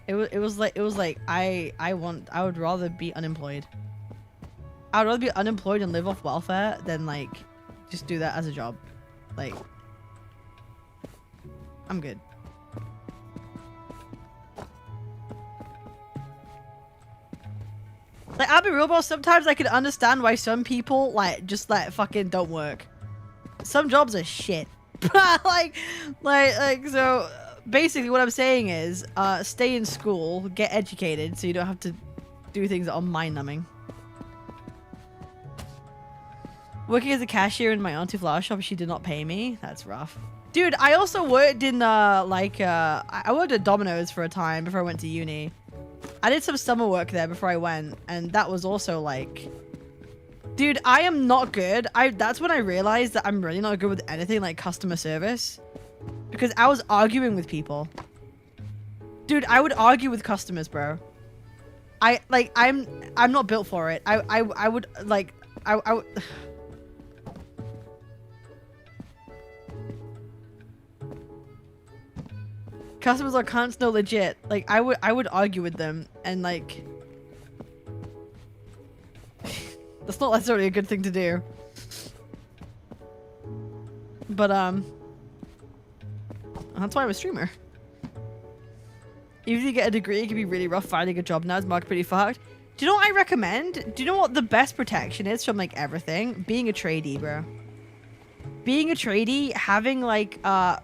It was like I would rather be unemployed. I would rather be unemployed and live off welfare than like just do that as a job. Like, I'm good. Like, I'll be real, bro. Sometimes I can understand why some people like just like fucking don't work. Some jobs are shit. like so. Basically, what I'm saying is, stay in school, get educated, so you don't have to do things that are mind-numbing. Working as a cashier in my auntie flower shop, she did not pay me. That's rough. Dude, I also worked in, I worked at Domino's for a time before I went to uni. I did some summer work there before I went, and that was also, like... Dude, I am not good. That's when I realized that I'm really not good with anything like customer service. Because I was arguing with people. Dude, I would argue with customers, bro. I'm not built for it. I would, like... I would... Customers are cunts, no legit. Like, I would argue with them, and like... That's not necessarily a good thing to do. But, that's why I'm a streamer. Even if you get a degree, it can be really rough finding a job now. It's market pretty fucked. Do you know what I recommend? Do you know what the best protection is from, like, everything? Being a tradie, bro. Being a tradie, having like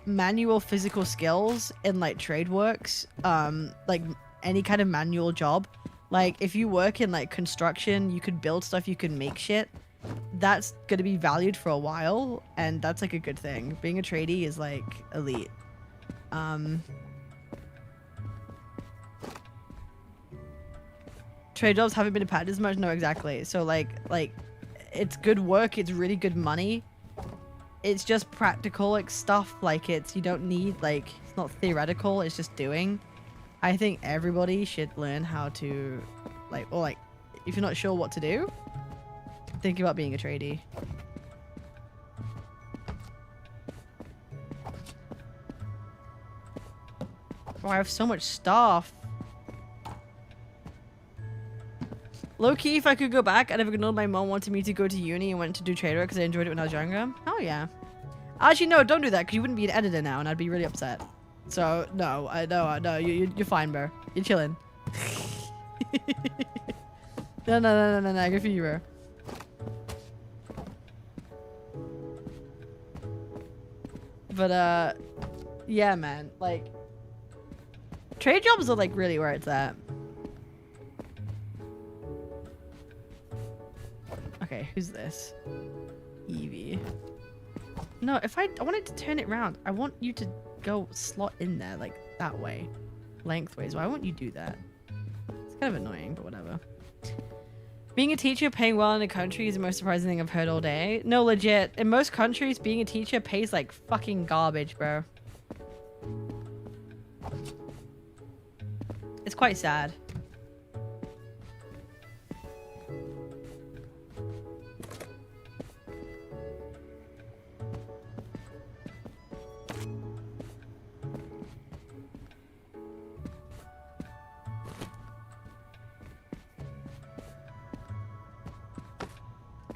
manual physical skills in like trade works, like any kind of manual job. Like if you work in like construction, you could build stuff, you can make shit. That's gonna be valued for a while, and that's like a good thing. Being a tradie is like elite. Trade jobs haven't been paid as much. No, exactly. So like it's good work. It's really good money. It's just practical, like, stuff, like, you don't need, like, it's not theoretical, it's just doing. I think everybody should learn how to, like, or, like, if you're not sure what to do, think about being a tradie. Oh, I have so much stuff. Low-key, if I could go back, I'd have ignored my mom wanted me to go to uni and went to do trade work because I enjoyed it when I was younger. Oh, yeah. Actually, no, don't do that because you wouldn't be an editor now and I'd be really upset. So, no, no, you're fine, bro. You're chilling. No, good for you, bro. But, yeah, man, like, trade jobs are, like, really where it's at. Okay, who's this? Evie. No, if I wanted to turn it around, I want you to go slot in there, like, that way. Lengthways. Why won't you do that? It's kind of annoying, but whatever. Being a teacher paying well in a country is the most surprising thing I've heard all day. No, legit. In most countries, being a teacher pays, like, fucking garbage, bro. It's quite sad.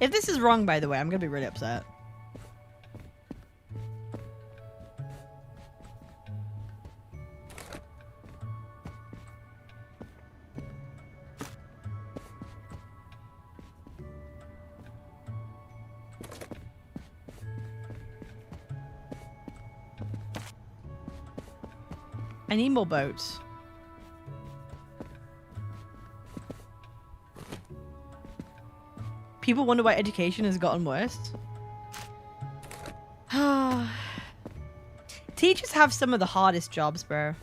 If this is wrong, by the way, I'm gonna be really upset. I need more boats. People wonder why education has gotten worse. Teachers have some of the hardest jobs, bro.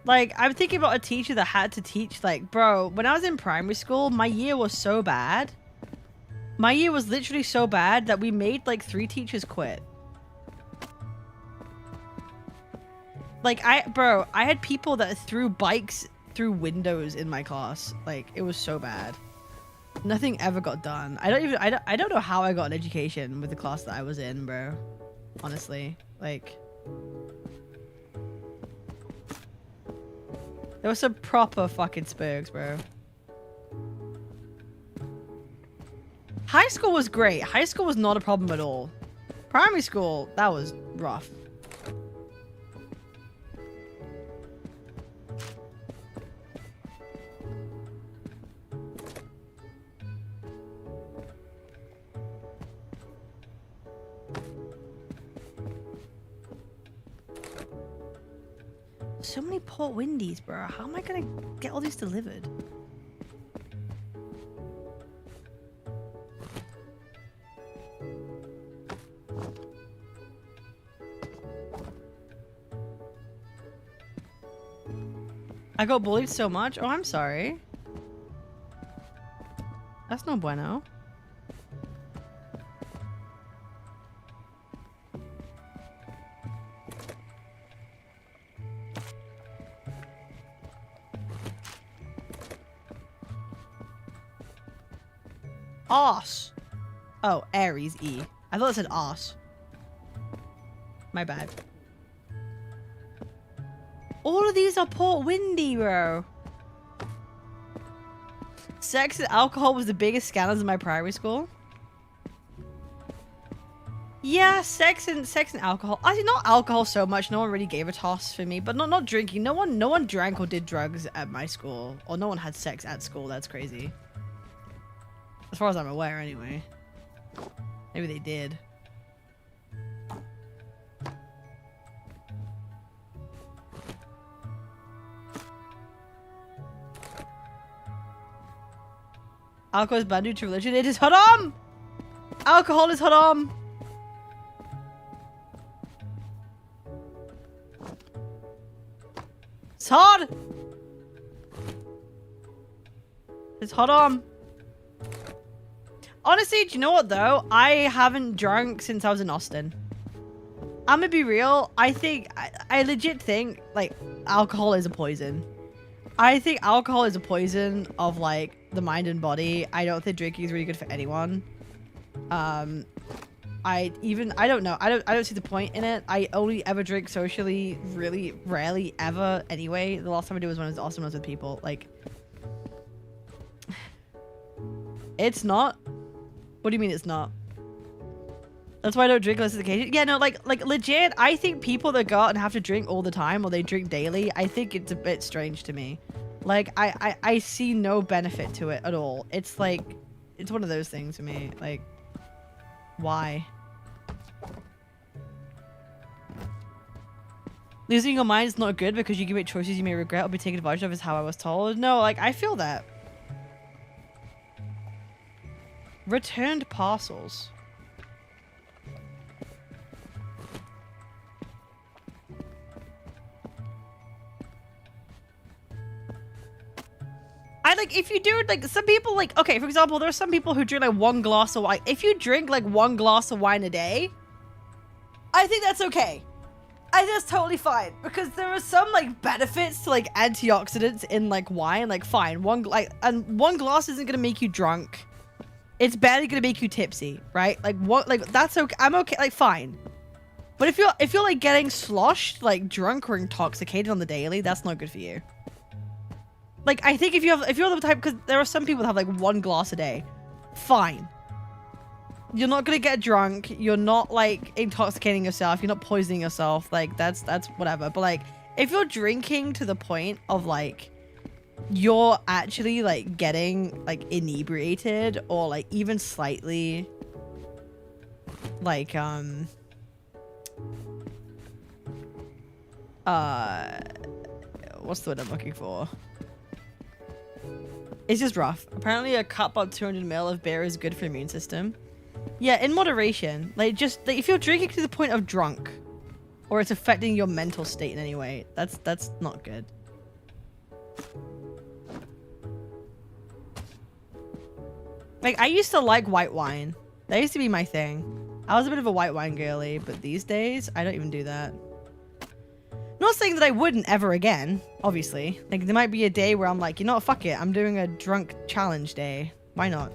Like, I'm thinking about a teacher that had to teach, like, bro, when I was in primary school, my year was so bad. My year was literally so bad that we made, like, 3 teachers quit. Like, bro, I had people that threw bikes through windows in my class. Like, it was so bad. Nothing ever got done. I don't know how I got an education with the class that I was in, bro. Honestly, like, there was some proper fucking spurgs, bro. High school was great. High school was not a problem at all. Primary school, that was rough. So many Port Windies, bro. How am I gonna get all these delivered? I got bullied so much. Oh, I'm sorry. That's no bueno. Os. Oh, Aries E. I thought it said os. My bad. All of these are Port Windy, bro. Sex and alcohol was the biggest scandals in my primary school. Yeah, sex and alcohol. I mean, not alcohol so much. No one really gave a toss for me, but not drinking. No one drank or did drugs at my school, or no one had sex at school. That's crazy. As far as I'm aware, anyway. Maybe they did. Alcohol is bad due to religion. It is haram! Alcohol is haram! It's hard! It's haram. Honestly, do you know what though? I haven't drunk since I was in Austin. I'm gonna be real. I think, I legit think, like, alcohol is a poison. I think alcohol is a poison of, like, the mind and body. I don't think drinking is really good for anyone. I don't know. I don't see the point in it. I only ever drink socially, really rarely ever anyway. The last time I did was when I was in Austin, when I was with people. Like, it's not. What do you mean it's not? That's why I don't drink unless it's occasion. Yeah, no, like legit, I think people that go out and have to drink all the time or they drink daily, I think it's a bit strange to me. Like, I see no benefit to it at all. It's like, it's one of those things to me. Like, why? Losing your mind is not good because you can make choices you may regret or be taken advantage of is how I was told. No, like, I feel that. Returned parcels. If you do, like, some people, like, okay, for example, there are some people who drink, like, 1 glass of wine. If you drink, like, 1 glass of wine a day, I think that's okay. I think that's totally fine. Because there are some, like, benefits to, like, antioxidants in, like, wine. Like, fine. One glass isn't gonna make you drunk. It's barely gonna make you tipsy, right? Like, what, like, that's okay. I'm okay, like, fine. But if you're, like, getting sloshed, like, drunk or intoxicated on the daily, that's not good for you. Like, I think if you're the type, because there are some people that have, like, 1 glass a day. Fine. You're not gonna get drunk. You're not, like, intoxicating yourself. You're not poisoning yourself. Like, that's whatever. But, like, if you're drinking to the point of, like, you're actually, like, getting, like, inebriated or, like, even slightly, like, what's the word I'm looking for? It's just rough. Apparently a cup of 200 ml of beer is good for your immune system. Yeah, in moderation. Like, just like, if you're drinking to the point of drunk, or it's affecting your mental state in any way, that's not good. Like, I used to like white wine. That used to be my thing. I was a bit of a white wine girly, but these days, I don't even do that. Not saying that I wouldn't ever again, obviously. Like, there might be a day where I'm like, you know what, fuck it. I'm doing a drunk challenge day. Why not?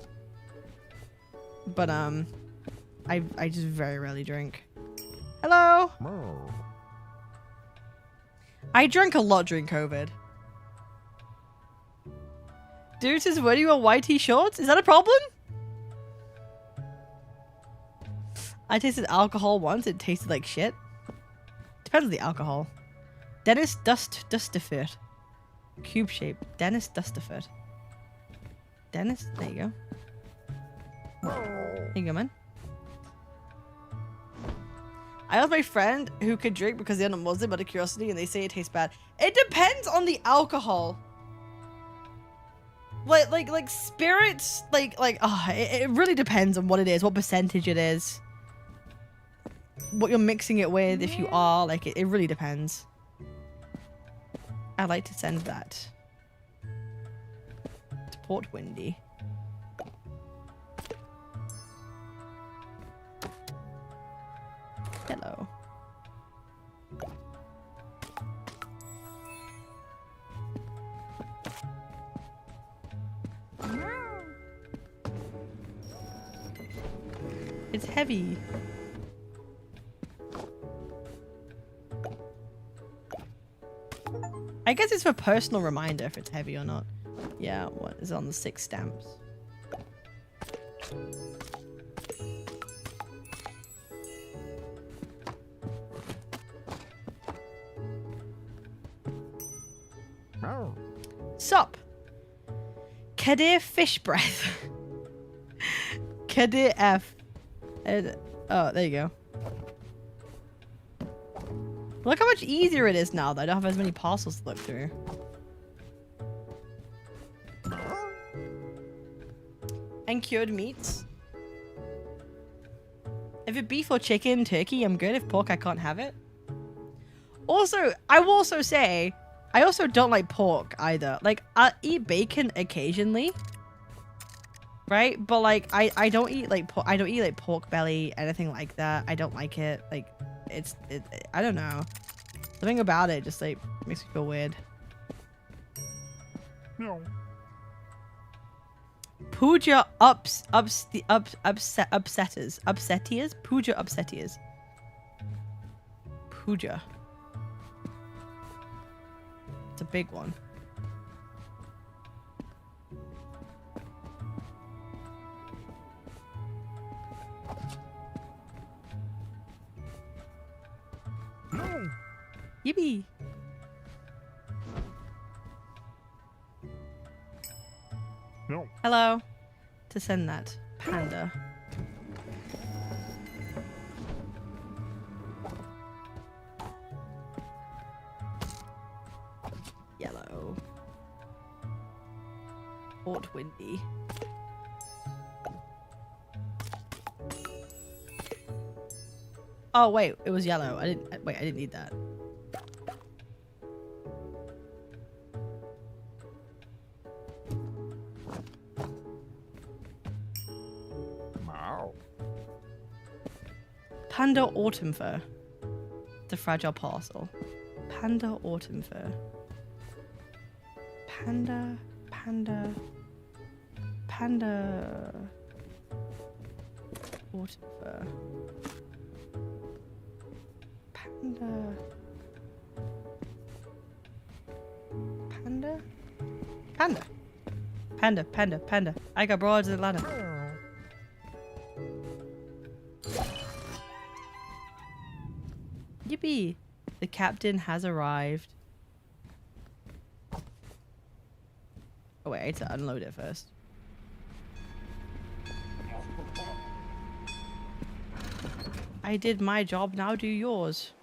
But, I just very rarely drink. Hello? I drank a lot during COVID. Dude says, where do you wear YT shorts? Is that a problem? I tasted alcohol once. It tasted like shit. Depends on the alcohol. Dennis Dusterfoot. Cube shape. Dennis Dusterfoot. Dennis? There you go. There you go, man. I asked my friend who could drink because they're not Muslim out of curiosity and they say it tastes bad. It depends on the alcohol. Like spirits, it really depends on what it is, what percentage it is. What you're mixing it with, if you are, like, it really depends. I'd like to send that to Port Windy. Hello. It's heavy. I guess it's for personal reminder if it's heavy or not. Yeah, what is on the 6 stamps? Sup? Kadir fish breath. Kadir F. Oh, there you go. Look how much easier it is now that I don't have as many parcels to look through. And cured meats. If it's beef or chicken, turkey, I'm good. If pork, I can't have it. Also, I will also say, I also don't like pork either. Like, I eat bacon occasionally. Right? But like, I don't eat like I don't eat like pork belly, anything like that. I don't like it. Like, I don't know. Something about it just like makes me feel weird. No. Puja upsettiers? Puja upsettiers. Puja. It's a big one. Yippee! No. Hello. To send that panda. Yellow. Port Windy. Oh wait, it was yellow. I didn't need that. Panda autumn fur. The fragile parcel. Panda autumn fur. Panda. Autumn fur. Panda. I got broads in Atlanta. Yippee! The captain has arrived. Oh wait, I need to unload it first. I did my job, now do yours.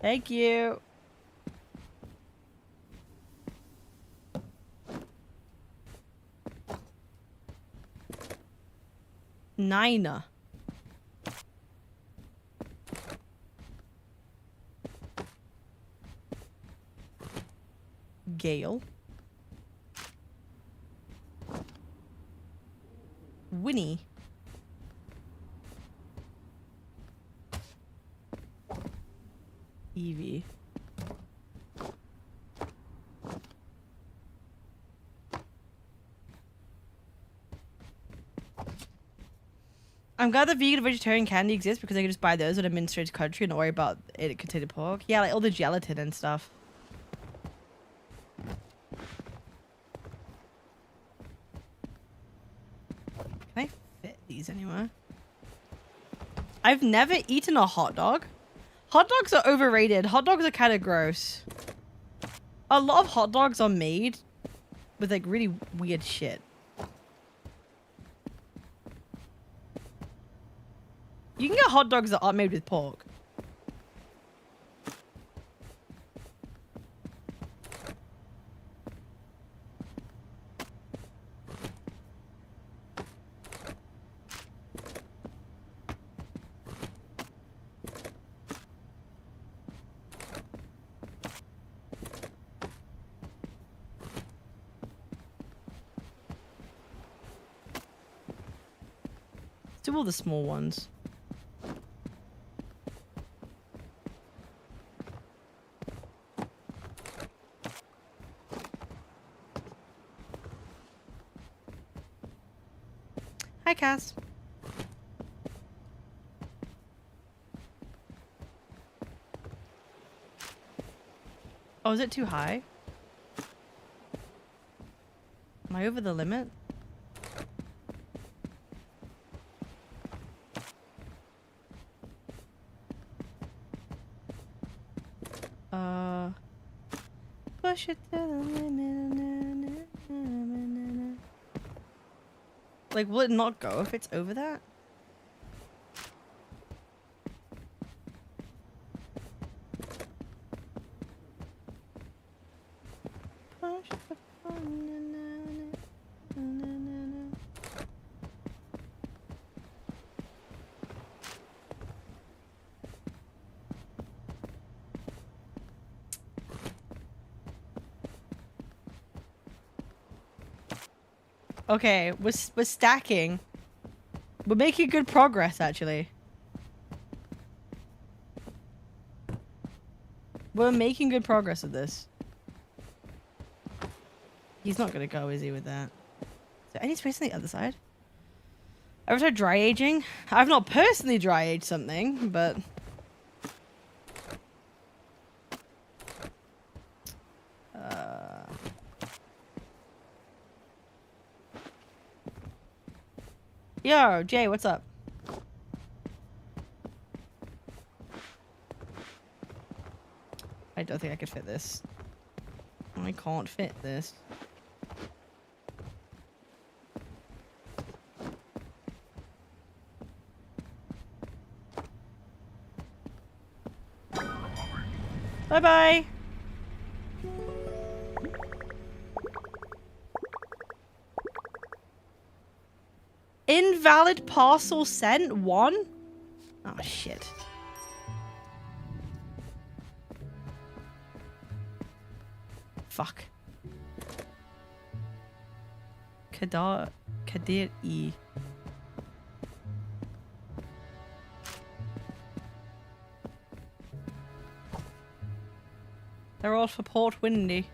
Thank you. Nina. Gale. Winnie. Evie. I'm glad the vegan and vegetarian candy exists because I can just buy those when I'm in strange country and not worry about it containing pork. Yeah, like all the gelatin and stuff. Can I fit these anywhere? I've never eaten a hot dog. Hot dogs are overrated. Hot dogs are kind of gross. A lot of hot dogs are made with like really weird shit. You can get hot dogs that aren't made with pork. Let's do all the small ones. Hi, Cass. Oh, is it too high? Am I over the limit? Push it to the limit. Like, will it not go if it's over that? Okay, we're stacking. We're making good progress, actually. We're making good progress with this. He's not gonna go, is he, with that? Is there any space on the other side? Ever tried dry aging? I've not personally dry aged something, but... Yo, Jay, what's up? I don't think I could fit this. I can't fit this. Bye-bye. Invalid parcel sent 1? Oh shit. Fuck. Kadir-E. They're all for Port Windy.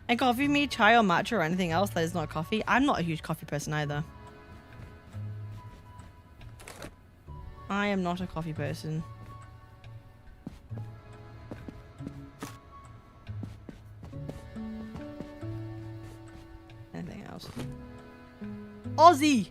And coffee me, chai or matcha or anything else that is not coffee. I'm not a huge coffee person either. I am not a coffee person. Anything else? Aussie!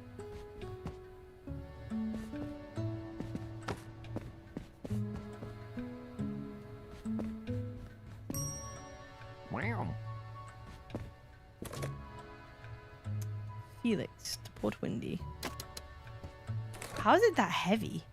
Port Windy. How is it that heavy?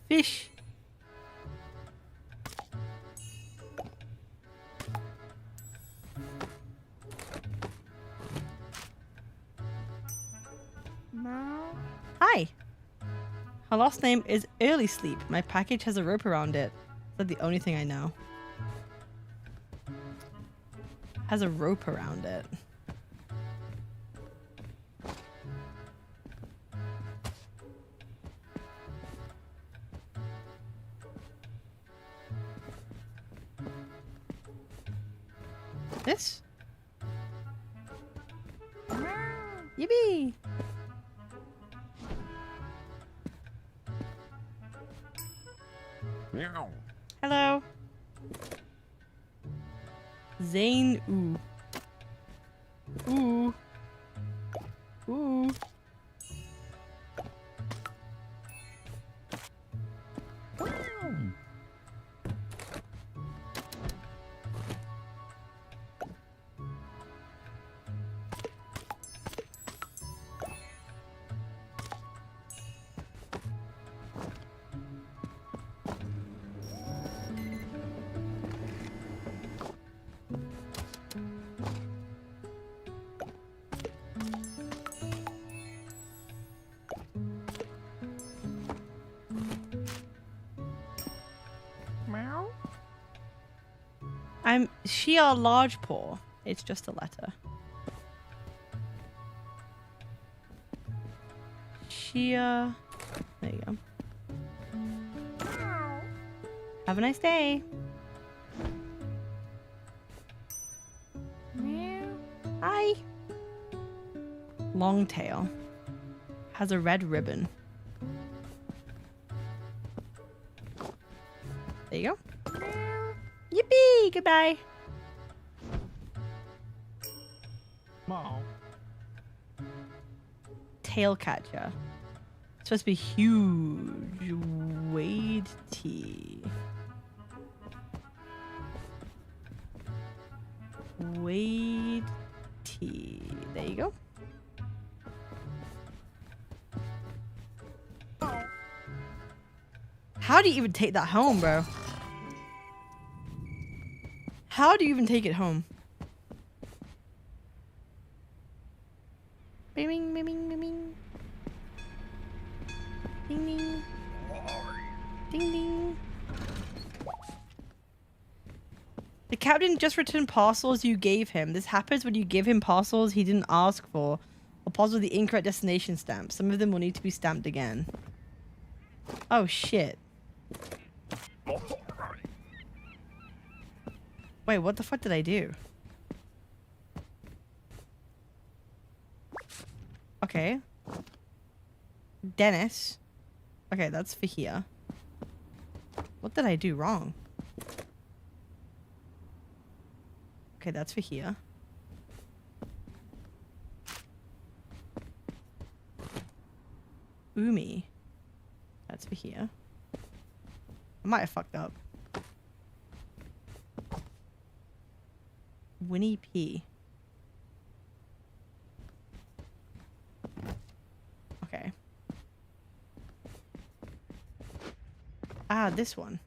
Fish. Hi. Her last name is Early Sleep. My package has a rope around it. That's the only thing I know. Has a rope around it. This? Yippee! Meow. Hello. Zane. Ooh. Ooh. Ooh. I'm sheer large paw. It's just a letter. Sheer. There you go. Have a nice day. Hi. Long tail. Has a red ribbon. There you go. Yippee! Goodbye. Meow. Tail catcher. It's supposed to be huge. Weighty. Weighty. There you go. How do you even take that home, bro? How do you even take it home? Bing, bing, bing, bing, bing. Ding, ding. Ding, ding. The captain just returned parcels you gave him. This happens when you give him parcels he didn't ask for, or parcels with the incorrect destination stamp. Some of them will need to be stamped again. Oh, shit. Wait, what the fuck did I do? Okay. Dennis. Okay, that's for here. What did I do wrong? Okay, that's for here. Umi. That's for here. I might have fucked up. Winnie P. Okay. Ah, this one.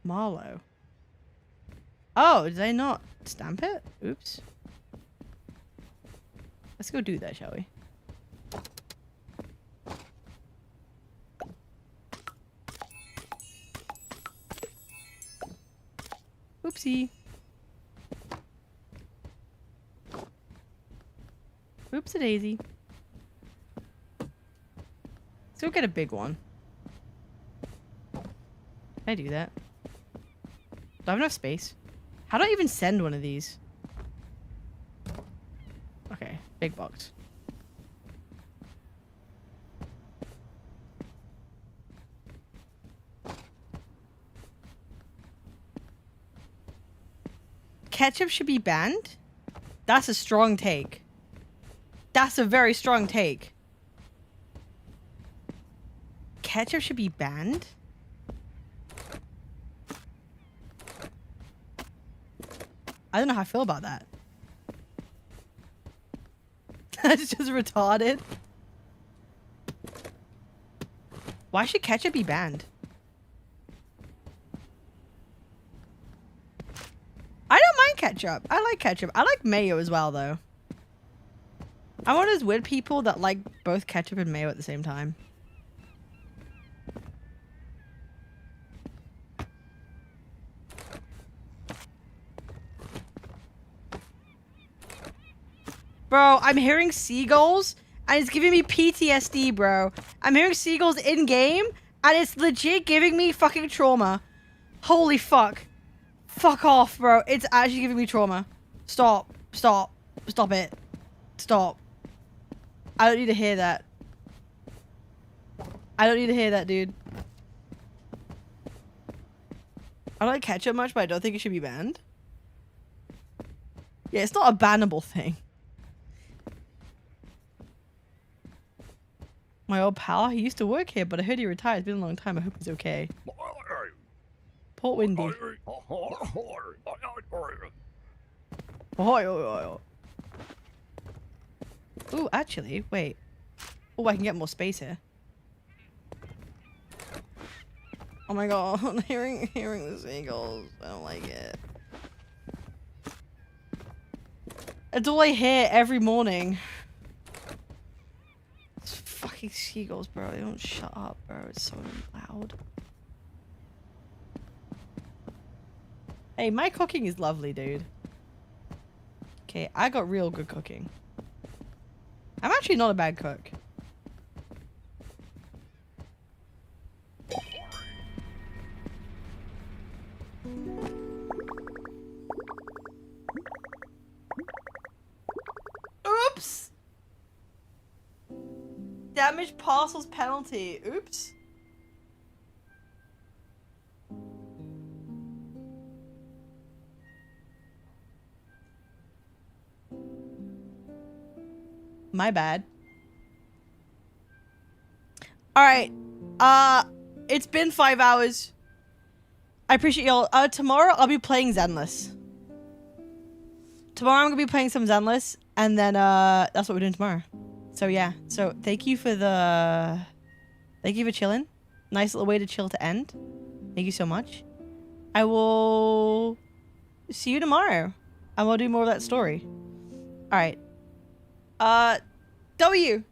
Marlowe. Oh, did I not stamp it? Oops. Let's go do that, shall we? Oopsie. Oops-a-daisy. Let's go get a big one. Can I do that? Do I have enough space? How do I even send one of these? Okay, big box. Ketchup should be banned? That's a strong take. That's a very strong take. Ketchup should be banned? I don't know how I feel about that. That's just retarded. Why should ketchup be banned? I don't mind ketchup. I like ketchup. I like mayo as well, though. I'm one of those weird people that like both ketchup and mayo at the same time. Bro, I'm hearing seagulls and it's giving me PTSD, bro. I'm hearing seagulls in game and it's legit giving me fucking trauma. Holy fuck. Fuck off, bro. It's actually giving me trauma. Stop. Stop. Stop it. Stop. I don't need to hear that. I don't need to hear that, dude. I don't like ketchup much, but I don't think it should be banned. Yeah, it's not a bannable thing. My old pal, he used to work here, but I heard he retired. It's been a long time. I hope he's okay. Port Windy. Ooh, actually, wait. Oh, I can get more space here. Oh my god, hearing the seagulls. I don't like it. It's all I hear every morning. It's fucking seagulls, bro. They don't shut up, bro. It's so loud. Hey, my cooking is lovely, dude. Okay, I got real good cooking. I'm actually not a bad cook. Oops! Damaged parcels penalty. Oops. My bad. Alright. It's been 5 hours. I appreciate y'all. Tomorrow I'll be playing Zenless. Tomorrow I'm gonna be playing some Zenless, and then that's what we're doing tomorrow. So yeah. So thank you for chilling. Nice little way to chill to end. Thank you so much. I will see you tomorrow. And we'll do more of that story. Alright. W.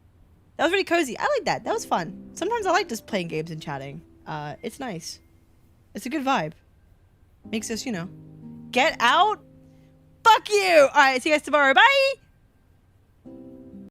That was really cozy. I like that. That was fun. Sometimes I like just playing games and chatting. It's nice. It's a good vibe. Makes us, you know, get out. Fuck you. All right. See you guys tomorrow. Bye.